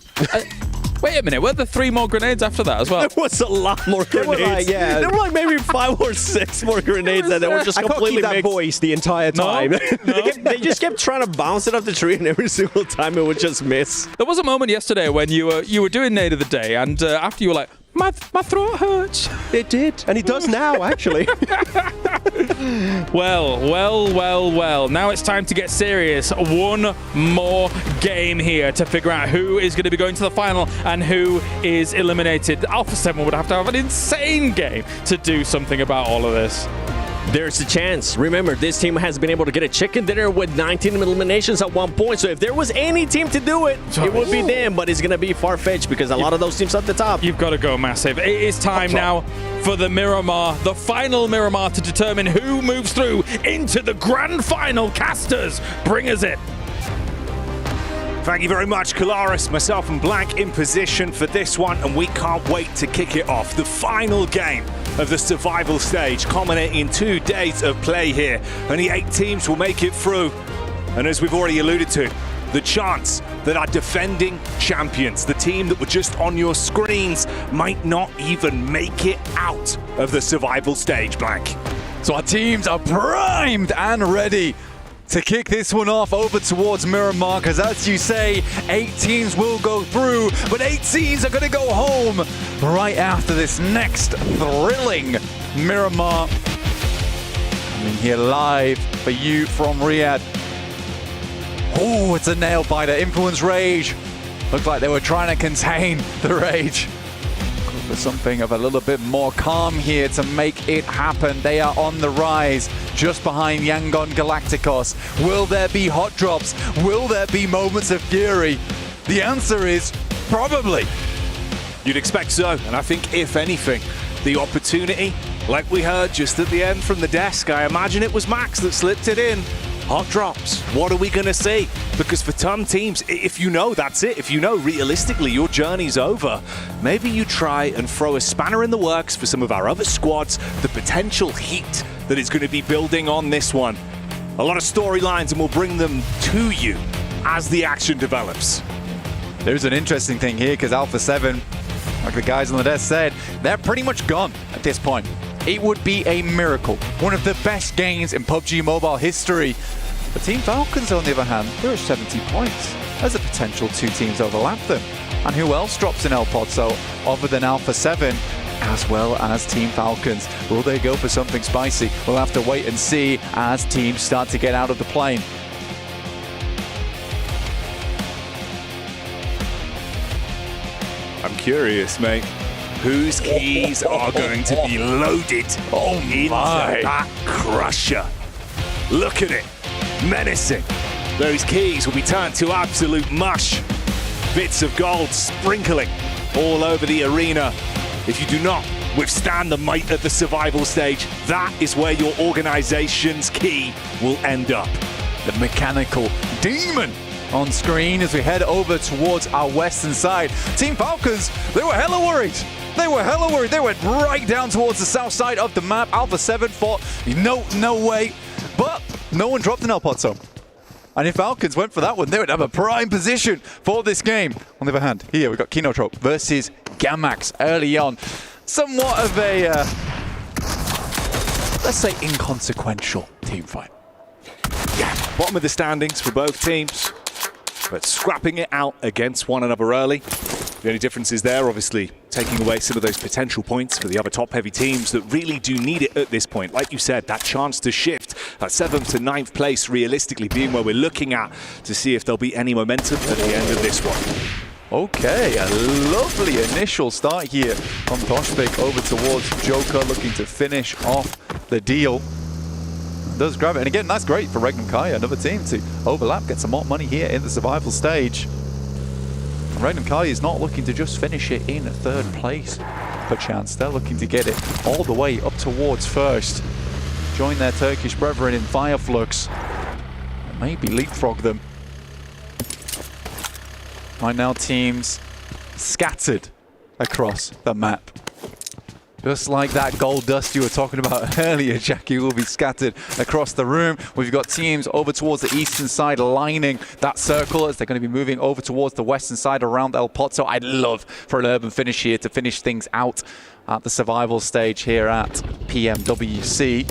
Wait a minute, were there 3 more grenades after that as well? There was a lot more grenades. There were like maybe 5 or 6 more grenades that were just completely I can't keep that voice the entire time. They just kept trying to bounce it off the tree, and every single time it would just miss. There was a moment yesterday when you were doing Nade of the Day, and after you were like, my throat hurts. It did, and it does now, actually. Well. Now it's time to get serious. One more game here to figure out who is going to be going to the final and who is eliminated. Alpha 7 would have to have an insane game to do something about all of this. There's a chance. Remember, this team has been able to get a chicken dinner with 19 eliminations at one point. So if there was any team to do it, it would be them. But it's going to be far-fetched because a lot of those teams at the top. You've got to go massive. It is time now for the Miramar, the final Miramar, to determine who moves through into the grand final. Casters, bring us it. Thank you very much, Kalaris. Myself and Blank in position for this one, and we can't wait to kick it off. The final game of the survival stage, culminating in 2 days of play here. Only 8 teams will make it through. And as we've already alluded to, the chance that our defending champions, the team that were just on your screens, might not even make it out of the survival stage, Blank. So our teams are primed and ready to kick this one off over towards Miramar, because as you say, 8 teams will go through, but 8 teams are going to go home right after this next thrilling Miramar. Coming here live for you from Riyadh. Oh, it's a nail biter. Influence Rage. Looked like they were trying to contain the rage. For something of a little bit more calm here to make it happen. They are on the rise, just behind Yangon Galacticos. Will there be hot drops? Will there be moments of fury? The answer is probably. You'd expect so, and I think if anything, the opportunity, like we heard just at the end from the desk, I imagine it was Max that slipped it in. Hot drops. What are we going to see? Because for some teams, if you know that's it, if you know realistically your journey's over, maybe you try and throw a spanner in the works for some of our other squads, the potential heat that is going to be building on this one. A lot of storylines, and we'll bring them to you as the action develops. There's an interesting thing here, because Alpha 7, like the guys on the desk said, they're pretty much gone at this point. It would be a miracle. One of the best games in PUBG Mobile history. The Team Falcons, on the other hand, they're at 70 points. There's a potential 2 teams overlap them. And who else drops in El Pozo other than Alpha 7, as well as Team Falcons? Will they go for something spicy? We'll have to wait and see as teams start to get out of the plane. I'm curious, mate. Whose keys are going to be loaded into that crusher? Look at it. Menacing. Those keys will be turned to absolute mush. Bits of gold sprinkling all over the arena. If you do not withstand the might of the survival stage, that is where your organization's key will end up. The mechanical demon on screen as we head over towards our western side. Team Falcons, they were hella worried. They went right down towards the south side of the map. Alpha 7 thought, no way. But no one dropped an El Pozo. And if Falcons went for that one, they would have a prime position for this game. On the other hand, here we've got Kinotrope versus Gamax early on. Somewhat of a, let's say, inconsequential team fight. Yeah, bottom of the standings for both teams, but scrapping it out against one another early. The only difference is there, obviously, taking away some of those potential points for the other top-heavy teams that really do need it at this point. Like you said, that chance to shift at 7th to 9th place, realistically being where we're looking at to see if there'll be any momentum at the end of this one. Okay, a lovely initial start here from Doshvik over towards Joker, looking to finish off the deal. Does grab it, and again, that's great for Regnum Kaya, another team to overlap, get some more money here in the survival stage. Regnum Kaya is not looking to just finish it in 3rd place, perchance. They're looking to get it all the way up towards 1st. Join their Turkish brethren in Fireflux. Maybe leapfrog them. Right now, teams scattered across the map. Just like that gold dust you were talking about earlier, Jackie, will be scattered across the room. We've got teams over towards the eastern side lining that circle as they're going to be moving over towards the western side around El Pozo. I'd love for an urban finish here to finish things out at the survival stage here at PMWC.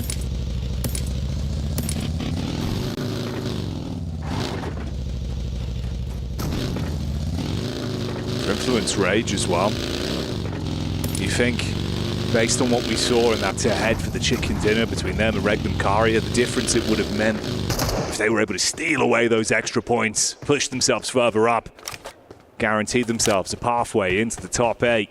Influence Rage as well. You think, based on what we saw in that head for the chicken dinner between them and Regnum Karia, the difference it would have meant if they were able to steal away those extra points, push themselves further up, guaranteed themselves a pathway into the top 8.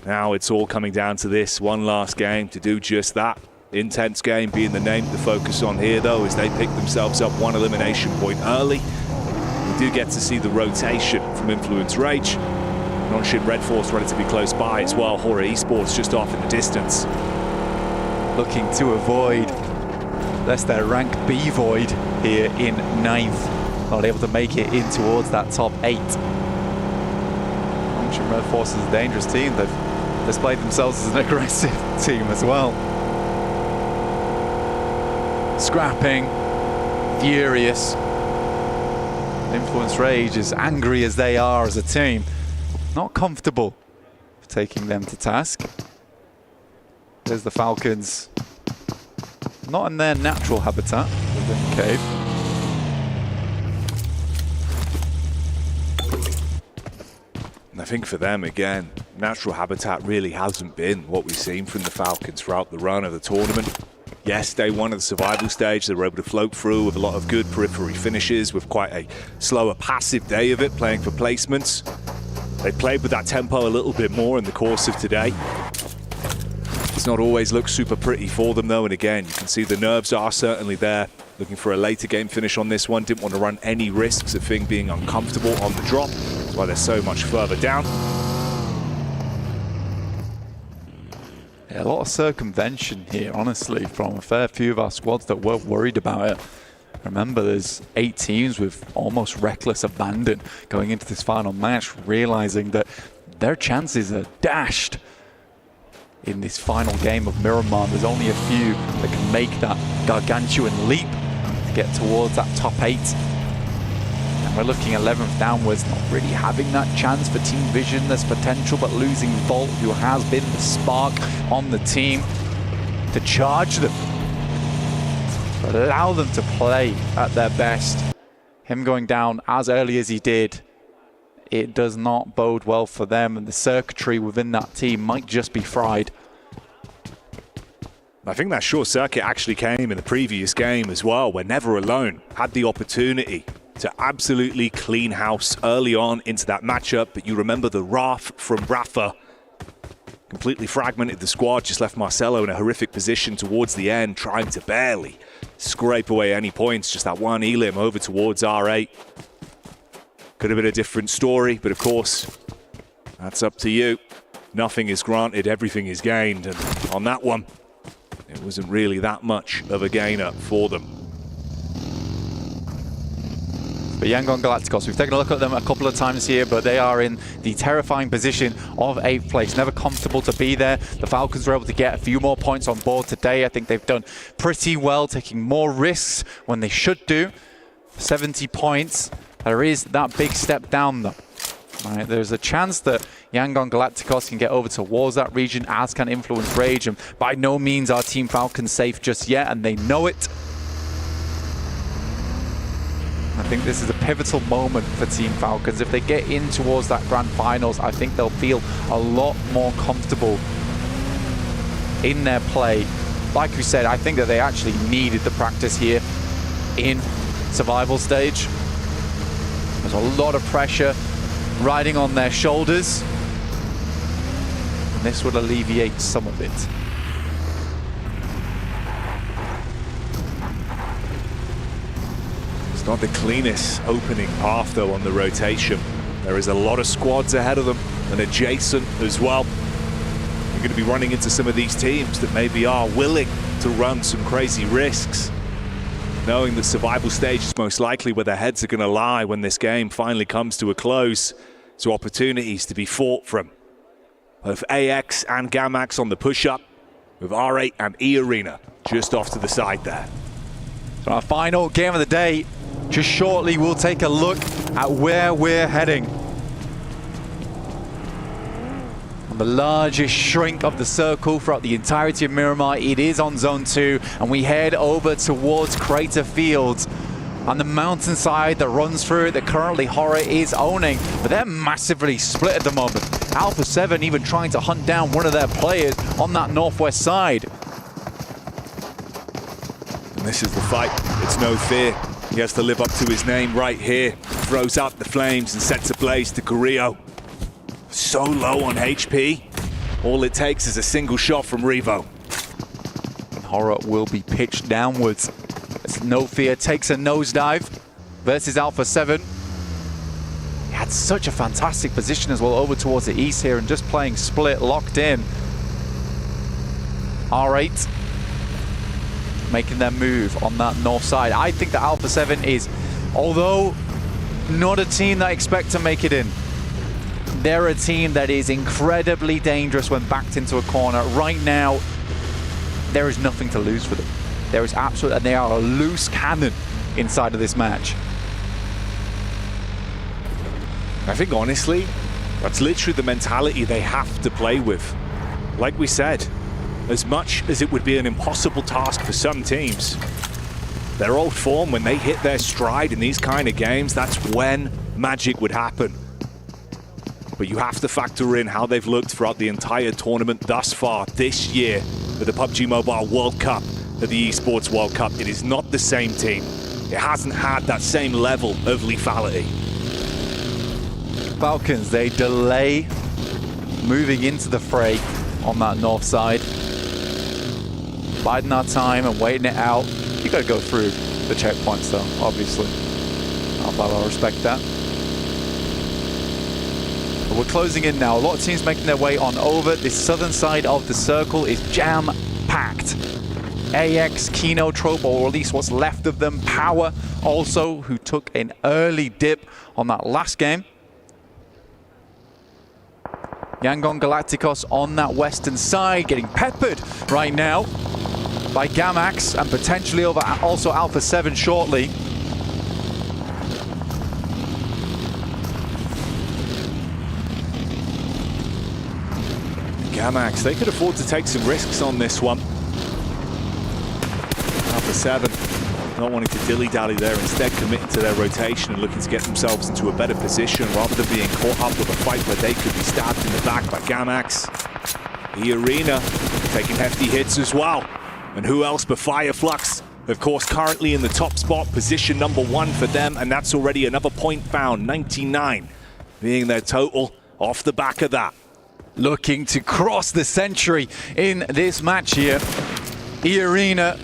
Now it's all coming down to this one last game to do just that. Intense game being the name to focus on here, though, as they pick themselves up one elimination point early. We do get to see the rotation from Influence Rage. Non-ship Red Force relatively close by as well. Horror Esports just off in the distance. Looking to avoid, that's their rank B void here in 9th. Not able to make it in towards that top 8. Non-ship Red Force is a dangerous team. They've displayed themselves as an aggressive team as well. Scrapping, furious. Influence Rage, as angry as they are as a team, not comfortable taking them to task. There's the Falcons, not in their natural habitat within the cave. And I think for them, again, natural habitat really hasn't been what we've seen from the Falcons throughout the run of the tournament. Yes, day one of the survival stage, they were able to float through with a lot of good periphery finishes, with quite a slower passive day of it, playing for placements. They played with that tempo a little bit more in the course of today. It's not always looked super pretty for them, though, and again, you can see the nerves are certainly there. Looking for a later game finish on this one. Didn't want to run any risks of Fing being uncomfortable on the drop. That's why they're so much further down. Yeah, a lot of circumvention here, honestly, from a fair few of our squads that were worried about it. Remember, there's 8 teams with almost reckless abandon going into this final match, realizing that their chances are dashed in this final game of Miramar. There's only a few that can make that gargantuan leap to get towards that top 8. And we're looking 11th downwards, not really having that chance for Team Vision. There's potential, but losing Volt, who has been the spark on the team, to charge them, allow them to play at their best. Him going down as early as he did, it does not bode well for them, and the circuitry within that team might just be fried. I think that short circuit actually came in the previous game as well, where Never Alone had the opportunity to absolutely clean house early on into that matchup, but you remember the Wrath from Rafa completely fragmented the squad, just left Marcelo in a horrific position towards the end, trying to barely scrape away any points. Just that one elim over towards R8. Could have been a different story, but of course, that's up to you. Nothing is granted, everything is gained, and on that one, it wasn't really that much of a gainer for them. But Yangon Galacticos, we've taken a look at them a couple of times here, but they are in the terrifying position of 8th place. Never comfortable to be there. The Falcons were able to get a few more points on board today. I think they've done pretty well, taking more risks when they should do. 70 points. There is that big step down, though. Right, there's a chance that Yangon Galacticos can get over towards that region, as can Influence Rage, and by no means are Team Falcons safe just yet, and they know it. I think this is a pivotal moment for Team Falcons. If they get in towards that grand finals, I think they'll feel a lot more comfortable in their play. Like we said, I think that they actually needed the practice here in survival stage. There's a lot of pressure riding on their shoulders, and this would alleviate some of it. It's not the cleanest opening path, though, on the rotation. There is a lot of squads ahead of them and adjacent as well. You're going to be running into some of these teams that maybe are willing to run some crazy risks, knowing that survival stage is most likely where their heads are going to lie when this game finally comes to a close. So opportunities to be fought from. of AX and Gamax on the push-up, with R8 and E Arena just off to the side there. So our final game of the day. Just shortly, we'll take a look at where we're heading. On the largest shrink of the circle throughout the entirety of Miramar, it is on Zone 2, and we head over towards Crater Fields. On the mountainside that runs through it, that currently Horror is owning, but they're massively split at the moment. Alpha 7 even trying to hunt down one of their players on that northwest side. And this is the fight. It's no fear. He has to live up to his name right here. Throws out the flames and sets ablaze to Carrillo. So low on HP. All it takes is a single shot from Revo. And Horror will be pitched downwards. As No Fear takes a nosedive versus Alpha 7. He had such a fantastic position as well over towards the east here and just playing split, locked in. R8 making their move on that north side. I think that Alpha 7 is, although not a team that I expect to make it in, they're a team that is incredibly dangerous when backed into a corner. Right now, there is nothing to lose for them. There is absolutely, and they are a loose cannon inside of this match. I think honestly, that's literally the mentality they have to play with. Like we said, as much as it would be an impossible task for some teams, their old form, when they hit their stride in these kind of games, that's when magic would happen. But you have to factor in how they've looked throughout the entire tournament thus far this year at the PUBG Mobile World Cup, at the ESPORTS World Cup. It is not the same team. It hasn't had that same level of lethality. Falcons, they delay moving into the fray on that north side. Biding our time and waiting it out. You got to go through the checkpoints though, obviously. I'll respect that. But we're closing in now. A lot of teams making their way on over. This southern side of the circle is jam-packed. AX, Kino Trope, or at least what's left of them. Power also, who took an early dip on that last game. Yangon Galacticos on that western side, getting peppered right now by Gamax and potentially over also Alpha 7 shortly. Gamax, they could afford to take some risks on this one. Alpha 7 not wanting to dilly-dally there, instead committing to their rotation and looking to get themselves into a better position rather than being caught up with a fight where they could be stabbed in the back by Gamax. The Arena taking hefty hits as well. And who else but Fireflux, of course, currently in the top spot, position #1 for them, and that's already another point found, 99 being their total off the back of that. Looking to cross the century in this match here. E-Arena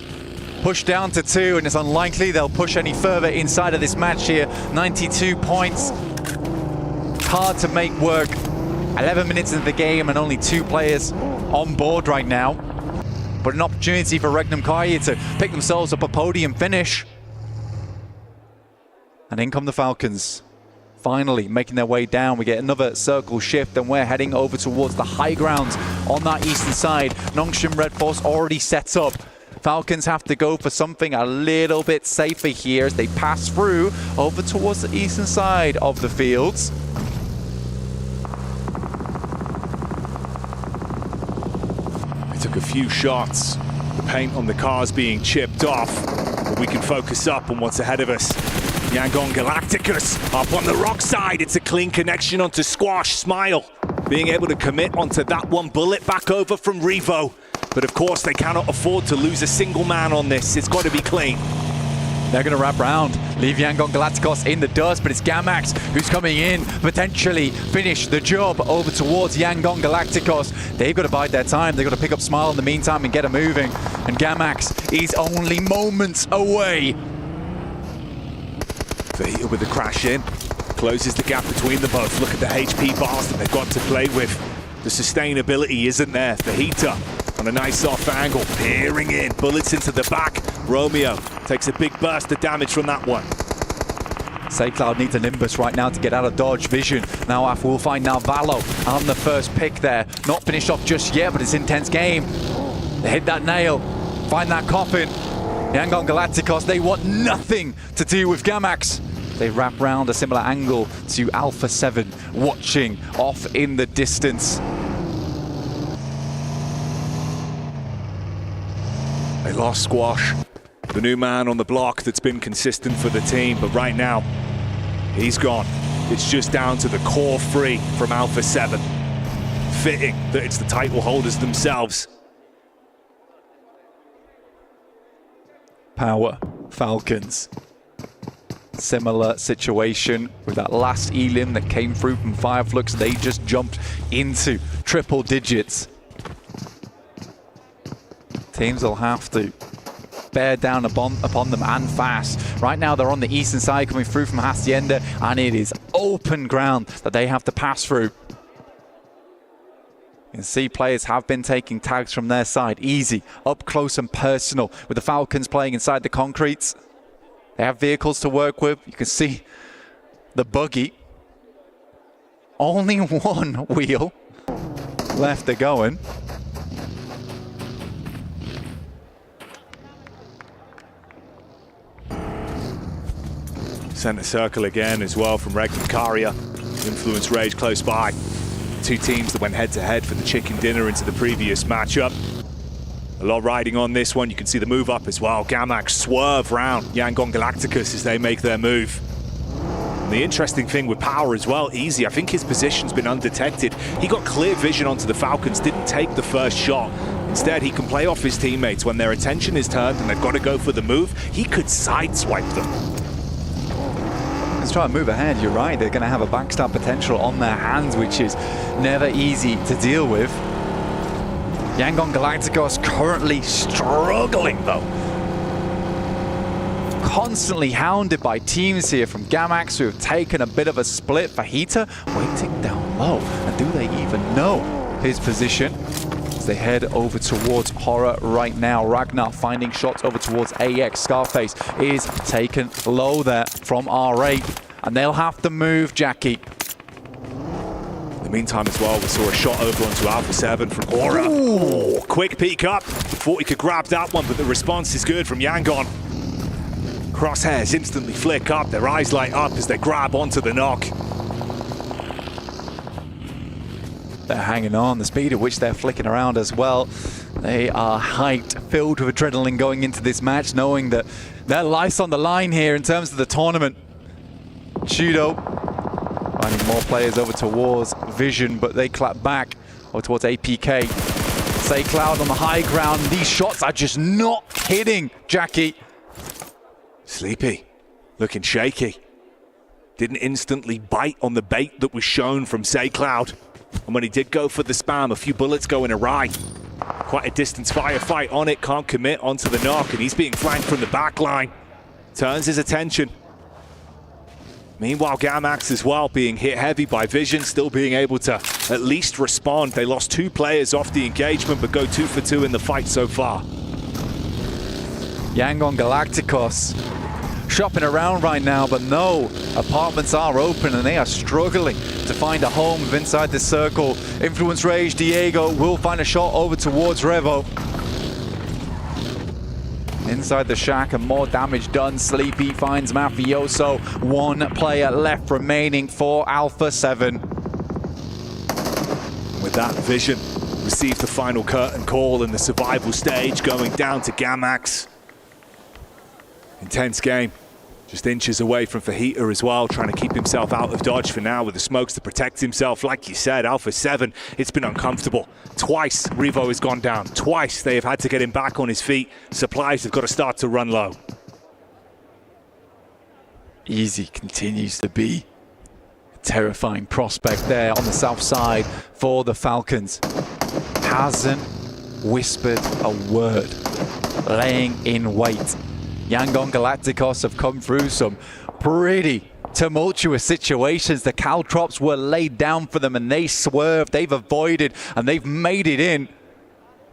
pushed down to 2, and it's unlikely they'll push any further inside of this match here. 92 points. Hard to make work. 11 minutes into the game and only 2 players on board right now. But an opportunity for Regnum Karya to pick themselves up a podium finish. And in come the Falcons. Finally making their way down. We get another circle shift and we're heading over towards the high ground on that eastern side. Nongshim Red Force already set up. Falcons have to go for something a little bit safer here as they pass through over towards the eastern side of the fields. They took a few shots. The paint on the cars being chipped off. But we can focus up on what's ahead of us. Yangon Galacticus up on the rock side. It's a clean connection onto Squash. Smile being able to commit onto that one bullet back over from Revo. But of course, they cannot afford to lose a single man on this. It's got to be clean. They're going to wrap round, leave Yangon Galacticos in the dust, but it's Gamax who's coming in, potentially finish the job over towards Yangon Galacticos. They've got to bide their time. They've got to pick up Smile in the meantime and get her moving. And Gamax is only moments away. Fajita with the crash in, closes the gap between them both. Look at the HP bars that they've got to play with. The sustainability isn't there. Fajita on a nice off angle, peering in, bullets into the back. Romeo takes a big burst of damage from that one. Cloud needs a Nimbus right now to get out of dodge. Vision now off. We'll find now Valo on the first pick there. Not finished off just yet, but it's an intense game. They hit that nail. Find that coffin. Yangon Galacticos, they want nothing to do with Gamax. They wrap round a similar angle to Alpha 7 watching off in the distance. They lost Squash, the new man on the block that's been consistent for the team, but right now, he's gone. It's just down to the core three from Alpha 7. Fitting that it's the title holders themselves. Power Falcons. Similar situation with that last elim that came through from Fireflux. They just jumped into triple digits. Teams will have to bear down upon them and fast. Right now they're on the eastern side coming through from Hacienda, and it is open ground that they have to pass through. You can see players have been taking tags from their side. Easy, up close and personal with the Falcons playing inside the concretes. They have vehicles to work with. You can see the buggy. Only one wheel left to going. Center circle again as well from Regnikaria. Influence Rage close by. Two teams that went head-to-head for the chicken dinner into the previous matchup. A lot riding on this one. You can see the move up as well. Gamax swerve round Yangon Galacticus as they make their move. And the interesting thing with Power as well, Easy, I think his position's been undetected. He got clear vision onto the Falcons, didn't take the first shot. Instead, he can play off his teammates when their attention is turned and they've got to go for the move. He could sideswipe them. Let's try and move ahead. You're right. They're going to have a backstab potential on their hands, which is never easy to deal with. Yangon Galacticos currently struggling, though. Constantly hounded by teams here from Gamax, who have taken a bit of a split. Fajita waiting down low. And do they even know his position? As they head over towards Horror right now. Ragnar finding shots over towards AX. Scarface is taken low there from R8. And they'll have to move, Jackie. In the meantime as well, we saw a shot over onto Alpha 7 from Aura. Ooh, quick peek up. Thought he could grab that one, but the response is good from Yangon. Crosshairs instantly flick up, their eyes light up as they grab onto the knock. They're hanging on, the speed at which they're flicking around as well. They are hyped, filled with adrenaline going into this match, knowing that their life's on the line here in terms of the tournament. Judo finding more players over towards Vision, but they clap back over towards APK. Say Cloud on the high ground. These shots are just not hitting, Jackie. Sleepy, looking shaky. Didn't instantly bite on the bait that was shown from Say Cloud. And when he did go for the spam, a few bullets going awry. Quite a distance firefight on it, can't commit onto the knock, and he's being flanked from the back line. Turns his attention. Meanwhile, Gamax as well being hit heavy by Vision, still being able to at least respond. They lost 2 players off the engagement, but go 2 for 2 in the fight so far. Yangon Galacticos shopping around right now, but no, apartments are open and they are struggling to find a home inside the circle. Influence Rage, Diego will find a shot over towards Revo. Inside the shack and more damage done. Sleepy finds Mafioso. 1 player left remaining for Alpha 7. With that, Vision received the final curtain call in the survival stage, going down to Gamax. Intense game. Just inches away from Fajita as well, trying to keep himself out of dodge for now with the smokes to protect himself. Like you said, Alpha 7, it's been uncomfortable. Twice Revo has gone down. Twice they have had to get him back on his feet. Supplies have got to start to run low. Easy continues to be a terrifying prospect there on the south side for the Falcons. Hasn't whispered a word, laying in wait. Yangon Galacticos have come through some pretty tumultuous situations. The caltrops were laid down for them and they swerved, they've avoided, and they've made it in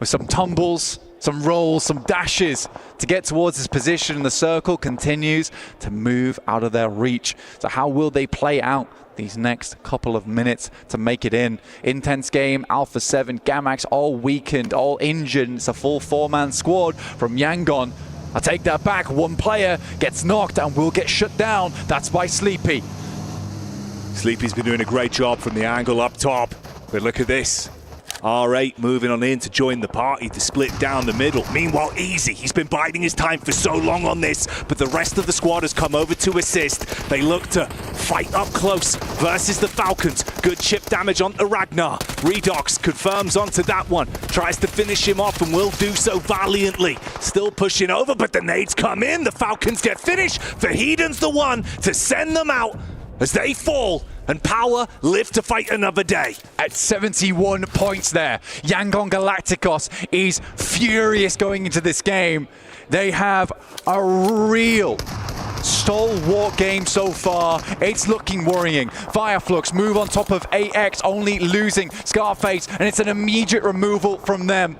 with some tumbles, some rolls, some dashes to get towards his position. The circle continues to move out of their reach. So how will they play out these next couple of minutes to make it in? Intense game, Alpha 7, Gamax all weakened, all injured. It's a full 4-man squad from Yangon. I take that back. One player gets knocked and will get shut down. That's by Sleepy. Sleepy's been doing a great job from the angle up top. But look at this. R8 moving on in to join the party to split down the middle. Meanwhile, Easy, he's been biding his time for so long on this, but the rest of the squad has come over to assist. They look to fight up close versus the Falcons. Good chip damage onto Ragnar. Redox confirms onto that one. Tries to finish him off and will do so valiantly. Still pushing over, but the nades come in. The Falcons get finished. Vahedon's the one to send them out as they fall. And Power live to fight another day. At 71 points there, Yangon Galacticos is furious going into this game. They have a real stalwart game so far. It's looking worrying. Fireflux move on top of AX, only losing Scarface, and it's an immediate removal from them.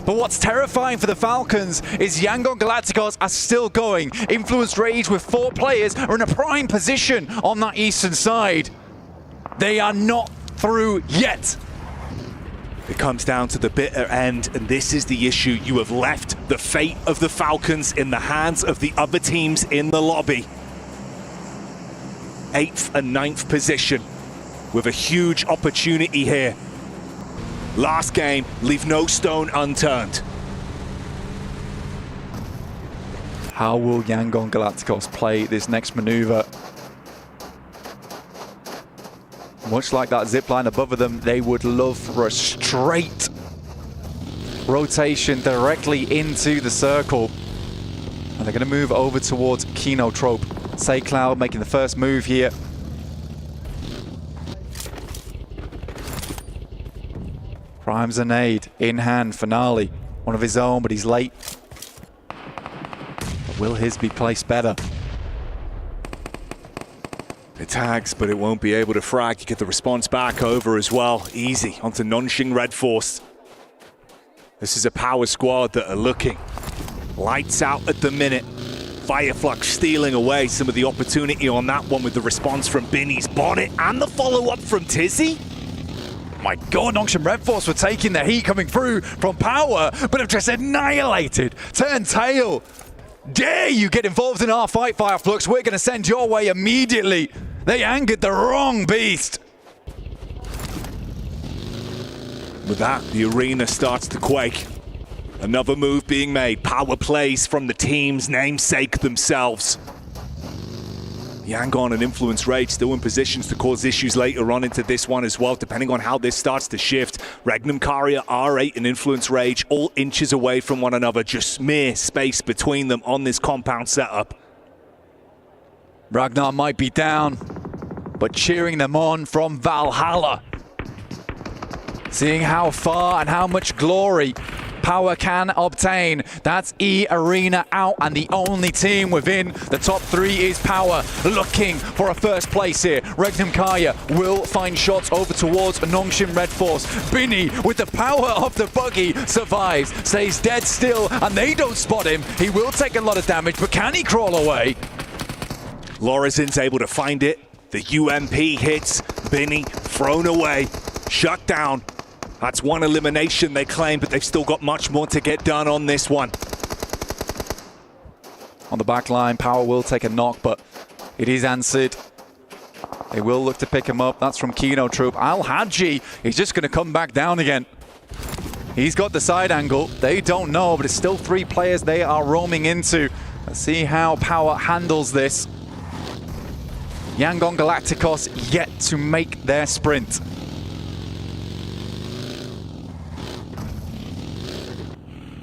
But what's terrifying for the Falcons is Yangon Galacticos are still going. Influence Rage with 4 players are in a prime position on that eastern side. They are not through yet. It comes down to the bitter end, and this is the issue. You have left the fate of the Falcons in the hands of the other teams in the lobby. 8th and 9th position with a huge opportunity here. Last game, leave no stone unturned. How will Yangon Galacticos play this next maneuver? Much like that zipline above them, they would love for a straight rotation directly into the circle. And they're going to move over towards Kinotrope. Say Cloud making the first move here. Primes a nade in hand, Finale. One of his own, but he's late. But will his be placed better? It tags, but it won't be able to frag. You get the response back over as well. Easy onto Nonxing Red Force. This is a Power squad that are looking lights out at the minute. Fireflux stealing away some of the opportunity on that one with the response from Binny's Bonnet and the follow-up from Tizzy. My God, Nonxing Red Force were taking the heat coming through from Power, but have just annihilated. Turn tail. Dare you get involved in our fight, Fireflux? We're going to send your way immediately. They angered the wrong beast. With that, the arena starts to quake. Another move being made. Power plays from the team's namesake themselves. Yangon and Influence Rage still in positions to cause issues later on into this one as well, depending on how this starts to shift. Regnum Carrier, R8 and Influence Rage all inches away from one another, just mere space between them on this compound setup. Ragnar might be down, but cheering them on from Valhalla. Seeing how far and how much glory Power can obtain. That's E-Arena out, and the only team within the top 3 is Power, looking for a first place here. Regnum Kaya will find shots over towards Nonxing Red Force. Binny, with the power of the buggy, survives, stays dead still, and they don't spot him. He will take a lot of damage, but can he crawl away? Lorizin's able to find it. The UMP hits. Binny thrown away, shut down. That's one elimination they claim, but they've still got much more to get done on this one. On the back line, Power will take a knock, but it is answered. They will look to pick him up. That's from Kinotrope. Al-Hadji is just going to come back down again. He's got the side angle. They don't know, but it's still 3 players they are roaming into. Let's see how Power handles this. Yangon Galacticos yet to make their sprint.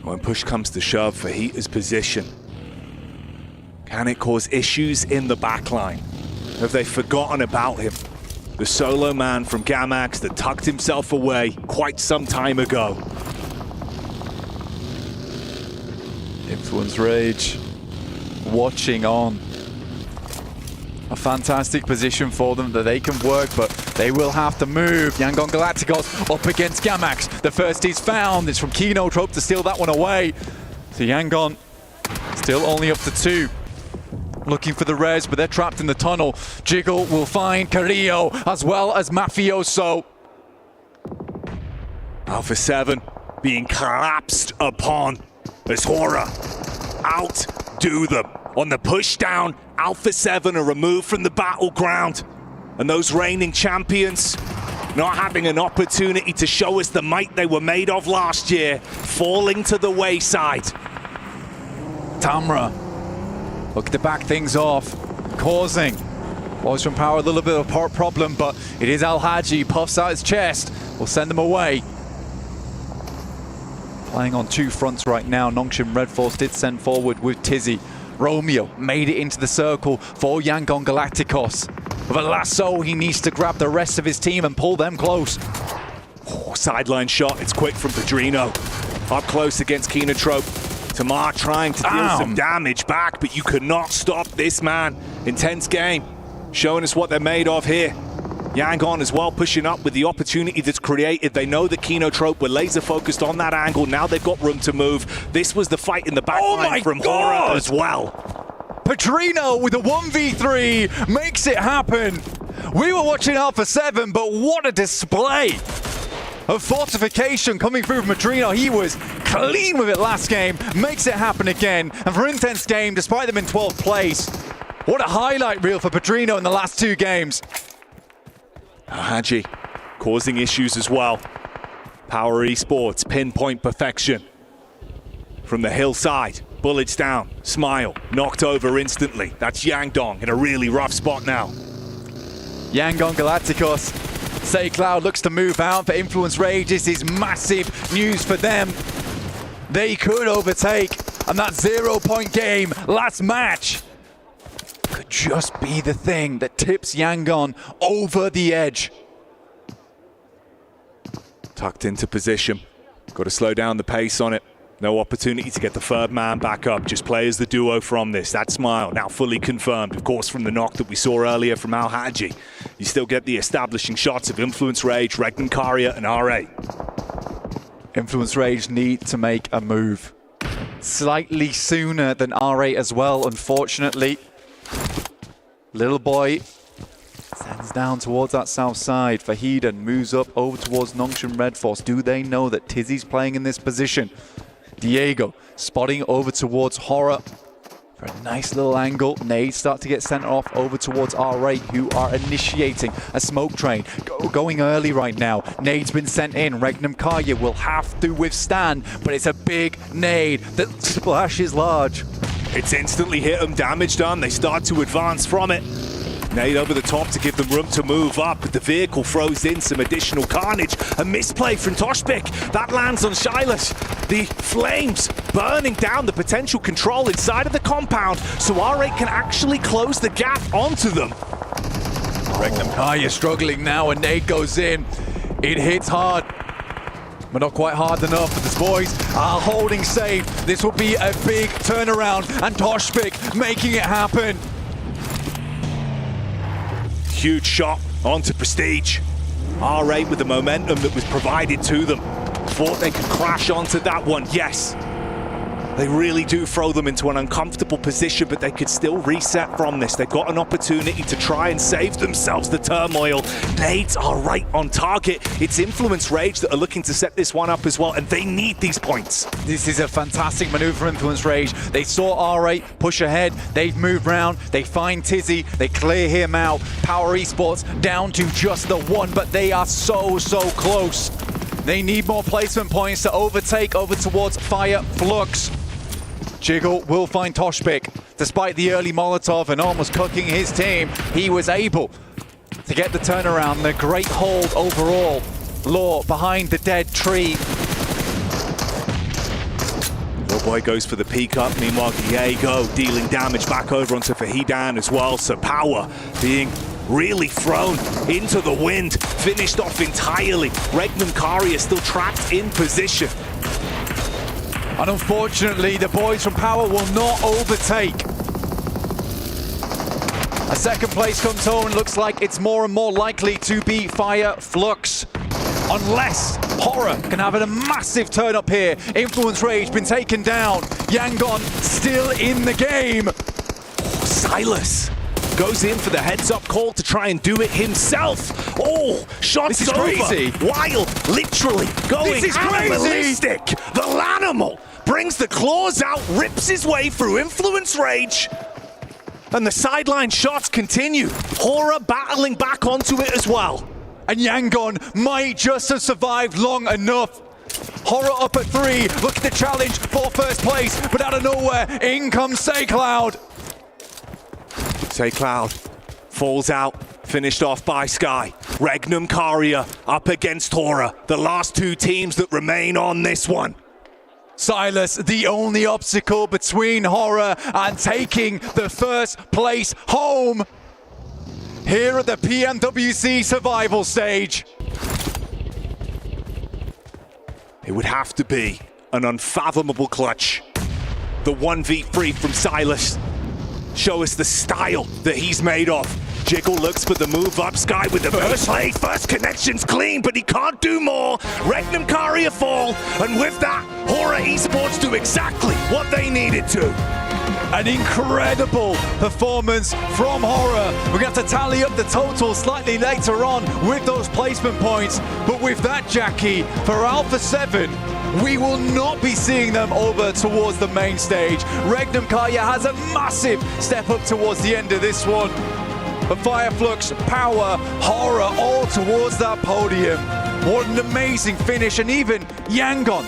When push comes to shove for Heater's position, can it cause issues in the backline? Have they forgotten about him? The solo man from Gamax that tucked himself away quite some time ago. Influence Rage watching on. A fantastic position for them that they can work, but they will have to move. Yangon Galacticos up against Gamax. The first is found. It's from Kino Trope to steal that one away. So Yangon still only up to 2. Looking for the res, but they're trapped in the tunnel. Jiggle will find Carrillo as well as Mafioso. Alpha 7 being collapsed upon as Hora outdo them. On the push down, Alpha 7 are removed from the battleground. And those reigning champions not having an opportunity to show us the might they were made of last year, falling to the wayside. Tamra looking to back things off, causing Boys from Power a little bit of a problem, but it is Al-Haji, puffs out his chest, will send them away. Playing on 2 fronts right now. Nongshim Red Force did send forward with Tizzy. Romeo made it into the circle for Yangon Galacticos. With a lasso, he needs to grab the rest of his team and pull them close. Oh, sideline shot, it's quick from Pedrino. Up close against Kenotrope. Tamar trying to deal some damage back, but you could not stop this man. Intense game, showing us what they're made of here. Yangon as well pushing up with the opportunity that's created. They know that Kenotrope were laser focused on that angle. Now they've got room to move. This was the fight in the backline from Hora as well. Pedrino with a 1v3 makes it happen. We were watching Alpha 7, but what a display of fortification coming through from Pedrino. He was clean with it last game, makes it happen again. And for Intense Game, despite them in 12th place, what a highlight reel for Pedrino in the last 2 games. Haji causing issues as well. Power Esports, pinpoint perfection. From the hillside, bullets down, Smile, knocked over instantly. That's Yangdong in a really rough spot now. Yangon Galacticos. Say Cloud looks to move out for Influence Rage. This is massive news for them. They could overtake, and that 0-point game last match could just be the thing that tips Yangon over the edge. Tucked into position. Got to slow down the pace on it. No opportunity to get the third man back up. Just play as the duo from this. That Smile now fully confirmed, of course, from the knock that we saw earlier from Al-Haji. You still get the establishing shots of Influence Rage, Regnan Karia, and RA. Influence Rage need to make a move slightly sooner than RA as well, unfortunately. Little boy sends down towards that south side. Fahidan moves up over towards Nongshim Red Force. Do they know that Tizzy's playing in this position? Diego spotting over towards Hora for a nice little angle. Nades start to get sent off over towards R8, who are initiating a smoke train. Going early right now. Nade's been sent in. Regnum Karya will have to withstand, but it's a big nade that splashes large. It's instantly hit them, damage done. They start to advance from it. Nade over the top to give them room to move up, but the vehicle throws in some additional carnage. A misplay from Toshbek. That lands on Shilas. The flames burning down the potential control inside of the compound, so R8 can actually close the gap onto them. Regnum Karya struggling now, and Nade goes in. It hits hard, but not quite hard enough. But the boys are holding safe. This will be a big turnaround, and Toshbek making it happen. Huge shot onto Prestige. R8 with the momentum that was provided to them. Thought they could crash onto that one. Yes, they really do throw them into an uncomfortable position, but they could still reset from this. They've got an opportunity to try and save themselves the turmoil. Nades are right on target. It's Influence Rage that are looking to set this one up as well, and they need these points. This is a fantastic maneuver for Influence Rage. They saw R8 push ahead. They've moved round. They find Tizzy. They clear him out. Power Esports down to just the 1, but they are so close. They need more placement points to overtake over towards Fireflux. Jiggle will find Toshbek. Despite the early Molotov and almost cooking his team, he was able to get the turnaround. The great hold overall. Law behind the dead tree. Little boy goes for the peek up. Meanwhile, Diego dealing damage back over onto Fahidan as well. So Power being really thrown into the wind. Finished off entirely. Regnum Kari is still trapped in position. And unfortunately, the boys from Power will not overtake. A second place comes home and looks like it's more and more likely to be Fireflux. Unless Horror can have a massive turn up here. Influence Rage been taken down. Yangon still in the game. Silas goes in for the heads-up call to try and do it himself. Oh, shots This is crazy. over. Wild, literally going This is crazy. animalistic. The Lanimal brings the claws out, rips his way through Influence Rage. And the sideline shots continue. Horror battling back onto it as well. And Yangon might just have survived long enough. Horror up at 3, look at the challenge for first place, but out of nowhere, in comes SayCloud. SayCloud falls out, finished off by Sky. Regnum Karia up against Horror, the last two teams that remain on this one. Silas, the only obstacle between Horror and taking the first place home here at the PMWC survival stage. It would have to be an unfathomable clutch. The 1v3 from Silas. Show us the style that he's made of. Jiggle looks for the move up. Sky with the first play. First connection's clean, but he can't do more. Regnum Karia fall, and with that, Horror Esports do exactly what they needed to. An incredible performance from Horror. We're going to have to tally up the total slightly later on with those placement points. But with that, Jackie, for Alpha 7, we will not be seeing them over towards the main stage. Regnum Karia has a massive step up towards the end of this one. But Fireflux, Power, Horror, all towards that podium. What an amazing finish. And even Yangon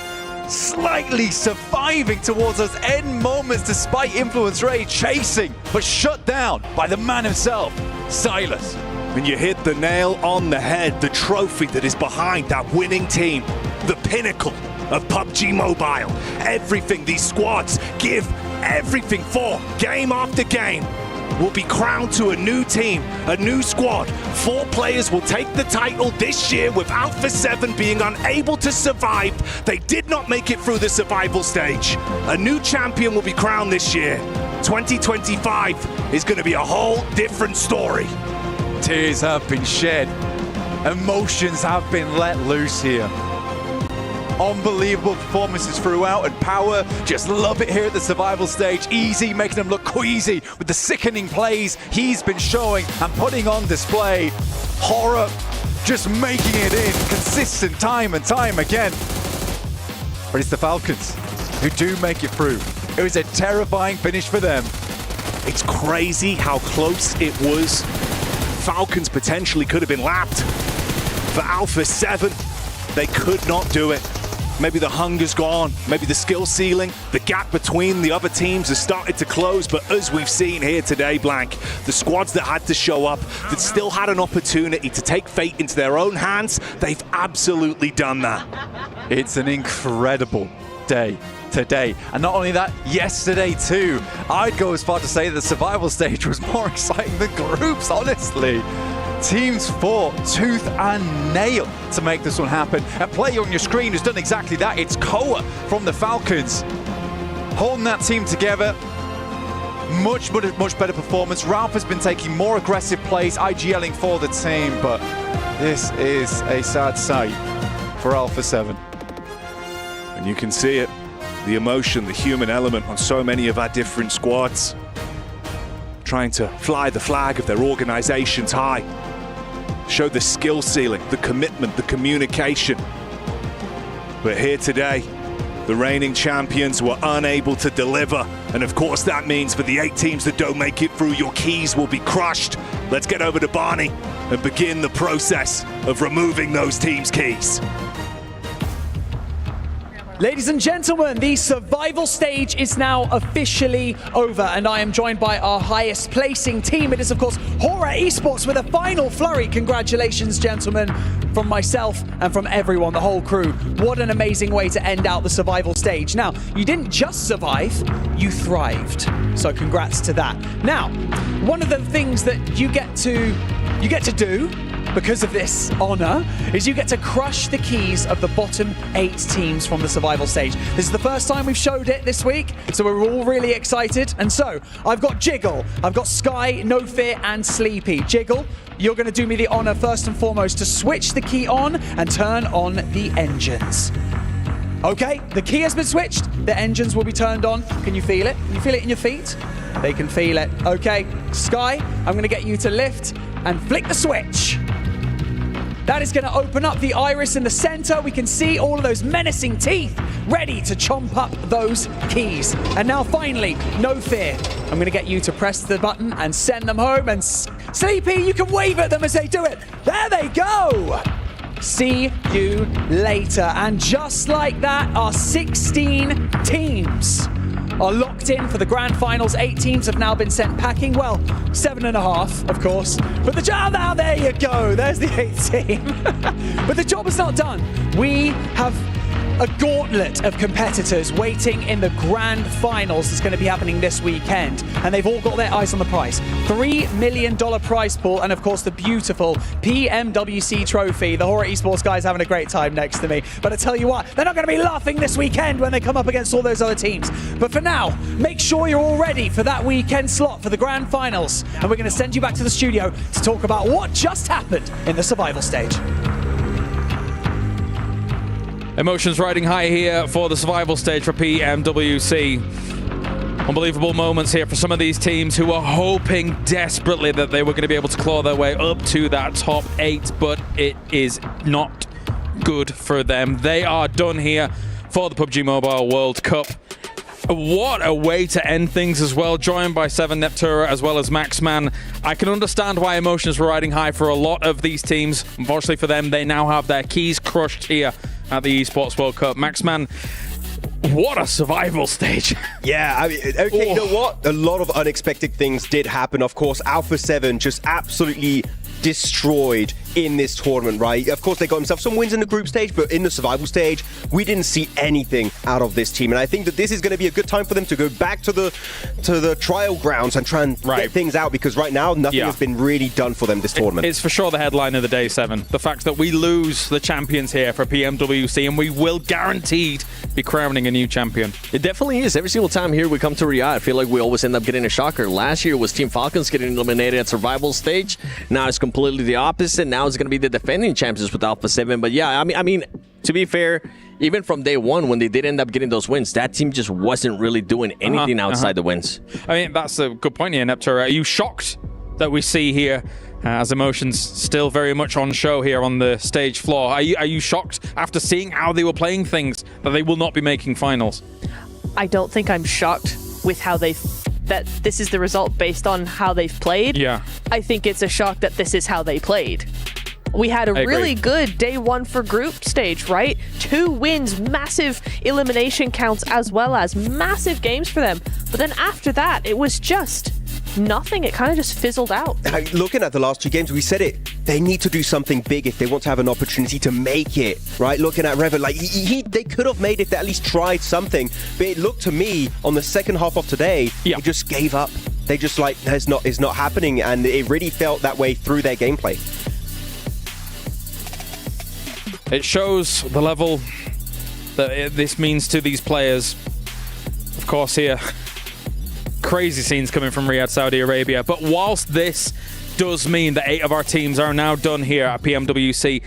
slightly surviving towards those end moments despite Influence Rage chasing, but shut down by the man himself, Silas. And you hit the nail on the head, the trophy that is behind that winning team, the pinnacle of PUBG Mobile. Everything these squads give everything for, game after game, will be crowned to a new team, a new squad. 4 players will take the title this year with Alpha 7 being unable to survive. They did not make it through the survival stage. A new champion will be crowned this year. 2025 is going to be a whole different story. Tears have been shed. Emotions have been let loose here. Unbelievable performances throughout, and Power just love it here at the survival stage. Easy, making them look queasy with the sickening plays he's been showing and putting on display. Horror just making it in consistent time and time again. But it's the Falcons who do make it through. It was a terrifying finish for them. It's crazy how close it was. Falcons potentially could have been lapped. For Alpha 7, they could not do it. Maybe the hunger's gone, maybe the skill ceiling, the gap between the other teams has started to close, but as we've seen here today, Blank, the squads that had to show up, that still had an opportunity to take fate into their own hands, they've absolutely done that. It's an incredible day today. And not only that, yesterday too. I'd go as far to say that the survival stage was more exciting than groups, honestly. Teams fought tooth and nail to make this one happen. A player on your screen has done exactly that. It's Koa from the Falcons, holding that team together. Much better performance. Ralph has been taking more aggressive plays, IGLing for the team, but this is a sad sight for Alpha 7. And you can see it, the emotion, the human element on so many of our different squads. Trying to fly the flag of their organizations high. Show the skill ceiling, the commitment, the communication. But here today, the reigning champions were unable to deliver. And of course that means for the 8 teams that don't make it through, your keys will be crushed. Let's get over to Barney and begin the process of removing those teams' keys. Ladies and gentlemen, the survival stage is now officially over, and I am joined by our highest placing team. It is, of course, Horror Esports with a final flurry. Congratulations, gentlemen, from myself and from everyone, the whole crew. What an amazing way to end out the survival stage. Now, you didn't just survive, you thrived. So congrats to that. Now, one of the things that you get to do because of this honor is you get to crush the keys of the bottom 8 teams from the survival stage. This is the first time we've showed it this week, so we're all really excited. And so I've got Jiggle, I've got Sky, No Fear, and Sleepy. Jiggle, you're going to do me the honor first and foremost to switch the key on and turn on the engines. Okay, the key has been switched. The engines will be turned on. Can you feel it? Can you feel it in your feet? They can feel it. Okay, Sky, I'm going to get you to lift and flick the switch. That is going to open up the iris in the center. We can see all of those menacing teeth ready to chomp up those keys. And now finally, No Fear. I'm going to get you to press the button and send them home. And Sleepy, you can wave at them as they do it. There they go. See you later. And just like that, our 16 teams are locked in for the grand finals. 8 teams have now been sent packing. Well, 7.5, of course. But the job, now there you go. There's the 8th team. But the job is not done. We have a gauntlet of competitors waiting in the grand finals that's going to be happening this weekend. And they've all got their eyes on the prize. $3 million prize pool, and of course the beautiful PMWC trophy. The Horror Esports guys having a great time next to me. But I tell you what, they're not going to be laughing this weekend when they come up against all those other teams. But for now, make sure you're all ready for that weekend slot for the grand finals. And we're going to send you back to the studio to talk about what just happened in the survival stage. Emotions riding high here for the survival stage for PMWC. Unbelievable moments here for some of these teams who are hoping desperately that they were going to be able to claw their way up to that top 8, but it is not good for them. They are done here for the PUBG Mobile World Cup. What a way to end things as well, joined by Seven Neptura as well as Maxman. I can understand why emotions were riding high for a lot of these teams. Unfortunately for them, they now have their keys crushed here at the ESPORTS World Cup. Maxman, what a survival stage. Yeah, I mean, okay, you know what? A lot of unexpected things did happen. Of course, Alpha 7 just absolutely destroyed in this tournament, right? Of course, they got themselves some wins in the group stage, but in the survival stage, we didn't see anything out of this team. And I think that this is going to be a good time for them to go back to the trial grounds and try and get things out, because right now, nothing has been really done for them this tournament. It's for sure the headline of the day, Seven. The fact that we lose the champions here for PMWC, and we will guaranteed be crowning a new champion. It definitely is. Every single time here we come to Riyadh, I feel like we always end up getting a shocker. Last year was Team Falcons getting eliminated at survival stage. Now it's completely the opposite. Now it's going to be the defending champions with Alpha 7. But yeah, I mean, to be fair, even from day one, when they did end up getting those wins, that team just wasn't really doing anything outside the wins. I mean, that's a good point here, Neptura. Are you shocked that we see here as emotions still very much on show here on the stage floor? Are you shocked after seeing how they were playing things that they will not be making finals? I don't think I'm shocked with how that this is the result based on how they've played. Yeah. I think it's a shock that this is how they played. We had a really good day one for group stage, right? 2 wins, massive elimination counts, as well as massive games for them. But then after that, it was just nothing. It kind of just fizzled out. Looking at the last 2 games, we said it. They need to do something big if they want to have an opportunity to make it, right? Looking at Revan, like they could have made it. They at least tried something. But it looked to me on the second half of today, they just gave up. They just like, it's not happening, and it really felt that way through their gameplay. It shows the level that this means to these players. Of course, here, crazy scenes coming from Riyadh, Saudi Arabia. But whilst this does mean that 8 of our teams are now done here at PMWC,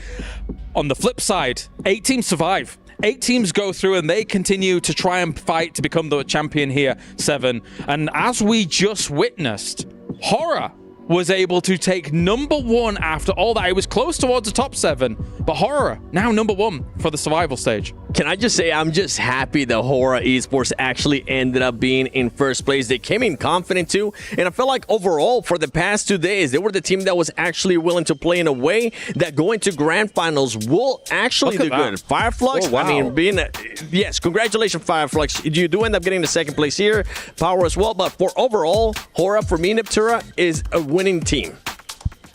on the flip side, 8 teams survive. 8 teams go through and they continue to try and fight to become the champion here, 7. And as we just witnessed, Horror was able to take number 1 after all that. It was close towards the top 7, but Horror now number 1 for the survival stage. Can I just say, I'm just happy that Horror Esports actually ended up being in first place. They came in confident too, and I feel like overall for the past 2 days, they were the team that was actually willing to play in a way that going to grand finals will actually do good. Fireflux, I mean, yes, congratulations Fireflux. You do end up getting the 2nd place here, Power as well, but for overall, Horror for me, Neptura, is a winning team.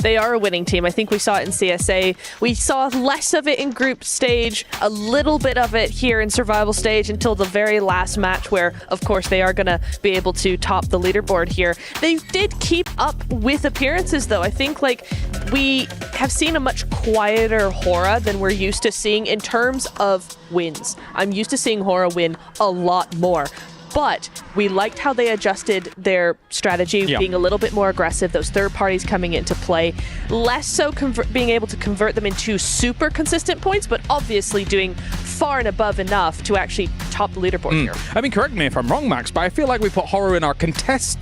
They are a winning team. I think we saw it in CSA. We saw less of it in group stage, a little bit of it here in survival stage until the very last match where, of course, they are going to be able to top the leaderboard here. They did keep up with appearances, though. I think like we have seen a much quieter Hora than we're used to seeing in terms of wins. I'm used to seeing Hora win a lot more. But we liked how they adjusted their strategy, being a little bit more aggressive, those third parties coming into play, less so being able to convert them into super consistent points, but obviously doing far and above enough to actually top the leaderboard here. I mean, correct me if I'm wrong, Max, but I feel like we put Hora in our contenders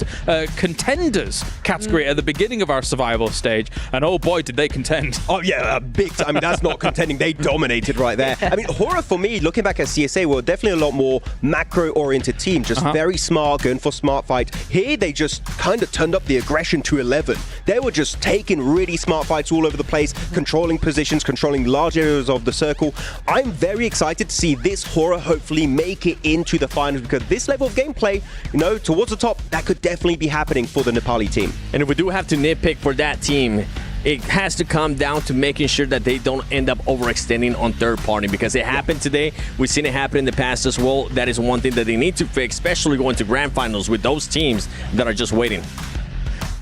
category at the beginning of our survival stage, and oh boy, did they contend. Oh yeah, big time. I mean, that's not contending. They dominated right there. I mean, Hora, for me, looking back at CSA, were definitely a lot more macro-oriented team, just very smart, going for smart fight. Here, they just kind of turned up the aggression to 11. They were just taking really smart fights all over the place, controlling positions, controlling large areas of the circle. I'm very excited to see this Hora hopefully make it into the finals, because this level of gameplay, you know, towards the top, that could definitely be happening for the Nepali team. And if we do have to nitpick for that team, it has to come down to making sure that they don't end up overextending on third party, because it happened today. We've seen it happen in the past as well. That is one thing that they need to fix, especially going to grand finals with those teams that are just waiting.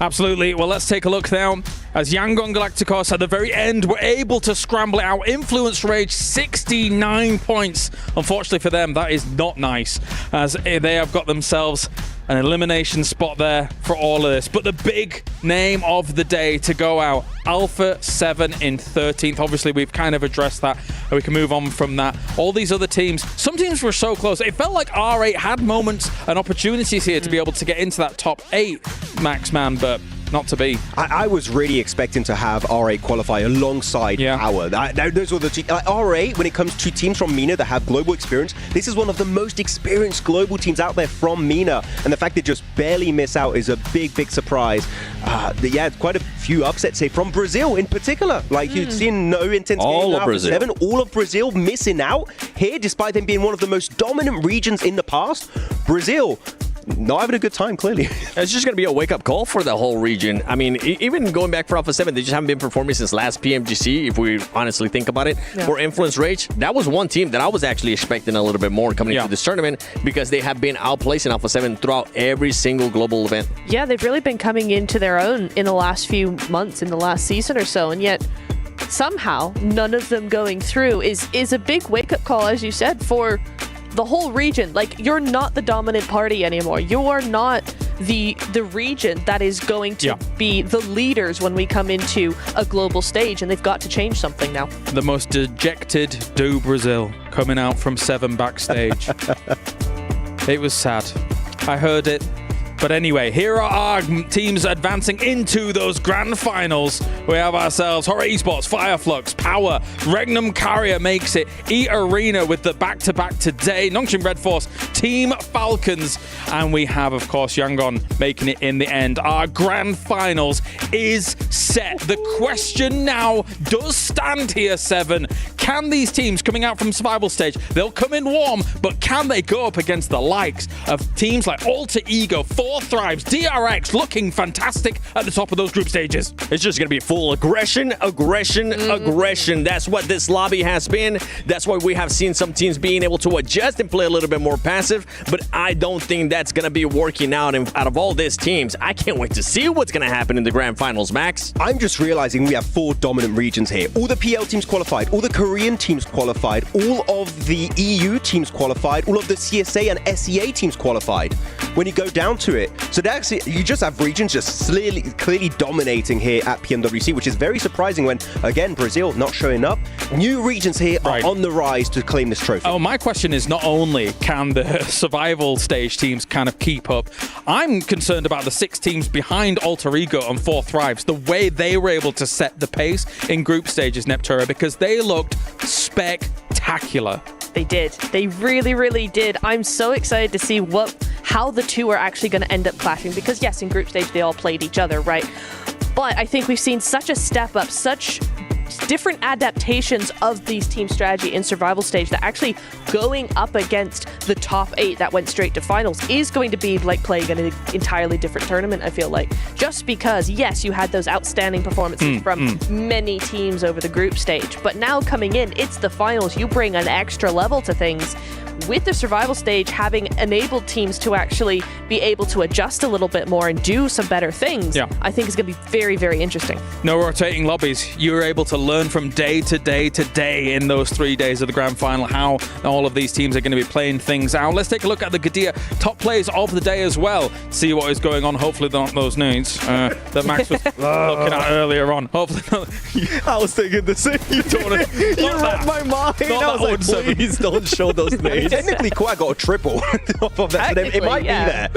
Absolutely. Well, let's take a look now. As Yangon Galacticos at the very end were able to scramble it out. Influence Rage, 69 points. Unfortunately for them, that is not nice, as they have got themselves an elimination spot there for all of this. But the big name of the day to go out, Alpha 7 in 13th. Obviously, we've kind of addressed that, and we can move on from that. All these other teams, some teams were so close. It felt like R8 had moments and opportunities here to be able to get into that top 8, Max, man, but not to be. I was really expecting to have R8 qualify alongside Power. Those were the two. R8, when it comes to teams from MENA that have global experience, this is one of the most experienced global teams out there from MENA. And the fact they just barely miss out is a big, big surprise. Yeah, quite a few upsets here from Brazil in particular. Like you've seen no intense all of Brazil. 7, all of Brazil missing out here, despite them being one of the most dominant regions in the past. Brazil not having a good time, clearly. It's just going to be a wake-up call for the whole region. I mean, even going back for Alpha 7, they just haven't been performing since last PMGC, if we honestly think about it. For Influence Rage, that was one team that I was actually expecting a little bit more coming into this tournament, because they have been outplacing Alpha 7 throughout every single global event. Yeah, they've really been coming into their own in the last few months, in the last season or so, and yet somehow none of them going through is a big wake-up call, as you said, for the whole region. Like, you're not the dominant party anymore. You are not the region that is going to be the leaders when we come into a global stage, and they've got to change something now. The most dejected do Brazil coming out from 7 backstage. It was sad. I heard it. But anyway, here are our teams advancing into those grand finals. We have ourselves Hora Esports, Fireflux, Power, Regnum Carrier makes it, E-Arena with the back-to-back today, Nongshim Red Force, Team Falcons, and we have, of course, Yangon making it in the end. Our grand finals is set. The question now does stand here, 7. Can these teams coming out from survival stage, they'll come in warm, but can they go up against the likes of teams like Alter Ego, Thrives, DRX looking fantastic at the top of those group stages? It's just going to be full aggression, aggression. That's what this lobby has been. That's why we have seen some teams being able to adjust and play a little bit more passive, but I don't think that's going to be working out out of all these teams. I can't wait to see what's going to happen in the grand finals, Max. I'm just realizing we have 4 dominant regions here. All the PL teams qualified, all the Korean teams qualified, all of the EU teams qualified, all of the CSA and SEA teams qualified. When you go down to it, so that's it. You just have regions just clearly dominating here at PMWC, which is very surprising when, again, Brazil not showing up. New regions here are on the rise to claim this trophy. Oh, my question is not only can the survival stage teams kind of keep up, I'm concerned about the 6 teams behind Alter Ego and 4 Thrives, the way they were able to set the pace in group stages, Neptura, because they looked spectacular. They did. They really, really did. I'm so excited to see how the two are actually going to end up clashing, because yes, in group stage they all played each other, right? But I think we've seen such a step up, such different adaptations of these team strategy in survival stage that actually going up against the top 8 that went straight to finals is going to be like playing in an entirely different tournament, I feel like. Just because, yes, you had those outstanding performances from many teams over the group stage, but now coming in, it's the finals. You bring an extra level to things. With the survival stage having enabled teams to actually be able to adjust a little bit more and do some better things, I think is going to be very, very interesting. No rotating lobbies. You were able to learn from day to day to day in those 3 days of the grand final how all of these teams are going to be playing things out. Let's take a look at the Gadia top plays of the day as well. See what is going on. Hopefully not those nudes that Max was looking at earlier on. Hopefully not. I was thinking the same. You read my mind. I was like, please don't show those names. Technically, Quad got a triple off of that. So it might be there.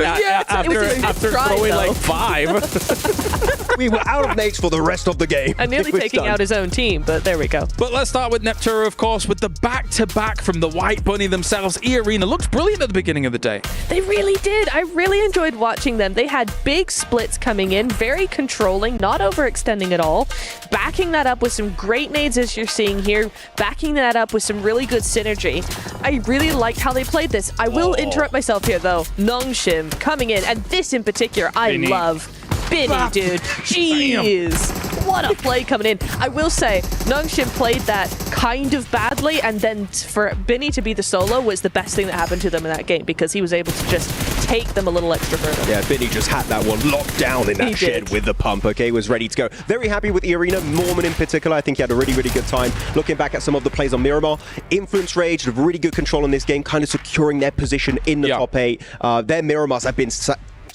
After throwing like 5. We were out of nades for the rest of the game. And nearly taking out his own team, but there we go. But let's start with Neptura, of course, with the back-to-back from the White Bunny themselves. E-Arena looked brilliant at the beginning of the day. They really did. I really enjoyed watching them. They had big splits coming in, very controlling, not overextending at all. Backing that up with some great nades, as you're seeing here. Backing that up with some really good synergy. I really liked how they played this. I will interrupt myself here, though. Nongshim coming in, and this in particular, I love. Binny, dude. Jeez. What a play coming in. I will say, Nongshim played that kind of badly, and then for Binny to be the solo was the best thing that happened to them in that game because he was able to just take them a little extra further. Yeah, Binny just had that one locked down in that shed with the pump, okay? Was ready to go. Very happy with E-Arena. Norman in particular, I think he had a really, really good time. Looking back at some of the plays on Miramar, Influence Rage, have really good control in this game, kind of securing their position in the top 8. Their Miramars have been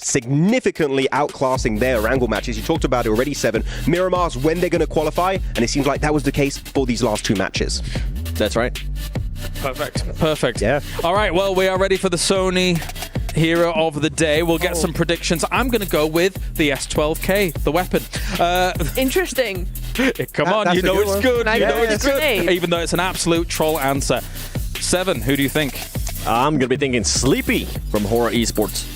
significantly outclassing their Erangel matches. You talked about it already, 7. Miramars, when they're going to qualify, and it seems like that was the case for these last 2 matches. That's right. Perfect. Yeah. All right, well, we are ready for the Sony hero of the day. We'll get some predictions. I'm going to go with the S12K, the weapon. Interesting. Come on, you know it's good. You know it's good. Grenade. Even though it's an absolute troll answer. 7, who do you think? I'm going to be thinking Sleepy from Horror Esports.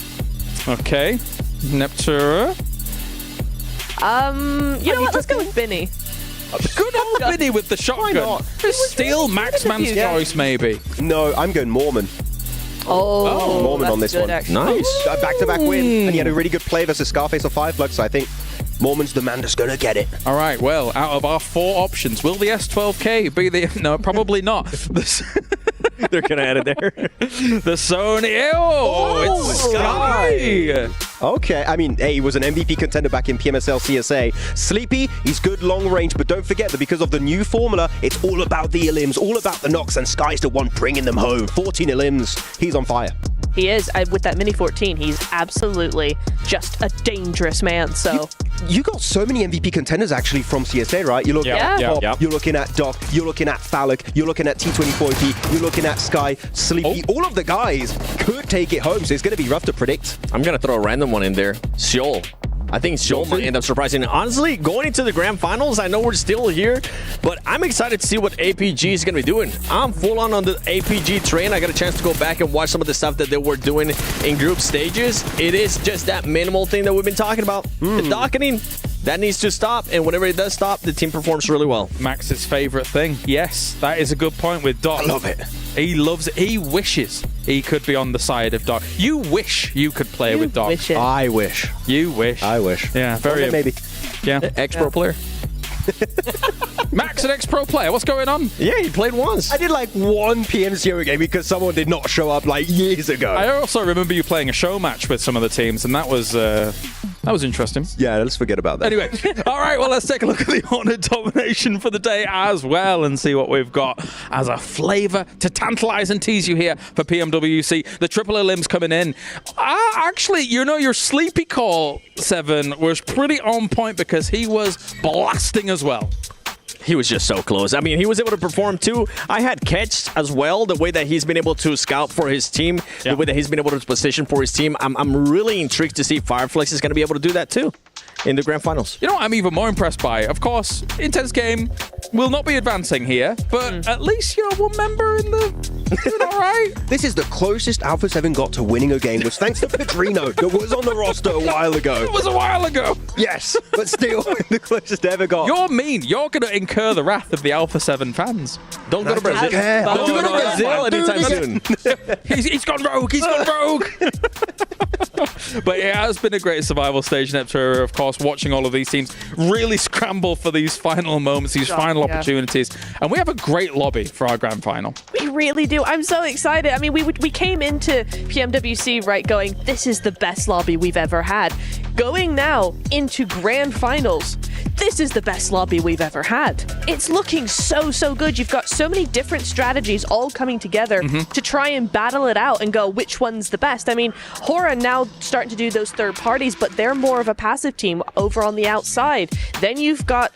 Okay. Neptura. You know what? Let's go with Binny. Good old Binny with the shotgun. Why not? Still Maxman's choice, maybe. No, I'm going Mormon. Oh, Mormon on this good, one. Actually. Nice. Back-to-back win, and he had a really good play versus Scarface or Fireflux, so I think Mormon's the man that's going to get it. All right, well, out of our 4 options, will the S12K be the... No, probably not. They're going to add it there. The Sony... Oh, it's Sky! Okay, I mean, hey, he was an MVP contender back in PMSL CSA. Sleepy, he's good long range, but don't forget that because of the new formula, it's all about the elims, all about the knocks, and Sky's the one bringing them home. 14 elims. He's on fire. He is. With that Mini 14, he's absolutely just a dangerous man, so... You got so many MVP contenders actually from CSA, right? You're looking at Pop, you're looking at Doc, you're looking at Phallic, you're looking at T24P, you're looking at Sky, Sleepy. All of the guys could take it home, so it's going to be rough to predict. I'm going to throw a random one in there. Seoul. I think Seoul might end up surprising. Honestly, going into the grand finals, I know we're still here, but I'm excited to see what APG is going to be doing. I'm full on the APG train. I got a chance to go back and watch some of the stuff that they were doing in group stages. It is just that minimal thing that we've been talking about. The docketing, that needs to stop, and whenever it does stop, the team performs really well. Max's favorite thing. Yes, that is a good point with Doc. I love it. He loves it. He wishes he could be on the side of Doc. You wish you could play with Doc. I wish. You wish. I wish. Yeah, very. Maybe. Yeah. Ex-pro player. Max, an ex-pro player. What's going on? Yeah, he played once. I did like one PMCO game because someone did not show up like years ago. I also remember you playing a show match with some of the teams, and that was interesting. Yeah, let's forget about that. Anyway, all right, well, let's take a look at the Honor domination for the day as well and see what we've got as a flavor to tantalize and tease you here for PMWC. The triple elims coming in. Actually, you know, your sleepy call, 7, was pretty on point because he was blasting as well. He was just so close. I mean, he was able to perform too. I had Catch as well, the way that he's been able to scout for his team, the way that he's been able to position for his team. I'm really intrigued to see Fireflux is going to be able to do that too in the grand finals. You know what I'm even more impressed by? Of course, Intense Game will not be advancing here, but at least you're one member in the Doing all right. This is the closest Alpha 7 got to winning a game was thanks to Pedrino, that was on the roster a while ago. It was a while ago. Yes, but still the closest they ever got. You're mean. You're going to incur the wrath of the Alpha 7 fans. Don't go to Brazil. Don't go to Brazil anytime soon. He's gone rogue. He's gone rogue. But it has been a great survival stage, Neptura. Of course, watching all of these teams really scramble for these final moments, these final opportunities. And we have a great lobby for our grand final. We really do. I'm so excited. I mean, we came into PMWC, right, going, this is the best lobby we've ever had. Going now into grand finals, this is the best lobby we've ever had. It's looking so good. You've got so many different strategies all coming together to try and battle it out and go, which one's the best? I mean, Hora now starting to do those third parties, but they're more of a passive team over on the outside. Then you've got,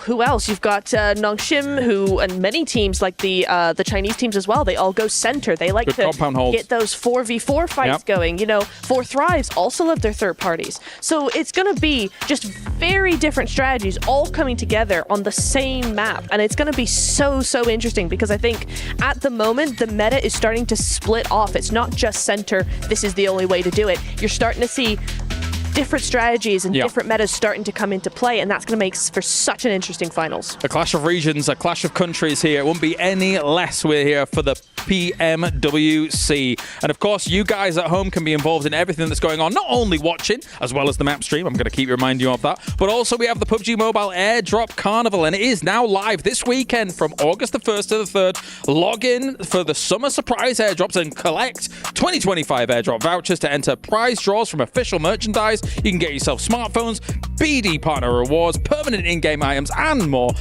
who else? You've got Nongshim, and many teams like the Chinese teams as well, they all go center. They like to get those 4v4 fights going. You know, 4 Thrives also love their third parties. So it's going to be just very different strategies all coming together on the same map. And it's going to be so interesting because I think at the moment, the meta is starting to split off. It's not just center. This is the only way to do it. You're starting to see different strategies and different metas starting to come into play, and that's going to make for such an interesting finals. A clash of regions, a clash of countries here. It wouldn't be any less. We're here for the PMWC. And of course, you guys at home can be involved in everything that's going on, not only watching, as well as the map stream. I'm going to keep reminding you of that. But also we have the PUBG Mobile Airdrop Carnival, and it is now live this weekend from August the 1st to the 3rd. Log in for the summer surprise airdrops and collect 2025 airdrop vouchers to enter prize draws from official merchandise. You can get yourself smartphones, BD partner rewards, permanent in-game items, and more.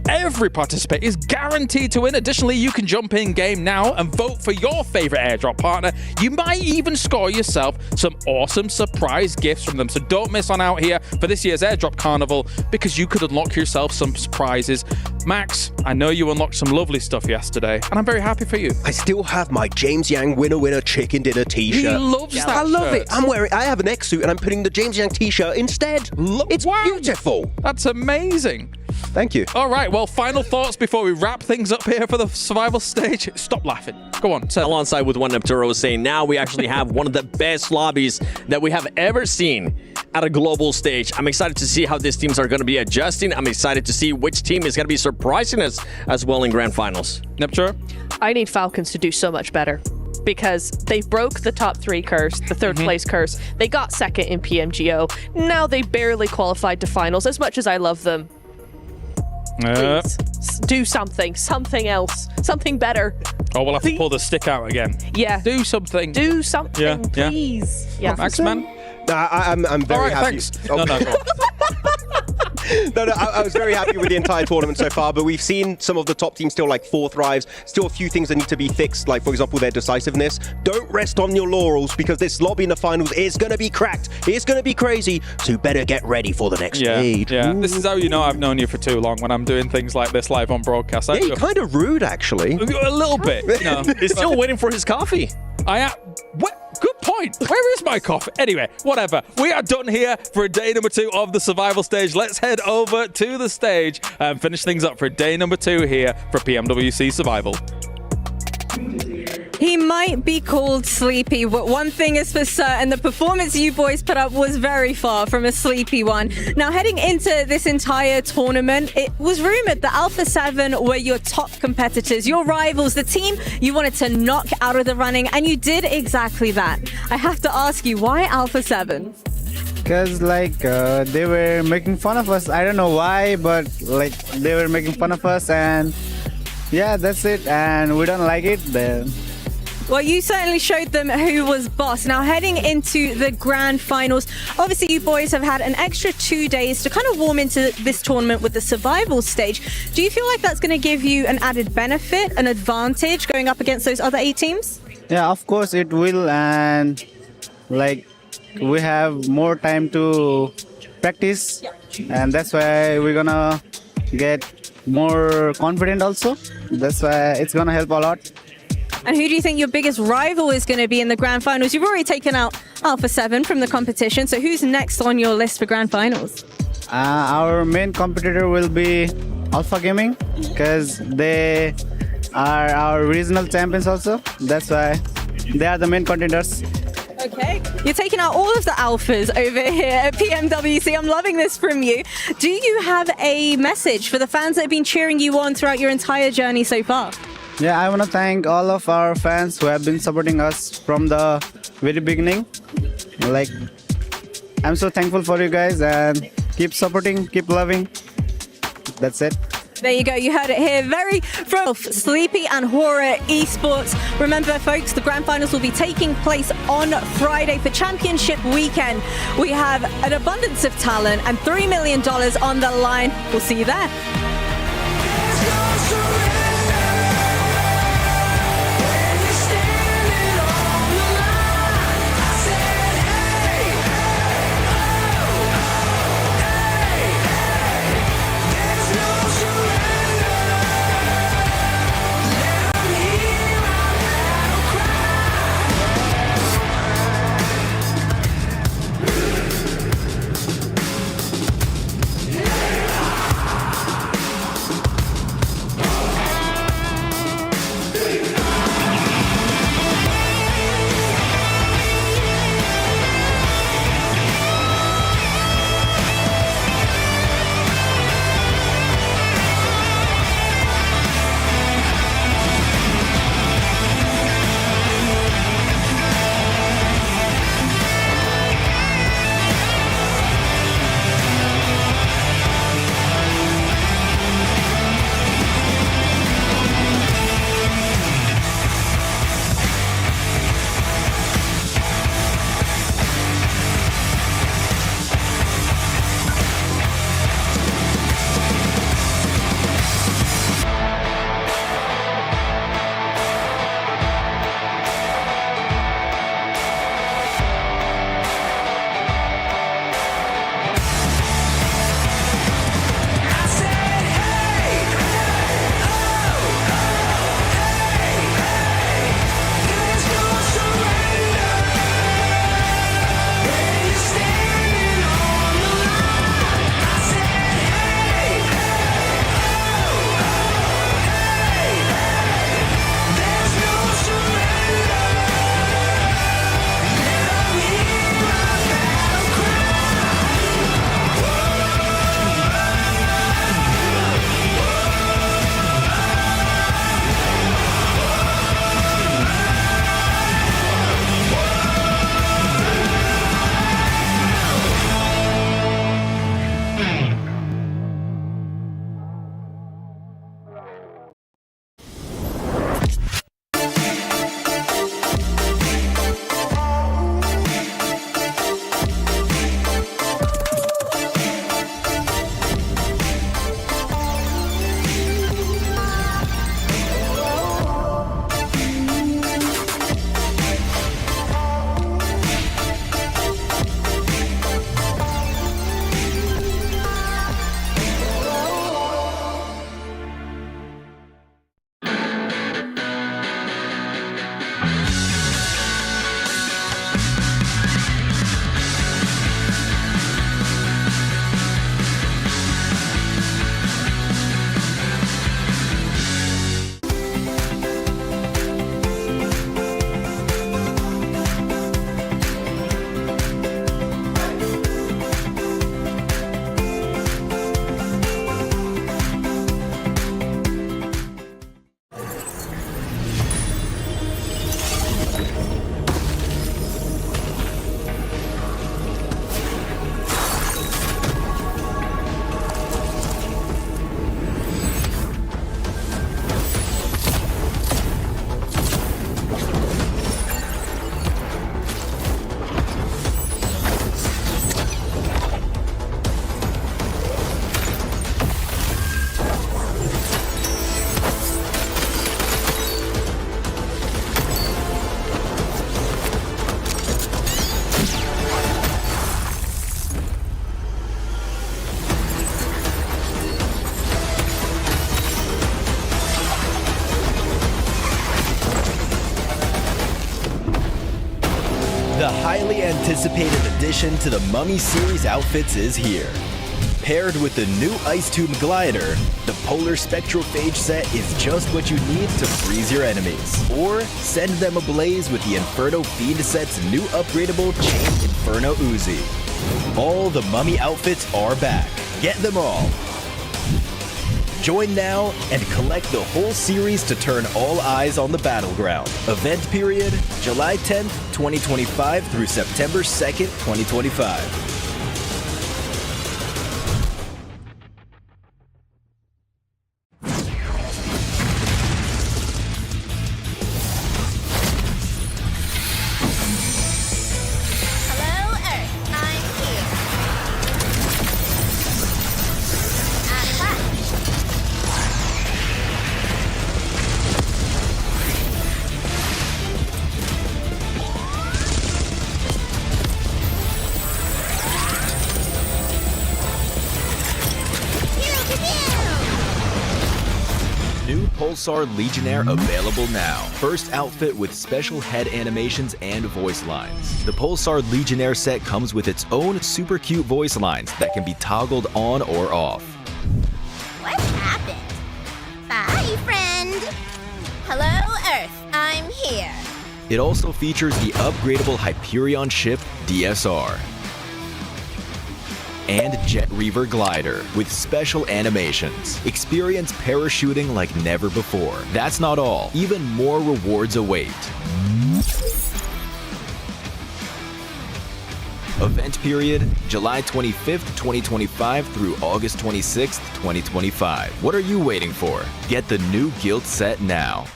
Every participant is guaranteed to win. Additionally, you can jump in game now and vote for your favorite airdrop partner. You might even score yourself some awesome surprise gifts from them. So don't miss on out here for this year's Airdrop Carnival because you could unlock yourself some surprises. Max, I know you unlocked some lovely stuff yesterday, and I'm very happy for you. I still have my James Yang winner chicken dinner t-shirt. He loves that. I love it. I have an X suit and I'm putting the James Yang t-shirt instead. It's beautiful. That's amazing. Thank you. All right, well, final thoughts before we wrap things up here for the survival stage. Stop laughing. Go on. Alongside with one Nepturo saying now we actually have one of the best lobbies that we have ever seen at a global stage. I'm excited to see how these teams are going to be adjusting. I'm excited to see which team is going to be surprising us as well in grand finals. Nepturo? I need Falcons to do so much better, because they broke the top 3 curse, the third place curse. They got second in PMGO. Now they barely qualified to finals. As much as I love them, please do something else, something better. Oh, we'll have to pull the stick out again. Yeah. Do something. Do something, please. Yeah. Max, man? I'm very happy. Thanks. No, go on. I was very happy with the entire tournament so far, but we've seen some of the top teams still like 4 Thrives, still a few things that need to be fixed, like for example their decisiveness. Don't rest on your laurels because this lobby in the finals is going to be cracked. It's going to be crazy, so you better get ready for the next stage. Yeah, this is how you know I've known you for too long when I'm doing things like this live on broadcast. Yeah, you're kind of rude actually. A little bit. You know. He's still waiting for his coffee. What? Good point. Where is my coffee? Anyway, whatever. We are done here for day number 2 of the survival stage. Let's head over to the stage and finish things up for day number 2 here for PMWC Survival. He might be called sleepy, but one thing is for certain, the performance you boys put up was very far from a sleepy one. Now, heading into this entire tournament, it was rumored that Alpha 7 were your top competitors, your rivals, the team you wanted to knock out of the running, and you did exactly that. I have to ask you, why Alpha 7? Because they were making fun of us. I don't know why, but they were making fun of us, and yeah, that's it. And we don't like it then. Well, you certainly showed them who was boss. Now, heading into the grand finals, obviously you boys have had an extra 2 days to kind of warm into this tournament with the survival stage. Do you feel like that's going to give you an added benefit, an advantage going up against those other 8 teams? Yeah, of course it will. And we have more time to practice. And that's why we're going to get more confident also. That's why it's going to help a lot. And who do you think your biggest rival is going to be in the grand finals? You've already taken out Alpha 7 from the competition, so who's next on your list for grand finals? Our main competitor will be Alpha Gaming, because they are our regional champions also. That's why they are the main contenders. Okay, you're taking out all of the alphas over here at PMWC. I'm loving this from you. Do you have a message for the fans that have been cheering you on throughout your entire journey so far? Yeah, I want to thank all of our fans who have been supporting us from the very beginning. Like, I'm so thankful for you guys, and keep supporting, keep loving. That's it. There you go, you heard it here, very from Sleepy and Horror Esports. Remember folks, the grand finals will be taking place on Friday for championship weekend. We have an abundance of talent and $3 million on the line. We'll see you there. The highly anticipated addition to the Mummy Series outfits is here. Paired with the new Ice Tomb Glider, the Polar Spectrophage set is just what you need to freeze your enemies. Or send them ablaze with the Inferno Fiend set's new upgradable Chain Inferno Uzi. All the mummy outfits are back. Get them all. Join now and collect the whole series to turn all eyes on the battleground. Event period, July 10th, 2025 through September 2nd, 2025. Pulsar Legionnaire available now. First outfit with special head animations and voice lines. The Pulsar Legionnaire set comes with its own super cute voice lines that can be toggled on or off. What happened? Bye, friend. Hello, Earth. I'm here. It also features the upgradable Hyperion ship DSR and Jet Reaver glider with special animations. Experience parachuting like never before. That's not all. Even more rewards await. Event period, July 25th, 2025 through August 26th, 2025. What are you waiting for? Get the new Guild set now.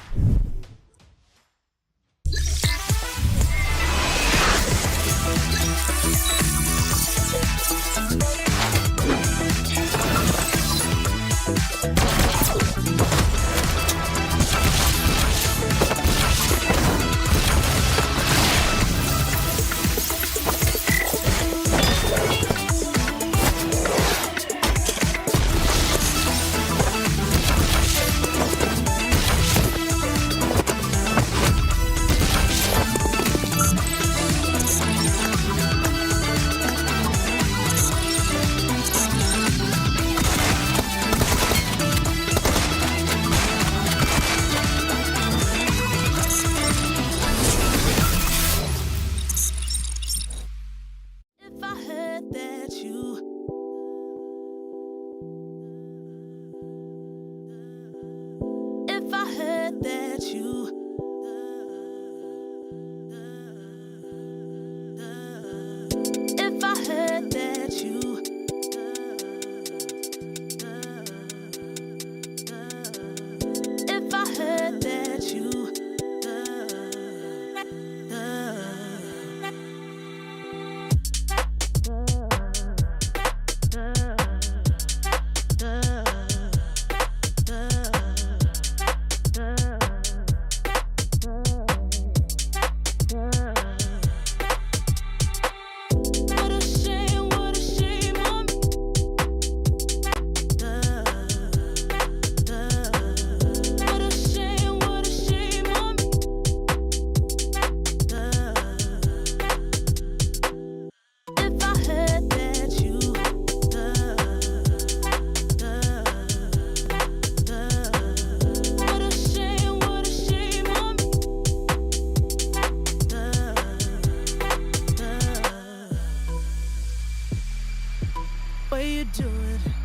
Way you do it.